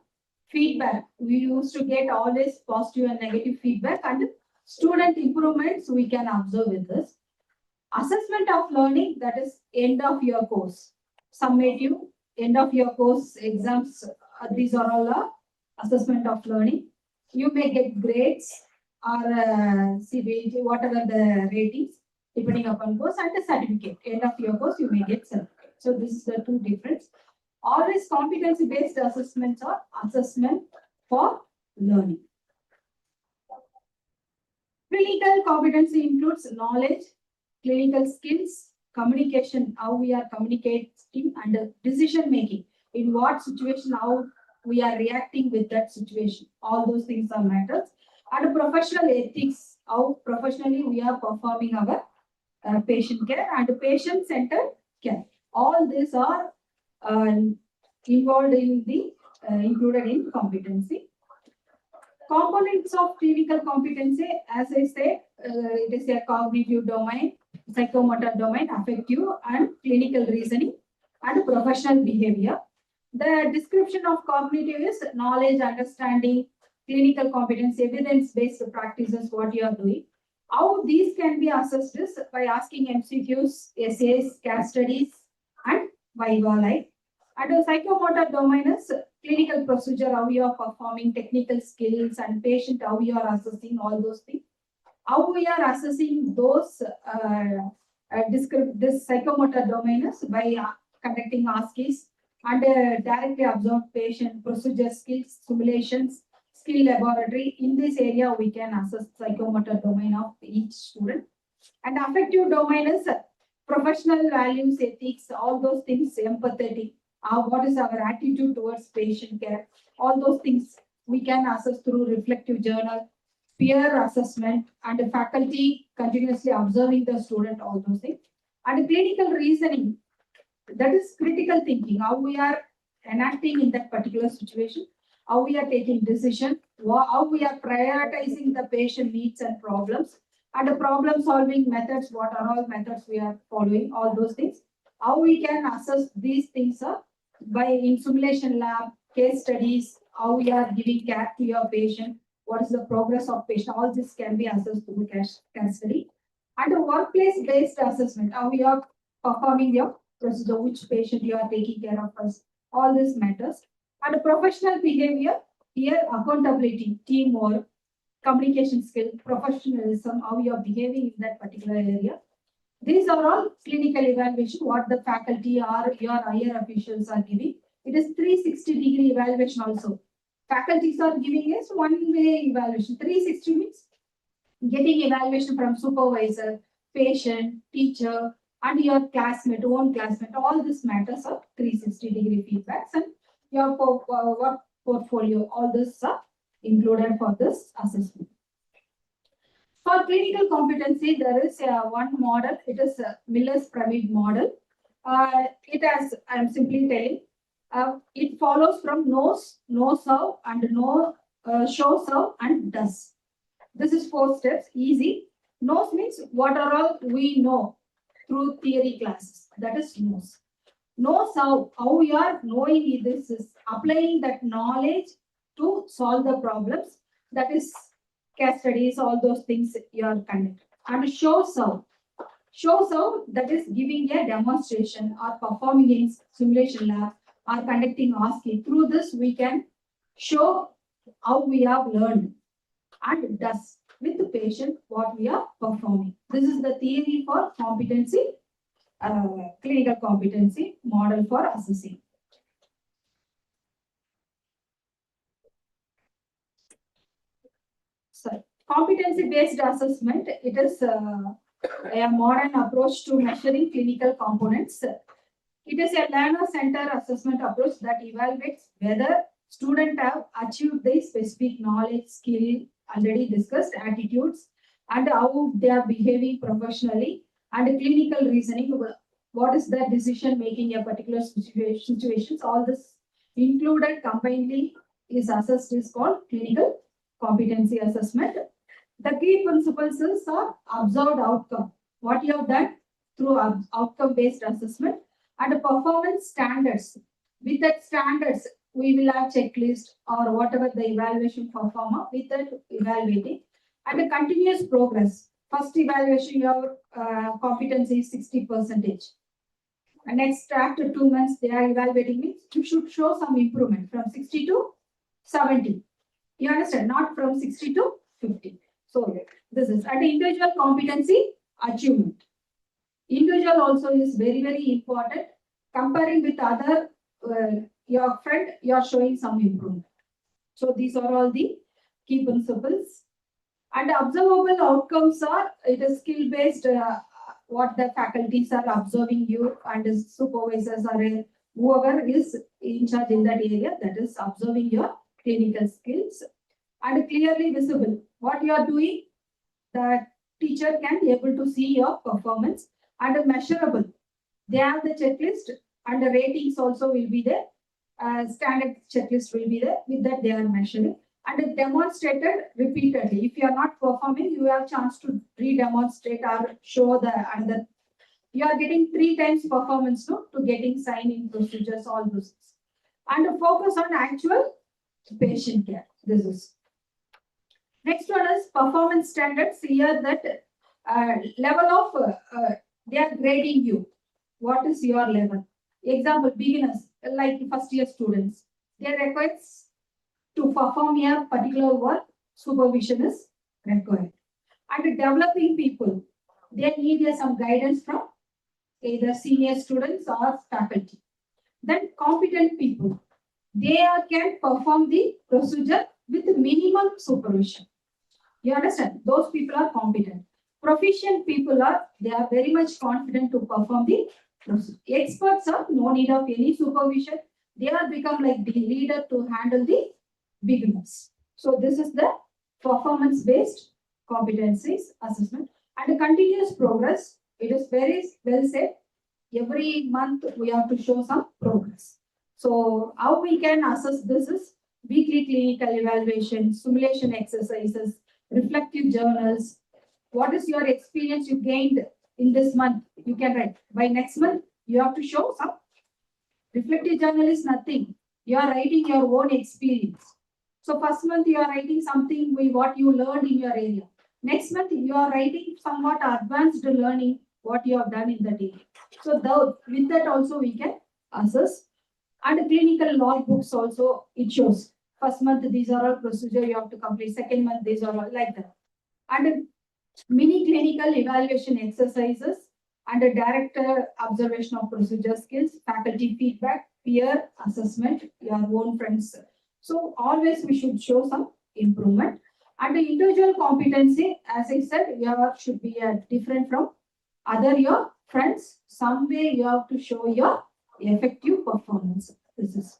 Feedback, we used to get always positive and negative feedback, and student improvements we can observe with this. Assessment of learning, that is end of your course. Summative, end of your course exams, these are all assessment of learning. You may get grades or CBT, whatever the ratings, depending upon course, and the certificate. End of your course, you may get certificate. So this is the two difference. Always competency-based assessments or assessment for learning. Clinical competency includes knowledge, clinical skills, communication, how we are communicating, and decision making. In what situation, how we are reacting with that situation. All those things are matters. And professional ethics, how professionally we are performing our patient care and patient-centered care. All these are involved in the included in competency. Components of clinical competency, as I said, it is a cognitive domain, psychomotor domain, affective and clinical reasoning, and professional behavior. The description of cognitive is knowledge, understanding, clinical competence, evidence-based practices, what you are doing. How these can be assessed is by asking MCQs, essays, case studies, and viva like. And the psychomotor domain is clinical procedure, how you are performing, technical skills, and patient, how you are assessing all those things. How we are assessing those this psychomotor domain is by conducting ASCIIs and directly observe patient procedure skills, simulations, skill laboratory. In this area, we can assess psychomotor domain of each student. And affective domain is professional values, ethics, all those things, empathetic. What is our attitude towards patient care? All those things we can assess through reflective journal, peer assessment, and faculty continuously observing the student, all those things. And clinical reasoning, that is critical thinking, how we are enacting in that particular situation, how we are taking decision, how we are prioritizing the patient needs and problems, and the problem solving methods, what are all methods we are following, all those things. How we can assess these things by in simulation lab, case studies, how we are giving care to your patient, what is the progress of patient, all this can be assessed through case study. And a workplace-based assessment, how we are performing your procedure, which patient you are taking care of us, all this matters. And a professional behavior, here accountability, teamwork, communication skill, professionalism, how you are behaving in that particular area. These are all clinical evaluation, what the faculty or your higher officials are giving. It is 360-degree evaluation also. Faculties are giving us one-way evaluation. 360 means getting evaluation from supervisor, patient, teacher, and your classmate, own classmate. All this matters of 360-degree feedbacks, and your work portfolio, all this are included for this assessment. For clinical competency, there is one model. It is Miller's pyramid model. It has, I am simply telling, it follows from knows, how, and know, show, how, and does. This is 4 steps, easy. Knows means what are all we know through theory classes. That is knows. Knows how we are knowing this is applying that knowledge to solve the problems. That is case studies, all those things you are conducting. And shows how. Shows how, that is giving a demonstration or performing in simulation lab or conducting ASCII. Through this, we can show how we have learned. And does with the patient what we are performing. This is the theory for competency, clinical competency model for assessing. So, competency-based assessment, it is a modern approach to measuring clinical components. It is a learner-centered assessment approach that evaluates whether students have achieved the specific knowledge, skill, already discussed, attitudes, and how they are behaving professionally, and clinical reasoning. What is the decision making in a particular situations? All this included combinedly is assessed is called clinical competency assessment. The key principles is observed outcome. What you have done through outcome-based assessment and performance standards. With that standards, we will have checklist or whatever the evaluation performer with that evaluating and a continuous progress. First evaluation, your competency is 60%. And next, after 2 months, they are evaluating means you should show some improvement from 60 to 70. You understand? Not from 60 to 50. So this is and individual competency achievement. Individual also is very, very important. Comparing with other, your friend, you are showing some improvement. So these are all the key principles. And observable outcomes are, it is skill based, what the faculties are observing you and the supervisors are whoever is in charge in that area, that is observing your clinical skills and clearly visible. What you are doing, the teacher can be able to see your performance and measurable. They have the checklist and the ratings also will be there. Standard checklist will be there. With that, they are measuring and demonstrated repeatedly. If you are not performing, you have chance to re-demonstrate or show the other. You are getting 3 times performance to getting sign-in procedures, all those things. And focus on actual patient care. This is. Next one is performance standards. Here that level of, they are grading you. What is your level? Example, beginners, like first year students, they require to perform a particular work, supervision is required. And developing people, they need some guidance from either senior students or faculty. Then competent people, they can perform the procedure with minimum supervision. You understand? Those people are competent. Proficient people are, they are very much confident to perform the procedure. Experts are no need of any supervision. They are become like the leader to handle the beginners. So this is the performance-based competencies assessment and a continuous progress. It is very well said. Every month we have to show some progress. So how we can assess this is weekly clinical evaluation, simulation exercises, reflective journals. What is your experience you gained in this month? You can write. By next month, you have to show some. Reflective journal is nothing. You are writing your own experience. So first month you are writing something with what you learned in your area. Next month you are writing somewhat advanced learning what you have done in that area. So with that also we can assess. And clinical log books also it shows. First month these are all procedure you have to complete. Second month these are all like that. And mini clinical evaluation exercises and a director observation of procedure skills, faculty feedback, peer assessment, your own friends. So always we should show some improvement. And the individual competency, as I said, your should be different from other your friends. Some way you have to show your effective performance. This is.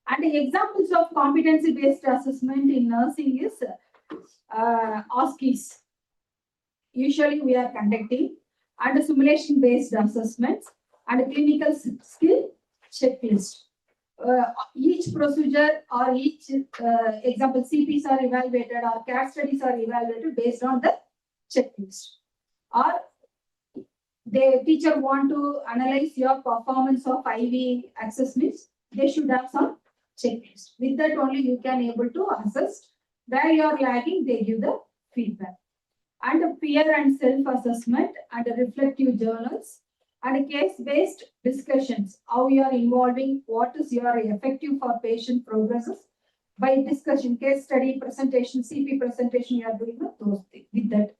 And the examples of competency-based assessment in nursing is OSCEs. Usually we are conducting and simulation-based assessments and clinical skill checklist. Each procedure or each example CPs are evaluated or CAT studies are evaluated based on the checklist. Or the teacher want to analyze your performance of IV assessments, they should have some checklist. With that only you can able to assess where you are lagging, they give the feedback. And a peer and self-assessment and a reflective journals and a case-based discussions, how you are involving, what is your effective for patient progresses by discussion, case study, presentation, CP presentation, you are doing those things with that.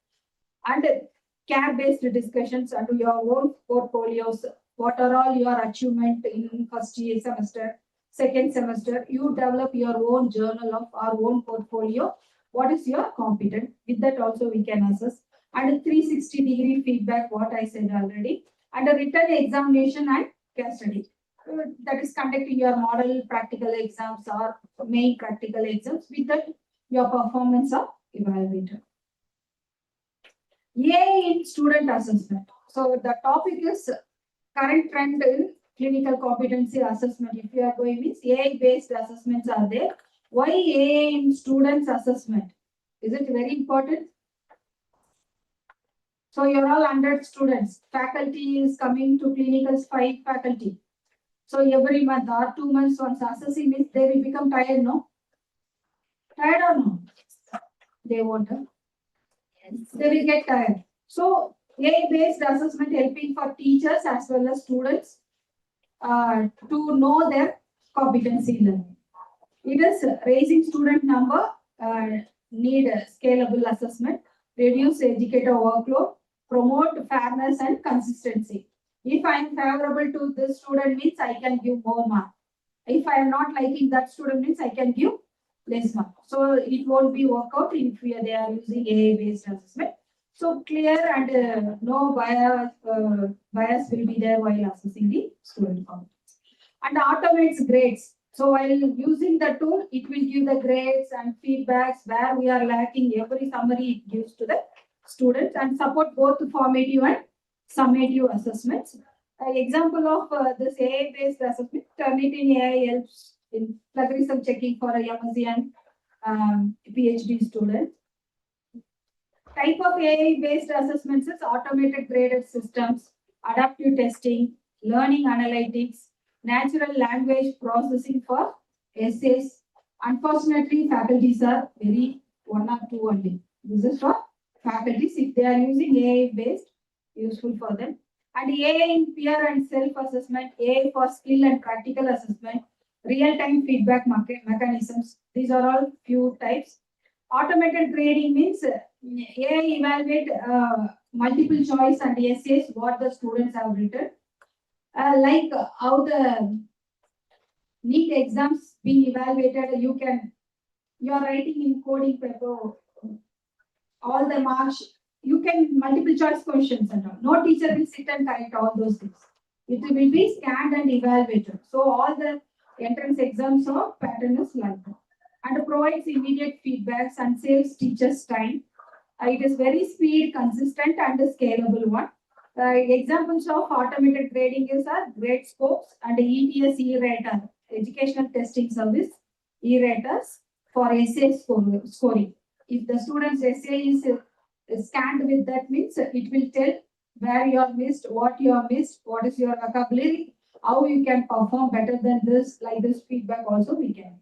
And care-based discussions under your own portfolios, what are all your achievement in first year semester, second semester, you develop your own journal of our own portfolio. What is your competence? With that also we can assess. And a 360-degree feedback, what I said already. And a written examination and case study. That is conducting your model practical exams or main practical exams. With that, your performance are evaluated. AI in student assessment. So the topic is current trend in clinical competency assessment. If you are going means AI-based assessments are there. Why AI in students assessment? Is it very important? So you're all 100 students. Faculty is coming to clinicals, 5 faculty. So every month or 2 months once assessing means they will become tired, no? Tired or no? They won't. They will get tired. So AI-based assessment helping for teachers as well as students to know their competency learning. It is raising student number, need a scalable assessment, reduce educator workload, promote fairness and consistency. If I am favorable to this student means I can give more mark. If I am not liking that student means I can give less mark. So it won't be work out if they are using AI-based assessment. So clear and no bias will be there while assessing the student competence. And automates grades. So while using the tool, it will give the grades and feedbacks where we are lacking. Every summary it gives to the students and support both formative and summative assessments. An example of this AI-based assessment, Turnitin AI helps in plagiarism checking for a MSc and PhD student. Type of AI-based assessments is automated graded systems, adaptive testing, learning analytics, natural language processing for essays. Unfortunately, faculties are very 1 or 2 only. This is for faculties. If they are using AI-based, useful for them. And AI in peer and self-assessment, AI for skill and practical assessment, real-time feedback mechanisms. These are all few types. Automated grading means AI evaluate multiple choice and essays what the students have written. Like how the NEET exams being evaluated, you are writing in coding paper, all the marks, you can multiple choice questions and all. No teacher will sit and correct all those things. It will be scanned and evaluated. So all the entrance exams or pattern is like that. And provides immediate feedbacks and saves teachers time. It is very speed, consistent and a scalable one. Examples of automated grading is grade scopes and ETS e-rater, educational testing service, e-raters for essay scoring. If the student's essay is scanned with that means it will tell where you have missed, what you have missed, what is your vocabulary, how you can perform better than this, like this feedback also we can.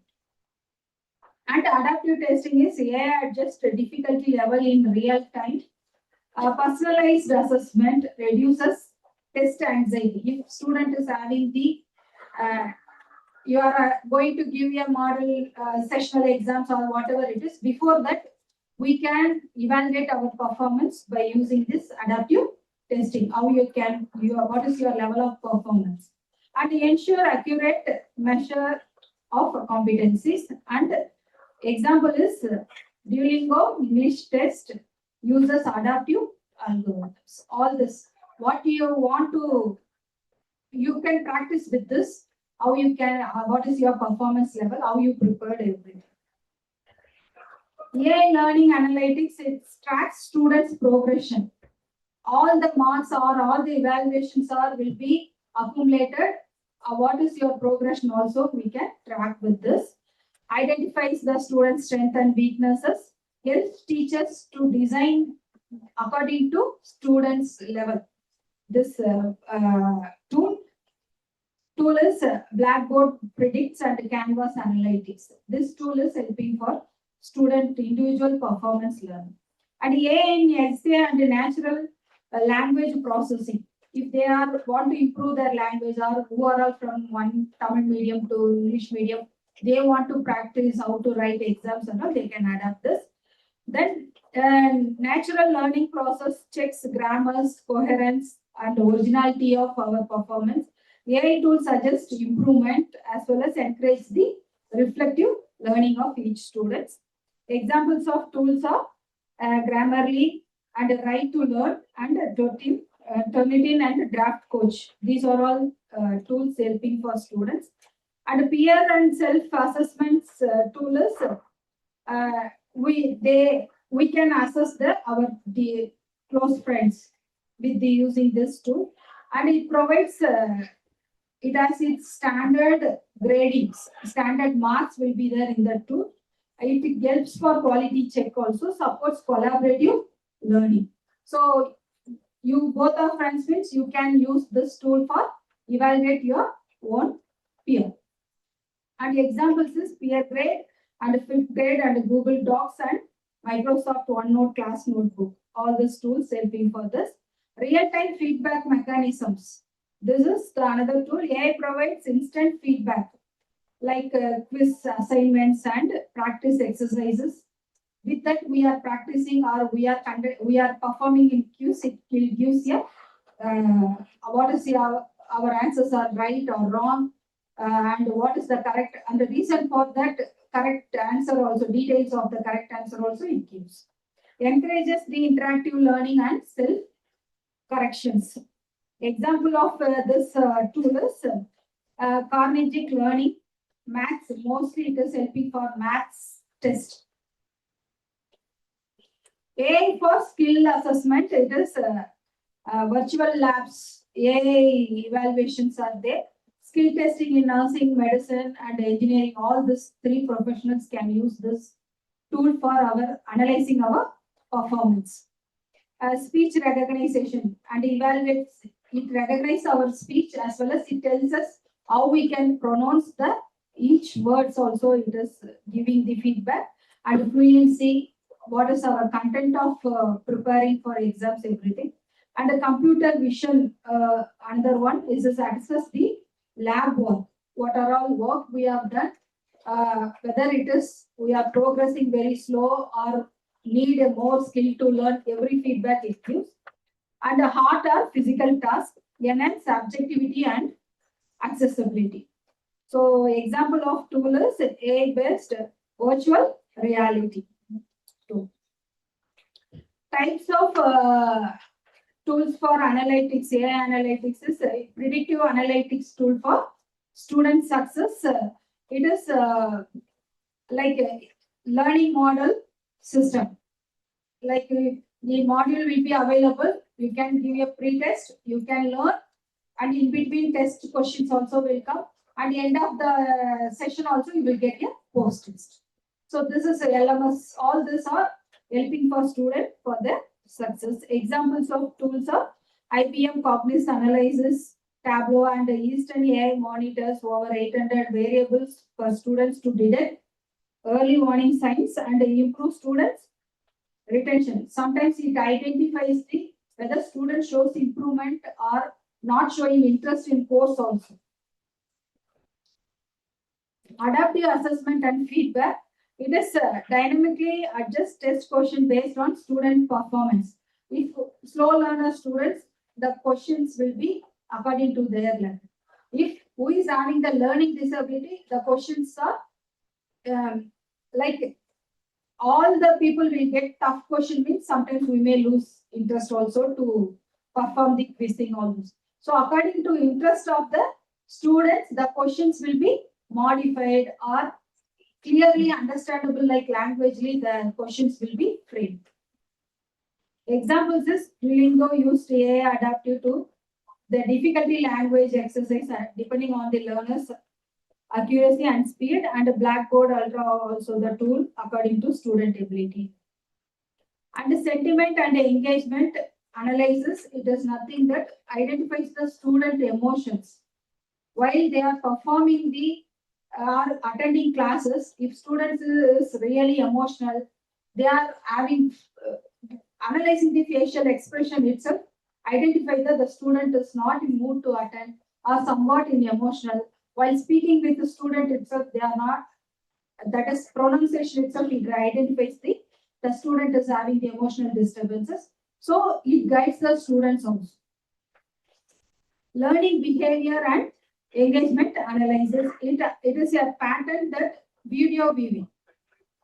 And adaptive testing is AI adjust difficulty level in real time. Personalized assessment reduces test anxiety. If student is having the, you are going to give a model sessional exams or whatever it is, before that we can evaluate our performance by using this adaptive testing. How you can, what is your level of performance, and ensure accurate measure of competencies. And example is Duolingo English test uses adaptive algorithms. All this, what you want to, you can practice with this. How you can, what is your performance level? How you prepared everything. AI learning analytics, it tracks students' progression. All the marks or all the evaluations will be accumulated. What is your progression also we can track with this. Identifies the students' strengths and weaknesses. Helps teachers to design according to students' level. This tool is Blackboard Predicts and Canvas Analytics. This tool is helping for student individual performance learning. And AI in essay and natural language processing. If they want to improve their language, or who are all from one Tamil medium to English medium, they want to practice how to write exams and all, they can adapt this. Then natural learning process checks grammars, coherence and originality of our performance. AI tools suggest improvement as well as encourage the reflective learning of each student. Examples of tools are Grammarly and Right to Learn and Turnitin and Draft Coach. These are all tools helping for students. And peer and self-assessments tool is we can assess our close friends with the using this tool. And it provides, it has its standard gradings, standard marks will be there in the tool. It helps for quality check also, supports collaborative learning. So you both are friends means you can use this tool for evaluate your own peer. And examples is peer grade and fifth grade and Google Docs and Microsoft OneNote class notebook. All these tools helping for this. Real-time feedback mechanisms. This is the another tool. AI provides instant feedback like quiz assignments and practice exercises. With that, we are practicing or we are performing in quiz. It will gives you what is our answers are right or wrong, and what is the correct and the reason for that correct answer also, details of the correct answer also it gives. Encourages the interactive learning and self corrections. Example of this tool is Carnegie Learning Maths. Mostly it is helping for maths test. AI for skill assessment. It is virtual labs. AI evaluations are there. Skill testing in nursing, medicine, and engineering. All these three professionals can use this tool for our analyzing our performance. Speech recognition and evaluates. It recognizes our speech as well as it tells us how we can pronounce the each words. Also, it is giving the feedback and fluency. What is our content of preparing for exams, everything. And the computer vision, another one is to access the lab work. What are all work we have done, whether it is we are progressing very slow or need a more skill to learn, every feedback it gives. And the hard or physical task, enhance subjectivity and accessibility. So example of tool is AI-based virtual reality. Types of tools for analytics. AI analytics is a predictive analytics tool for student success. It is like a learning model system. Like the module will be available. You can give a pre-test, you can learn, and in between test questions also will come. At the end of the session also you will get a post-test. So this is a LMS. All these are helping for student for their success. Examples of tools are IBM Cogniz Analysis, Tableau, and Eastern AI monitors over 800 variables for students to detect early warning signs and improve students' retention. Sometimes it identifies whether student shows improvement or not showing interest in course also. Adaptive assessment and feedback. It is dynamically adjust test question based on student performance. If slow learner students, the questions will be according to their level. If who is having the learning disability, the questions are like all the people will get tough question, means sometimes we may lose interest also to perform the quizzing almost. So according to interest of the students, the questions will be modified or clearly understandable, like languagely the questions will be framed. Examples is Duolingo used AI adaptive to the difficulty language exercise depending on the learner's accuracy and speed, and Blackboard Ultra also the tool according to student ability. And the sentiment and engagement analysis, it is nothing that identifies the student emotions while they are performing the or attending classes. If students is really emotional, they are having analyzing the facial expression itself, identify that the student is not in mood to attend or somewhat in emotional. While speaking with the student itself, they are not, that is pronunciation itself, it identifies the student is having the emotional disturbances. So it guides the students also. Learning behavior and engagement analysis. It is a pattern that video viewing,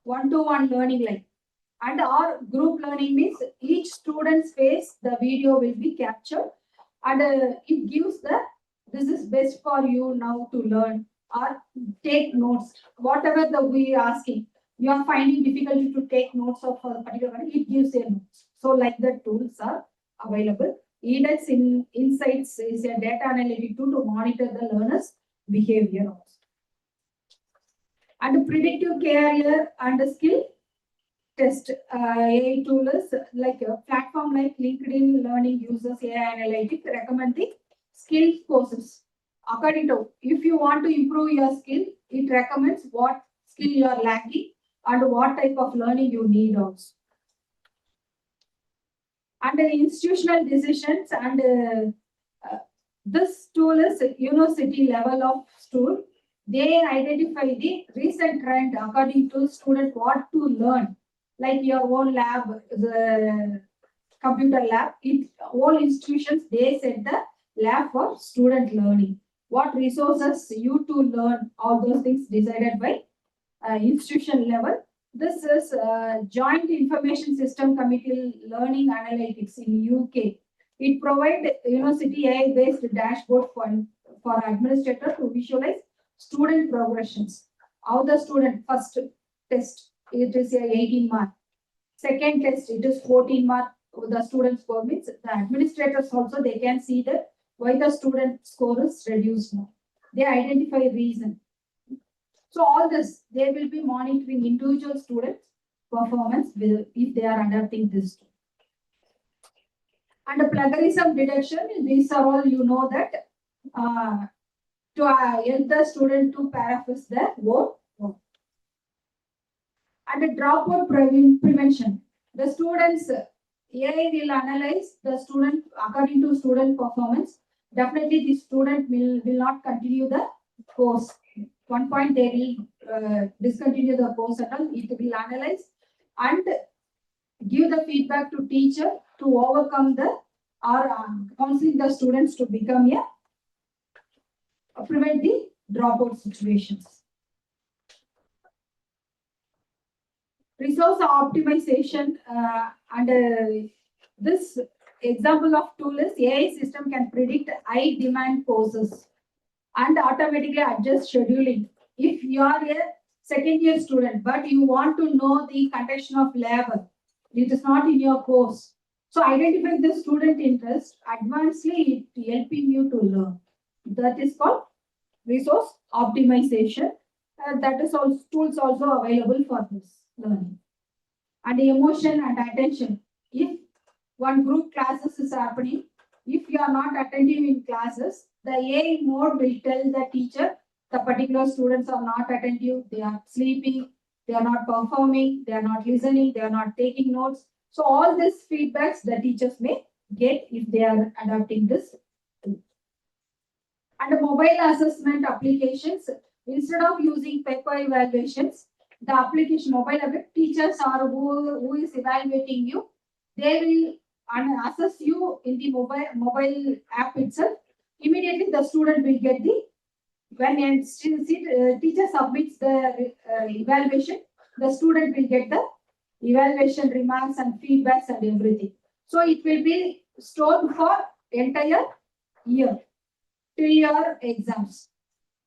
one-to-one learning like, and our group learning means each student's face, the video will be captured, and it gives this is best for you now to learn or take notes, whatever we are asking. you are finding difficulty to take notes of a particular one, it gives a notes. So like the tools are available. EDX Insights is a data analytic tool to monitor the learner's behavior also. And predictive career and skill test AI tool is like a platform like LinkedIn Learning uses AI analytics recommend the skill courses. According to, if you want to improve your skill, it recommends what skill you are lacking and what type of learning you need also. And the institutional decisions and this tool is university level of tool. They identify the recent trend according to student what to learn, like your own lab, the computer lab. All institutions they set the lab for student learning. What resources you to learn, all those things decided by institution level. This is Joint Information System Committee Learning Analytics in UK. It provides university AI-based dashboard for administrator to visualize student progressions. How the student first test, it is a 18 mark. Second test, it is 14 mark. The student score means the administrators also they can see that why the student score is reduced now. They identify reason. So all this, they will be monitoring individual students' performance if they are adapting this tool. And the plagiarism detection, these are all that to help the student to paraphrase their work. And the dropout prevention. The students, AI will analyze the student according to student performance. Definitely the student will not continue the course. One point they will discontinue the course at all. It will analyze and give the feedback to teacher to overcome the or counseling the students to become prevent the dropout situations. Resource optimization and this example of tool is AI system can predict high demand courses and automatically adjust scheduling. If you are a second year student, but you want to know the condition of labor, it is not in your course. So identify the student interest, advancedly it helping you to learn. That is called resource optimization. That is also tools also available for this learning. And emotion and attention. If one group classes is happening, if you are not attentive in classes, the AI mode will tell the teacher the particular students are not attentive, they are sleeping, they are not performing, they are not listening, they are not taking notes. So all these feedbacks the teachers may get if they are adopting this. And the mobile assessment applications, instead of using paper evaluations, the application mobile teachers are who is evaluating you, they will assess you in the mobile app itself. Immediately the student will get the, when a teacher submits the evaluation, the student will get the evaluation remarks and feedbacks and everything. So it will be stored for entire year till your exams.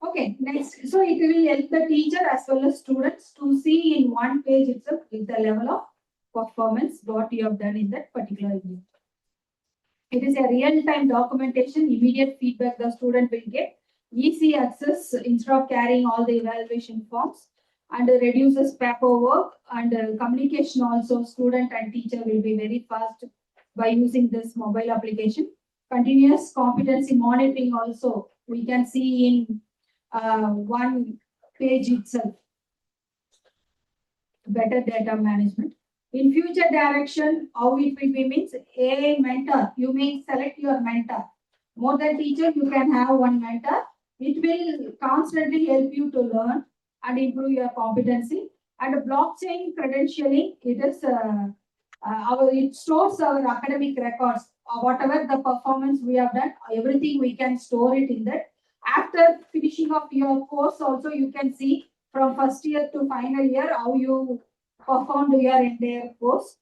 Okay, next. So it will help the teacher as well as students to see in one page itself with the level of performance what you have done in that particular year. It is a real-time documentation, immediate feedback the student will get, easy access instead of carrying all the evaluation forms, and reduces paperwork and communication also. Student and teacher will be very fast by using this mobile application. Continuous competency monitoring also we can see in one page itself. Better data management. In future direction, how it will be means AI mentor. You may select your mentor. More than teacher, you can have one mentor. It will constantly help you to learn and improve your competency. And blockchain credentialing, it stores our academic records. Whatever the performance we have done, everything we can store it in that. After finishing of your course, also you can see from first year to final year how you performed your entire course.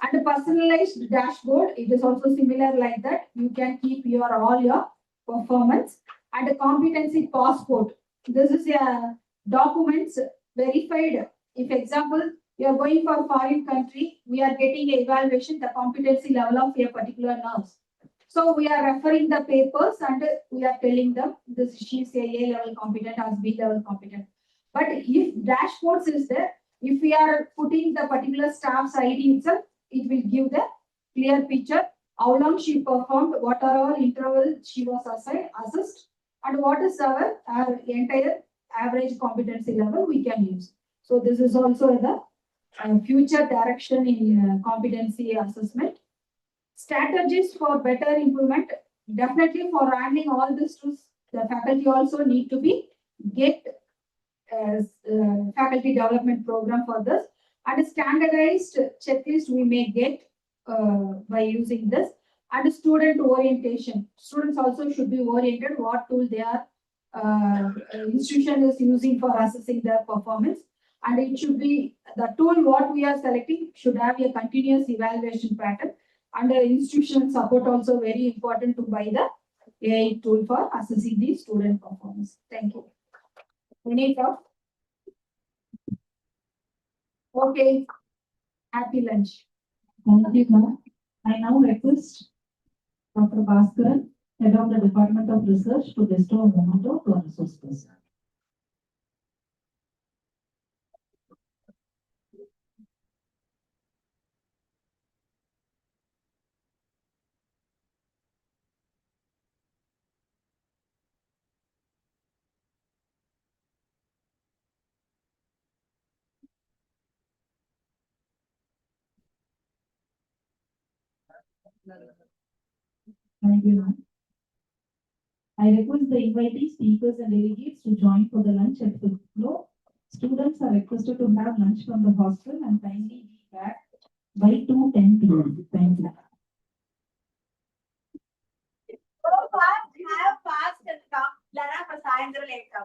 And a personalized dashboard, it is also similar like that. You can keep all your performance. And a competency passport. This is a documents verified If example, you are going for foreign country, we are getting a evaluation, the competency level of a particular nurse. So we are referring the papers and we are telling them this she is A level competent or B level competent. But if dashboards is there, if we are putting the particular staff's ID itself, it will give the clear picture, how long she performed, what are our intervals she was assessed, and what is our entire average competency level we can use. So this is also the future direction in competency assessment. Strategies for better improvement. Definitely for running all this, the faculty also need to be get faculty development program for this, and a standardized checklist we may get by using this, and student orientation. Students also should be oriented what tool their institution is using for assessing their performance, and it should be the tool what we are selecting should have a continuous evaluation pattern, and institution support also very important to buy the AI tool for assessing the student performance. Thank you. Any doubt? Okay. Happy lunch. Thank you, ma'am. I now request Dr. Bhaskaran, Head of the Department of Research, to bestow a memento to our resource person. Thank you, ma'am. I request the invitee speakers and delegates to join for the lunch at the floor. Students are requested to have lunch from the hostel and kindly be back by 2:10 p.m. Thank you. Have fast and come. Lara for Sandra later.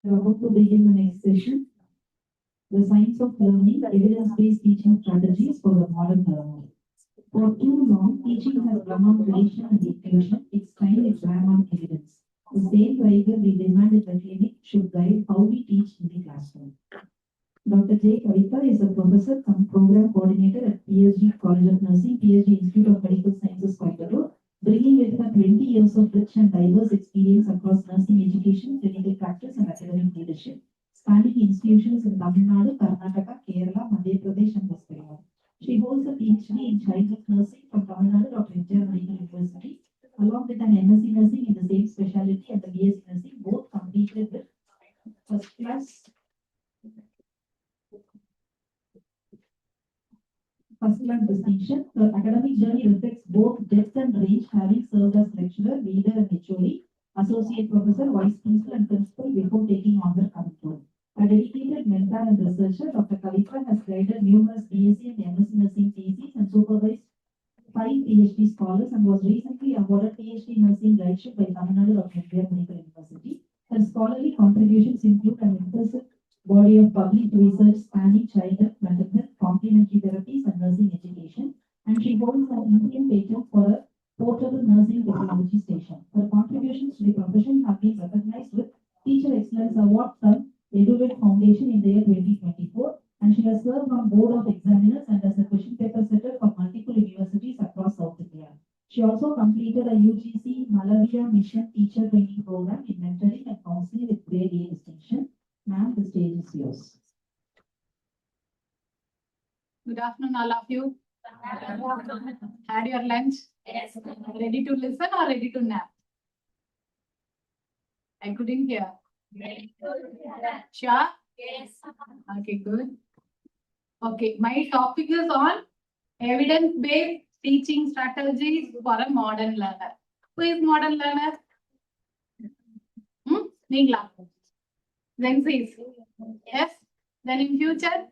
We are about to begin the next session. The science of learning, evidence-based teaching strategies for the modern learner. For too long, teaching has run on tradition and inclusion. Its time is ran on evidence. The same rigor we demand in the clinic should guide how we teach in the classroom. Dr. J. Kavita is a professor and program coordinator at PSG College of Nursing, PSG Institute of Medical Sciences, Coimbatore, bringing with her 20 years of rich and diverse experience across nursing education, clinical practice, and academic leadership, spanning institutions in Tamil Nadu, Karnataka, Kerala, Madhya Pradesh, and West Bengal. She holds a PhD in childhood nursing from Tamil Nadu, Dr. M.G.R. Medical University, along with an MSc nursing in the same specialty and the BSc nursing, both completed with first class distinction. Her academic journey reflects both depth and range, having served as lecturer, leader, and HOD, associate professor, vice principal, and principal before taking on the current role. A dedicated mentor and researcher, Dr. Kavita has guided numerous BSc and MSc nursing theses and supervised 5 PhD scholars and was recently awarded PhD nursing guideship by Tamil Nadu Dr. M.G.R. Medical University. Her scholarly contributions include an impressive body of published research spanning childhood, mental health, complementary therapies, and nursing education, and she holds an Indian patent for a portable nursing technology station. Her contributions to the profession have been recognized with Teacher Excellence Award from EduVet Foundation in the year 2024, and she has served on board of examiners and as a question paper setter for multiple universities across South India. She also completed a UGC Malavia Mission Teacher Training Program in mentoring and counseling with grade A distinction. Ma'am, the stage is yours. Good afternoon, all of you. Had your lunch? Yes. Ready to listen or ready to nap? I couldn't hear. Sure? Yes. Okay, good. Okay, my topic is on evidence-based teaching strategies for a modern learner. Who is modern learner? Ningla. Then Z's. Yes. Then in future?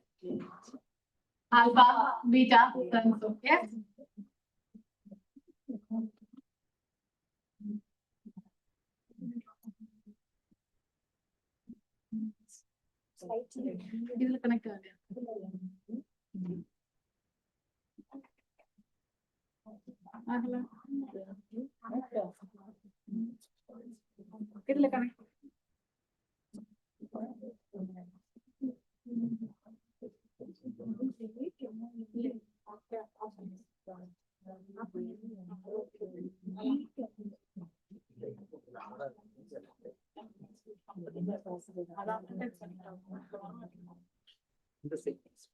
Alpha, beta, and so. Yes. This connect. Connect. The sequence.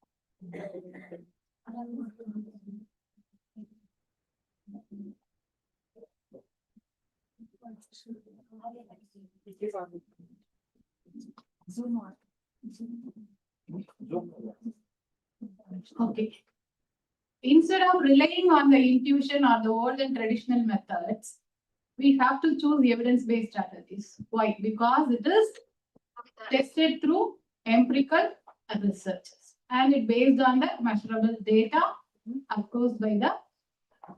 Okay. Instead of relying on the intuition or the old and traditional methods, we have to choose evidence-based strategies. Why? Because it is tested through empirical researches and it based on the measurable data, of course, by the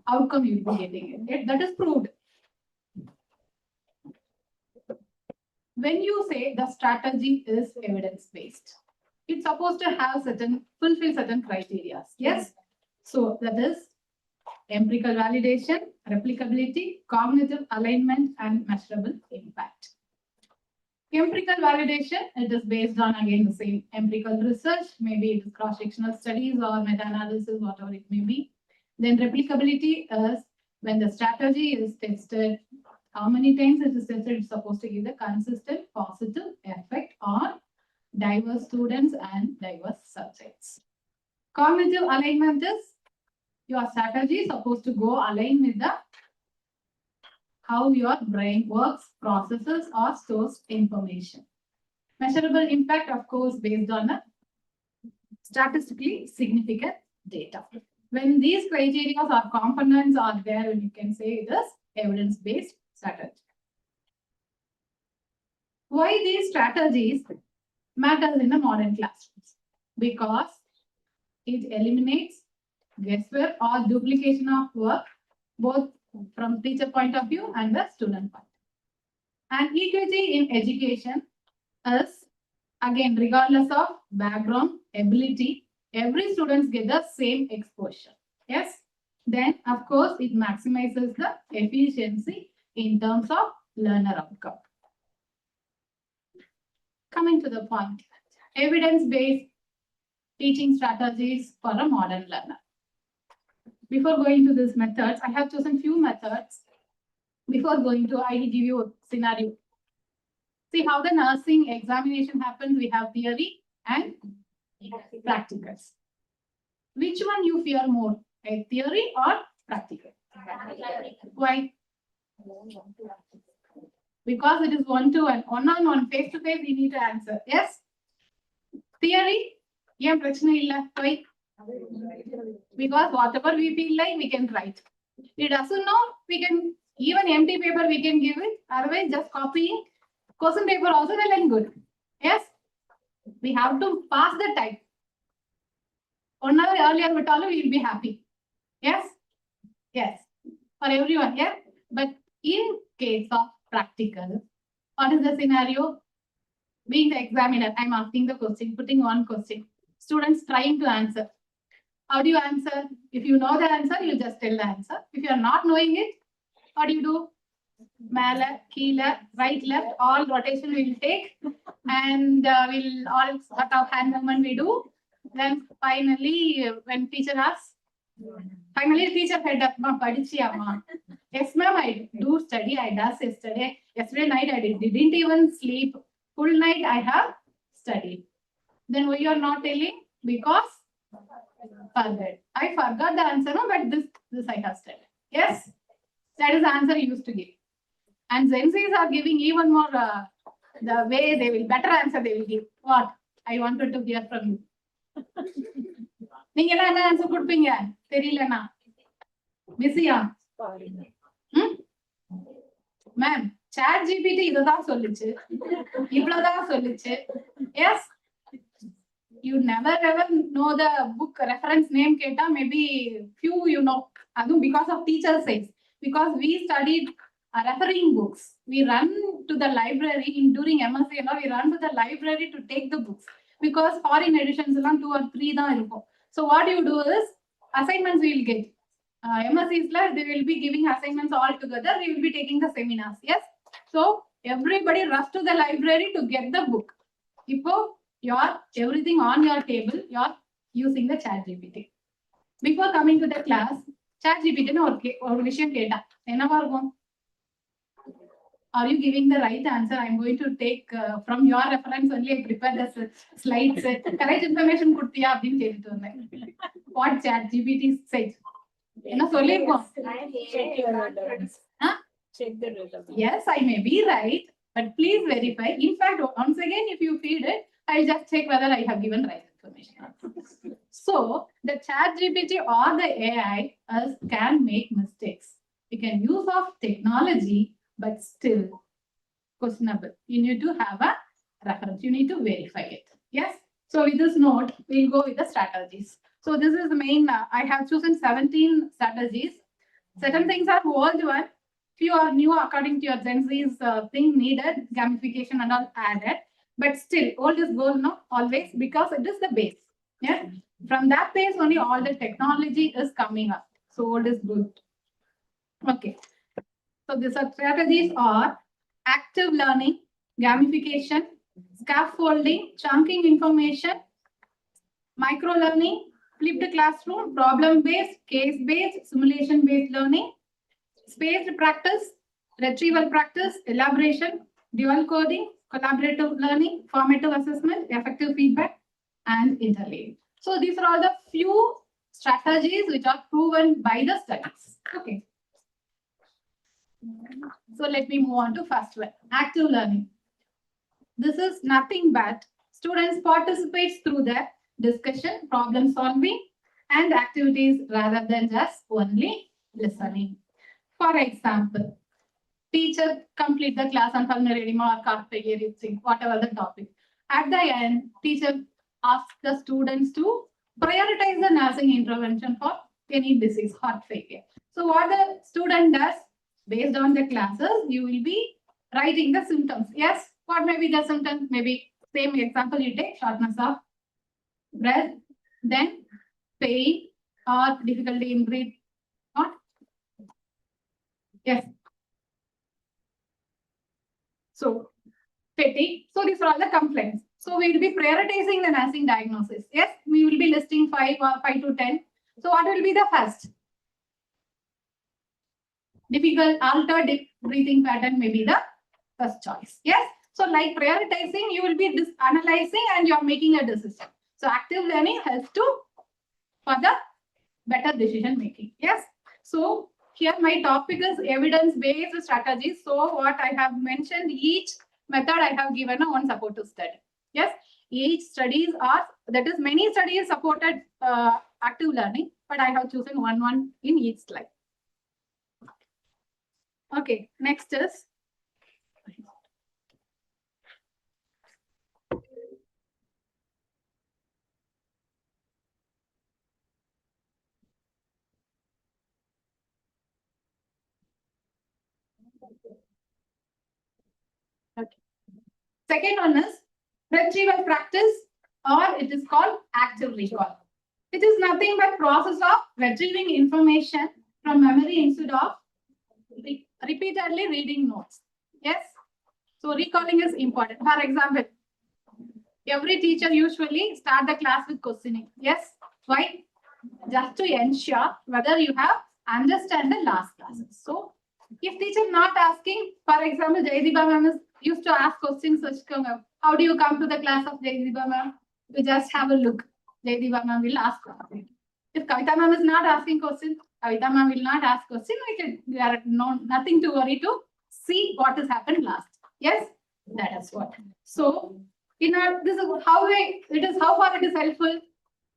outcome you will be getting it. That is proved. When you say the strategy is evidence-based, it's supposed to have fulfill certain criteria. Yes. So that is empirical validation, replicability, cognitive alignment, and measurable impact. Empirical validation, it is based on again the same empirical research, maybe it is cross-sectional studies or meta-analysis, whatever it may be. Then replicability is when the strategy is tested, how many times it is tested, it's supposed to give the consistent positive effect on diverse students and diverse subjects. Cognitive alignment is your strategy is supposed to go align with the how your brain works, processes, or stores information. Measurable impact, of course, based on a statistically significant data. When these criteria or components are there, you can say it is evidence-based strategy. Why these strategies matter in the modern classrooms? Because it eliminates guesswork or duplication of work, both from teacher point of view and the student point. And equity in education is, again, regardless of background, ability, every student get the same exposure. Yes. Then, of course, it maximizes the efficiency in terms of learner outcome. Coming to the point, evidence-based teaching strategies for a modern learner. Before going to these methods, I have chosen few methods. Before going to, I will give you a scenario. See how the nursing examination happens. We have theory and practicals. Which one you fear more, a theory or practical? Why? Because it is one-to-one, one-on-one, face-to-face, we need to answer. Yes? Theory? Yeah, why? Because whatever we feel like, we can write. It doesn't know, we can, even empty paper, we can give it. Otherwise, just copying. Question paper also well and good. Yes? We have to pass the time. 1 hour earlier, we will be happy. Yes? Yes. For everyone, yeah? But in case of practical, what is the scenario? Being the examiner, I'm asking the question, putting one question. Students trying to answer. How do you answer? If you know the answer, you just tell the answer. If you are not knowing it, what do you do? Mala, Keela, right, left, all rotation we will take. And we'll all sort of hand movement we do. Then finally, when teacher asks, finally teacher head up, ma, padichi amma. Yes, ma'am, I do study. I does yesterday. Yesterday night I didn't even sleep. Full night I have studied. Then why you are not telling? Because forgot. I forgot the answer, no, but this I have studied. Yes, that is the answer you used to give. And Gen Zs are giving even more. The way they will better answer they will give. What? I wanted to hear from you. நீங்க எல்லாம் என்ன answer கொடுப்பீங்க தெரியலனா பிஸியா ma'am chat GPT இததான் சொல்லுச்சு இவ்வளவுதான் சொல்லுச்சு S you never ever know the book reference name keta maybe few you know adu because of teacher says because we studied referring books we run to the library in during MSc and we run to the library to take the books because foreign editions eல்லாம் 2 or 3 தான் இருக்கும். So what you do is assignments we will get. MSCs they will be giving assignments all together. We will be taking the seminars. Yes. So everybody rush to the library to get the book. Ipo your everything on your table. You are using the ChatGPT. Before coming to the class, ChatGPT no or விஷயம் கேட்டா என்னவா இருக்கும்? Are you giving the right answer? I'm going to take from your reference only. I prepare the slides. Correct information கொடுத்தியா அப்படின்னு கேட்டுட்டு வந்தேன். What ChatGPT said? என்ன சொல்லிருக்கோம்? Check the result. Yes, I may be right, but please verify. In fact, once again, if you feed it, I'll just check whether I have given right information. So the ChatGPT or the AI can make mistakes. You can use of technology, but still questionable. You need to have a reference. You need to verify it. Yes. So with this note, we'll go with the strategies. So this is the main. I have chosen 17 strategies. Certain things are old one. Few are new according to your Gen Z's thing needed, gamification and all added. But still, old is gold, no, always, because it is the base. Yeah. From that base only all the technology is coming up. So old is good. Okay. So these strategies are active learning, gamification, scaffolding, chunking information, micro learning, flipped classroom, problem-based, case-based, simulation-based learning, spaced practice, retrieval practice, elaboration, dual coding, collaborative learning, formative assessment, effective feedback, and interleaving. So these are all the few strategies which are proven by the studies. Okay. So let me move on to first one, active learning. This is nothing but students participate through the discussion, problem solving, and activities rather than just only listening. For example, teacher complete the class on pulmonary edema or heart failure, whatever the topic. At the end, teacher asks the students to prioritize the nursing intervention for any disease, heart failure. So what the student does, based on the classes, you will be writing the symptoms. Yes, What may be the symptoms? Maybe same example you take, shortness of breath, then pain or difficulty in breathing. What? Yes. So fatigue. So these are all the complaints. So we will be prioritizing the nursing diagnosis. Yes, we will be listing 5 to 10. So what will be the first? Difficult, altered breathing pattern may be the first choice. Yes. So like prioritizing, you will be analyzing and you are making a decision. So active learning helps to for the better decision making. Yes. So here my topic is evidence-based strategies. So what I have mentioned, each method I have given a one supportive study. Yes. Each studies are, that is many studies supported active learning, but I have chosen one in each slide. Okay, next is second one is retrieval practice, or it is called active recall. It is nothing but process of retrieving information from memory instead of repeatedly reading notes. Yes. So recalling is important. For example, every teacher usually start the class with questioning. Yes. Why? Just to ensure whether you have understand the last classes. So if teacher not asking, for example, Jayadiba ma'am used to ask questions such as, how do you come to the class of Jayadiba ma'am? We just have a look. Jayadiba ma'am will ask questions. If Kavita ma'am is not asking questions, Kavita ma'am will not ask questions. There are nothing to worry to see what has happened last. Yes, that is what. So this is how how far it is helpful.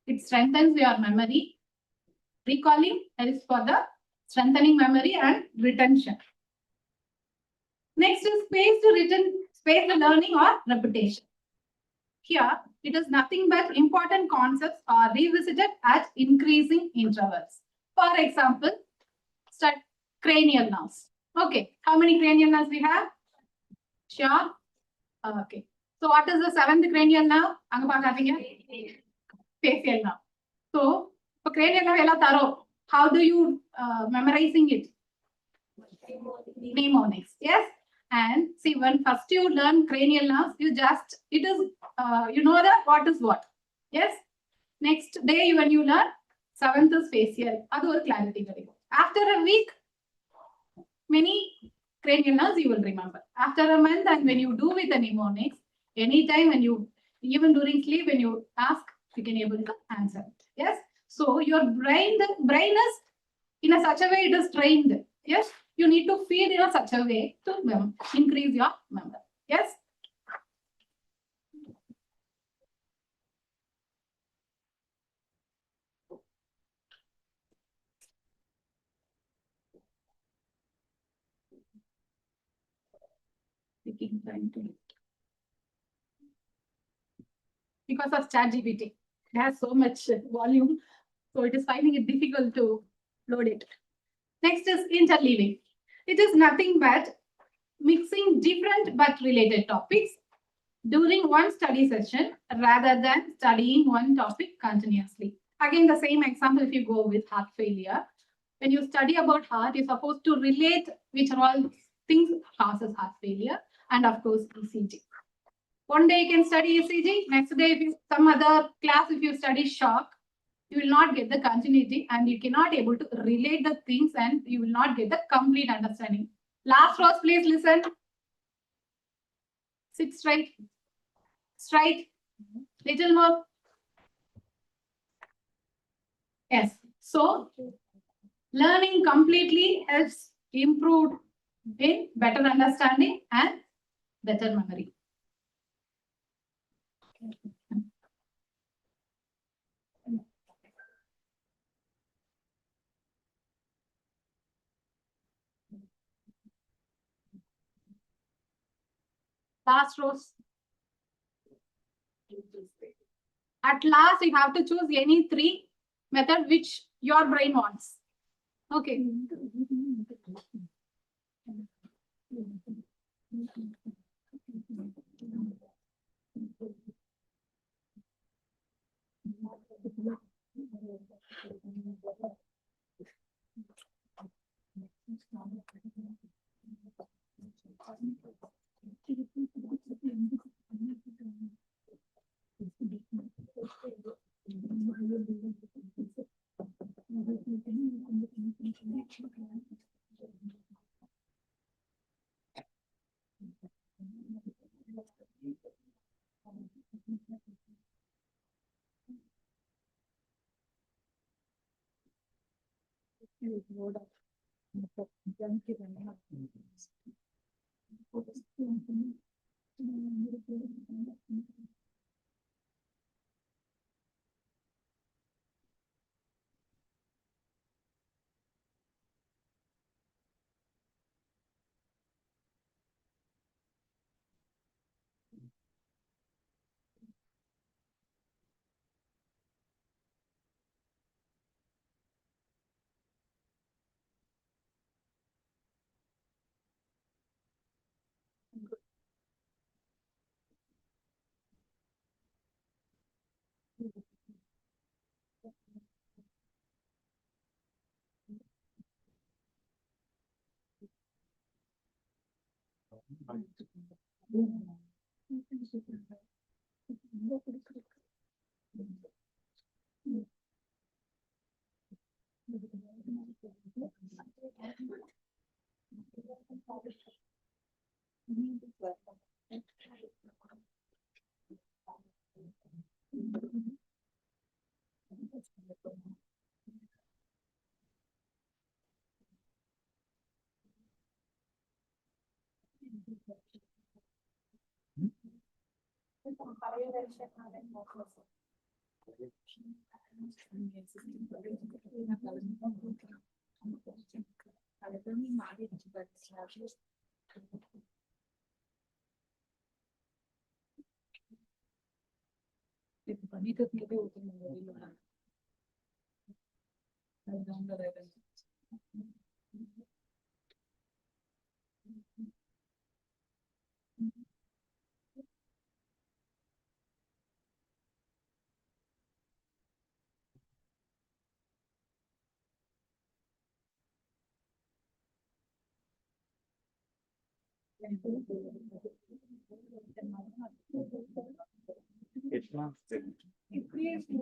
It strengthens your memory. Recalling is for the strengthening memory and retention. Next is spaced learning or repetition. Here, it is nothing but important concepts are revisited at increasing intervals. For example, start cranial nerves. Okay, how many cranial nerves we have? Sure. Okay. So what is the 7th cranial nerve? Facial nerve. So for cranial nerve, how do you memorizing it? Mnemonics. Yes. And see, when first you learn cranial nerves, you know that what is what. Yes. Next day when you learn 7th is facial. That's clarity. After a week, many cranial nerves you will remember. After a month, and when you do with the mnemonics, anytime when you, even during sleep, when you ask, you can able to answer. Yes. So your brain, the brain is in a such a way it is trained. Yes. You need to feed in a such a way to increase your memory. Yes. Taking time to because of ChatGPT, it has so much volume, so it is finding it difficult to load it. Next is interleaving. It is nothing but mixing different but related topics during one study session rather than studying one topic continuously. Again, the same example if you go with heart failure. When you study about heart, you're supposed to relate which are all things causes heart failure, and of course ECG. One day you can study ECG, next day if you some other class if you study shock, you will not get the continuity and you cannot able to relate the things and you will not get the complete understanding. Last rows, please listen. Sit straight. Straight. Little more. Yes. So learning completely helps improve in better understanding and better memory. Last rows. At last, you have to choose any 3 method which your brain wants. Okay.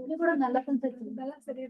ఇది కూడా నల్ల సరే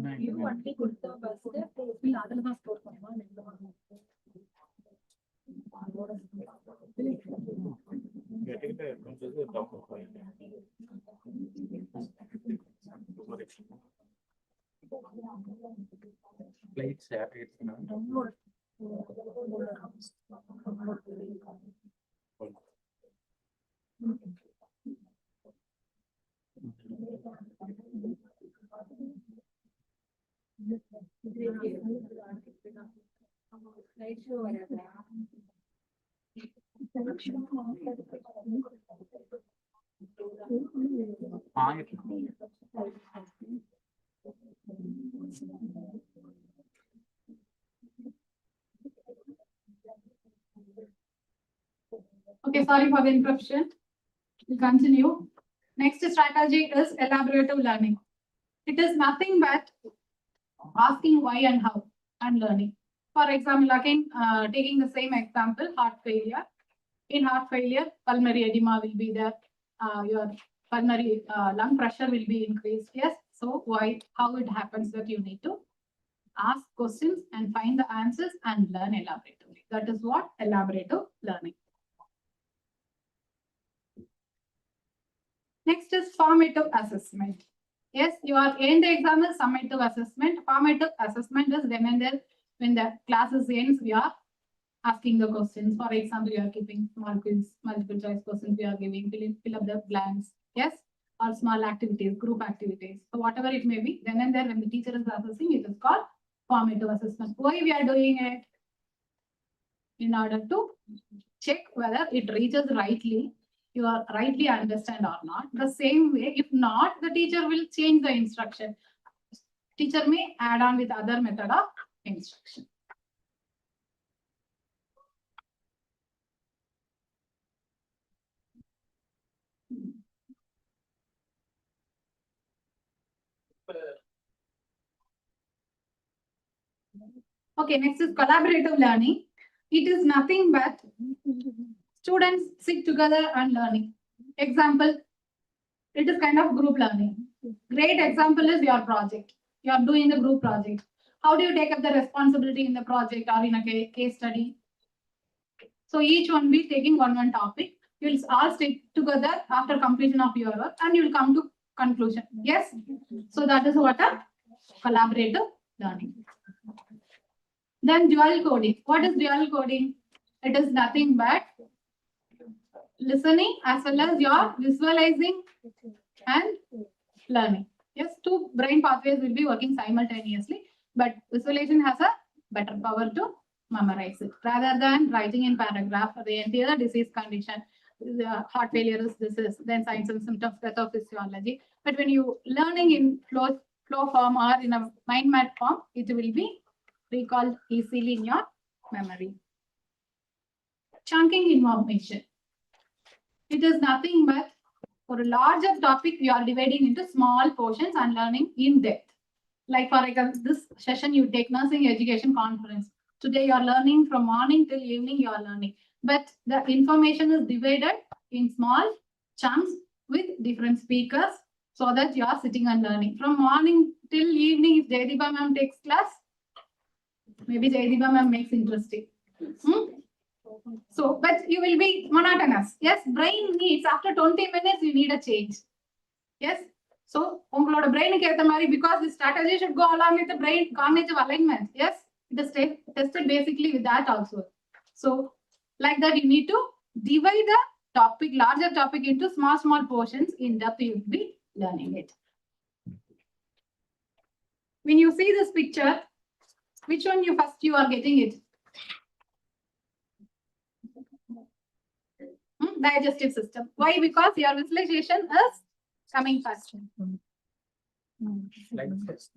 You only put the bus there, we other bus store for one and the one. Plates, Okay, so Sorry for the interruption. We'll continue. Next strategy is elaborative learning. It is nothing but asking why and how and learning. For example, again, taking the same example, heart failure. In heart failure, pulmonary edema will be there. Your pulmonary lung pressure will be increased. Yes. So why, how it happens, that you need to ask questions and find the answers and learn elaboratively. That is what elaborative learning. Next is formative assessment. Yes, your end exam is summative assessment. Formative assessment is then and there when the classes ends, we are asking the questions. For example, you are keeping small quiz, multiple choice questions we are giving, fill up the blanks. Yes, or small activities, group activities. So whatever it may be, then and there when the teacher is assessing, it is called formative assessment. Why we are doing it? In order to check whether it reaches rightly, you are rightly understand or not. The same way, if not, the teacher will change the instruction. Teacher may add on with other method of instruction. Okay, next is collaborative learning. It is nothing but students sit together and learning. Example, it is kind of group learning. Great example is your project. You are doing the group project. How do you take up the responsibility in the project or in a case study? So each one will be taking one topic. You will all stick together after completion of your work and you will come to conclusion. Yes. So that is what a collaborative learning. Then dual coding. What is dual coding? It is nothing but listening as well as your visualizing and learning. Yes, two brain pathways will be working simultaneously, but visualization has a better power to memorize it rather than writing in paragraph for the entire disease condition. The heart failure is this, then signs and symptoms, pathophysiology. But when you learning in flow form or in a mind map form, it will be recalled easily in your memory. Chunking information. It is nothing but for a larger topic, you are dividing into small portions and learning in depth. Like for example, this session you take nursing education conference. Today you are learning from morning till evening you are learning. But the information is divided in small chunks with different speakers so that you are sitting and learning. From morning till evening, if Jayadiba ma'am takes class, maybe Jayadiba ma'am makes interesting. So, but you will be monotonous. Yes, brain needs after 20 minutes, you need a change. Yes. So, ungaloda brain because the strategy should go along with the brain cognitive alignment. Yes, it is tested basically with that also. So, like that, you need to divide the topic, larger topic into small portions. In depth, you will be learning it. When you see this picture, which one you are getting it? Digestive system. Why? Because your visualization is coming faster. Like this.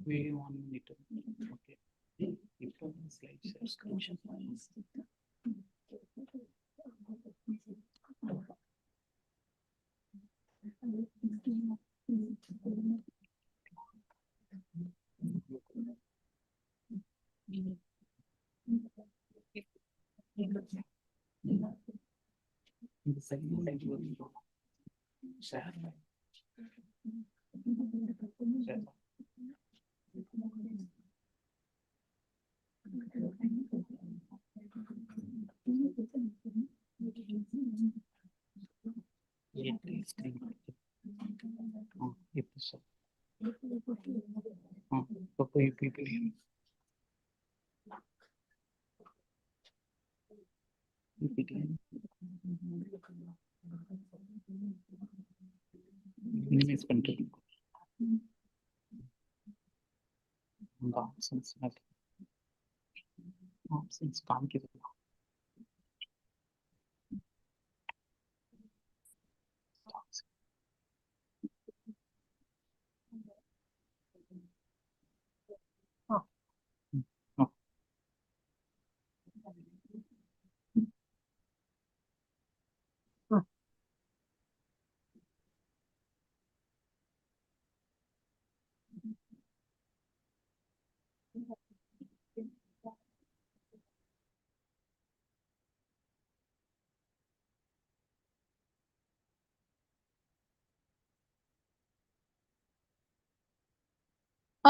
We want it. Okay. The second slide will share. Minimize பண்றது. Nonsense. Nonsense காமிக்குது.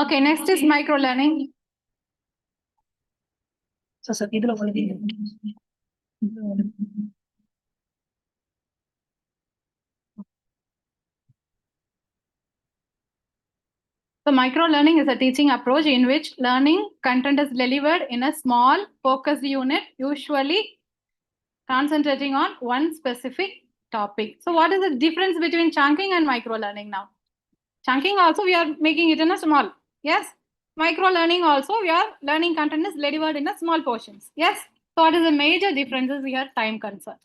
Okay, next is micro learning. So, sir, either of So micro learning is a teaching approach in which learning content is delivered in a small focused unit, usually concentrating on one specific topic. So what is the difference between chunking and micro learning now? Chunking also we are making it in a small. Yes. Micro learning also we are learning content is delivered in a small portions. Yes. So what is the major differences here? Time concern.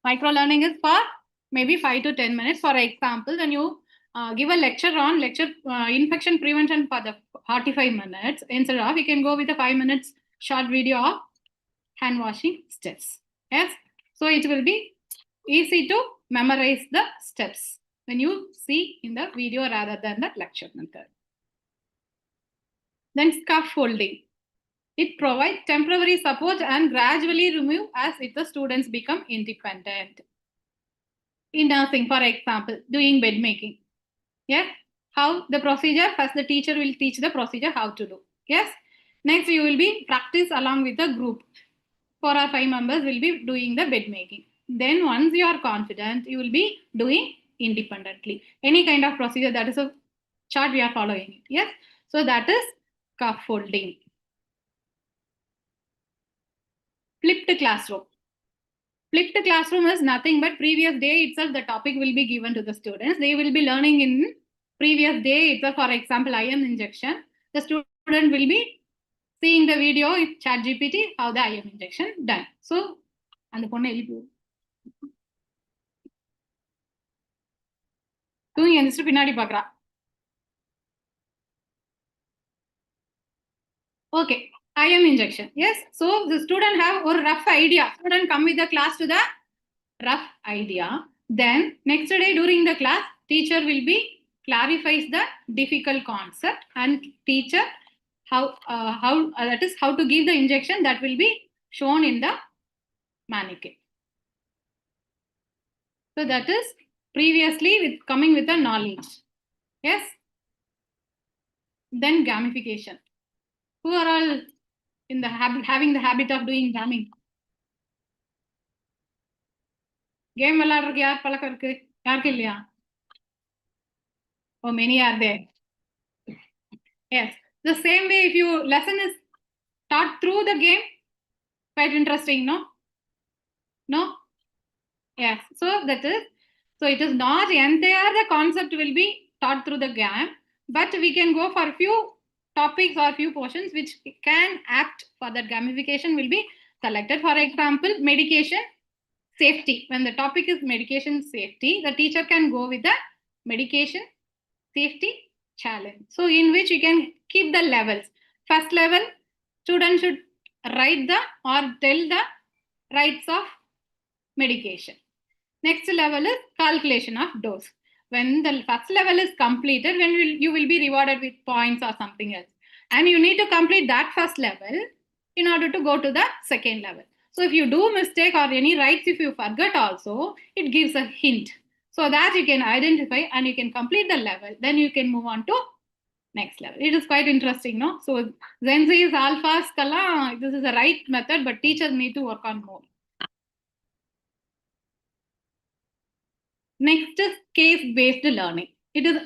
Micro learning is for maybe 5 to 10 minutes. For example, when you give a lecture on infection prevention for the 45 minutes, instead of we can go with a 5 minutes short video of hand washing steps. Yes. So it will be easy to memorize the steps when you see in the video rather than the lecture method. Then scaffolding. It provides temporary support and gradually remove as if the students become independent. In nursing, for example, doing bed making. Yes. How the procedure, first the teacher will teach the procedure how to do. Yes. Next you will be practice along with the group. 4 or 5 members will be doing the bed making. Then once you are confident, you will be doing independently. Any kind of procedure, that is a chart we are following it. Yes. So that is scaffolding. Flipped classroom. Flipped classroom is nothing but previous day itself the topic will be given to the students. They will be learning in previous day itself. For example, IM injection. The student will be seeing the video in ChatGPT how the IM injection done. So, and the phone தூங்கி எழுந்திரிச்சு பின்னாடி பார்க்கறா. Okay, IM injection. Yes. So the student have a rough idea. Student come with the class to the rough idea. Then next day during the class, teacher will be clarifies the difficult concept and teacher how that is how to give the injection that will be shown in the mannequin. So that is previously with coming with the knowledge. Yes. Then gamification. Who are all in the habit, having the habit of doing gamming? Game விளையாடுறதுக்கு யார் பழக்கம் இருக்கு? யாருக்கு இல்லையா? Oh, many are there. Yes. The same way if your lesson is taught through the game, quite interesting, no? No? Yes. So that is, so it is not entire the concept will be taught through the game, but we can go for a few topics or few portions which can apt for that gamification will be selected. For example, medication safety. When the topic is medication safety, the teacher can go with the medication safety challenge. So in which you can keep the levels. First level, student should write the or tell the rights of medication. Next level is calculation of dose. When the first level is completed, when you will be rewarded with points or something else. And you need to complete that first level in order to go to the second level. So if you do mistake or any rights, if you forget also, it gives a hint. So that you can identify and you can complete the level. Then you can move on to next level. It is quite interesting, no? So Zenzi's alphas, this is the right method, but teachers need to work on more. Next is case-based learning. It is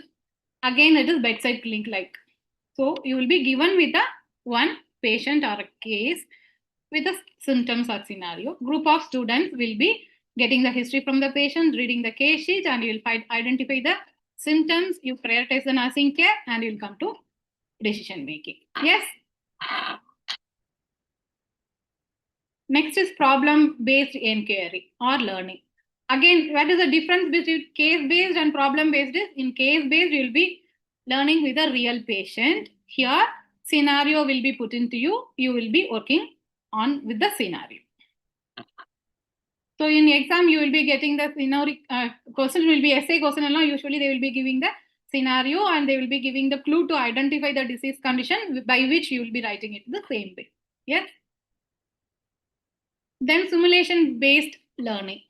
bedside clinic like. So you will be given with one patient or a case with the symptoms or scenario. Group of students will be getting the history from the patient, reading the case sheet, and you will identify the symptoms. You prioritize the nursing care, and you will come to decision making. Yes. Next is problem-based inquiry or learning. Again, what is the difference between case-based and problem-based? In case-based, you will be learning with a real patient. Here, scenario will be put into you. You will be working on with the scenario. So in exam, you will be getting the scenario question will be essay question. Usually, they will be giving the scenario and they will be giving the clue to identify the disease condition by which you will be writing it the same way. Yes. Then simulation-based learning.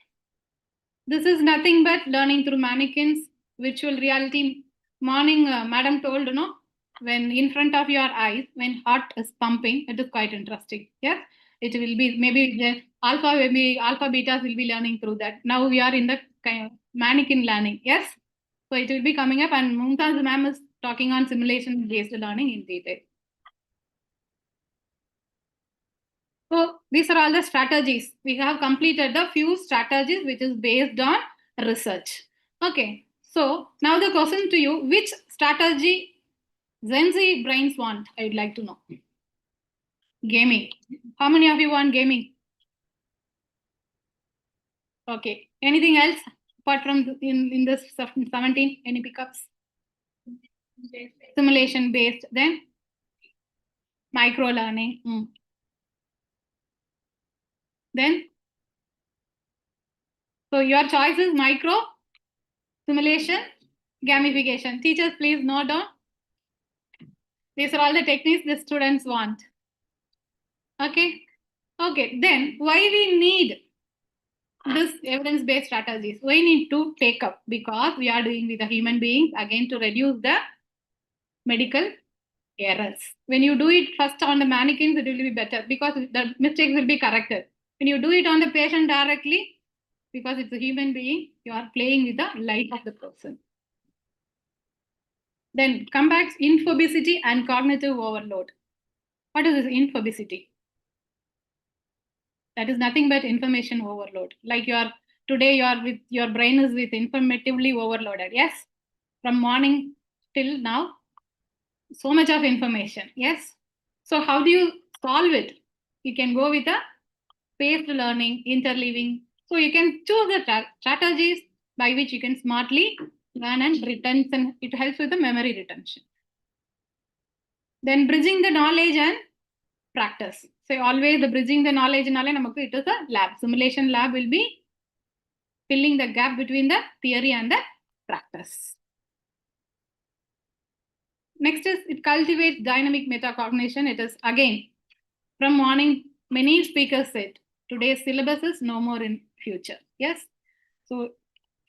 This is nothing but learning through mannequins, virtual reality. Morning, madam told, when in front of your eyes, when heart is pumping, it is quite interesting. Yes, it will be maybe the alpha betas will be learning through that. Now we are in the kind of mannequin learning. Yes, so it will be coming up, and Mumtaz ma'am is talking on simulation-based learning in detail. So these are all the strategies. We have completed the few strategies which is based on research. Okay, so now the question to you, which strategy Gen Z brains want? I would like to know. Gaming. How many of you want gaming? Okay. Anything else apart from in this 17? Any pickups? Simulation based. Then micro learning. Then so your choice is micro, simulation, gamification. Teachers, please note down. These are all the techniques the students want. Okay. Okay. Then why we need this evidence-based strategies? We need to take up because we are doing with the human beings again to reduce the medical errors. When you do it first on the mannequins, it will be better because the mistakes will be corrected. When you do it on the patient directly, because it's a human being, you are playing with the life of the person. Then come back infobesity and cognitive overload. What is this infobesity? That is nothing but information overload. Like today your brain is with informatively overloaded. Yes, from morning till now, so much of information. Yes. So how do you solve it? You can go with a spaced learning, interleaving. So you can choose the strategies by which you can smartly learn and retain, and it helps with the memory retention. Then bridging the knowledge and practice. So always the bridging the knowledge and it is a lab. Simulation lab will be filling the gap between the theory and the practice. Next is it cultivates dynamic metacognition. It is again from morning, many speakers said today's syllabus is no more in future. Yes. So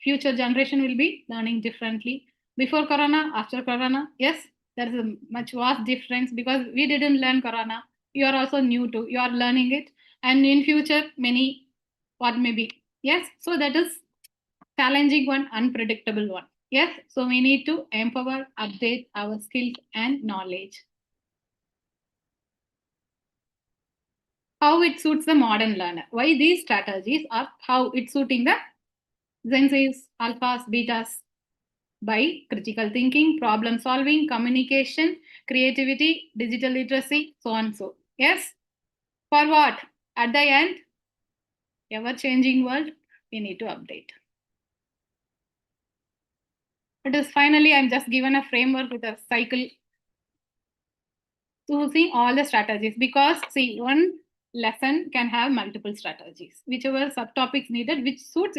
future generation will be learning differently. Before Corona, after Corona, yes, there is a much vast difference because we didn't learn Corona. You are also new to, you are learning it. And in future, many, what may be. Yes, so that is challenging one, unpredictable one. Yes, so we need to empower, update our skills and knowledge. How it suits the modern learner. Why these strategies are how it's suiting the Gen Zs, alphas, betas by critical thinking, problem solving, communication, creativity, digital literacy, so on so. Yes. For what? At the end, ever-changing world, we need to update. It is finally, I'm just given a framework with a cycle to see all the strategies because see, one lesson can have multiple strategies. Whichever subtopics needed, which suits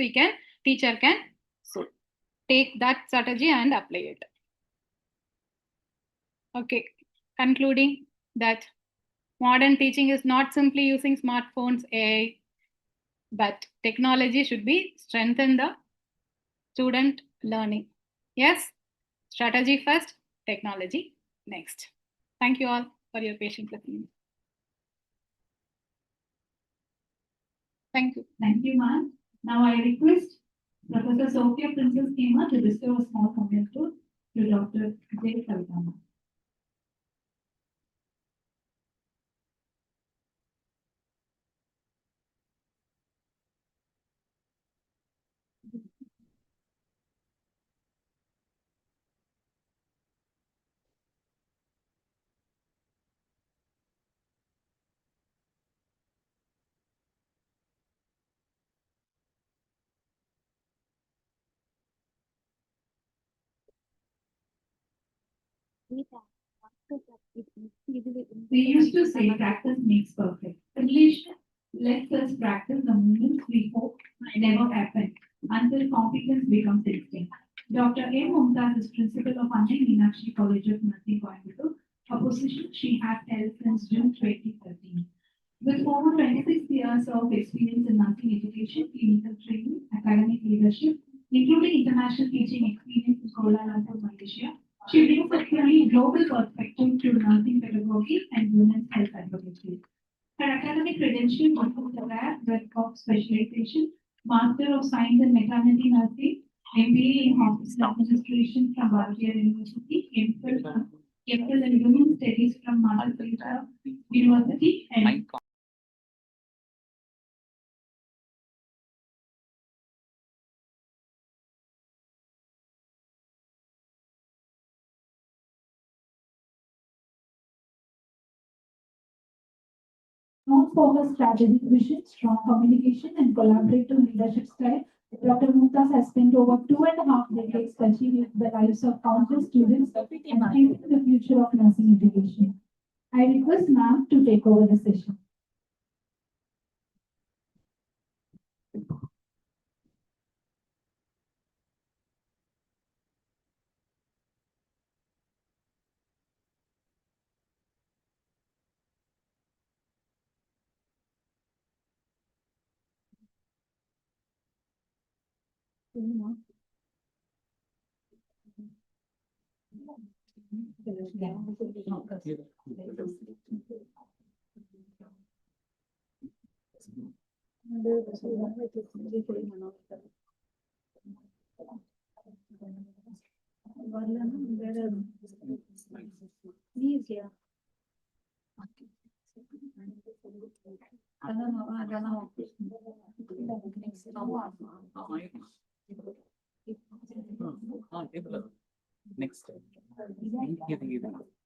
teacher can suit. Take that strategy and apply it. Okay, concluding that modern teaching is not simply using smartphones, AI, but technology should be strengthen the student learning. Yes, strategy first, technology next. Thank you all for your patient listening. Thank you. Thank you, ma'am. Now I request Professor Dr. Sophia Princess came out to bestow a small comment to Dr. J. Kavitama. We used to say practice makes perfect. English lets us practice the movements we hope never happen until competence becomes instinct. Dr. A. Mumtaz is principal of Anna Meenakshi College of Nursing, Coimbatore, a position she has held since June 2013. With over 26 years of experience in nursing education, clinical training, academic leadership, including international teaching experience in Kuala Lumpur, Malaysia, she brings a truly global perspective to nursing pedagogy and women's health advocacy. Her academic credentials include a rare breadth of specialization, Master of Science in Maternity Nursing, MBA in Hospital Administration from Bharatiya University, MPhil in Women's Studies from Madhya University, and non-focused strategic vision, strong communication, and collaborative leadership style. Dr. Mumtaz has spent over 2.5 decades touching the lives of countless students and shaping the future of nursing education. I request ma'am to take over the session. Please, yeah. Next.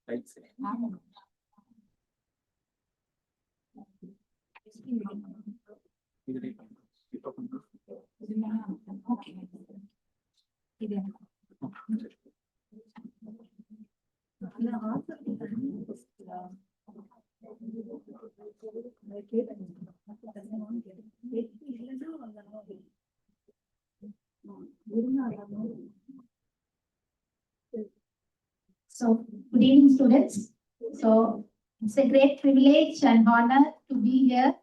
Right side. So, good evening, students. So, it's a great privilege and honor to be here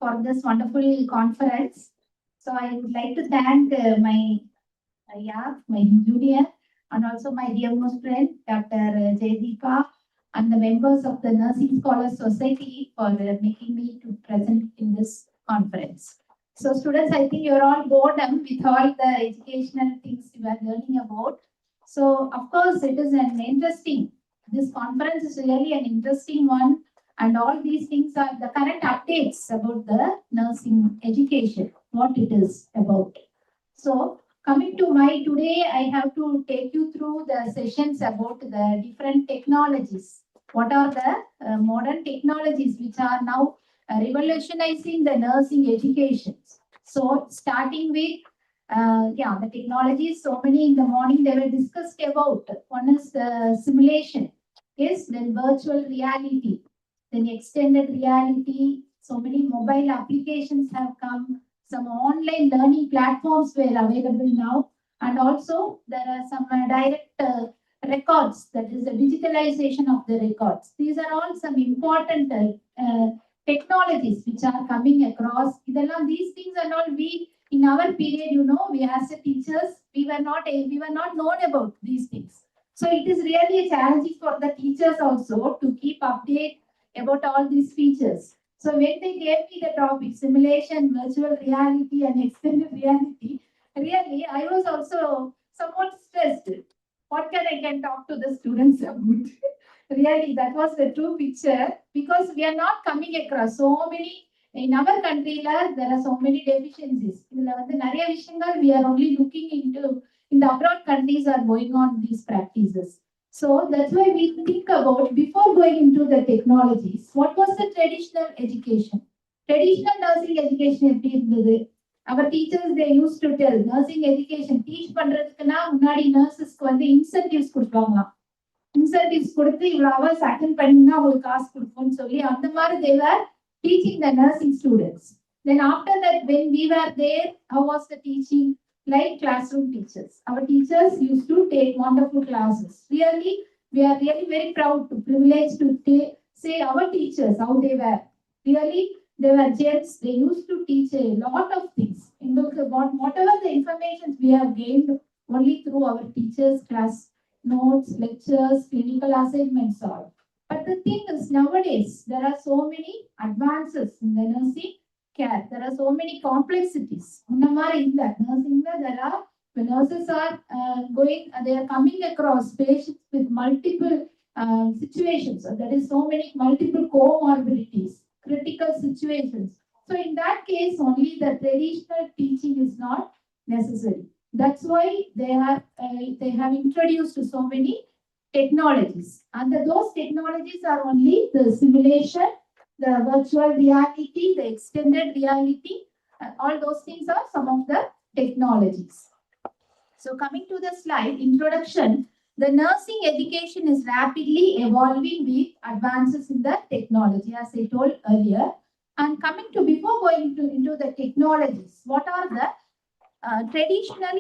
for this wonderful conference. So, I would like to thank my junior and also my dearmost friend, Dr. Jaydeepa, and the members of the Nursing Scholars Society for making me to present in this conference. So, students, I think you're all boredom with all the educational things you are learning about. So, of course, it is an interesting, this conference is really an interesting one, and all these things are the current updates about the nursing education, what it is about. So, coming to today, I have to take you through the sessions about the different technologies. What are the modern technologies which are now revolutionizing the nursing education? So, starting with the technologies, so many in the morning they were discussed about. One is the simulation, yes, then virtual reality, then extended reality. So many mobile applications have come. Some online learning platforms were available now, and also there are some direct records, that is the digitalization of the records. These are all some important technologies which are coming across. These things are all we in our period, we as a teachers, we were not known about these things. So it is really a challenge for the teachers also to keep update about all these features. So when they gave me the topic simulation, virtual reality, and extended reality, really, I was also somewhat stressed. What I can talk to the students about? Really, that was the true picture because we are not coming across so many. In our country, there are so many deficiencies. We are only looking into, in the abroad countries are going on these practices. So that's why we think about, before going into the technologies, what was the traditional education? Traditional nursing education, our teachers, they used to tell, nursing education, teach பண்றதுக்குனா முன்னாடி நர்சஸ்க்கு வந்து incentives கொடுப்பாங்க. Incentives கொடுத்து இவ்வளவு hours attend பண்ணினா உங்களுக்கு காசு கொடுப்போம்னு சொல்லி அந்த மாதிரி they were teaching the nursing students. Then after that, when we were there, how was the teaching? Like classroom teachers. Our teachers used to take wonderful classes. Really, we are really very proud to privileged to say our teachers, how they were. Really, they were gents. They used to teach a lot of things. In whatever the information we have gained only through our teachers' class notes, lectures, clinical assignments all. But the thing is, nowadays, there are so many advances in the nursing care. There are so many complexities. Nursing, there are, the nurses are they are coming across patients with multiple situations. There is so many multiple comorbidities, critical situations. So in that case, only the traditional teaching is not necessary. That's why they have introduced so many technologies. And those technologies are only the simulation, the virtual reality, the extended reality, all those things are some of the technologies. So coming to the slide, introduction, the nursing education is rapidly evolving with advances in the technology, as I told earlier. And coming to, before going into the technologies, what are the traditional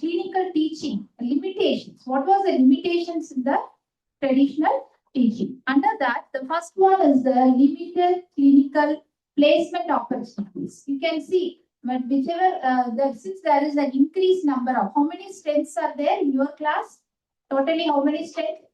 clinical teaching limitations? What was the limitations in the traditional teaching? Under that, the first one is the limited clinical placement opportunities. You can see, but whichever, since there is an increased number of, how many strengths are there in your class? Totally, how many strengths?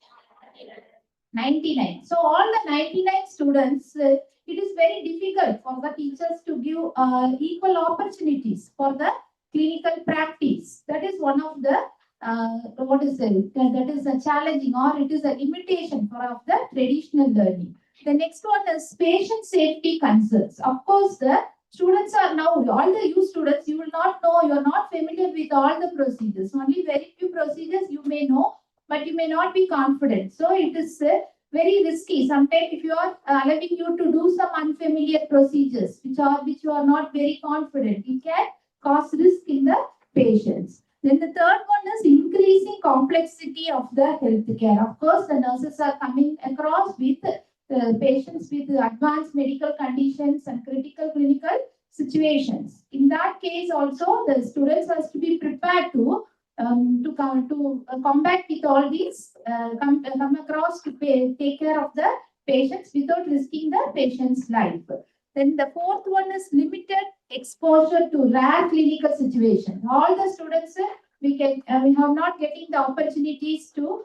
99. So all the 99 students, it is very difficult for the teachers to give equal opportunities for the clinical practice. That is one of the that is a challenging, or it is a limitation of the traditional learning. The next one is patient safety concerns. Of course, the students are now, all the you students, you will not know, you are not familiar with all the procedures. Only very few procedures you may know, but you may not be confident. So it is very risky. Sometimes if you are allowing you to do some unfamiliar procedures, which you are not very confident, it can cause risk in the patients. Then the third one is increasing complexity of the healthcare. Of course, the nurses are coming across with patients with advanced medical conditions and critical clinical situations. In that case, also the students has to be prepared to combat with all these, come across to take care of the patients without risking the patient's life. Then the fourth one is limited exposure to rare clinical situations. All the students, we have not getting the opportunities to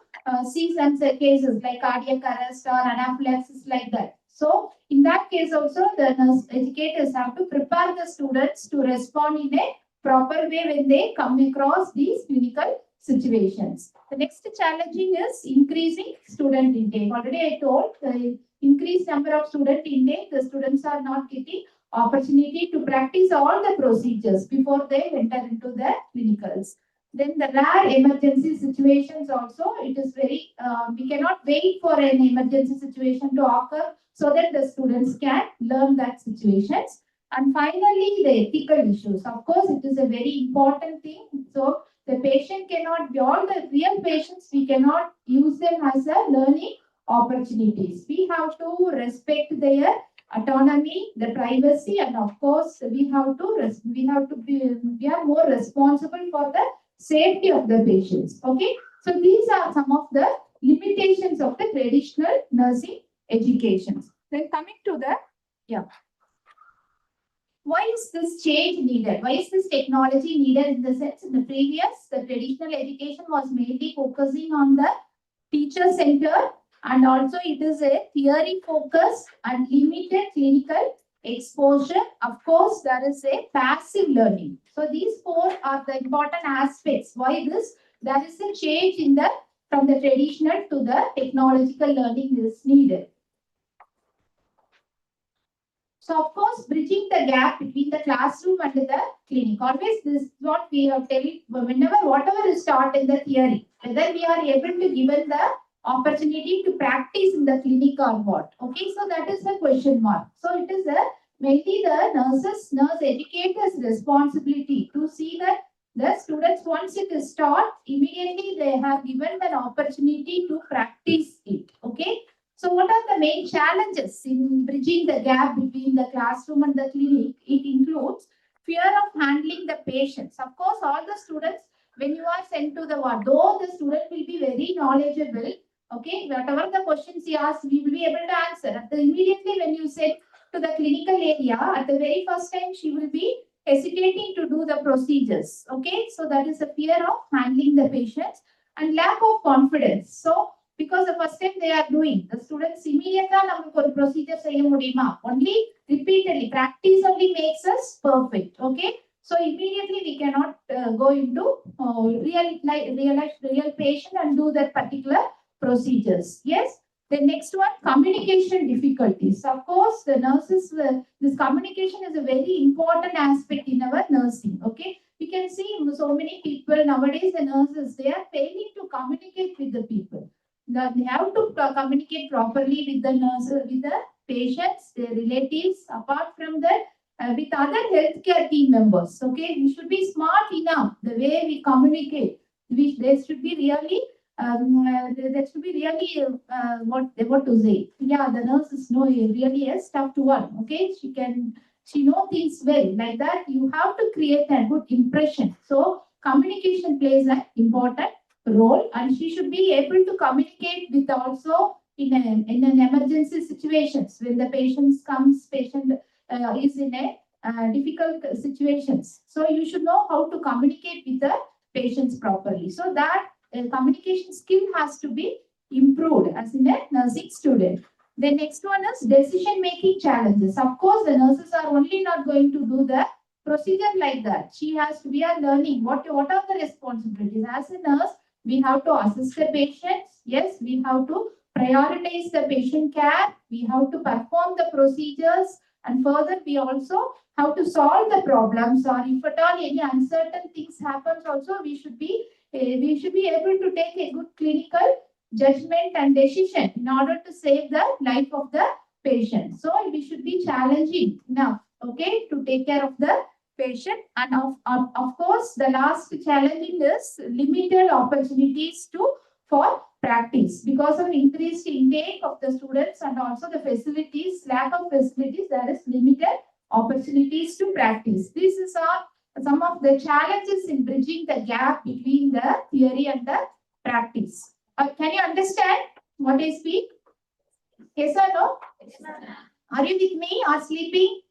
see some cases like cardiac arrest or anaphylaxis like that. So in that case also, the nurse educators have to prepare the students to respond in a proper way when they come across these clinical situations. The next challenging is increasing student intake. Already I told the increased number of student intake, the students are not getting opportunity to practice all the procedures before they enter into the clinicals. Then the rare emergency situations also, it is very, we cannot wait for an emergency situation to occur so that the students can learn that situations. And finally, the ethical issues. Of course, it is a very important thing. So the patient cannot be, all the real patients, we cannot use them as a learning opportunities. We have to respect their autonomy, the privacy, and of course, we are more responsible for the safety of the patients. Okay, so these are some of the limitations of the traditional nursing education. Then coming to the, why is this change needed? Why is this technology needed? In the sense, in the previous, the traditional education was mainly focusing on the teacher center, and also it is a theory focus and limited clinical exposure. Of course, there is a passive learning. So these four are the important aspects. Why this? There is a change in the from the traditional to the technological learning is needed. So of course, bridging the gap between the classroom and the clinic. Always this is what we have tell whenever whatever is taught in the theory, whether we are able to given the opportunity to practice in the clinic or what. Okay, so that is the question mark. So it is mainly the nurse educators' responsibility to see that the students, once it is taught, immediately they have given an opportunity to practice it. Okay. So what are the main challenges in bridging the gap between the classroom and the clinic? It includes fear of handling the patients. Of course, all the students, when you are sent to the ward, though the student will be very knowledgeable, okay, whatever the questions he asks, we will be able to answer. Immediately when you send to the clinical area, at the very first time, she will be hesitating to do the procedures. Okay, so that is a fear of handling the patients and lack of confidence. So because the first time they are doing, the students immediately procedure only repeatedly practice only makes us perfect. Okay, so immediately we cannot go into real patient and do that particular procedures. Yes. The next one, communication difficulties. Of course, the nurses, this communication is a very important aspect in our nursing. Okay, we can see so many people nowadays, the nurses, they are failing to communicate with the people. They have to communicate properly with the nurses, with the patients, their relatives, apart from that, with other healthcare team members. Okay, we should be smart enough the way we communicate. There should be really what to say. Yeah, the nurses know really a tough one. Okay, she knows things well. Like that, you have to create a good impression. So communication plays an important role, and she should be able to communicate with also in an emergency situations when the patient is in a difficult situations. So you should know how to communicate with the patients properly. So that communication skill has to be improved as in a nursing student. The next one is decision-making challenges. Of course, the nurses are only not going to do the procedure like that. We are learning what are the responsibilities. As a nurse, we have to assist the patients. Yes, we have to prioritize the patient care. We have to perform the procedures. And further, we also have to solve the problems, or if at all any uncertain things happens also, we should be able to take a good clinical judgment and decision in order to save the life of the patient. So we should be challenging enough, okay, to take care of the patient. And of course, the last challenging is limited opportunities for practice because of increased intake of the students and also the facilities, lack of facilities, there is limited opportunities to practice. This is some of the challenges in bridging the gap between the theory and the practice. Can you understand what I speak? Yes or no? Are you with me or sleeping?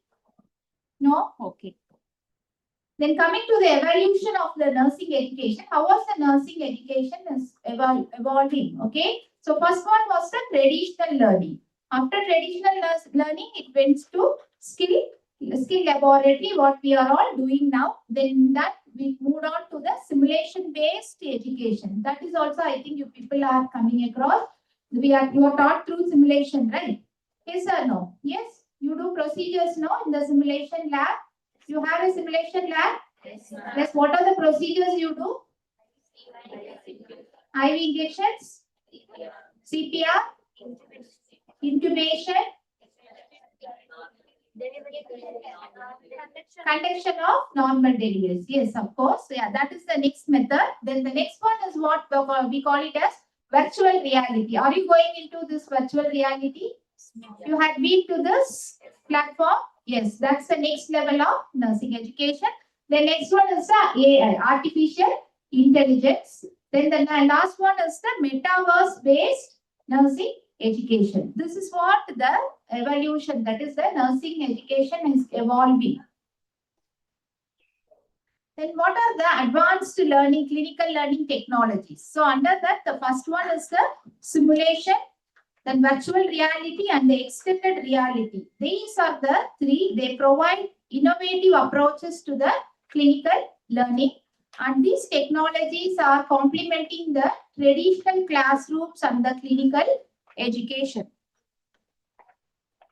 No? Okay. Then coming to the evolution of the nursing education, how was the nursing education is evolving? Okay. So first one was the traditional learning. After traditional learning, it went to skill laboratory, what we are all doing now. Then that we moved on to the simulation based education. That is also, I think you people are coming across. You are taught through simulation, right? Yes or no? Yes. You do procedures now in the simulation lab. You have a simulation lab? Yes. What are the procedures you do? IV injections, CPR, intubation, conduction of normal deliveries. Yes, of course. Yeah, that is the next method. Then the next one is what we call it as virtual reality. Are you going into this virtual reality? You had been to this platform? Yes, that's the next level of nursing education. The next one is the AI, artificial intelligence. Then the last one is the metaverse based nursing education. This is what the evolution, that is the nursing education is evolving. Then what are the advanced learning, clinical learning technologies? So under that, the first one is the simulation. then virtual reality and the extended reality. These are the three. They provide innovative approaches to the clinical learning, and these technologies are complementing the traditional classrooms and the clinical education.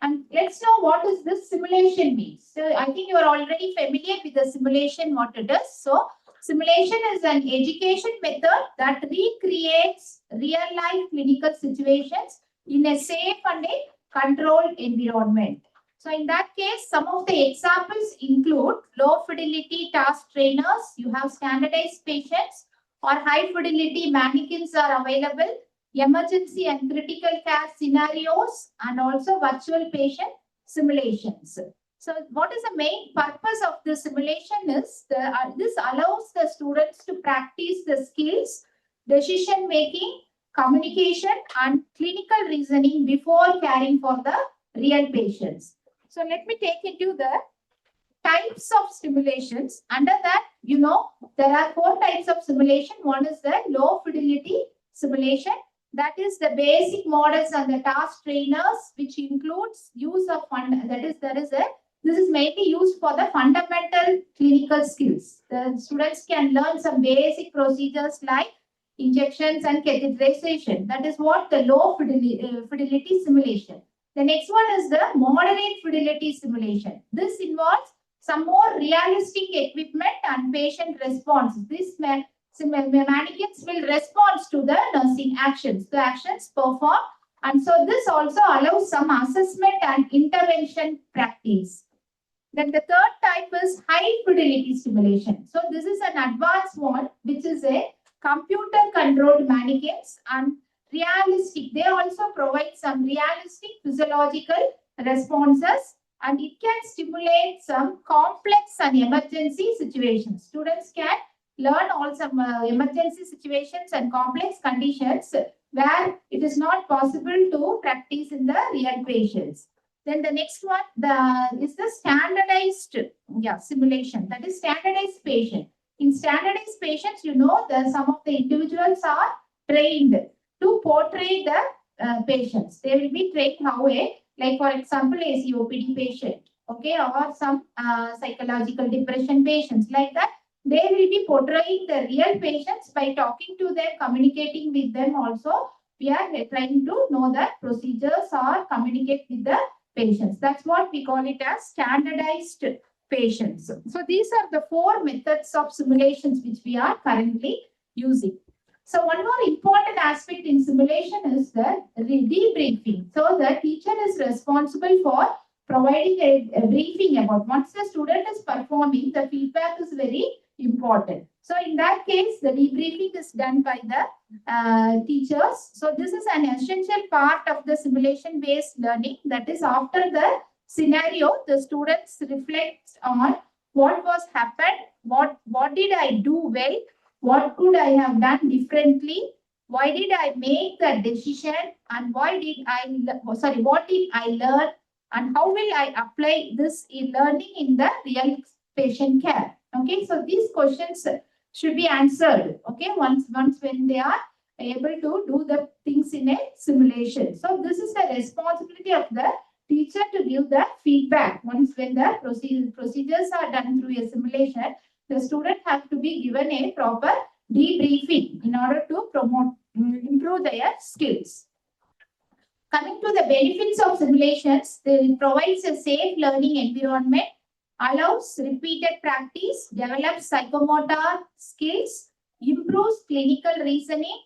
And let's know what is this simulation means. So I think you are already familiar with the simulation, what it is. So simulation is an education method that recreates real-life clinical situations in a safe and a controlled environment. So in that case, some of the examples include low fidelity task trainers. You have standardized patients, or high fidelity mannequins are available, emergency and critical care scenarios, and also virtual patient simulations. So what is the main purpose of the simulation is this allows the students to practice the skills, decision making, communication, and clinical reasoning before caring for the real patients. So let me take you to the types of simulations. Under that, there are 4 types of simulation. One is the low fidelity simulation. That is the basic models and the task trainers, which includes use of this is mainly used for the fundamental clinical skills. The students can learn some basic procedures like injections and catheterization. That is what the low fidelity simulation. The next one is the moderate fidelity simulation. This involves some more realistic equipment and patient response. These mannequins will respond to the nursing actions, the actions performed. And so this also allows some assessment and intervention practice. Then the third type is high fidelity simulation. So this is an advanced one, which is a computer controlled mannequins and realistic. They also provide some realistic physiological responses, and it can stimulate some complex and emergency situations. Students can learn all some emergency situations and complex conditions where it is not possible to practice in the real patients. Then the next one is the standardized simulation. That is standardized patient. In standardized patients, some of the individuals are trained to portray the patients. They will be trained how like for example, a COPD patient, okay, or some psychological depression patients like that. They will be portraying the real patients by talking to them, communicating with them also. We are trying to know the procedures or communicate with the patients. That's what we call it as standardized patients. So these are the 4 methods of simulations which we are currently using. So one more important aspect in simulation is the debriefing. So the teacher is responsible for providing a briefing about once the student is performing, the feedback is very important. So in that case, the debriefing is done by the teachers. So this is an essential part of the simulation-based learning. That is, after the scenario, the students reflect on what was happened, what did I do well, what could I have done differently, why did I make the decision, and what did I learn, and how will I apply this in learning in the real patient care. Okay, so these questions should be answered, okay, once when they are able to do the things in a simulation. So this is the responsibility of the teacher to give the feedback. Once when the procedures are done through a simulation, the student has to be given a proper debriefing in order to improve their skills. Coming to the benefits of simulations, it provides a safe learning environment, allows repeated practice, develops psychomotor skills, improves clinical reasoning,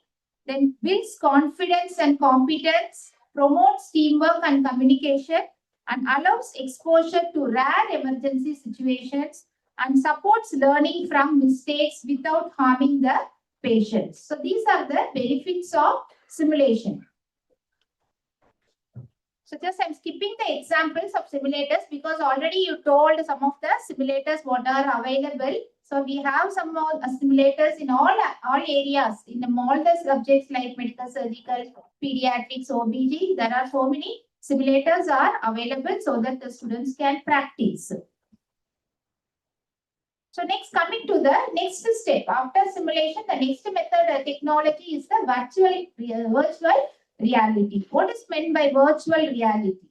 then builds confidence and competence, promotes teamwork and communication, and allows exposure to rare emergency situations, and supports learning from mistakes without harming the patients. So these are the benefits of simulation. So just I'm skipping the examples of simulators because already you told some of the simulators what are available. So we have some more simulators in all areas, in all the subjects like medical, surgical, pediatrics, OBG. There are so many simulators are available so that the students can practice. So next, coming to the next step after simulation, the next method technology is the virtual reality. What is meant by virtual reality?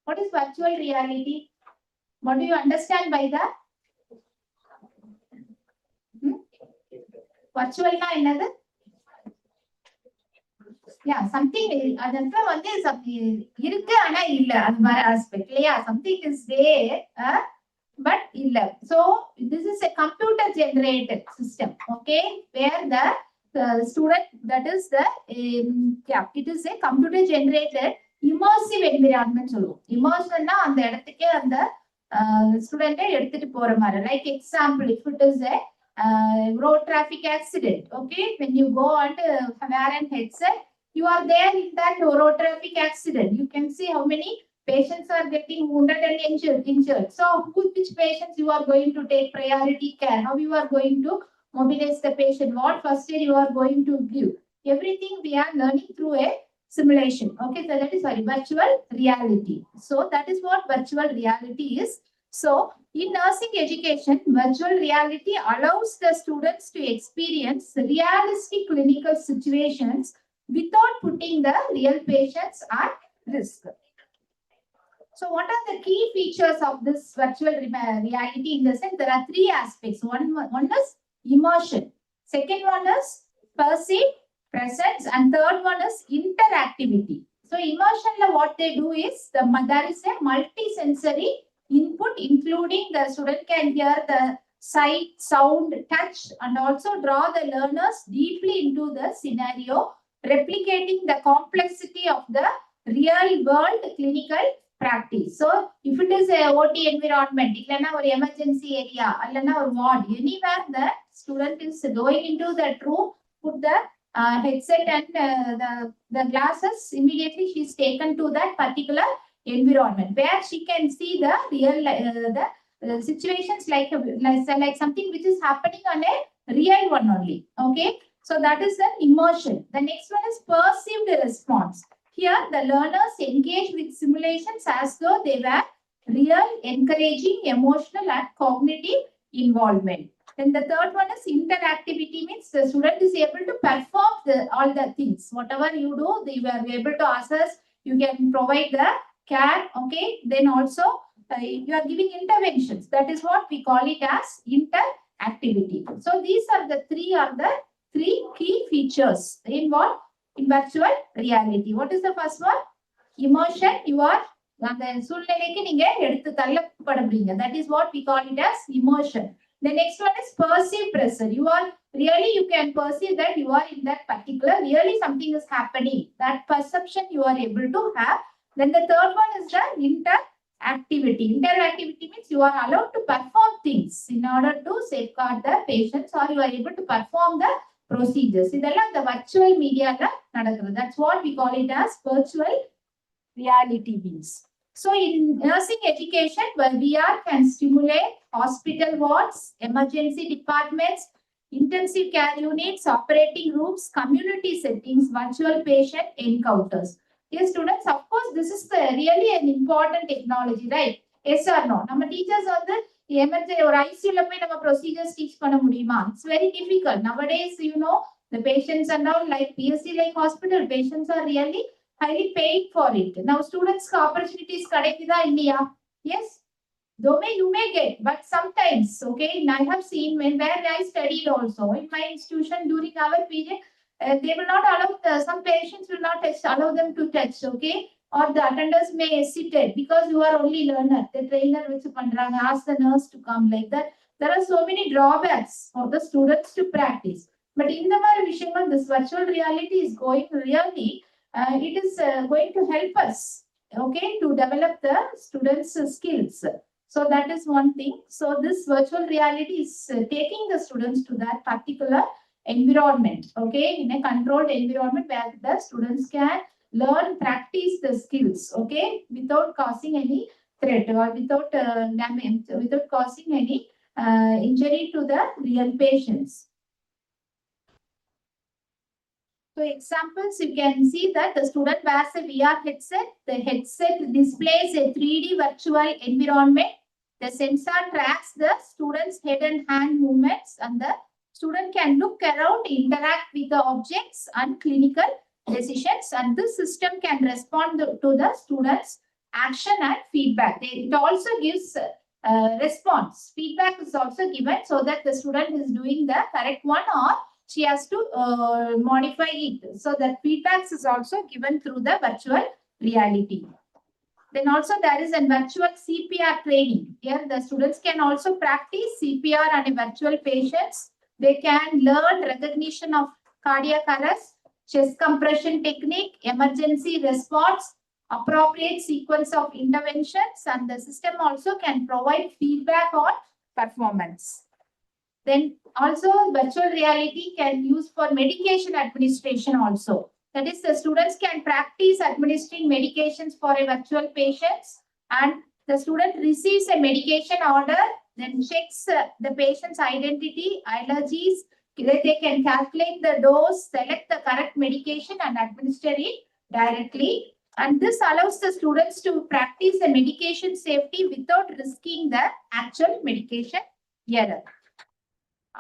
What is virtual reality? What do you understand by that? Virtual na என்னது? Yeah, something அதற்கு வந்து something இருக்கு ஆனா இல்ல அது வேற aspect இல்லையா? Something is there but இல்ல. So this is a computer generated system, okay, where the student, that is the it is a computer generated immersive environment சொல்லுவோம். Immersion னா அந்த இடத்துக்கே அந்த student எடுத்துட்டு போற மாதிரி. Like example, if it is a road traffic accident, okay, when you go and wear an headset, you are there in that road traffic accident. You can see how many patients are getting wounded and injured. So which patients you are going to take priority care, how you are going to mobilize the patient, what first aid you are going to give. Everything we are learning through a simulation. Okay, so that is virtual reality. So that is what virtual reality is. So in nursing education, virtual reality allows the students to experience realistic clinical situations without putting the real patients at risk. So what are the key features of this virtual reality? In the sense, there are three aspects. One is immersion. Second one is perceived presence, and third one is interactivity. So immersion, what they do is there is a multi-sensory input, including the student can hear the sight, sound, touch, and also draw the learners deeply into the scenario, replicating the complexity of the real world clinical practice. So if it is a OT environment, or emergency area, or ward, anywhere the student is going into that room, put the headset and the glasses, immediately she is taken to that particular environment where she can see the real situations like something which is happening on a real one only. Okay, so that is the immersion. The next one is perceived response. Here the learners engage with simulations as though they were real, encouraging emotional and cognitive involvement. Then the third one is interactivity, means the student is able to perform all the things. Whatever you do, you are able to assess, you can provide the care, okay. Then also you are giving interventions. That is what we call it as interactivity. So these are the three key features in what? In virtual reality. What is the first one? Immersion. You are அந்த சூழ்நிலைக்கு நீங்க எடுத்து தள்ளப்படுறீங்க. That is what we call it as immersion. The next one is perceived presence. You are really, you can perceive that you are in that particular, really something is happening. That perception you are able to have. Then the third one is the interactivity. Interactivity means you are allowed to perform things in order to safeguard the patients, or you are able to perform the procedures. இதெல்லாம் the virtual media நடக்குது. That's what we call it as virtual reality means. So in nursing education, where VR can stimulate hospital wards, emergency departments, intensive care units, operating rooms, community settings, virtual patient encounters. Yes, students, of course, this is really an important technology, right? Yes or no? Nama teachers வந்து emergency or ICU la போய் நம்ம procedures teach பண்ண முடியுமா? It's very difficult. Nowadays, you know, the patients are now like PSC, like hospital, patients are really highly paid for it. Now students opportunities கிடைக்குதா இல்லையா? Yes, though you may get, but sometimes, okay, I have seen where I studied also in my institution during our period, they will not allow, some patients will not allow them to touch, okay, or the attenders may hesitate because you are only learner. The trainer which pandranga, ask the nurse to come, like that. There are so many drawbacks for the students to practice. But in the விஷயங்கள், this virtual reality is going really, it is going to help us, okay, to develop the students' skills. So that is one thing. So this virtual reality is taking the students to that particular environment, okay, in a controlled environment where the students can learn, practice the skills, okay, without causing any threat or without damage, without causing any injury to the real patients. So examples, you can see that the student wears a VR headset. The headset displays a 3D virtual environment. The sensor tracks the student's head and hand movements, and the student can look around, interact with the objects and clinical decisions, and this system can respond to the students' action and feedback. It also gives response. Feedback is also given so that the student is doing the correct one or she has to modify it. So that feedbacks is also given through the virtual reality. Then also there is a virtual CPR training. Here the students can also practice CPR on a virtual patients. They can learn recognition of cardiac arrest, chest compression technique, emergency response, appropriate sequence of interventions, and the system also can provide feedback on performance. Then also virtual reality can use for medication administration also. That is, the students can practice administering medications for a virtual patients, and the student receives a medication order, then checks the patient's identity, allergies. They can calculate the dose, select the correct medication and administer it directly. And this allows the students to practice the medication safety without risking the actual medication error.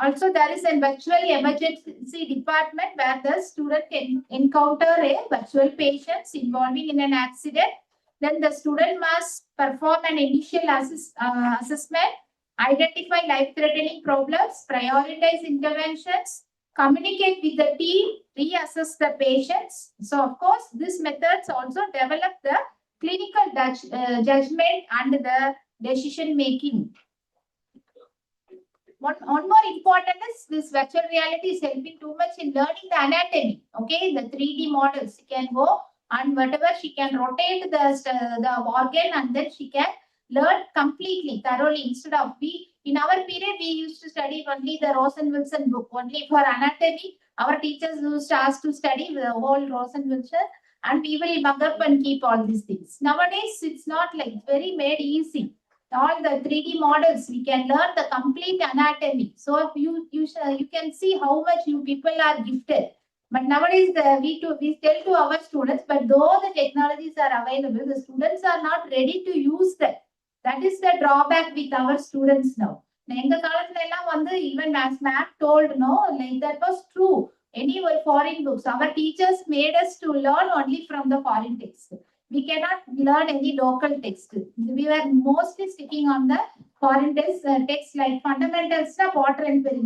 Also, there is a virtual emergency department where the student can encounter a virtual patient involving in an accident. Then the student must perform an initial assessment, identify life-threatening problems, prioritize interventions, communicate with the team, reassess the patients. So, of course, these methods also develop the clinical judgment and the decision making. One more important is this virtual reality is helping too much in learning the anatomy. Okay, the 3D models. She can go and whatever she can rotate the organ and then she can learn completely, thoroughly. Instead of in our period, we used to study only the Rosen-Wilson book, only for anatomy. Our teachers used to ask to study the whole Rosen-Wilson and we will mug up and keep all these things. Nowadays, it's not like very made easy. All the 3D models, we can learn the complete anatomy. So you can see how much you people are gifted. But nowadays, we tell to our students, but though the technologies are available, the students are not ready to use them. That is the drawback with our students now. Even as ma'am told, no, like that was true. Any foreign books, our teachers made us to learn only from the foreign text. We cannot learn any local text. We were mostly sticking on the foreign text like fundamentals, Potter and Perry.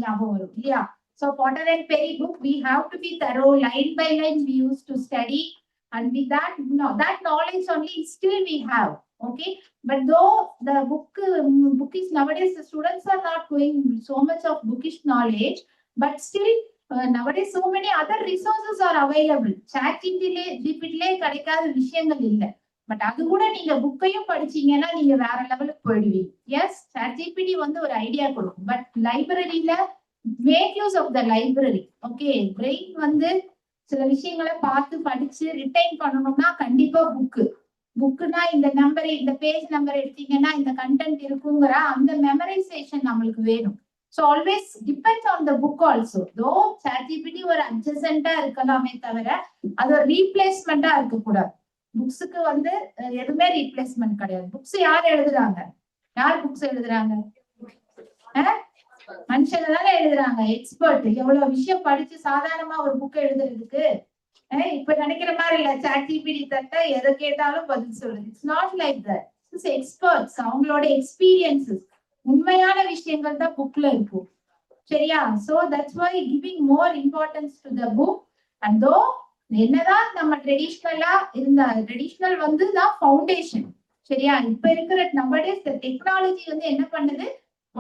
Yeah. So Potter and Perry book, we have to be thorough, line by line we used to study. And with that, that knowledge only still we have. Okay. But though the book is nowadays, the students are not going so much of bookish knowledge, but still nowadays so many other resources are available. ChatGPT கிடைக்காத விஷயங்கள் இல்ல. But அது கூட நீங்க புக்கையும் படிச்சீங்கன்னா நீங்க வேற லெவலுக்கு போயிடுவீங்க. எஸ், ChatGPT ஒரு ஐடியா கொடுக்கும். பட் லைப்ரரியில make use of the library. Okay, brain சில விஷயங்களை பார்த்து படிச்சு ரிட்டைன் பண்ணணும்னா கண்டிப்பா புக்குனா இந்த நம்பர், இந்த பேஜ் நம்பர் எடுத்தீங்கன்னா இந்த கண்டென்ட் இருக்குங்கிற அந்த மெமரைசேஷன் நம்மளுக்கு வேணும். So always depends on the book also. Though ChatGPT ஒரு adjacent-ஆ இருக்கலாமே தவிர அது ஒரு ரீப்ளேஸ்மெண்டா இருக்கக்கூடாது. புக்ஸுக்கு எதுவுமே ரீப்ளேஸ்மெண்ட் கிடையாது. புக்ஸ் யார் எழுதுறாங்க? புக்ஸ் எழுதுறாங்க? மனுஷங்க தானே எழுதுறாங்க. எக்ஸ்பர்ட் எவ்வளவு விஷயம் படிச்சு சாதாரணமா ஒரு புக் எழுதுறதுக்கு இப்ப நினைக்கிற மாதிரி இல்ல. ChatGPT தட்ட எதை கேட்டாலும் பதில் சொல்றது. It's not like that. It's experts, அவங்களோட எக்ஸ்பீரியன்சஸ், உண்மையான விஷயங்கள் தான் புக்ல இருக்கும். சரியா? So that's why giving more importance to the book. And though என்னதான் நம்ம ட்ரெடிஷ்னலா இருந்த ட்ரெடிஷ்னல் தான் ஃபவுண்டேஷன். சரியா? இப்ப இருக்கிற நம்படேஸ் டெக்னாலஜி என்ன பண்ணுது?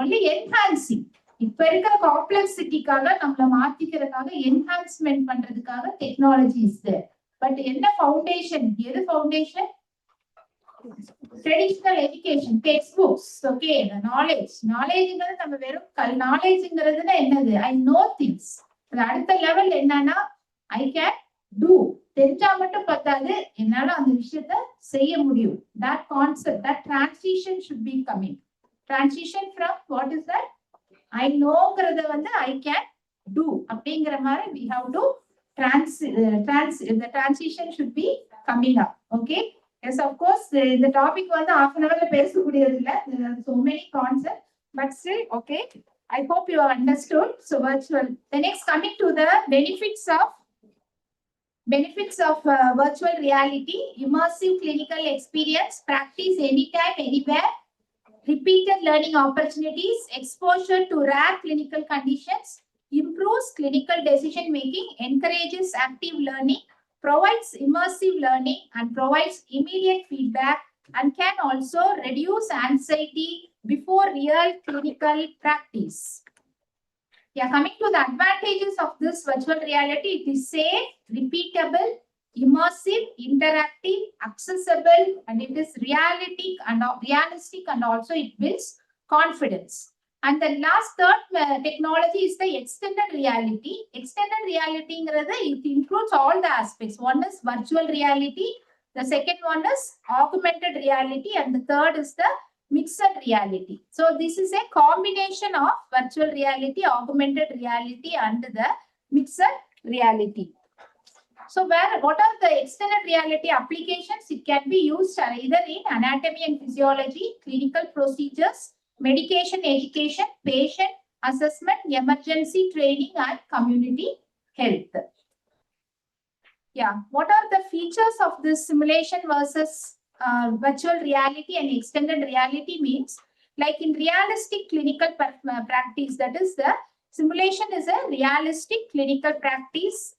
Only enhancing. இப்ப இருக்கிற காம்ப்ளெக்சிட்டிக்காக நம்மள மாத்திக்கிறதுக்காக என்ஹான்ஸ்மெண்ட் பண்றதுக்காக டெக்னாலஜி இஸ் தேர். பட் என்ன ஃபவுண்டேஷன்? எது foundation? Traditional education, textbooks, okay, the knowledge. Knowledge-ங்கிறது நம்ம வெறும் knowledge-ங்கிறதுனா என்னது? I know things. அடுத்த லெவல் என்னன்னா I can do. தெரிஞ்சா மட்டும் பத்தாது, என்னால அந்த விஷயத்தை செய்ய முடியும். That concept, that transition should be coming. Transition from what is that? I know-ங்கிறத I can do. அப்படிங்கிற மாதிரி we have to the transition should be coming up. Okay. Yes, of course, the topic half an hour பேசக்கூடியது இல்ல. There are so many concepts, but still, okay. I hope you have understood. So virtual. The next, coming to the benefits of Benefits of virtual reality, immersive clinical experience, practice anytime, anywhere, repeated learning opportunities, exposure to rare clinical conditions, improves clinical decision making, encourages active learning, provides immersive learning, and provides immediate feedback, and can also reduce anxiety before real clinical practice. Yeah, coming to the advantages of this virtual reality, it is safe, repeatable, immersive, interactive, accessible, and it is realistic and also it builds confidence. And the last third technology is the extended reality. Extended reality, it includes all the aspects. One is virtual reality, the second one is augmented reality, and the third is the mixed reality. So this is a combination of virtual reality, augmented reality, and the mixed reality. So what are the extended reality applications? It can be used either in anatomy and physiology, clinical procedures, medication education, patient assessment, emergency training, and community health. Yeah, what are the features of this simulation versus virtual reality and extended reality means? Like in realistic clinical practice, that is the simulation is a realistic clinical practice,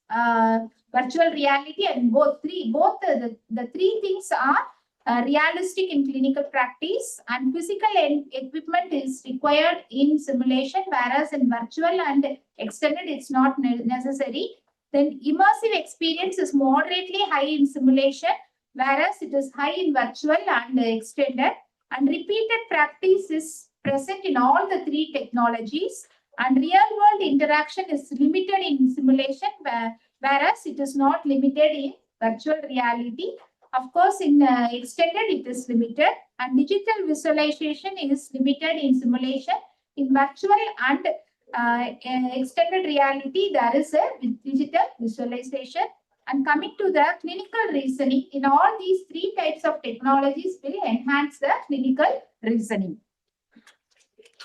virtual reality, and both the three things are realistic in clinical practice, and physical equipment is required in simulation, whereas in virtual and extended it's not necessary. Then immersive experience is moderately high in simulation, whereas it is high in virtual and extended. And repeated practice is present in all the three technologies. And real-world interaction is limited in simulation, whereas it is not limited in virtual reality. Of course, in extended, it is limited. And digital visualization is limited in simulation. In virtual and extended reality, there is a digital visualization. And coming to the clinical reasoning, in all these three types of technologies will enhance the clinical reasoning.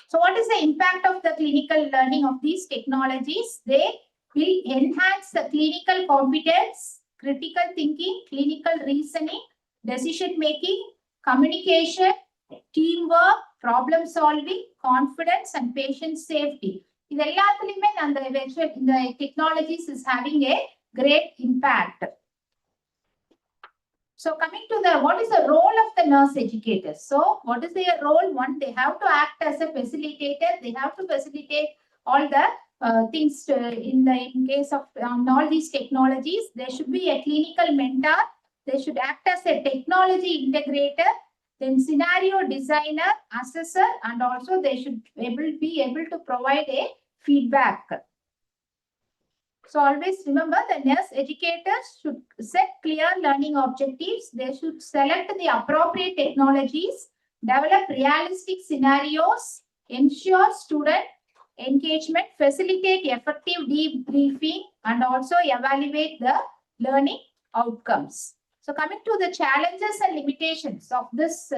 So what is the impact of the clinical learning of these technologies? They will enhance the clinical competence, critical thinking, clinical reasoning, decision making, communication, teamwork, problem solving, confidence, and patient safety. In the technologies is having a great impact. So coming to what is the role of the nurse educators? So what is their role? One, they have to act as a facilitator. They have to facilitate all the things in case of all these technologies. There should be a clinical mentor. They should act as a technology integrator, then scenario designer, assessor, and also they should be able to provide a feedback. So always remember, the nurse educators should set clear learning objectives. They should select the appropriate technologies, develop realistic scenarios, ensure student engagement, facilitate effective debriefing, and also evaluate the learning outcomes. So coming to the challenges and limitations of this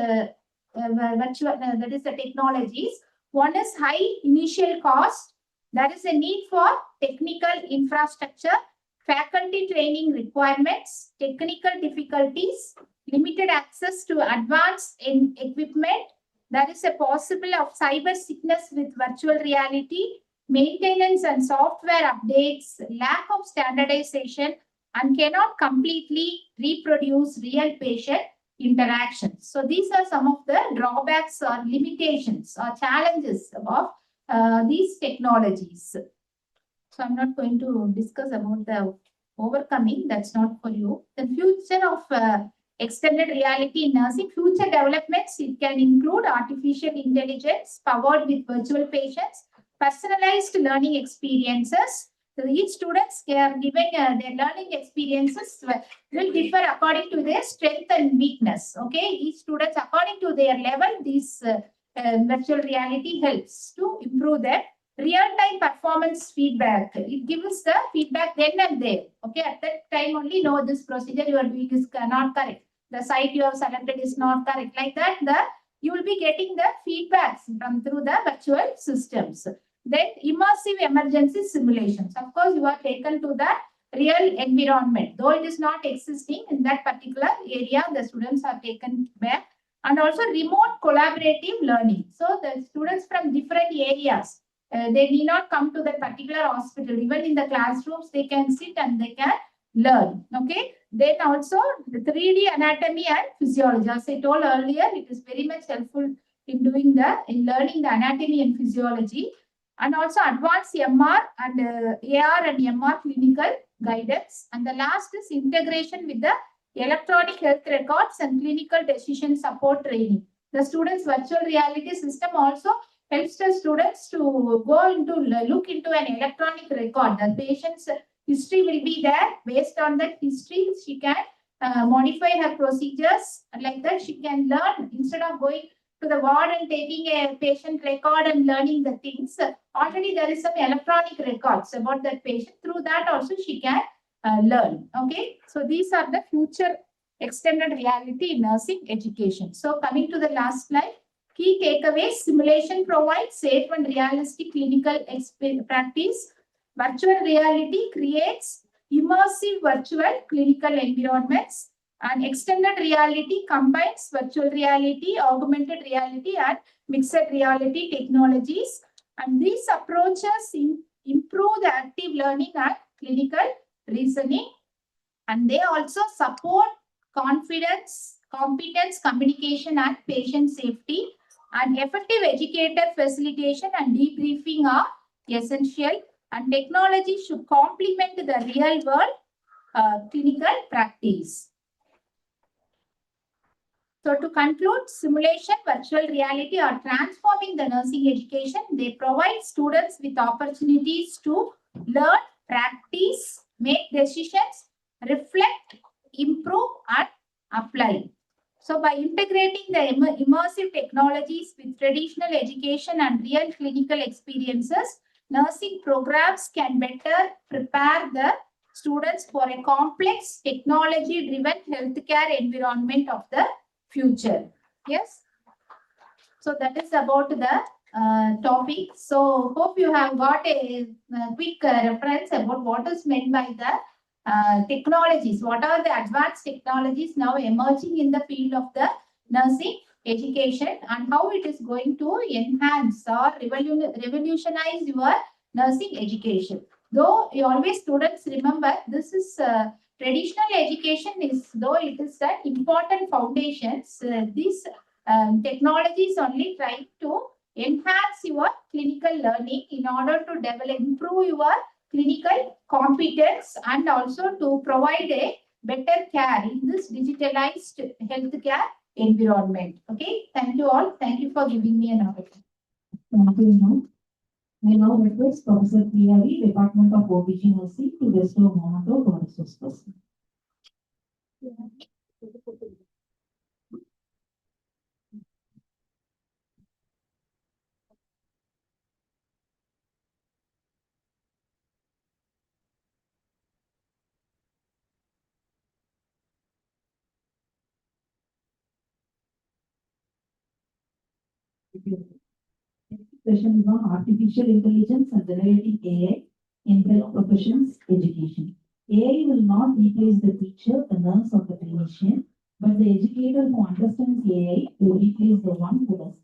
virtual, that is the technologies. One is high initial cost. There is a need for technical infrastructure, faculty training requirements, technical difficulties, limited access to advanced equipment. There is a possible of cyber sickness with virtual reality, maintenance and software updates, lack of standardization, and cannot completely reproduce real patient interactions. So these are some of the drawbacks or limitations or challenges of these technologies. So I'm not going to discuss about the overcoming, that's not for you. The future of extended reality in nursing, future developments, it can include artificial intelligence powered with virtual patients, personalized learning experiences. So each students are given their learning experiences will differ according to their strength and weakness. Okay, each students according to their level, these virtual reality helps to improve their real-time performance feedback. It gives the feedback then and there. Okay, at that time only, no, this procedure you are doing is not correct. The site you have selected is not correct. Like that, you will be getting the feedbacks through the virtual systems. Then immersive emergency simulations. Of course, you are taken to the real environment. Though it is not existing in that particular area, the students are taken back. And also remote collaborative learning. So the students from different areas, they need not come to that particular hospital. Even in the classrooms, they can sit and they can learn. Okay. Then also the 3D anatomy and physiology. As I told earlier, it is very much helpful in learning the anatomy and physiology. And also advanced MR and AR and MR clinical guidance. And the last is integration with the electronic health records and clinical decision support training. The students' virtual reality system also helps the students to go into, look into an electronic record. The patient's history will be there. Based on that history, she can modify her procedures. Like that, she can learn instead of going to the ward and taking a patient record and learning the things. Already there is some electronic records about that patient. Through that also she can learn. Okay. So these are the future extended reality in nursing education. So coming to the last slide, key takeaways: simulation provides safe and realistic clinical practice. Virtual reality creates immersive virtual clinical environments. And extended reality combines virtual reality, augmented reality, and mixed reality technologies. And these approaches improve the active learning and clinical reasoning. And they also support confidence, competence, communication, and patient safety. And effective educator facilitation and debriefing are essential. And technology should complement the real world clinical practice. So to conclude, simulation, virtual reality are transforming the nursing education. They provide students with opportunities to learn, practice, make decisions, reflect, improve, and apply. So by integrating the immersive technologies with traditional education and real clinical experiences, nursing programs can better prepare the students for a complex, technology-driven healthcare environment of the future. Yes. So that is about the topic. So hope you have got a quick reference about what is meant by the technologies. What are the advanced technologies now emerging in the field of the nursing education and how it is going to enhance or revolutionize your nursing education. Though you always students remember this is traditional education is, though it is an important foundations, these technologies only try to enhance your clinical learning in order to develop, improve your clinical competence and also to provide a better care in this digitalized healthcare environment. Okay, thank you all. Thank you for giving me an opportunity. Thank you, ma'am. I now request Professor Priyari, Department of OBG Nursing, to bestow a moment of honors to person. Session is on artificial intelligence and generative AI in health professions education. AI will not replace the teacher, the nurse, or the clinician, but the educator who understands AI will replace the one who does.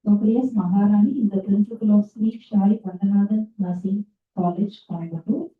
Dr. S. Maharani is the principal of Sri Shai Pandanathan Nursing College, Coimbatore.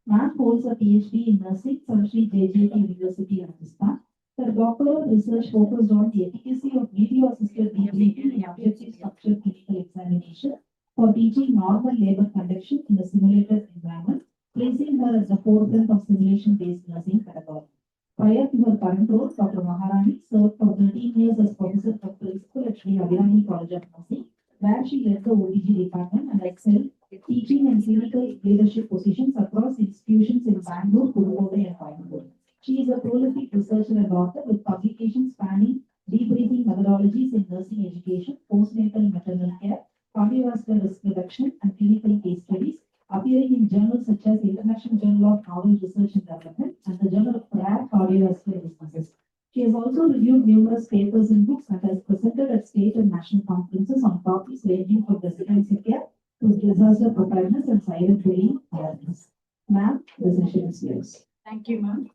Ma'am holds a PhD in nursing from Sri JJT University, Rajasthan. Her doctoral research focused on the efficacy of video-assisted teaching in objective structured clinical examination for teaching normal labor conduction in a simulated environment, placing her at the forefront of simulation-based nursing pedagogy. Prior to her current role, Dr. Maharani served for 13 years as professor of principal at Sri Abhirani College of Nursing, where she led the OBG department and excelled teaching and clinical leadership positions across institutions in Bangalore, Puducherry, and Coimbatore. She is a prolific researcher and author with publications spanning debriefing methodologies in nursing education, postnatal maternal care, cardiovascular risk reduction, and clinical case studies, appearing in journals such as the International Journal of Novel Research and Development and the Journal of Rare Cardiovascular Diseases. She has also reviewed numerous papers and books and has presented at state and national conferences on topics ranging from residency care to disaster preparedness and cyberbullying awareness. Ma'am, The session is yours. Thank you, ma'am.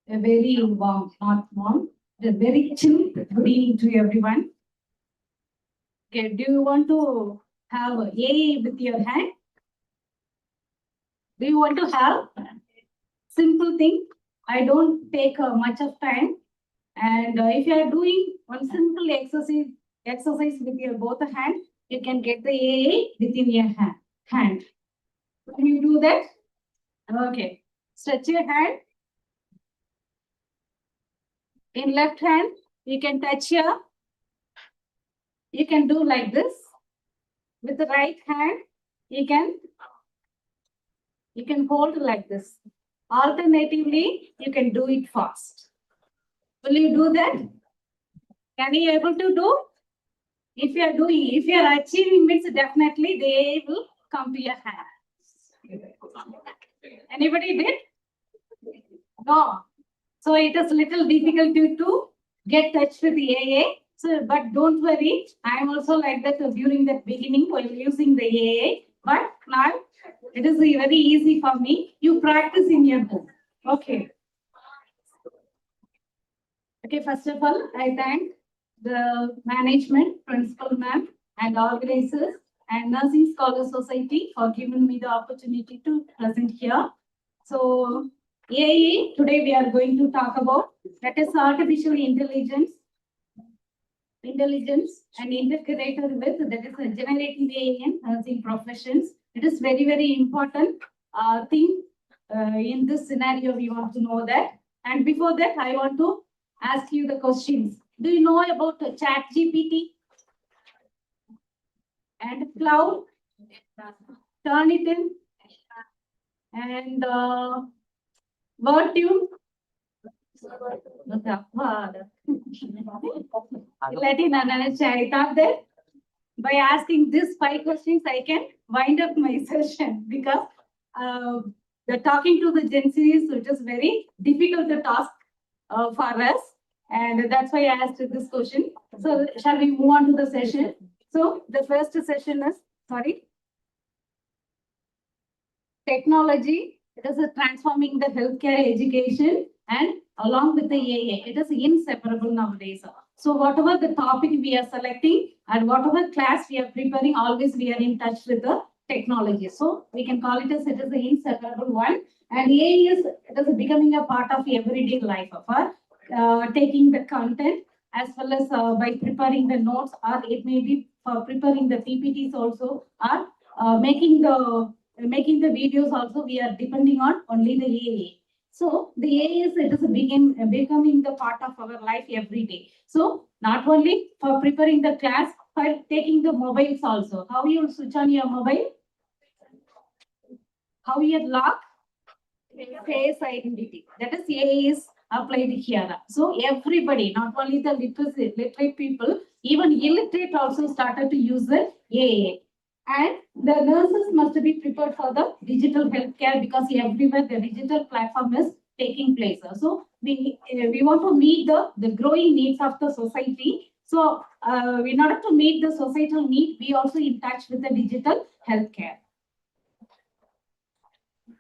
A very warm, not warm, a very chill good evening to everyone. Okay, do you want to have a AA with your hand? Do you want to have? Simple thing. I don't take much of time. And if you are doing one simple exercise with your both hand, you can get the AA within your hand. Can you do that? Okay. Stretch your hand. In left hand, you can touch here. You can do like this. With the right hand, you can hold like this. Alternatively, you can do it fast. Will you do that? Can you able to do? If you are achieving means definitely they will come to your hand. Anybody did? No. So it is little difficult to get touch with the AA. So, but don't worry. I am also like that during the beginning while using the AA. But now it is very easy for me. You practice in your home. Okay. Okay, first of all, I thank the management, principal ma'am, and organizers and Nursing Scholar Society for giving me the opportunity to present here. So, AA, today we are going to talk about that is artificial intelligence and integrated with that is generative AI in nursing professions. It is very, very important thing in this scenario. We want to know that. And before that, I want to ask you the questions. Do you know about ChatGPT and cloud? Turnitin and WordTune. I thought that by asking these 5 questions, I can wind up my session because the talking to the Gen Zs, it is very difficult to task for us. And that's why I asked this question. So shall we move on to the session? So the first session is, technology. It is transforming the healthcare education and along with the AA. It is inseparable nowadays. So whatever the topic we are selecting and whatever class we are preparing, always we are in touch with the technology. So we can call it as it is the inseparable one. And AA it is becoming a part of everyday life of our taking the content as well as by preparing the notes, or it may be for preparing the PPTs also, or making the videos also. We are depending on only the AA. So the AA it is becoming the part of our life every day. So not only for preparing the class, for taking the mobiles also. How you switch on your mobile? How you lock? Face identity. That is AA is applied here. So everybody, not only the literate people, even illiterate also started to use the AA. And the nurses must be prepared for the digital healthcare because everywhere the digital platform is taking place. So we want to meet the growing needs of the society. So in order to meet the societal need, we also in touch with the digital healthcare.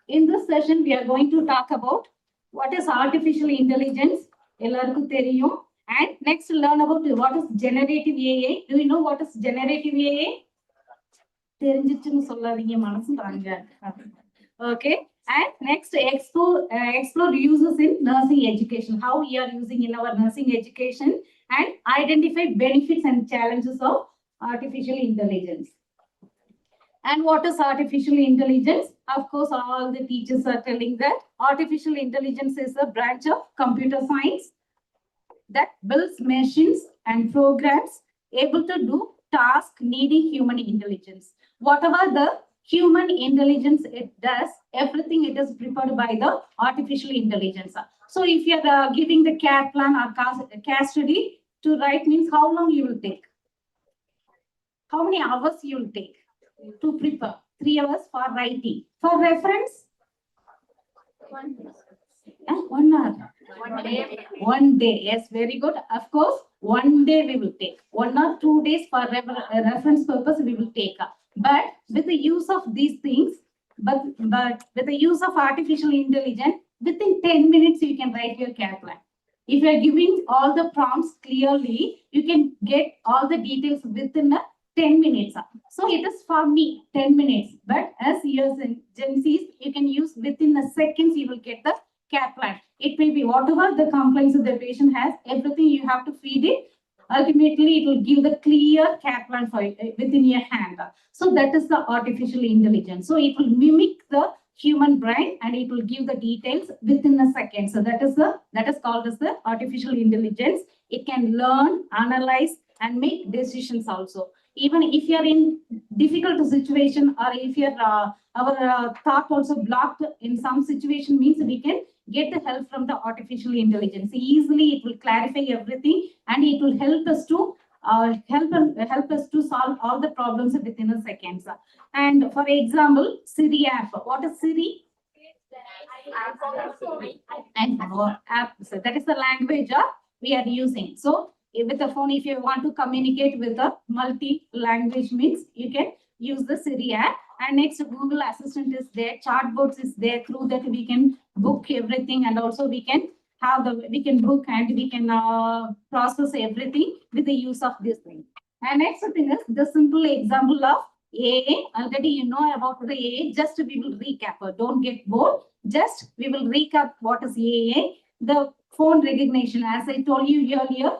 In this session, we are going to talk about what is artificial intelligence, ellarukku theriyum, and next learn about what is generative AI. Do you know what is generative AI? Okay, and next explore uses in nursing education, how we are using in our nursing education, and identify benefits and challenges of artificial intelligence. And what is artificial intelligence? Of course, all the teachers are telling that artificial intelligence is a branch of computer science that builds machines and programs able to do tasks needing human intelligence. Whatever the human intelligence it does, everything it is prepared by the artificial intelligence. So if you are giving the care plan or care study to write, means how long you will take? How many hours you will take to prepare? 3 hours for writing. For reference? 1 hour. 1 day. Yes, very good. Of course, 1 day we will take. 1 or 2 days for reference purpose we will take. But with the use of these things, but with the use of artificial intelligence, within 10 minutes, you can write your care plan. If you are giving all the prompts clearly, you can get all the details within 10 minutes. So it is for me 10 minutes, but as years in Gen Zs, you can use within the seconds, you will get the care plan. It may be whatever the complaints of the patient has, everything you have to feed it. Ultimately, it will give the clear care plan for you within your hand. So that is the artificial intelligence. So it will mimic the human brain and it will give the details within a second. So that is called as the artificial intelligence. It can learn, analyze, and make decisions also. Even if you are in difficult situation or if your our thought also blocked in some situation, means we can get the help from the artificial intelligence. Easily it will clarify everything and it will help us to help us to solve all the problems within a second. And for example, Siri app. What is Siri? And app. So that is the language we are using. So with the phone, if you want to communicate with a multi-language means, you can use the Siri app. And next, Google Assistant is there, chatbots is there. Through that, we can book everything, and also we can book and we can process everything with the use of this thing. And next thing is the simple example of AA. Already you know about the AA. Just we will recap. Don't get bored. Just we will recap what is AA. The phone recognition, as I told you earlier,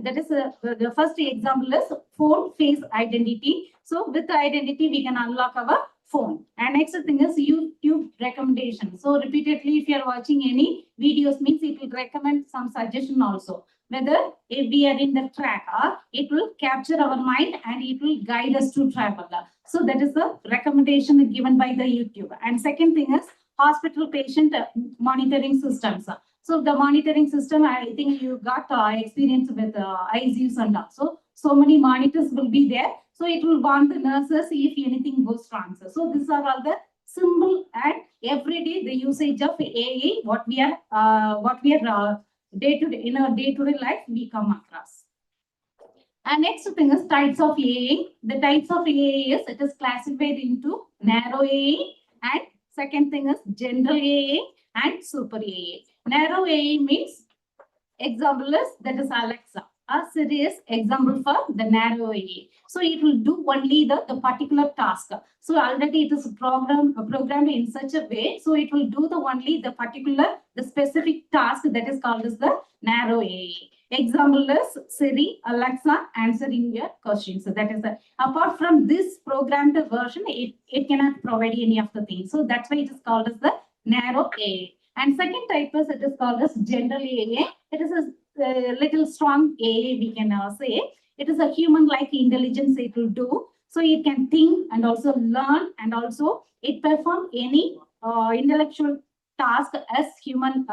that is the first example is phone face identity. So with the identity, we can unlock our phone. And next thing is YouTube recommendation. So repeatedly, if you are watching any videos, means it will recommend some suggestion also. Whether if we are in the track, or it will capture our mind and it will guide us to travel. So that is the recommendation given by the YouTube. And second thing is hospital patient monitoring systems. So the monitoring system, I think you got experience with ICUs and all. So many monitors will be there. So it will warn the nurses if anything goes wrong. So these are all the simple and everyday the usage of AA. What we are day-to-day in our day-to-day life we come across. And next thing is types of AA. The types of AA is it is classified into narrow AA, and second thing is general AA and super AA. Narrow AA means example is that is Alexa. A serious example for the narrow AA. So it will do only the particular task. So already it is programmed in such a way. So it will do the specific task that is called as the narrow AA. Example is Siri, Alexa answering your questions. So that is apart from this programmed version, it cannot provide any of the things. So that's why it is called as the narrow AA. And second type is it is called as general AA. It is a little strong AA, we can say. It is a human-like intelligence it will do. So it can think and also learn, and also it perform any intellectual task as human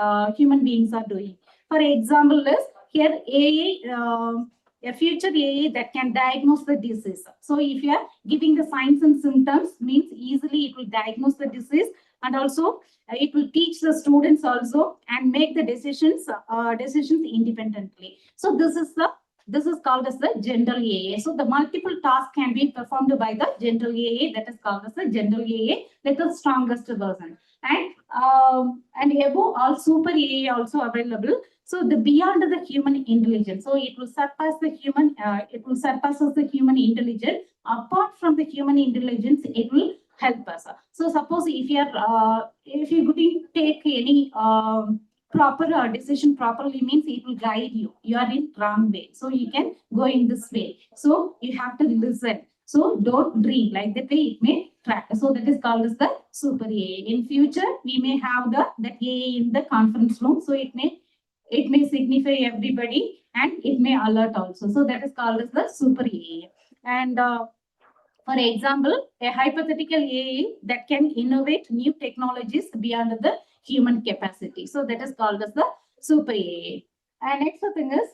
beings are doing. For example, is here AA, a future AA that can diagnose the disease. So if you are giving the signs and symptoms, means easily it will diagnose the disease, and also it will teach the students also and make the decisions independently. So this is called as the general AA. So the multiple tasks can be performed by the general AA, that is called as the general AA, that is strongest version. And above all super AA also available. So the beyond the human intelligence. So it will surpass the human. It will surpass the human intelligence. Apart from the human intelligence, it will help us. So suppose if you couldn't take any proper decision properly, means it will guide you. You are in wrong way, so you can go in this way. So you have to listen. So don't dream like that way. It may track. So that is called as the super AA. In future, we may have that AA in the conference room. So it may signify everybody and it may alert also. So that is called as the super AA. And for example, a hypothetical AA that can innovate new technologies beyond the human capacity. So that is called as the super AA. And next thing is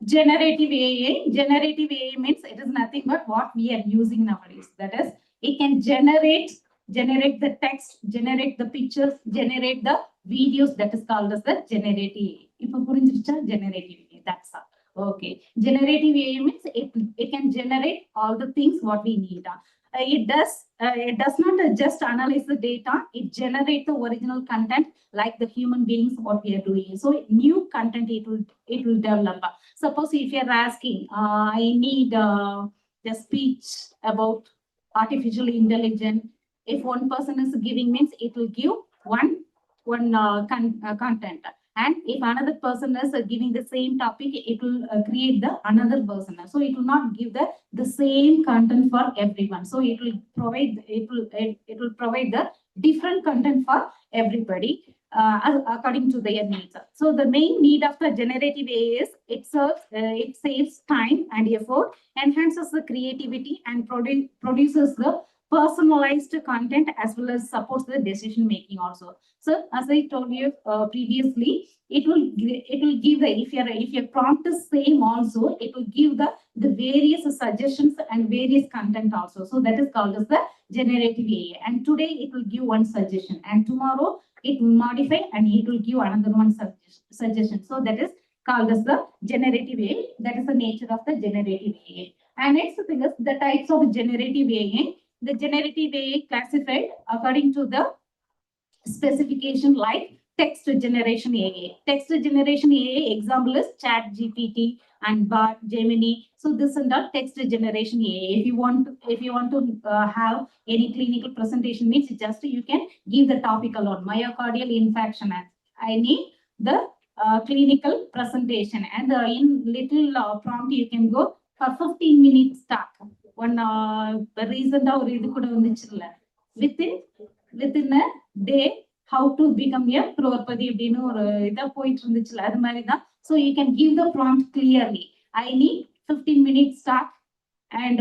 generative AA. Generative AA means it is nothing but what we are using nowadays. That is, it can generate the text, generate the pictures, generate the videos. That is called as the generative AA. Generative AA. That's all. Okay. Generative AI means it can generate all the things what we need. it does not just analyze the data, it generates the original content like the human beings what we are doing. So new content it will develop. Suppose if you are asking, I need the speech about artificial intelligence. If one person is giving means it will give one content. And if another person is giving the same topic, it will create the another person. So it will not give the same content for everyone. So it will provide the different content for everybody according to their needs. So the main need of the generative AI is it saves time and effort, enhances the creativity, and produces the personalized content as well as supports the decision making also. So as I told you previously, it will give the if your prompt is same also, it will give the various suggestions and various content also. So that is called as the generative AI. And today it will give one suggestion, and tomorrow it will modify and it will give another one suggestion. So that is called as the generative AI. That is the nature of the generative AI. And next thing is the types of generative AI. The generative AI classified according to the specification like text generation AI. Text generation AI example is ChatGPT and Bard, Gemini. So this is the text generation AI. If you want to have any clinical presentation means just you can give the topic alone. Myocardial infarction. I need the clinical presentation, and in little prompt you can go for 15 minutes talk. One recent within a day how to become a crorepati அப்படினு ஒரு இதா போயிட்டு இருந்துச்சுல அது மாதிரி தான். So you can give the prompt clearly. I need 15 minutes talk, and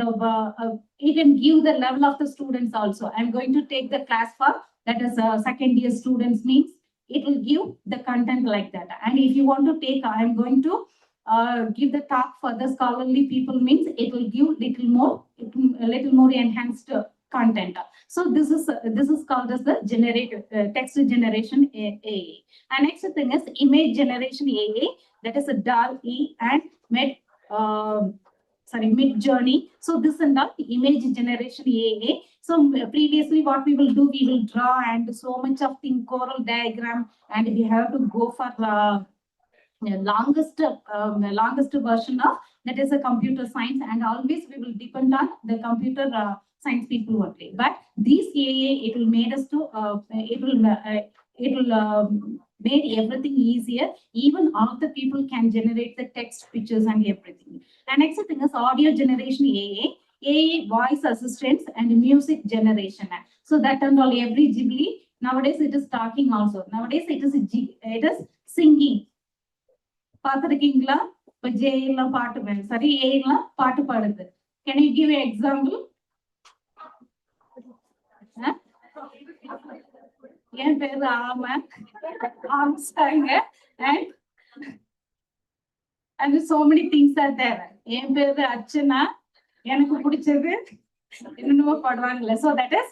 you can give the level of the students also. I'm going to take the class for that is second year students means it will give the content like that. And if you want to take, I'm going to give the talk for the scholarly people means it will give little more enhanced content. So this is called as the text generation AI. And next thing is image generation AI, that is a DALL-E and Midjourney. So this and that image generation AI. So previously what we will do, we will draw and so much of thing choral diagram, and we have to go for longest version of that is a computer science, and always we will depend on the computer science people only. But this AI, it will made us to made everything easier. Even all the people can generate the text, pictures, and everything. And next thing is audio generation AI, voice assistants, and music generation. So that and all every Ghibli nowadays it is talking also. Nowadays it is singing. பார்த்திருக்கீங்களா? இப்ப ஜேலாம் பாட்டு சரி ஏலாம் பாட்டு பாடுது. Can you give an example? என் பேரு ஆமாங்க and so many things are there. என் பேரு அர்ச்சனா, எனக்கு பிடிச்சது என்னென்னமோ பாடுவாங்கல்ல. So that is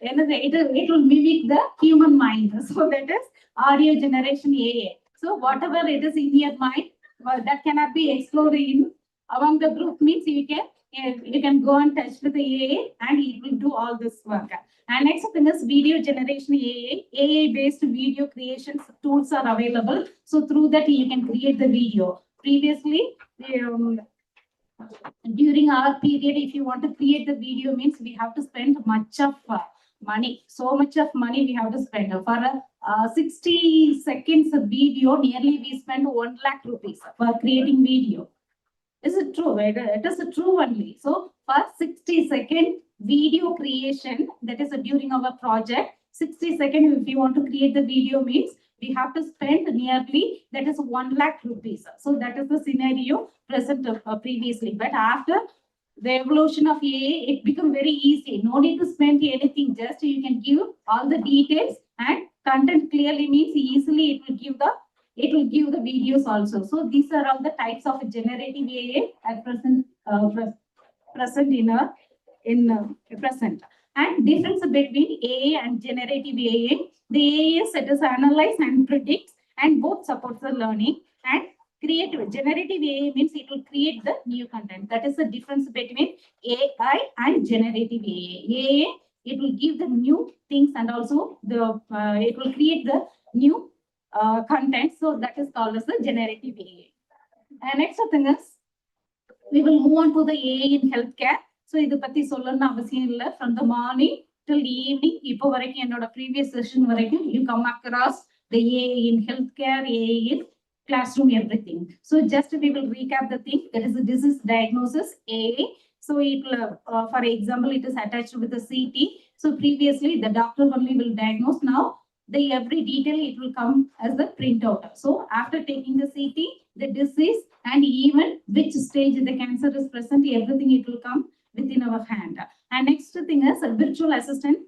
it will mimic the human mind. So that is audio generation AI. So whatever it is in your mind, that cannot be explored among the group means you can go and touch with the AI and it will do all this work. And next thing is video generation AI. AI-based video creation tools are available. So through that you can create the video. Previously, during our period, if you want to create the video means we have to spend much of money. So much of money we have to spend. For 60 seconds of video, nearly we spend 1 lakh rupees for creating video. Is it true? It is true only. So for 60-second video creation, that is during our project, 60 seconds if you want to create the video means we have to spend nearly that is 1 lakh rupees. So that is the scenario present previously. But after the evolution of AI, it become very easy. No need to spend anything. Just you can give all the details and content clearly means easily it will give the videos also. So these are all the types of generative AI at present present. And difference between AI and generative AI. The AI is it is analyze and predict, and both supports the learning. And generative AI means it will create the new content. That is the difference between AI and generative AI. AI, it will give the new things and also it will create the new content. So that is called as the generative AI. And next thing is, we will move on to the AI in healthcare. So இது பத்தி சொல்லணும்னு அவசியம் இல்லை. From the morning till evening, இப்போ வரைக்கும் என்னோட previous session வரைக்கும் you come across the AI in healthcare, AI in classroom, everything. So just we will recap the thing. That is the disease diagnosis, AI. So it will, for example, it is attached with the CT. So previously the doctor only will diagnose. Now the every detail it will come as the printout. So after taking the CT, the disease and even which stage the cancer is present, everything it will come within our hand. And next thing is virtual assistant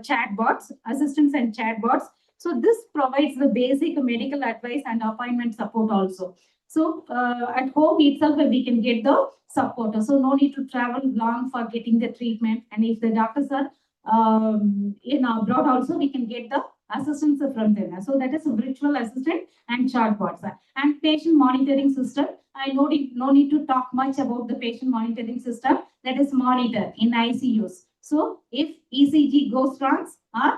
chatbots, assistants and chatbots. So this provides the basic medical advice and appointment support also. So at home itself we can get the support. So no need to travel long for getting the treatment. And if the doctors are in abroad also, we can get the assistance from them. So that is a virtual assistant and chatbots. And patient monitoring system. I no need to talk much about the patient monitoring system. That is monitor in ICUs. So if ECG goes wrong, or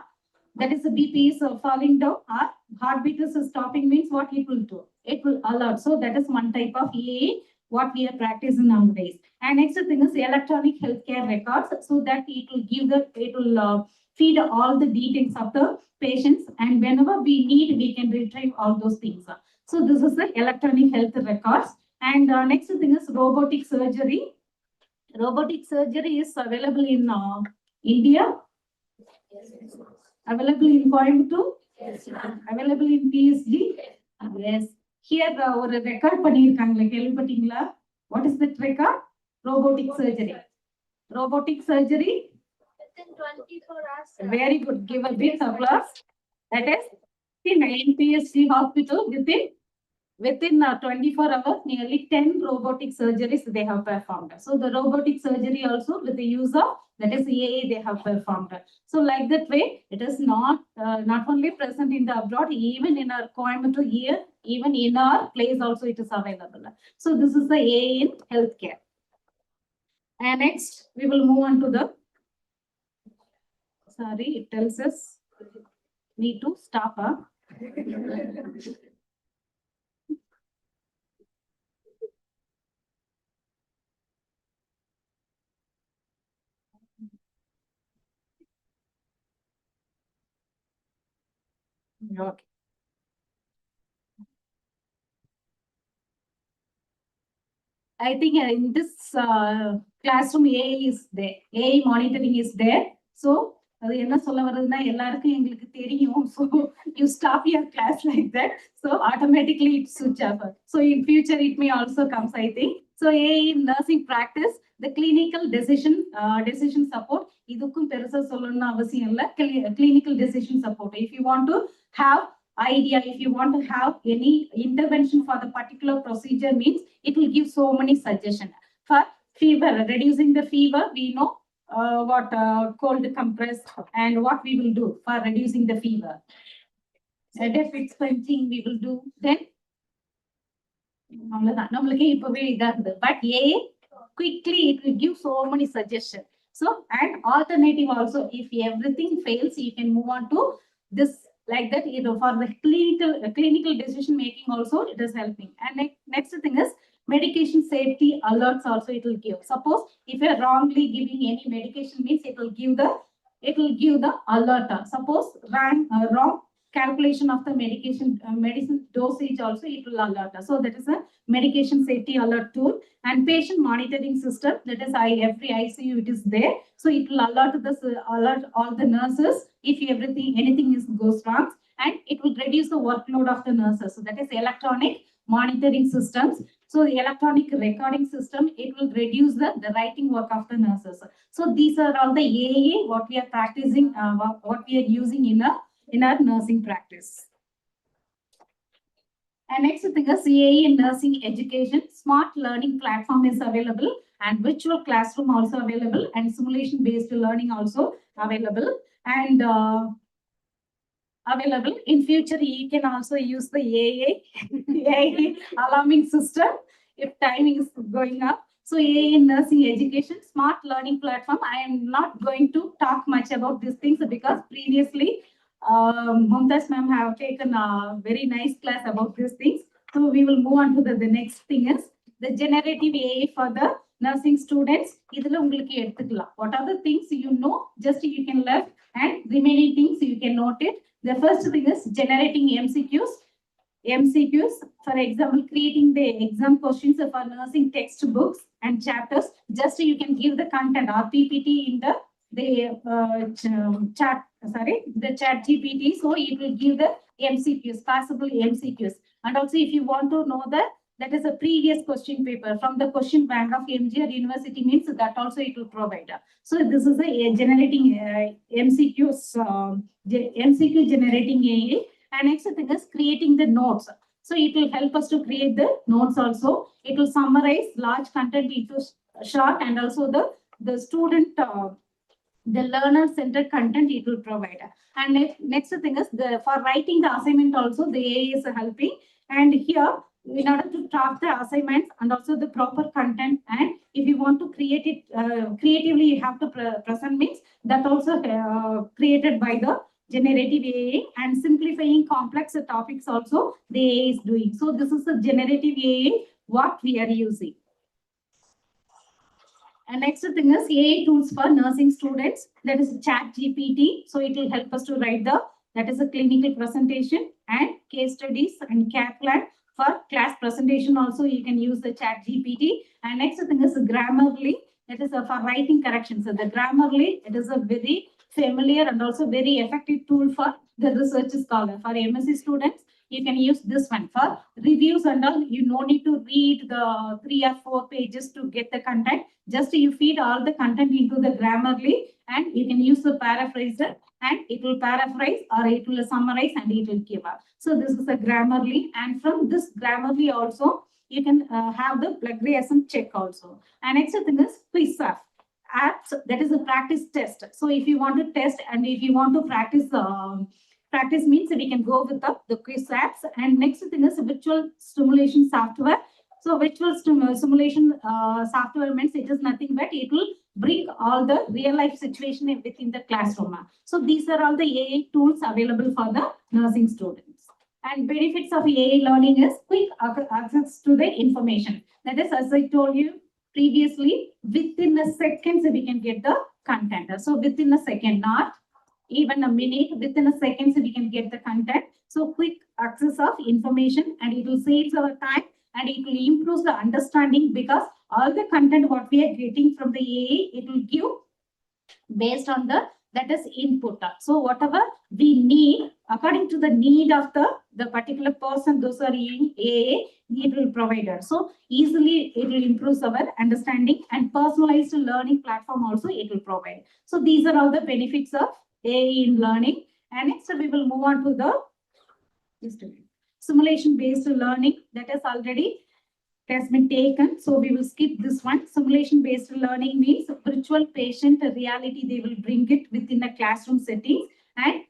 that is the BP is falling down, or heartbeat is stopping, means what it will do? It will alert. So that is one type of EA what we are practicing nowadays. And next thing is electronic healthcare records, so that it will feed all the details of the patients, and whenever we need, we can retrieve all those things. So this is the electronic health records. And next thing is robotic surgery. Robotic surgery is available in India, available in Coimbatore, available in PSG. Yes. Here ஒரு record பண்ணிருக்காங்க, கேள்விப்பட்டீங்களா? What is that record? Robotic surgery. Robotic surgery. Within 24 hours. Very good. Give a big applause. That is in PSG hospital within 24 hours, nearly 10 robotic surgeries they have performed. So the robotic surgery also with the use of that is AI they have performed. So like that way, it is not only present in the abroad, even in our Coimbatore here, even in our place also it is available. So this is the AI in healthcare. And next we will move on to the, sorry, it tells us need to stop. Okay. I think in this classroom AI is there, AI monitoring is there. So அது என்ன சொல்ல வருதுன்னா எல்லாருக்கும் எங்களுக்கு தெரியும். So you stop your class like that. So automatically it switch off. So in future it may also comes, I think. So AI in nursing practice, the clinical decision support. இதுக்கும் பெருசா சொல்லணும்னு அவசியம் இல்ல. Clinical decision support. If you want to have idea, if you want to have any intervention for the particular procedure, means it will give so many suggestions. For fever, reducing the fever, we know what cold compress and what we will do for reducing the fever. Death expensing we will do. Then but AI quickly it will give so many suggestions. So and alternative also, if everything fails, you can move on to this. Like that, for the clinical decision making also it is helping. And next thing is medication safety alerts also it will give. Suppose if you are wrongly giving any medication, means it will give the alert. Suppose wrong calculation of the medicine dosage also it will alert. So that is a medication safety alert tool. And patient monitoring system, that is every ICU it is there. So it will alert all the nurses if anything goes wrong, and it will reduce the workload of the nurses. So that is electronic monitoring systems. So the electronic recording system, it will reduce the writing work of the nurses. So these are all the AI what we are practicing, what we are using in our nursing practice. And next thing is AI in nursing education. Smart learning platform is available, and virtual classroom also available, and simulation based learning also available. And available. In future, you can also use the AA alarming system if time is going up. So AA in nursing education, smart learning platform. I am not going to talk much about these things because previously Mumtaz ma'am have taken a very nice class about these things. So we will move on to the next thing is the generative AI for the nursing students. இதுல உங்களுக்கு எடுத்துக்கலாம். What are the things you know, just you can learn, and remaining things you can note it. The first thing is generating MCQs, for example, creating the exam questions for nursing textbooks and chapters. Just you can give the content or PPT in the chat GPT. So it will give the MCQs, possible MCQs. And also if you want to know that is a previous question paper from the question bank of MGR University means that also it will provide. So this is a generating MCQs, MCQ generating AI. And next thing is creating the notes. So it will help us to create the notes also. It will summarize large content into short, and also the student, the learner-centered content it will provide. And next thing is for writing the assignment also the AI is helping. And here, in order to draft the assignments and also the proper content, and if you want to create it creatively, you have to present means that also created by the generative AI, and simplifying complex topics also the AI is doing. So this is the generative AI what we are using. And next thing is AI tools for nursing students. That is Chat GPT. So it will help us to write that is a clinical presentation and case studies and Kaplan. For class presentation also you can use the Chat GPT. And next thing is Grammarly. That is for writing corrections. So the Grammarly, it is a very familiar and also very effective tool for the research scholar. For MSc students, you can use this one. For reviews and all, you no need to read the 3 or 4 pages to get the content. Just you feed all the content into the Grammarly, and you can use the paraphraser, and it will paraphrase or it will summarize and it will give up. So this is a Grammarly, and from this Grammarly also, you can have the plagiarism check also. And next thing is Quizaf. Apps, that is a practice test. So if you want to test and if you want to practice, practice means we can go with the quiz apps. And next thing is virtual simulation software. So virtual simulation software means it is nothing but it will bring all the real life situation within the classroom. So these are all the AI tools available for the nursing students. And benefits of AI learning is quick access to the information. That is, as I told you previously, within a second we can get the content. So within a second, not even a minute, within a second we can get the content. So quick access of information, and it will save our time, and it will improve the understanding, because all the content what we are getting from the AI, it will give based on that is input. So whatever we need, according to the need of the particular person, those are in AA, it will provide us. So easily it will improve our understanding, and personalized learning platform also it will provide. So these are all the benefits of AA in learning. And next we will move on to the simulation-based learning. That is already has been taken. So we will skip this one. Simulation-based learning means virtual patient reality. They will bring it within a classroom setting, and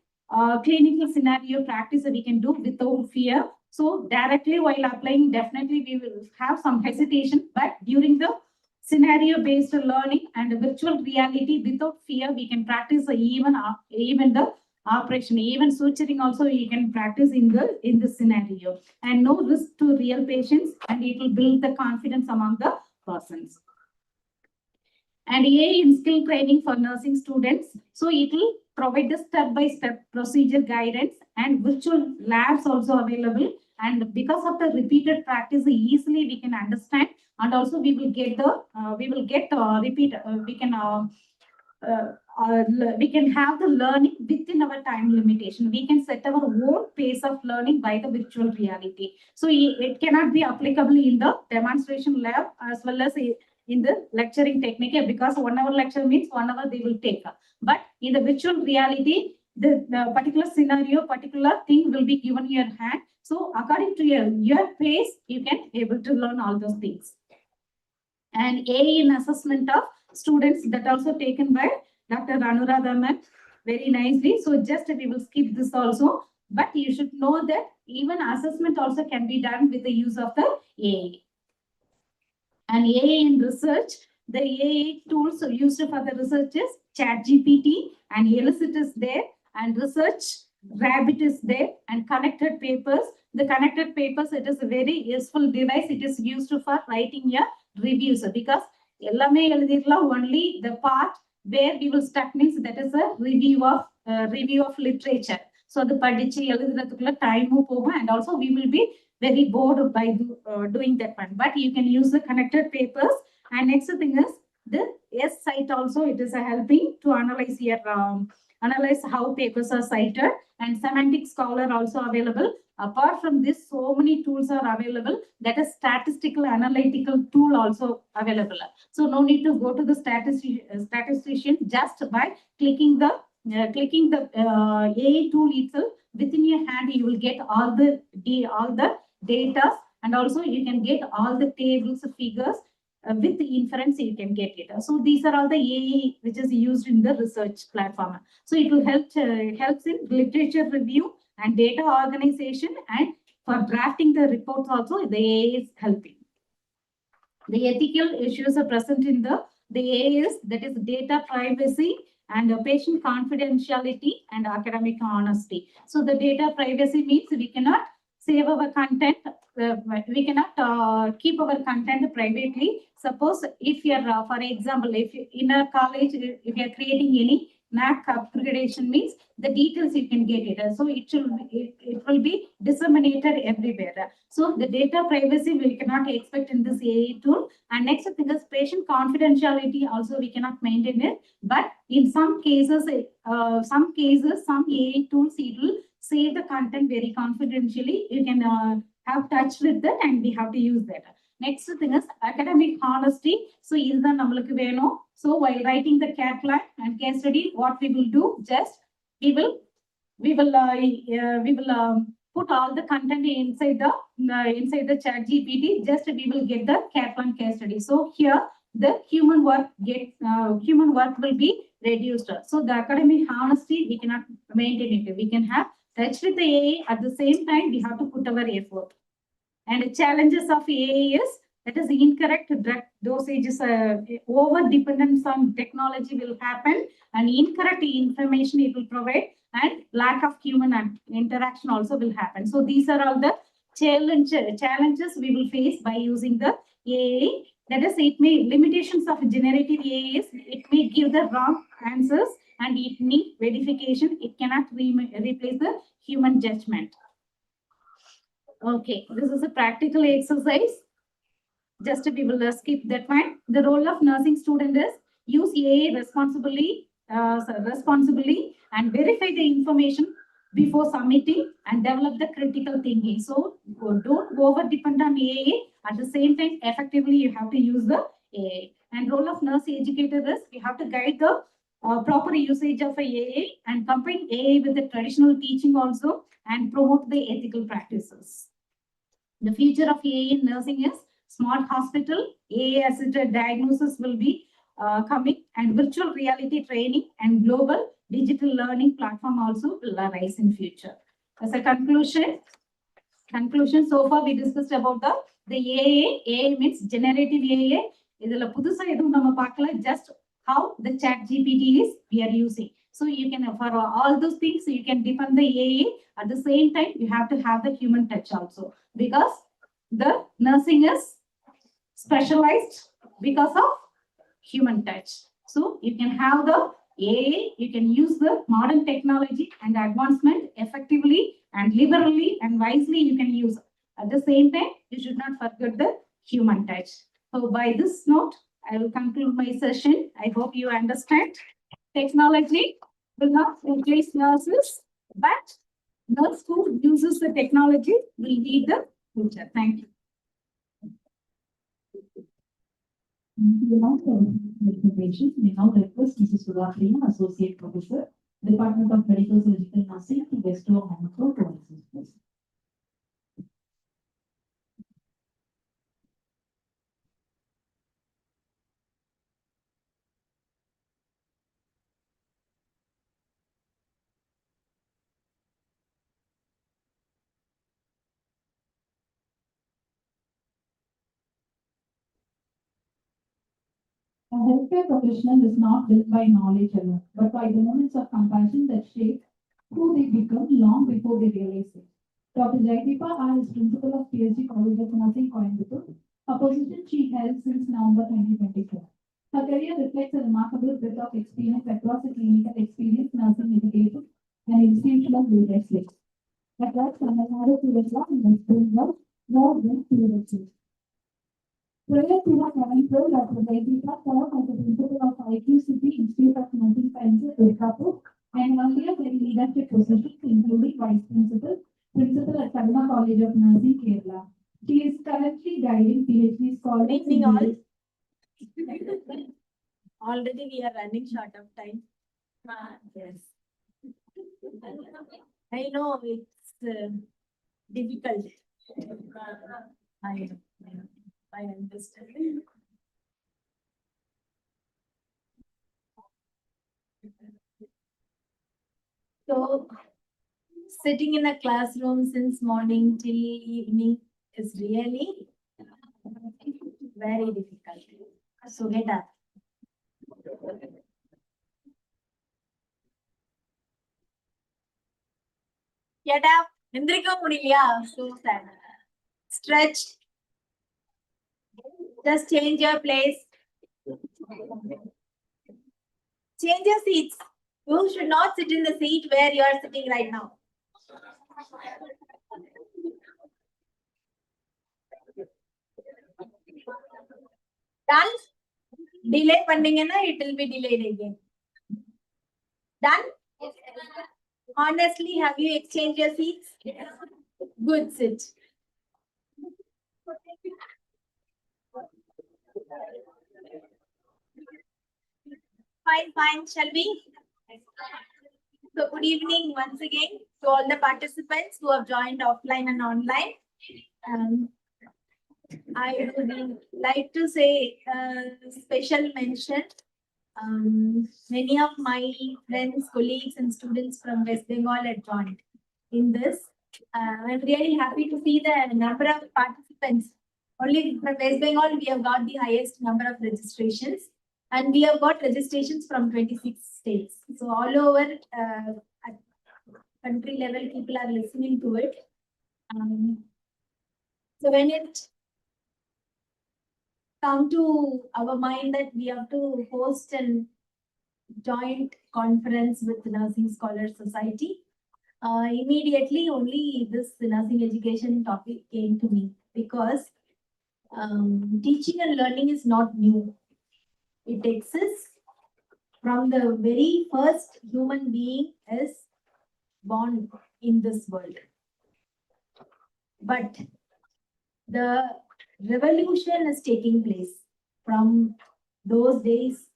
clinical scenario practice we can do without fear. So directly while applying, definitely we will have some hesitation, but during the scenario-based learning and virtual reality without fear, we can practice even the operation, even suturing also you can practice in the scenario, and no risk to real patients, and it will build the confidence among the persons. And AI in skill training for nursing students. So it will provide the step-by-step procedure guidance, and virtual labs also available. And because of the repeated practice, easily we can understand, and also we will get we can have the learning within our time limitation. We can set our own pace of learning by the virtual reality. So it cannot be applicable in the demonstration lab as well as in the lecturing technique, because 1 hour lecture means 1 hour they will take. But in the virtual reality, the particular scenario, particular thing will be given in your hand. So according to your pace, you can able to learn all those things. And AI in assessment of students, that also taken by Dr. Anuradha ma'am. very nicely. So just we will skip this also. But you should know that even assessment also can be done with the use of the AI. And AI in research, the AI tools used for the research is ChatGPT and Elicit is there, and research Rabbit is there, and connected papers. The connected papers, it is a very useful device. It is used for writing a reviews because எல்லாமே எழுதிடலாம் only the part where we will stuck means that is a review of literature. So the படிச்சு எழுதுறதுக்குள்ள time போகும், and also we will be very bored by doing that one. But you can use the connected papers. And next thing is the S site also. It is helping to analyze your analyze how papers are cited, and semantic scholar also available. Apart from this, so many tools are available. That is statistical analytical tool also available. So no need to go to the statistician. Just by clicking the AI tool itself, within your hand you will get all the data, and also you can get all the tables, figures. With the inference you can get it. So these are all the AI which is used in the research platform. So it will helps in literature review and data organization, and for drafting the reports also the AI is helping. The ethical issues are present in the AI is, that is data privacy and patient confidentiality and academic honesty. So the data privacy means we cannot save our content. We cannot keep our content privately. Suppose if you are, for example, if you, in a college, if you are creating any NAC accreditation means the details you can get it. So it will be disseminated everywhere. So the data privacy we cannot expect in this AI tool. And next thing is patient confidentiality also we cannot maintain it. But in some cases, some AI tools it will save the content very confidentially. You can have touch with that, and we have to use that. Next thing is academic honesty. So is the namalukku veno. So while writing the catalog and case study, what we will do, just we will put all the content inside the ChatGPT. Just we will get the catalog case study. So here the human work will be reduced. So the academic honesty we cannot maintain it. We can have touch with the AI, at the same time we have to put our effort. And the challenges of AI is that is incorrect drug dosages, over dependence on technology will happen, and incorrect information it will provide, and lack of human interaction also will happen. So these are all the challenges we will face by using the AI. That is, limitations of generative AI is it may give the wrong answers, and it needs verification. It cannot replace the human judgment. Okay, this is a practical exercise. Just we will skip that one. The role of nursing student is use AI responsibly and verify the information before submitting, and develop the critical thinking. So don't over depend on AI. At the same time, effectively you have to use the AI. And role of nurse educator is we have to guide the proper usage of AI, and combine AI with the traditional teaching also, and promote the ethical practices. The future of AI in nursing is smart hospital, AI-assisted diagnosis will be coming, and virtual reality training and global digital learning platform also will arise in future. As a conclusion, so far we discussed about the AI. AI means generative AI. Idhula pudusa edum nama paakala, just how the ChatGPT is we are using. So you can, for all those things, you can depend the AI. At the same time, you have to have the human touch also, because the nursing is specialized because of human touch. So you can have the AI, you can use the modern technology and advancement effectively and liberally and wisely you can use. At the same time, you should not forget the human touch. So by this note, I will conclude my session. I hope you understand. Technology will not replace nurses, but nurse who uses the technology will lead the future. Thank you. We now request Mrs. Sudha Prema, Associate Professor, Department of Medical Surgical Nursing, to bestow a microphone to Mrs. President. A healthcare professional is not built by knowledge alone, but by the moments of compassion that shape who they become long before they realize it. Dr. Jaideepa R is principal of PSG College of Nursing, Coimbatore, a position she held since November 2024. Her career reflects a remarkable breadth of experience across a clinical experience, nursing education, and institutional leadership. Across Tamil Nadu, Kerala, and West Bengal, more than previously. Prior to her current role, Dr. Jaideepa served as the principal of IQ City Institute of Nursing Sciences, Durgapur, and earlier held leadership positions including vice principal, principal at Karma College of Nursing, Kerala. She is currently guiding PhD scholars. Good evening, all. Already we are running short of time. Yes. I know it's difficult. I understand. So, sitting in a classroom since morning till evening is really very difficult. So get up. Get up. Nindrika mudiyya. So sad. Stretch. Just change your place. Change your seats. You should not sit in the seat where you are sitting right now. Done? Delay பண்ணீங்கன்னா it will be delayed again. Done? Honestly, have you exchanged your seats? Good, sit. Fine, shall we? So good evening once again to all the participants who have joined offline and online. I would like to say special mention. Many of my friends, colleagues, and students from West Bengal had joined in this. I'm really happy to see the number of participants. Only from West Bengal, we have got the highest number of registrations, and we have got registrations from 26 states. So all over at country level, people are listening to it. So when it come to our mind that we have to host a joint conference with the Nursing Scholars Society, immediately only this nursing education topic came to me, because teaching and learning is not new. It exists from the very first human being is born in this world. But the revolution is taking place from those days,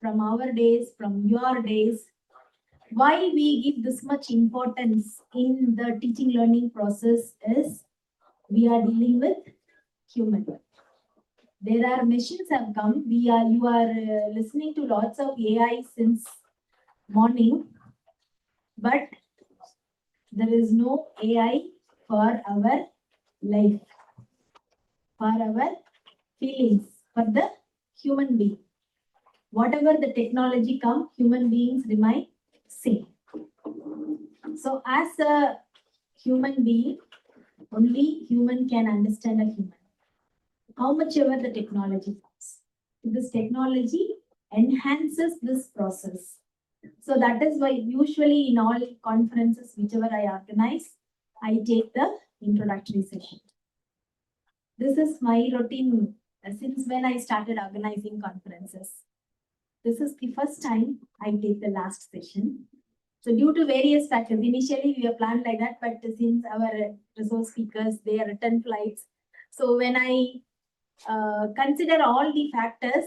from our days, from your days. Why we give this much importance in the teaching learning process is we are dealing with human. There are machines have come. You are listening to lots of AI since morning, but there is no AI for our life, for our feelings, for the human being. Whatever the technology comes, human beings remain same. So as a human being, only human can understand a human. How much ever the technology comes, this technology enhances this process. So that is why usually in all conferences, whichever I organize, I take the introductory session. This is my routine since when I started organizing conferences. This is the first time I take the last session. So due to various factors, initially we have planned like that, but since our resource speakers, they are return flights. So when I consider all the factors,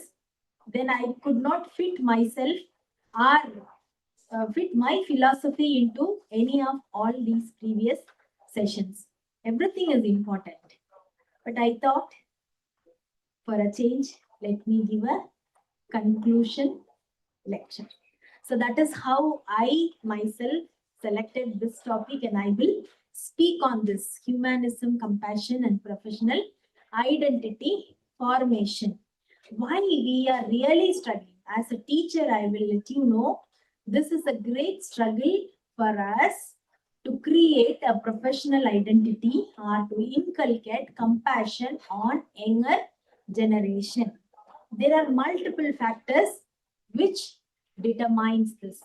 then I could not fit myself or fit my philosophy into any of all these previous sessions. Everything is important. But I thought, for a change, let me give a conclusion lecture. So that is how I myself selected this topic, and I will speak on this: humanism, compassion, and professional identity formation. why we are really struggling. As a teacher, I will let you know, this is a great struggle for us to create a professional identity or to inculcate compassion on younger generation. There are multiple factors which determines this.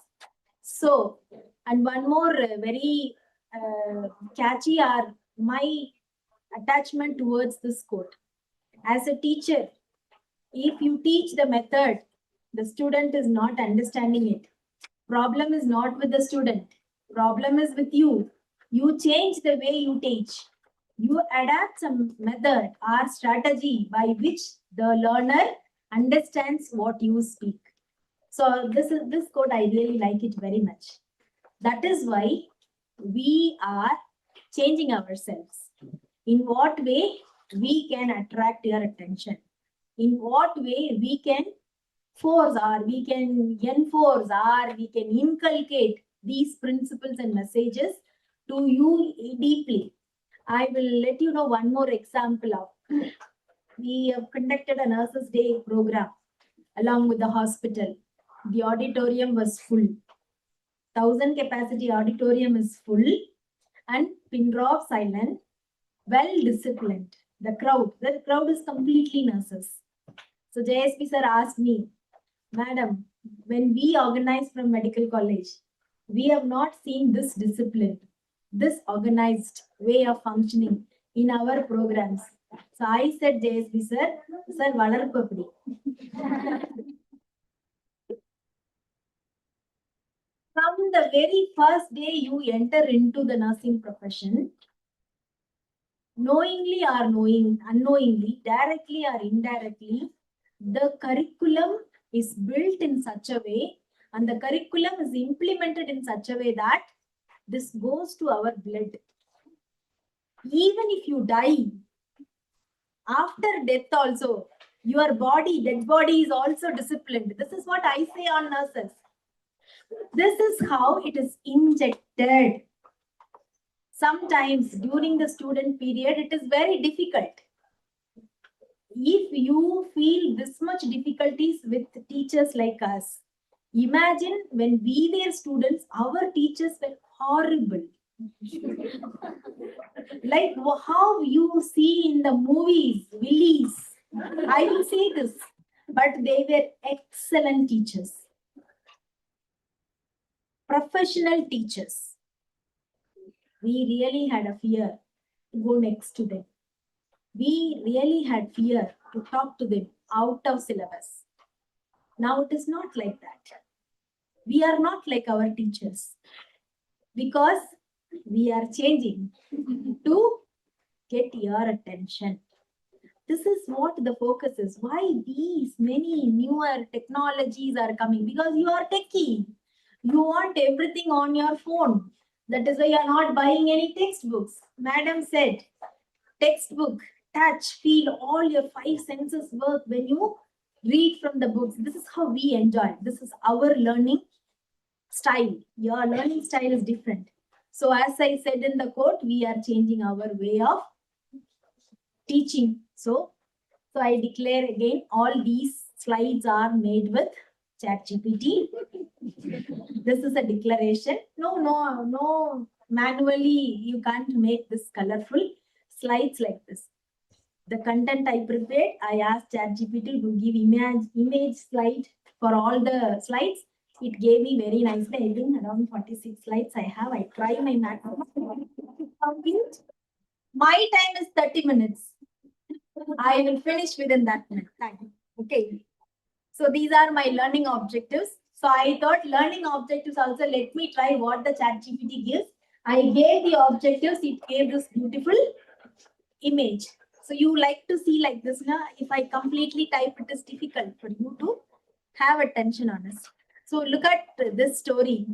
So, and one more very catchy are my attachment towards this quote. As a teacher, if you teach the method, the student is not understanding it. Problem is not with the student. Problem is with you. You change the way you teach. You adapt some method or strategy by which the learner understands what you speak. So this quote, I really like it very much. That is why we are changing ourselves. In what way we can attract your attention? In what way we can force or we can enforce or we can inculcate these principles and messages to you deeply. I will let you know one more example of, we have conducted a Nurses Day program along with the hospital. The auditorium was full. 1,000 capacity auditorium is full and pin drop silent, well disciplined. The crowd is completely nurses. So JSP sir asked me, Madam, when we organize from medical college, we have not seen this discipline, this organized way of functioning in our programs. So I said, JSP sir, valarpapdi. From the very first day you enter into the nursing profession, knowingly or unknowingly, directly or indirectly, the curriculum is built in such a way and the curriculum is implemented in such a way that this goes to our blood. Even if you die, after death also, your dead body is also disciplined. This is what I say on nurses. This is how it is injected. Sometimes during the student period, it is very difficult. If you feel this much difficulties with teachers like us, imagine when we were students, our teachers were horrible. Like how you see in the movies, Willies. I will say this, but they were excellent teachers. Professional teachers. We really had a fear to go next to them. We really had fear to talk to them out of syllabus. Now it is not like that. We are not like our teachers because we are changing to get your attention. This is what the focus is. Why these many newer technologies are coming? Because you are techie. You want everything on your phone. That is why you are not buying any textbooks. Madam said, textbook, touch, feel, all your 5 senses work when you read from the books. This is how we enjoy. This is our learning style. Your learning style is different. So as I said in the quote, we are changing our way of teaching. So I declare again, all these slides are made with ChatGPT. This is a declaration. No, manually you can't make this colorful slides like this. The content I prepared, I asked ChatGPT to give image slide for all the slides. It gave me very nicely. I think around 46 slides I have. I try my maximum. My time is 30 minutes. I will finish within that time. Okay. So these are my learning objectives. So I thought learning objectives also, let me try what the ChatGPT gives. I gave the objectives. It gave this beautiful image. So you like to see like this, na? If I completely type, it is difficult for you to have attention on us. So look at this story.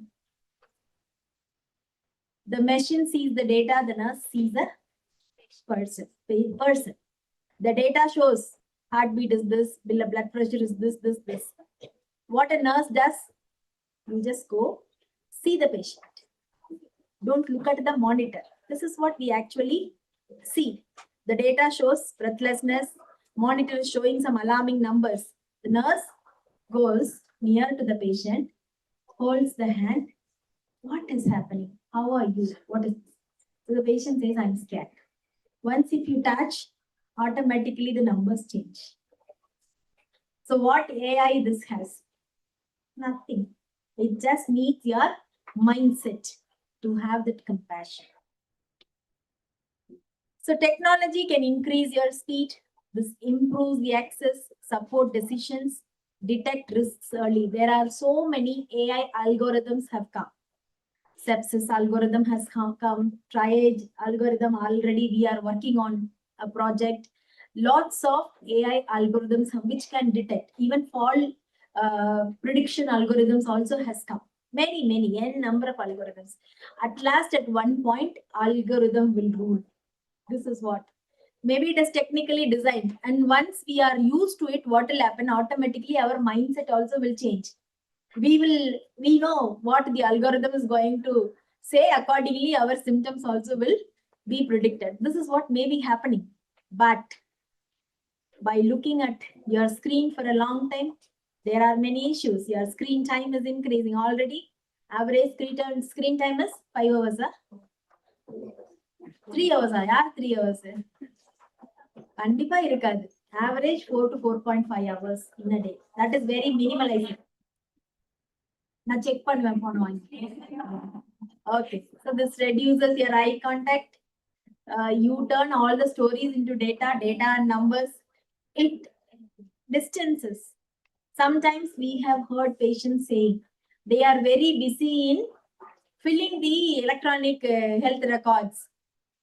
The machine sees the data, the nurse sees a person. The data shows heartbeat is this, blood pressure is this. What a nurse does, you just go see the patient. Don't look at the monitor. This is what we actually see. The data shows breathlessness, monitor is showing some alarming numbers. The nurse goes near to the patient, holds the hand. What is happening? How are you? What is? So the patient says, I'm scared. Once if you touch, automatically the numbers change. So what AI this has? Nothing. It just needs your mindset to have that compassion. So technology can increase your speed. This improves the access, support decisions, detect risks early. There are so many AI algorithms have come. Sepsis algorithm has come, triage algorithm already we are working on a project. Lots of AI algorithms which can detect, even fall prediction algorithms also has come. Many, n number of algorithms. At last, at one point, algorithm will rule. This is what. Maybe it is technically designed. And once we are used to it, what will happen? Automatically, our mindset also will change. We know what the algorithm is going to say. Accordingly, our symptoms also will be predicted. This is what may be happening. But by looking at your screen for a long time, there are many issues. Your screen time is increasing already. Average screen time is 5 hours. 3 hours. 3 hours. Average 4 to 4.5 hours in a day. That is very minimalizing. Now check Okay, so this reduces your eye contact. You turn all the stories into data and numbers. It distances. Sometimes we have heard patients saying they are very busy in filling the electronic health records.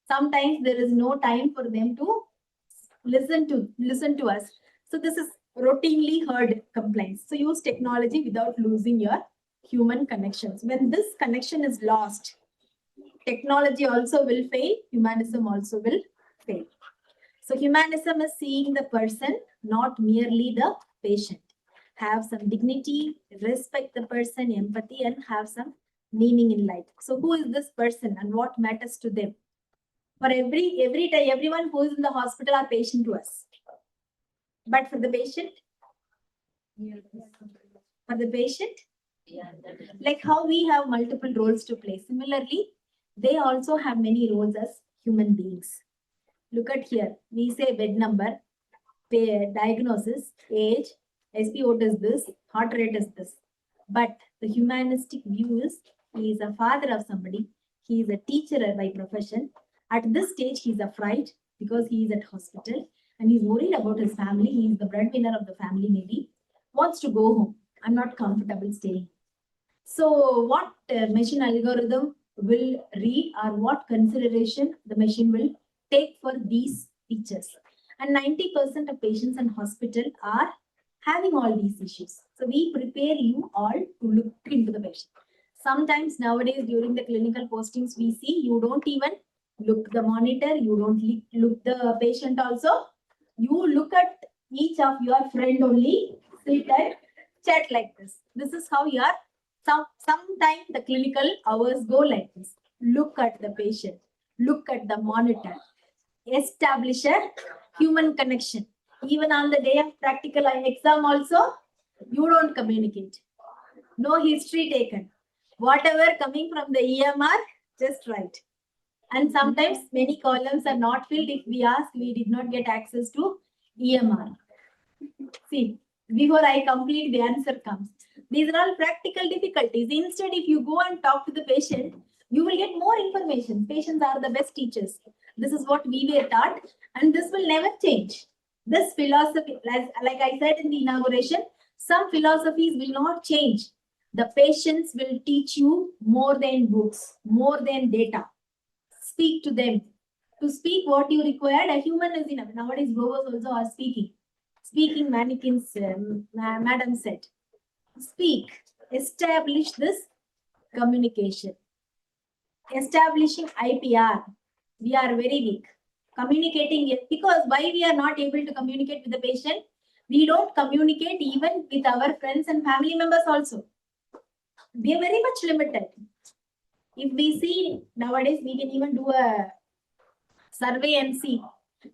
Sometimes there is no time for them to listen to us. So this is routinely heard complaints. So use technology without losing your human connections. When this connection is lost, technology also will fail, humanism also will fail. So humanism is seeing the person, not merely the patient. Have some dignity, respect the person, empathy, and have some meaning in life. So who is this person and what matters to them? For every time, everyone who is in the hospital are patient to us. But for the patient, like how we have multiple roles to play. Similarly, they also have many roles as human beings. Look at here. We say bed number, diagnosis, age, SpO2 is this, heart rate is this. But the humanistic view is he is a father of somebody. He is a teacher by profession. At this stage, he is afraid because he is at hospital and he's worried about his family. He is the breadwinner of the family, maybe. Wants to go home. I'm not comfortable staying. So what machine algorithm will read or what consideration the machine will take for these features. And 90% of patients in hospital are having all these issues. So we prepare you all to look into the patient. Sometimes nowadays during the clinical postings, we see you don't even look the monitor, you don't look the patient also. You look at each of your friend only, sit and chat like this. This is how you are. Sometimes the clinical hours go like this. Look at the patient, look at the monitor, establish a human connection. Even on the day of practical exam also, you don't communicate. No history taken. Whatever coming from the EMR, just write. And sometimes many columns are not filled. If we ask, we did not get access to EMR. See, before I complete, the answer comes. These are all practical difficulties. Instead, if you go and talk to the patient, you will get more information. Patients are the best teachers. This is what we were taught, and this will never change. This philosophy, like I said in the inauguration, some philosophies will not change. The patients will teach you more than books, more than data. Speak to them. To speak what you required, a human is enough. Nowadays, robots also are speaking. Speaking mannequins, madam said. Speak. Establish this communication. Establishing IPR. We are very weak. Communicating it, because why we are not able to communicate with the patient? We don't communicate even with our friends and family members also. We are very much limited. If we see nowadays, we can even do a survey and see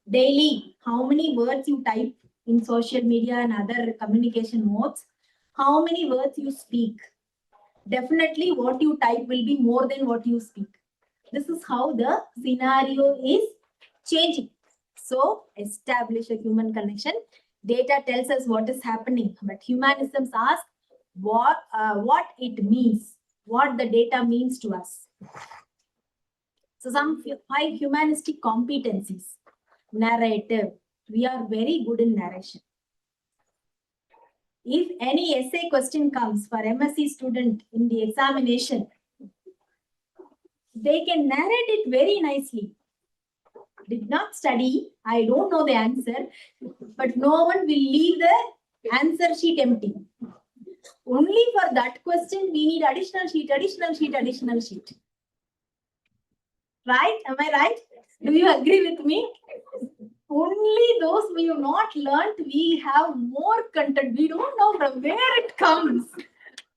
daily, how many words you type in social media and other communication modes, how many words you speak. Definitely what you type will be more than what you speak. This is how the scenario is changing. So establish a human connection. Data tells us what is happening, but humanisms ask what it means, what the data means to us. So some 5 humanistic competencies. Narrative. We are very good in narration. If any essay question comes for MSc student in the examination, they can narrate it very nicely. Did not study, I don't know the answer, but no one will leave the answer sheet empty. Only for that question, we need additional sheet. Right? Am I right? Do you agree with me? Only those we have not learnt, we have more content. We don't know from where it comes.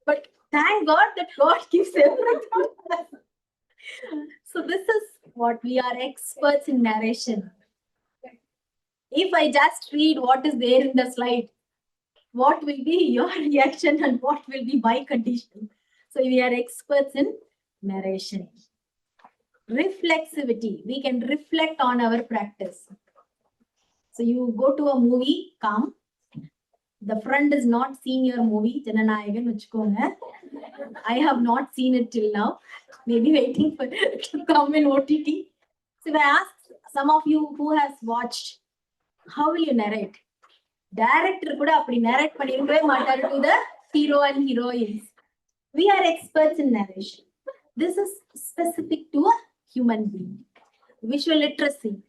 But thank God that God gives everything. So this is what we are experts in narration. If I just read what is there in the slide, what will be your reaction and what will be my condition? So we are experts in narration. Reflexivity. We can reflect on our practice. So you go to a movie, come. The friend is not seen your movie, Jananayagan vachkonga. I have not seen it till now. Maybe waiting for it to come in OTT. So if I ask some of you who has watched, how will you narrate? Director kuda appadi narrate pannirukave maattaru to the hero and heroines. We are experts in narration. This is specific to a human being. Visual literacy.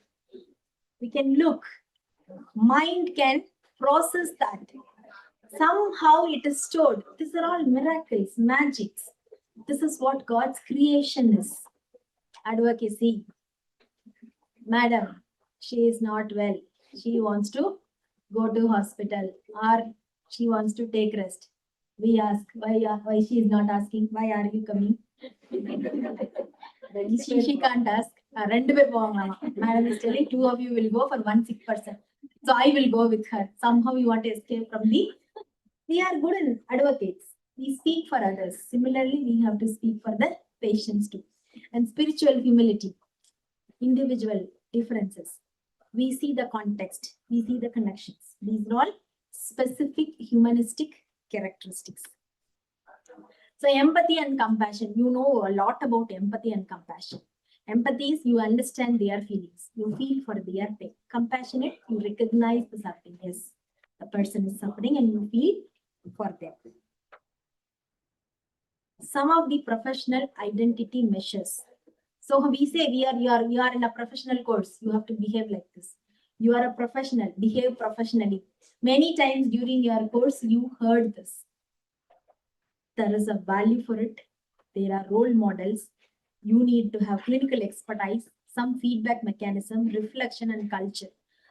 We can look. Mind can process that. Somehow it is stored. These are all miracles, magics. This is what God's creation is. Advocacy. Madam, she is not well. She wants to go to hospital or she wants to take rest. We ask, why she is not asking, why are you coming? She can't ask. Madam is telling 2 of you will go for 1 sick person. So I will go with her. Somehow you want to escape from me. We are good in advocates. We speak for others. Similarly, we have to speak for the patients too. And spiritual humility, individual differences. We see the context. We see the connections. These are all specific humanistic characteristics. So empathy and compassion. You know a lot about empathy and compassion. Empathy is you understand their feelings. You feel for their pain. Compassionate, you recognize the suffering. Yes, the person is suffering and you feel for them. Some of the professional identity measures. So we say you are in a professional course. You have to behave like this. You are a professional. Behave professionally. Many times during your course, you heard this. There is a value for it. There are role models. You need to have clinical expertise, some feedback mechanism, reflection and culture.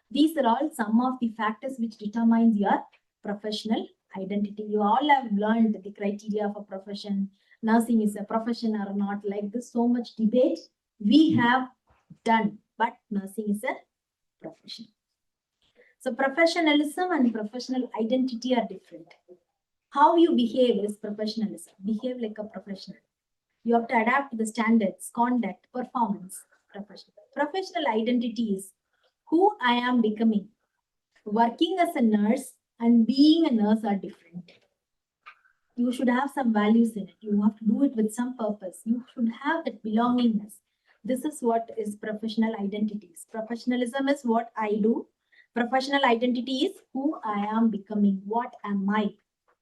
These are all some of the factors which determines your professional identity. You all have learned the criteria of a profession. Nursing is a profession or not, like this. So much debate we have done, but nursing is a profession. So professionalism and professional identity are different. How you behave is professionalism. Behave like a professional. You have to adapt to the standards, conduct, performance. Professional identity is who I am becoming. Working as a nurse and being a nurse are different. You should have some values in it. You have to do it with some purpose. You should have that belongingness. This is what is professional identities. Professionalism is what I do. Professional identity is who I am becoming. What am I?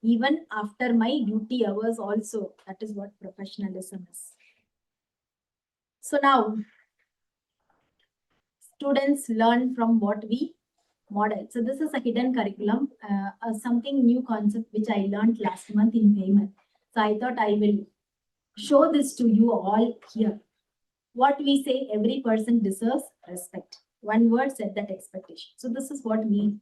Even after my duty hours also. That is what professionalism is. So now, students learn from what we model. So this is a hidden curriculum, something new concept which I learned last month in Payment. So I thought I will show this to you all here. What we say, every person deserves respect. One word said that expectation. So this is what we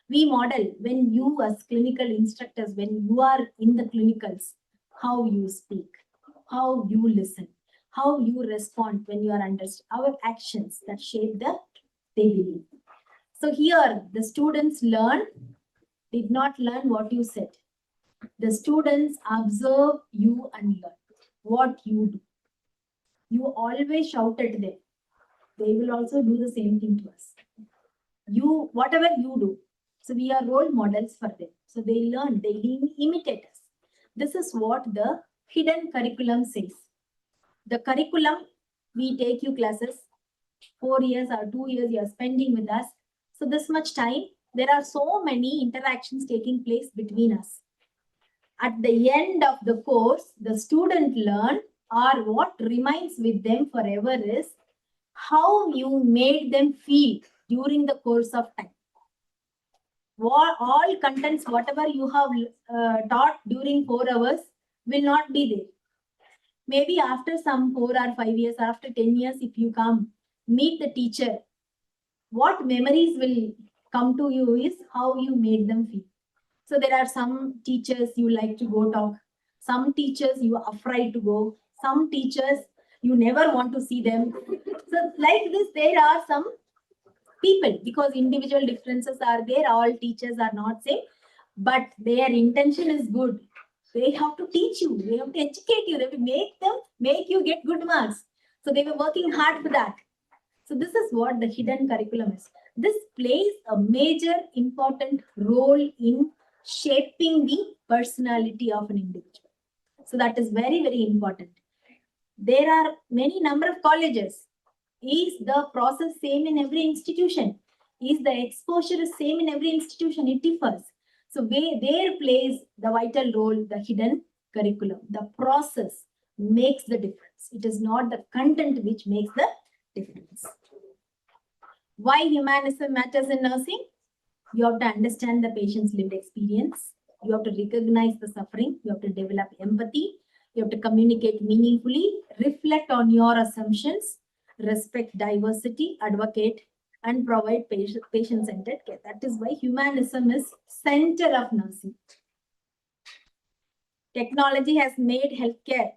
model when you as clinical instructors, when you are in the clinicals, how you speak, how you listen, how you respond when you are under our actions that shape the daily life. So here, the students did not learn what you said. The students observe you and learn what you do. You always shout at them. They will also do the same thing to us. Whatever you do. So we are role models for them. So they learn, they imitate us. This is what the hidden curriculum says. The curriculum, we take you classes, 4 years or 2 years you are spending with us. So this much time, there are so many interactions taking place between us. At the end of the course, the student learn, or what remains with them forever is how you made them feel during the course of time. All contents, whatever you have taught during 4 hours will not be there. Maybe after some 4 or 5 years, after 10 years, if you come, meet the teacher, what memories will come to you is how you made them feel. So there are some teachers you like to go talk. Some teachers you are afraid to go. Some teachers you never want to see them. So like this, there are some people, because individual differences are there. All teachers are not same, but their intention is good. They have to teach you. They have to educate you. They have to make you get good marks. So they were working hard for that. So this is what the hidden curriculum is. This plays a major important role in shaping the personality of an individual. So that is very, very important. There are many number of colleges. Is the process same in every institution? Is the exposure same in every institution? It differs. So there plays the vital role, the hidden curriculum. The process makes the difference. It is not the content which makes the difference. Why humanism matters in nursing? You have to understand the patient's lived experience. You have to recognize the suffering. You have to develop empathy. You have to communicate meaningfully, reflect on your assumptions, respect diversity, advocate, and provide patient-centered care. That is why humanism is center of nursing. Technology has made healthcare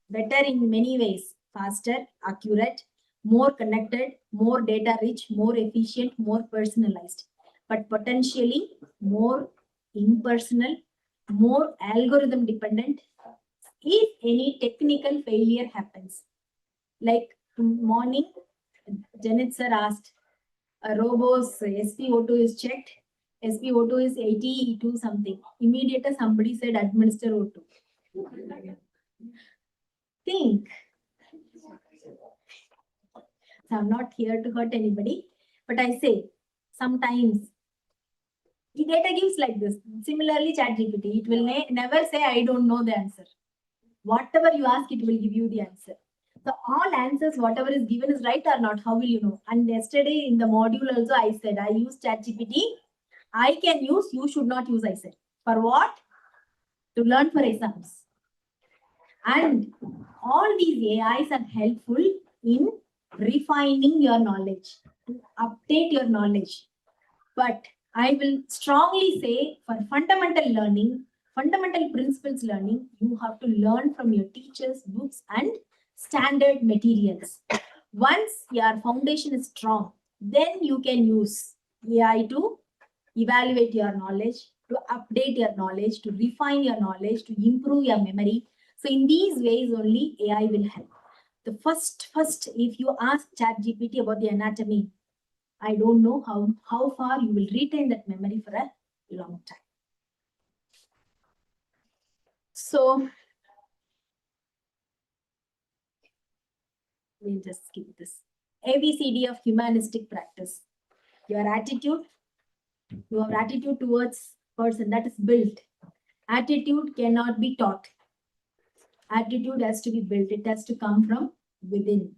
better in many ways, faster, accurate, more connected, more data rich, more efficient, more personalized, but potentially more impersonal, more algorithm dependent. If any technical failure happens, like morning, Janet sir asked, a robo's SpO2 is checked, SpO2 is 82 something. Immediately somebody said administer O2. Think. So I'm not here to hurt anybody, but I say sometimes the data gives like this. Similarly, ChatGPT, it will never say I don't know the answer. Whatever you ask, it will give you the answer. So all answers, whatever is given is right or not, how will you know? And yesterday in the module also I said, I use ChatGPT. I can use, you should not use, I said. For what? To learn for exams. And all these AIs are helpful in refining your knowledge, to update your knowledge. But I will strongly say for fundamental learning, fundamental principles learning, you have to learn from your teachers, books, and standard materials. Once your foundation is strong, then you can use AI to evaluate your knowledge, to update your knowledge, to refine your knowledge, to improve your memory. So in these ways only AI will help. The first, if you ask ChatGPT about the anatomy, I don't know how far you will retain that memory for a long time. So we'll just skip this. ABCD of humanistic practice. Your attitude towards person, that is built. Attitude cannot be taught. Attitude has to be built. It has to come from within.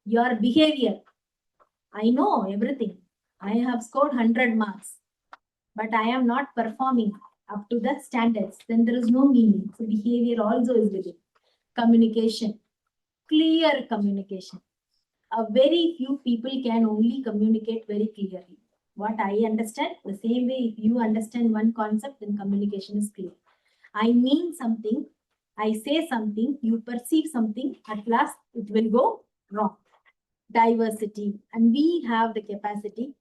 Your behavior. I know everything. I have scored 100 marks, but I am not performing up to the standards. Then there is no meaning. So behavior also is within. Communication. Clear communication. A very few people can only communicate very clearly. What I understand, the same way if you understand one concept, then communication is clear. I mean something, I say something, you perceive something, at last it will go wrong. Diversity. And we have the capacity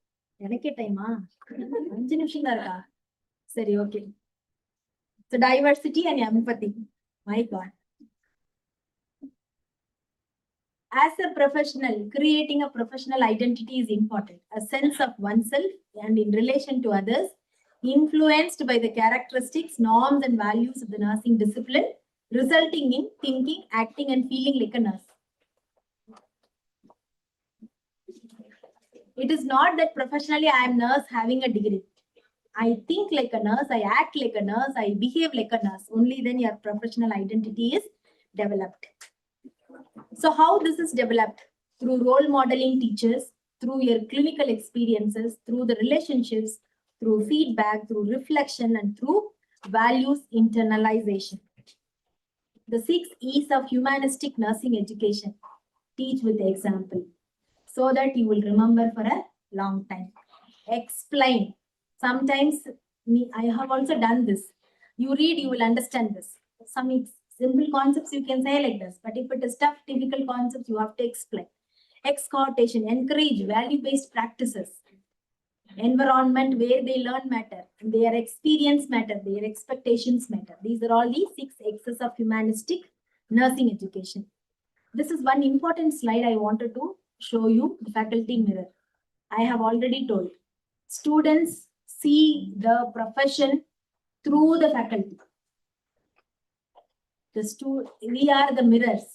எனக்கே டைமா 5 நிமிஷம் தான் இருக்கா சரி okay so diversity and empathy my god as a professional creating a professional identity is important a sense of oneself and in relation to others influenced by the characteristics norms and values of the nursing discipline resulting in thinking acting and feeling like a nurse. It is not that professionally I am nurse having a degree. I think like a nurse, I act like a nurse, I behave like a nurse. Only then your professional identity is developed. So how this is developed? Through role modeling teachers, through your clinical experiences, through the relationships, through feedback, through reflection, and through values internalization. The 6 E's of humanistic nursing education. Teach with example, so that you will remember for a long time. Explain. Sometimes I have also done this. You read, you will understand this. Some simple concepts you can say like this, but if it is tough, difficult concepts, you have to explain. Exhortation, encourage value-based practices. Environment where they learn matter, their experience matter, their expectations matter. These are all the 6 X's of humanistic nursing education. This is one important slide I wanted to show you, the faculty mirror. I have already told. Students see the profession through the faculty. We are the mirrors.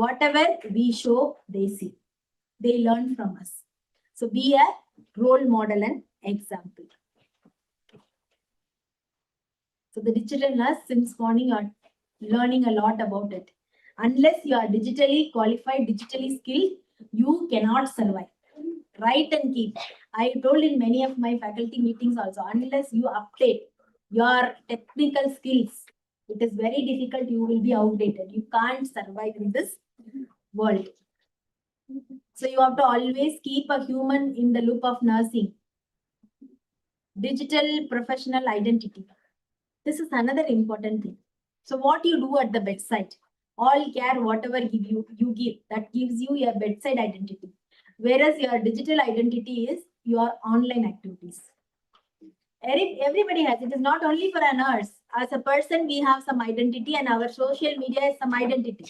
Whatever we show, they see. They learn from us. So be a role model and example. So the digital nurse, since morning, are learning a lot about it. Unless you are digitally qualified, digitally skilled, you cannot survive. Write and keep. I told in many of my faculty meetings also, unless you update your technical skills, it is very difficult, you will be outdated. You can't survive in this world. So you have to always keep a human in the loop of nursing. Digital professional identity. This is another important thing. So what you do at the bedside, all care, whatever you give, that gives you your bedside identity. Whereas your digital identity is your online activities. Everybody has, it is not only for a nurse. As a person, we have some identity and our social media is some identity.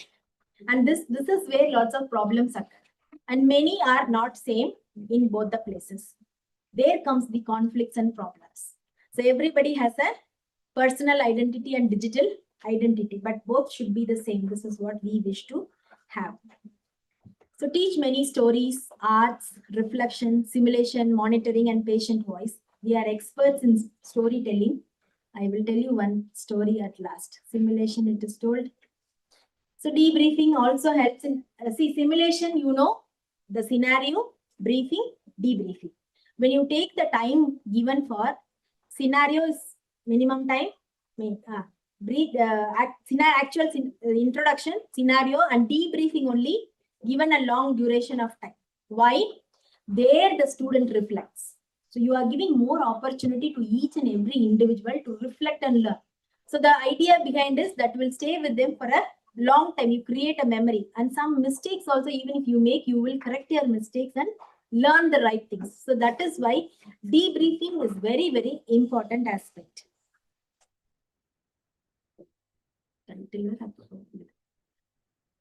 And this is where lots of problems occur. And many are not same in both the places. There comes the conflicts and problems. So everybody has a personal identity and digital identity, but both should be the same. This is what we wish to have. So teach many stories, arts, reflection, simulation, monitoring, and patient voice. We are experts in storytelling. I will tell you one story at last. Simulation, it is told. So debriefing also helps in, simulation, you know, the scenario, briefing, debriefing. When you take the time given for scenario is minimum time, actual introduction, scenario, and debriefing only given a long duration of time. Why? There the student reflects. So you are giving more opportunity to each and every individual to reflect and learn. So the idea behind is that will stay with them for a long time. You create a memory, and some mistakes also, even if you make, you will correct your mistakes and learn the right things. So that is why debriefing is very, very important aspect.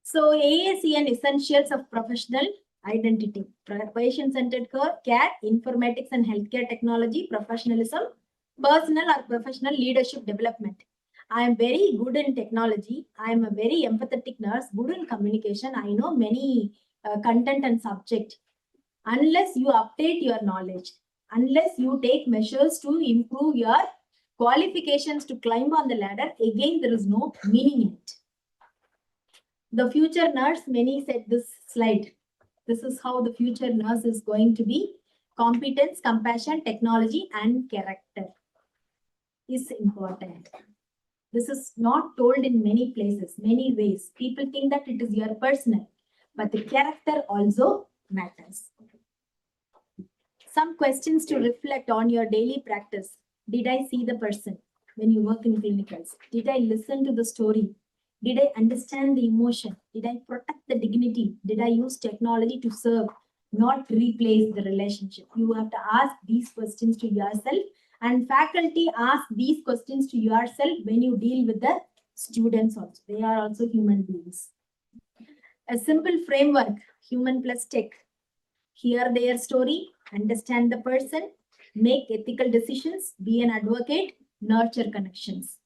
So AACN essentials of professional identity: patient-centered care, informatics and healthcare technology, professionalism, personal or professional leadership development. I am very good in technology. I am a very empathetic nurse, good in communication. I know many content and subject. Unless you update your knowledge, unless you take measures to improve your qualifications to climb on the ladder, again, there is no meaning in it. The future nurse, many said this slide. This is how the future nurse is going to be. Competence, compassion, technology, and character is important. This is not told in many places, many ways. People think that it is your personal, but the character also matters. Some questions to reflect on your daily practice. Did I see the person when you work in clinicals? Did I listen to the story? Did I understand the emotion? Did I protect the dignity? Did I use technology to serve? not replace the relationship. You have to ask these questions to yourself, and faculty ask these questions to yourself when you deal with the students also. They are also human beings. A simple framework, human plus tech. Hear their story, understand the person, make ethical decisions, be an advocate, nurture connections.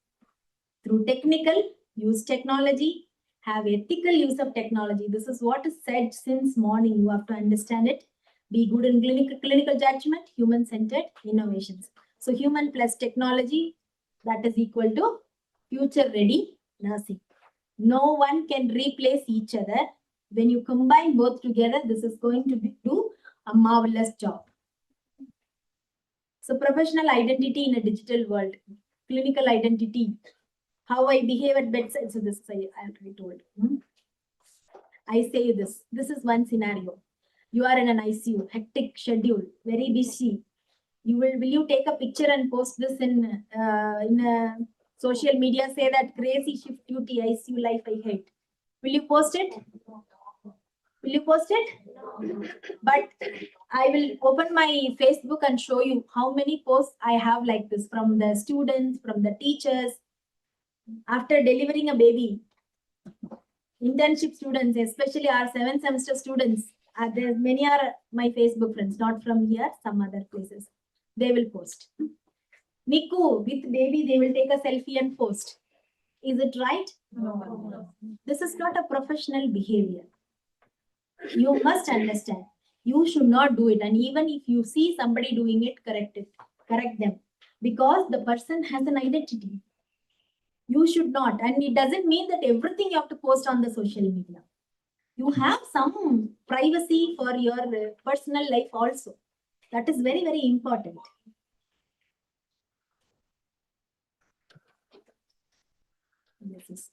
Through technical, use technology, have ethical use of technology. This is what is said since morning. You have to understand it. Be good in clinical judgment, human-centered innovations. So human plus technology, that is equal to future-ready nursing. No one can replace each other. When you combine both together, this is going to do a marvelous job. So professional identity in a digital world, clinical identity, how I behave at bedside. So this I already told. I say this. This is one scenario. You are in an ICU, hectic schedule, very busy. Will you take a picture and post this in social media? Say that crazy shift duty, ICU life I hate. Will you post it? Will you post it? But I will open my Facebook and show you how many posts I have like this from the students, from the teachers. After delivering a baby, internship students, especially our 7th semester students, there many are my Facebook friends, not from here, some other places. They will post. Niku with baby, they will take a selfie and post. Is it right? No. This is not a professional behavior. You must understand. You should not do it. And even if you see somebody doing it, correct them. Because the person has an identity. You should not. And it doesn't mean that everything you have to post on the social media. You have some privacy for your personal life also. That is very, very important. This is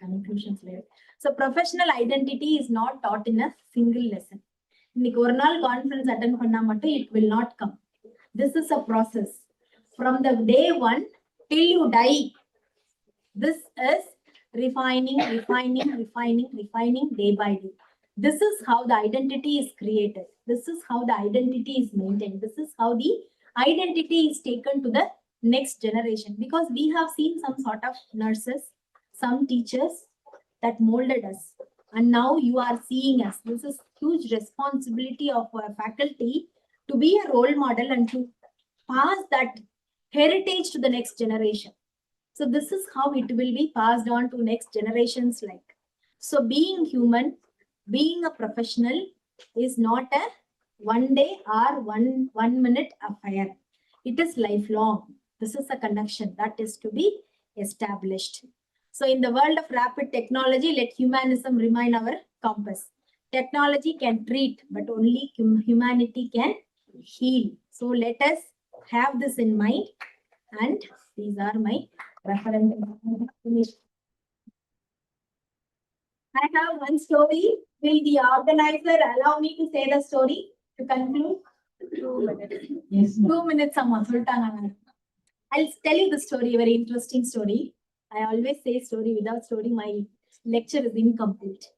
conclusions later. So professional identity is not taught in a single lesson. Conference attend it will not come. This is a process. From the day one till you die, this is refining day by day. This is how the identity is created. This is how the identity is maintained. This is how the identity is taken to the next generation. Because we have seen some sort of nurses, some teachers that molded us. And now you are seeing us. This is huge responsibility of our faculty to be a role model and to pass that heritage to the next generation. So this is how it will be passed on to next generations like. So being human, being a professional is not a one day or one minute affair. It is lifelong. This is a connection that is to be established. So in the world of rapid technology, let humanism remain our compass. Technology can treat, but only humanity can heal. So let us have this in mind. And these are my references. I have one story. Will the organizer allow me to say the story to conclude? 2 minutes. Yes. 2 minutes, I'll tell you the story, a very interesting story. I always say story. Without story, my lecture is incomplete.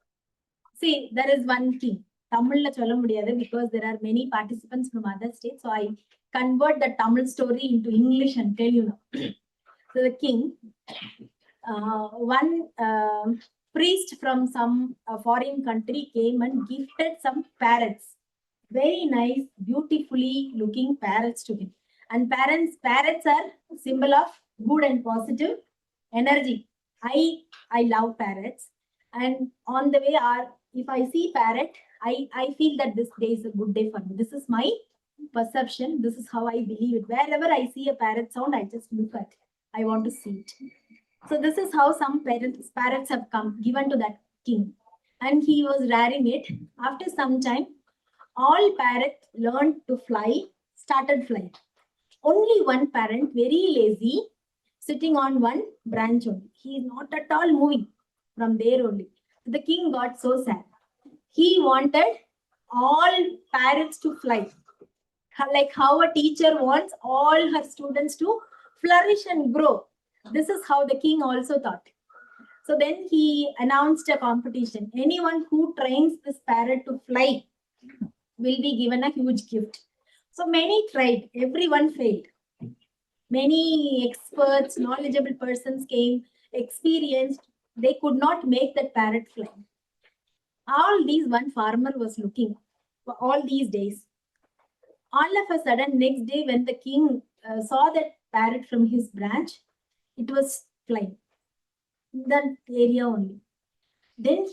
See, there is one king. Tamil because there are many participants from other states. So I convert the Tamil story into English and tell you now. So the king, one priest from some foreign country came and gifted some parrots. Very nice, beautifully looking parrots to him. And parrots are symbol of good and positive energy. I love parrots. And on the way, if I see parrot, I feel that this day is a good day for me. This is my perception. This is how I believe it. Wherever I see a parrot sound, I just look at it. I want to see it. So this is how some parrots have come, given to that king. And he was rearing it. After some time, all parrots learned to fly, started flying. Only one parrot, very lazy, sitting on one branch only. He is not at all moving from there only. The king got so sad. He wanted all parrots to fly. Like how a teacher wants all her students to flourish and grow. This is how the king also thought. So then he announced a competition. Anyone who trains this parrot to fly will be given a huge gift. So many tried, everyone failed. Many experts, knowledgeable persons came, experienced, they could not make that parrot fly. All these one farmer was looking for all these days. All of a sudden, next day when the king saw that parrot from his branch, it was flying in that area only. Then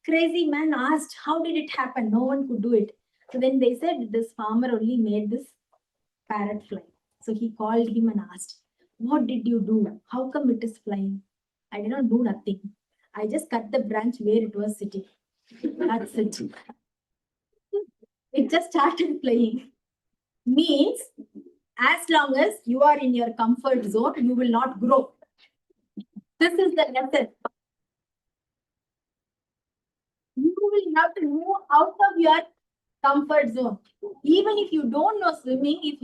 crazy man asked, how did it happen? No one could do it. So then they said, this farmer only made this parrot fly. So he called him and asked, what did you do? How come it is flying? I did not do nothing. I just cut the branch where it was sitting. That's it. It just started flying. Means, as long as you are in your comfort zone, you will not grow. This is the lesson. You will have to move out of your comfort zone. Even if you don't know swimming,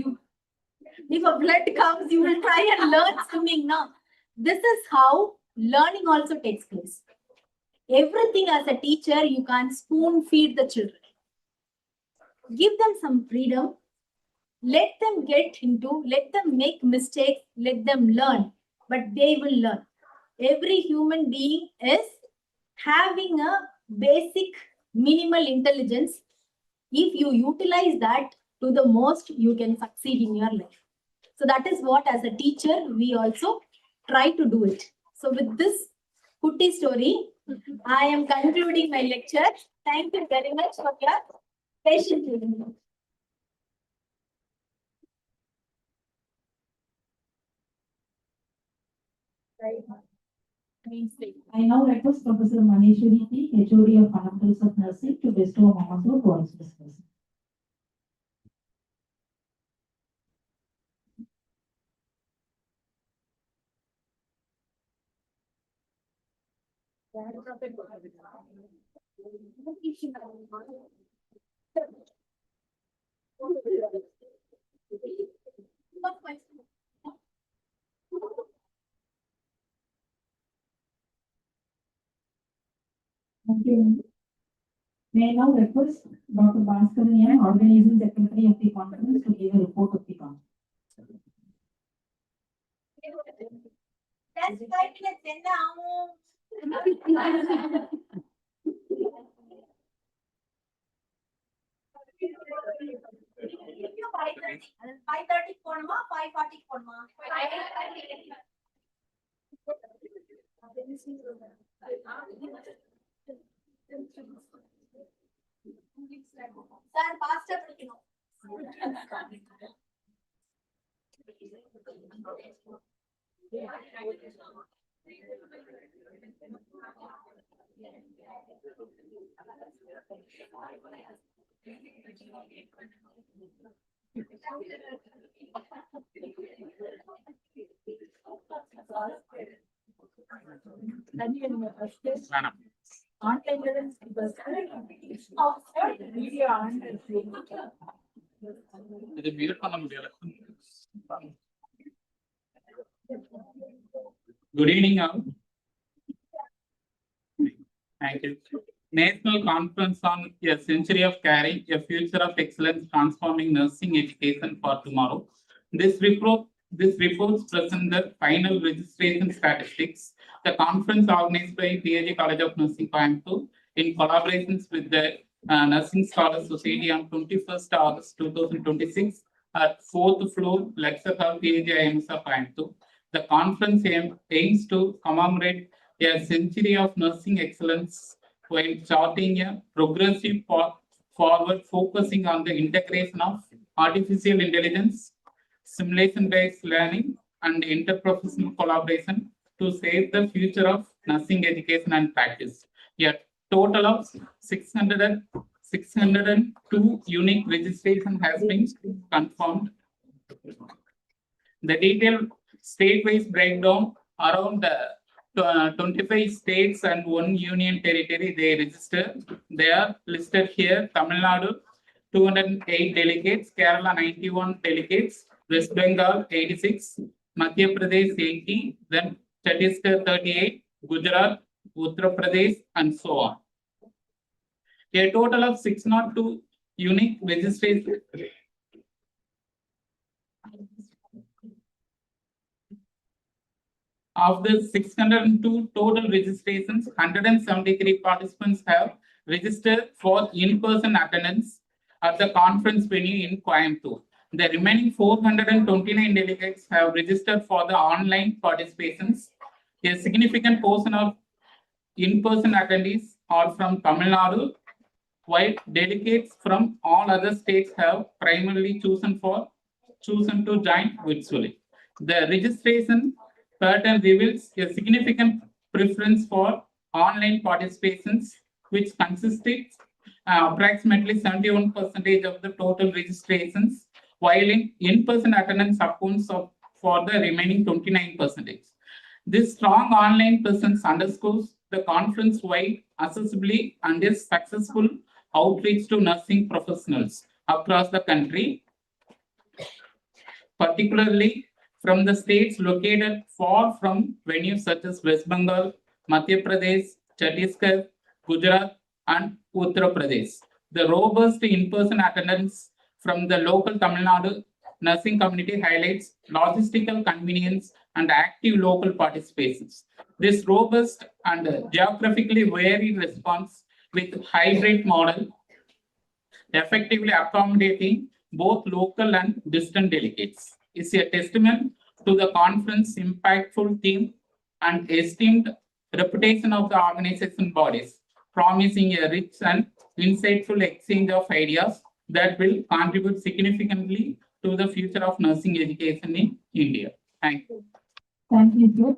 if a flood comes, you will try and learn swimming now. This is how learning also takes place. Everything as a teacher, you can't spoon feed the children. Give them some freedom. Let them let them make mistakes, let them learn, but they will learn. Every human being is having a basic minimal intelligence. If you utilize that to the most, you can succeed in your life. So that is what, as a teacher, we also try to do it. So with this Kutti story, I am concluding my lecture. Thank you very much for your patience. I now request Professor Manishwari P, HOD of Fundamentals of Nursing, to bestow a moment of voice discussion. Thank you. May I now request Dr. Bhaskaran, Organizing Secretary of the conference, to give a report of the conference. That's 5 minutes. Five 5:30 போணுமா 5:40 போணுமா? Sir ஃபாஸ்டா படிக்கணும். இது mute பண்ண முடியல. Good evening all. Thank you. National Conference on a Century of Caring, a Future of Excellence Transforming Nursing Education for Tomorrow. This reports present the final registration statistics. The conference organized by PAG College of Nursing, Coimbatore in collaborations with the Nursing Scholars Society on 21st August 2026 at 4th floor lecture hall PAG IMS of Coimbatore. The conference aims to commemorate a century of nursing excellence while charting a progressive path forward, focusing on the integration of artificial intelligence, simulation-based learning, and interprofessional collaboration to save the future of nursing education and practice. A total of 602 unique registration has been confirmed. The detailed state-wise breakdown around 25 states and 1 union territory they registered. They are listed here: Tamil Nadu 208 delegates, Kerala 91 delegates, West Bengal 86, Madhya Pradesh 80, then Chhattisgarh 38, Gujarat, Uttar Pradesh, and so on. A total of 602 unique registrations. Of the 602 total registrations, 173 participants have registered for in-person attendance at the conference venue in Coimbatore. The remaining 429 delegates have registered for the online participations. A significant portion of in-person attendees are from Tamil Nadu, while delegates from all other states have primarily chosen to join virtually. The registration pattern reveals a significant preference for online participations, which consisted approximately 71% of the total registrations, while in-person attendance accounts for the remaining 29%. This strong online presence underscores the conference-wide accessibility and its successful outreach to nursing professionals across the country, particularly from the states located far from venues such as West Bengal, Madhya Pradesh, Chhattisgarh, Gujarat, and Uttar Pradesh. The robust in-person attendance from the local Tamil Nadu nursing community highlights logistical convenience and active local participations. This robust and geographically varied response with hybrid model effectively accommodating both local and distant delegates is a testament to the conference impactful theme and esteemed reputation of the organization bodies, promising a rich and insightful exchange of ideas that will contribute significantly to the future of nursing education in India. Thank you. Thank you, sir.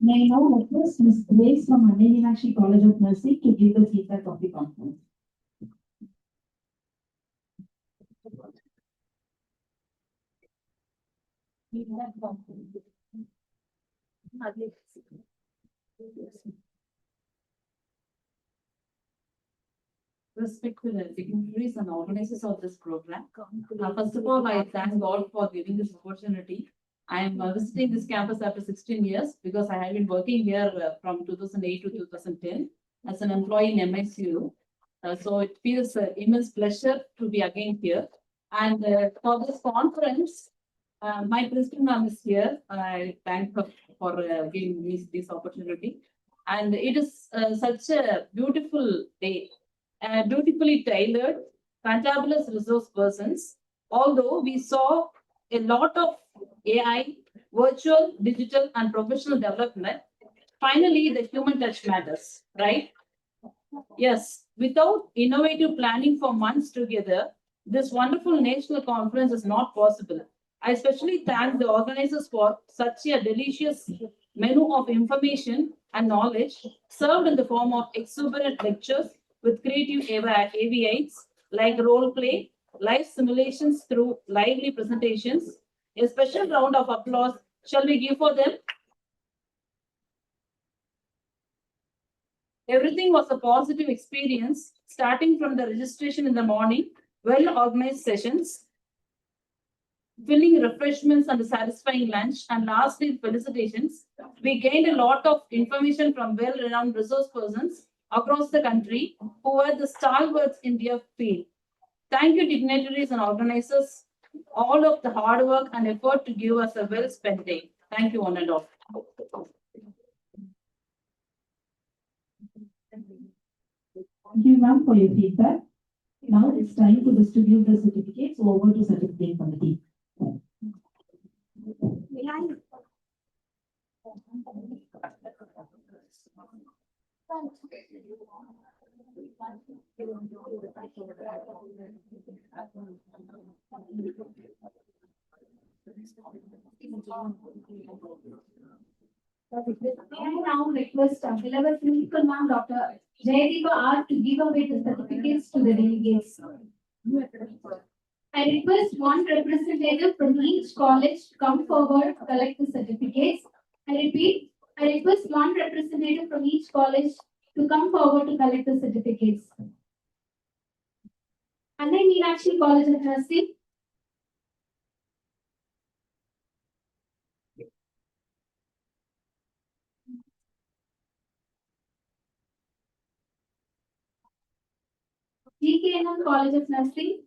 May I now request Ms. Grace from Anna Meenakshi College of Nursing to give the feedback of the conference. Respected dignitaries and organizers of this program. First of all, I thank God for giving this opportunity. I am visiting this campus after 16 years because I have been working here from 2008 to 2010 as an employee in MSU. So it feels immense pleasure to be again here. And for this conference, my principal ma'am is here. I thank her for giving me this opportunity. And it is such a beautiful day. Beautifully tailored, fantabulous resource persons. Although we saw a lot of AI, virtual, digital, and professional development, finally the human touch matters, right? Yes, without innovative planning for months together, this wonderful national conference is not possible. I especially thank the organizers for such a delicious menu of information and knowledge served in the form of exuberant lectures with creative AVIs like role play, live simulations through lively presentations. A special round of applause shall we give for them? Everything was a positive experience, starting from the registration in the morning, well-organized sessions, filling refreshments and a satisfying lunch, and lastly, felicitations. We gained a lot of information from well-renowned resource persons across the country who were the stalwarts in their field. Thank you, dignitaries and organizers, all of the hard work and effort to give us a well-spent day. Thank you, one and all. Thank you, ma'am, for your feedback. Now it's time to distribute the certificates over to certificate committee. May I now request our beloved principal ma'am, Dr. Jayadeepa R, to give away the certificates to the delegates. I request one representative from each college to come forward to collect the certificates. I repeat, I request one representative from each college to come forward to collect the certificates. Anna Meenakshi College of Nursing. STNM College of Nursing.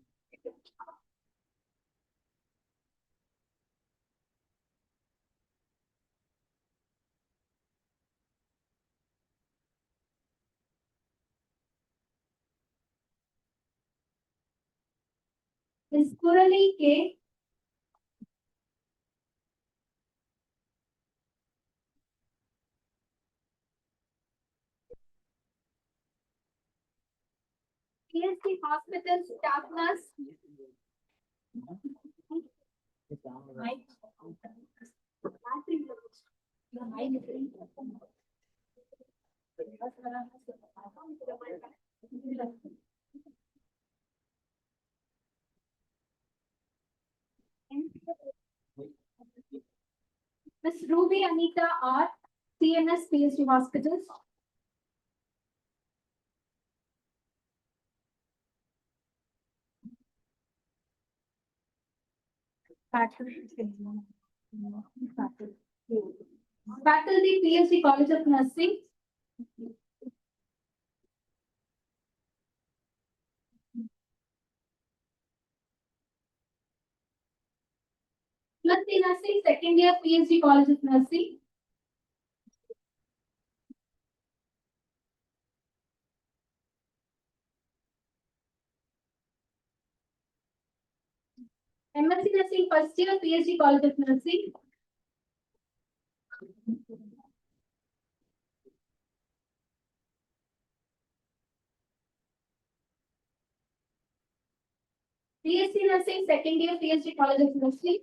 Ms. Kurali K. PSC Hospital Staff Nurse. Ms. Ruby Anita R. CNS PSC Hospitals. Faculty PSC College of Nursing. Plus Nursing, second year PhD College of Nursing. MSc Nursing, first year PhD College of Nursing. BSc Nursing, second year PhD College of Nursing.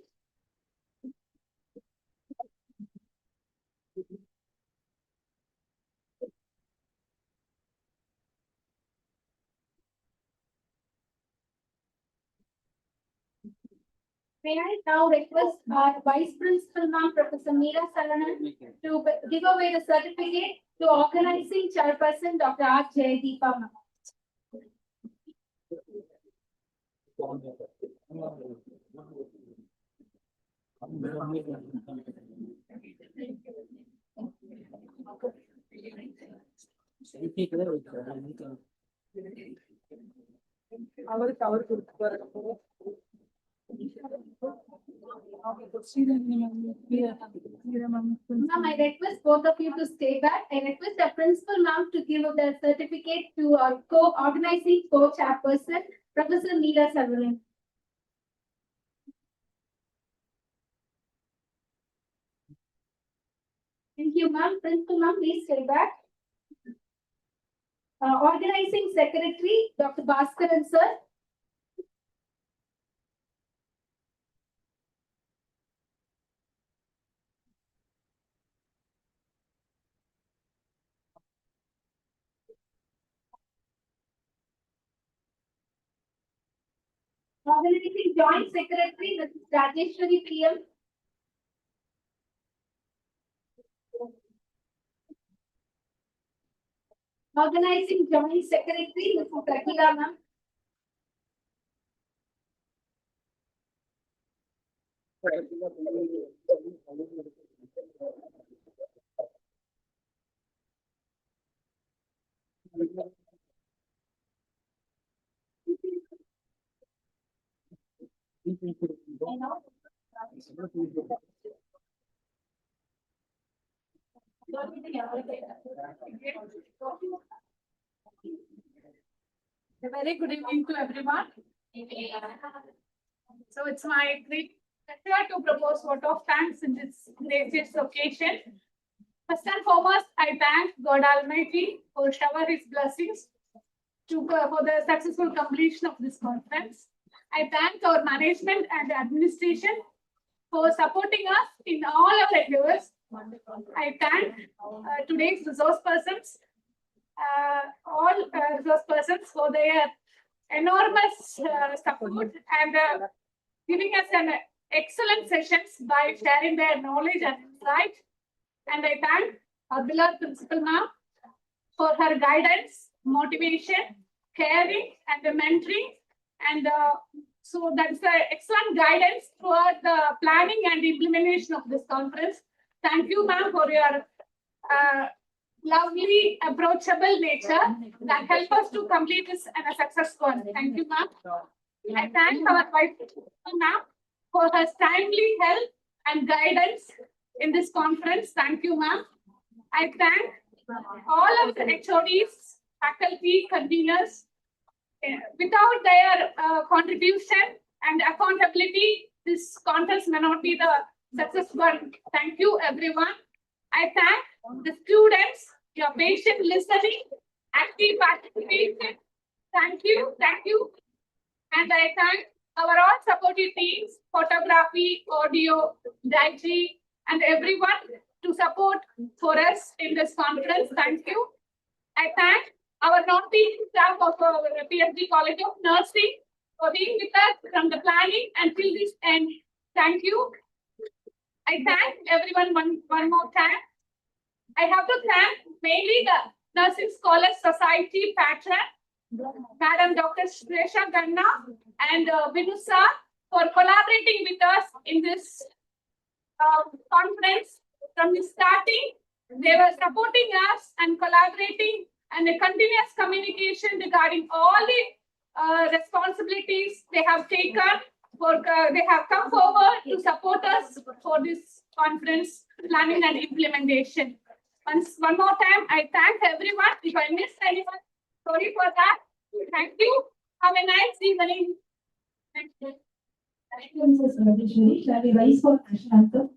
May I now request our Vice Principal Ma'am, Professor Meera Saranan, to give away the certificate to organizing chairperson Dr. R. Jaydeepa Ma'am. Ma'am, I request both of you to stay back. I request the principal ma'am to give the certificate to our co-organizing co-chairperson, Professor Meera Saranan. Thank you, ma'am. Principal ma'am, please stay back. Organizing secretary, Dr. Bhaskaran sir. Organizing joint secretary, Mrs. Rajeshwari PM. Organizing joint secretary, Mrs. Rakila ma'am. A very good evening to everyone. So it's my great pleasure to propose vote of thanks in this gracious occasion. First and foremost, I thank God Almighty for shower His blessings for the successful completion of this conference. I thank our management and administration for supporting us in all our endeavors. I thank today's resource persons, all resource persons for their enormous support and giving us an excellent sessions by sharing their knowledge and insight. And I thank our beloved principal ma'am for her guidance, motivation, caring, and the mentoring. And so that's the excellent guidance throughout the planning and implementation of this conference. Thank you, ma'am, for your lovely, approachable nature that help us to complete this and a successful. Thank you, ma'am. I thank our vice ma'am for her timely help and guidance in this conference. Thank you, ma'am. I thank all of the HODs, faculty, conveners. Without their contribution and accountability, this conference may not be the successful. Thank you, everyone. I thank the students, your patient listening, active participation. Thank you, thank you. And I thank our all supportive teams, photography, audio, dietary, and everyone to support for us in this conference. Thank you. I thank our non-teaching staff of our PhD College of Nursing for being with us from the planning until this end. Thank you. I thank everyone one more time. I have to thank mainly the Nursing Scholars Society patron, Madam Dr. Shresha Ganna and Vinusa for collaborating with us in this conference. From the starting, they were supporting us and collaborating and a continuous communication regarding all the responsibilities they have taken for, they have come forward to support us for this conference planning and implementation. One more time, I thank everyone. If I missed anyone, sorry for that. Thank you. Have a nice evening. Thank you. Thank you, Mrs. Ravishwari. Shall we rise for national anthem?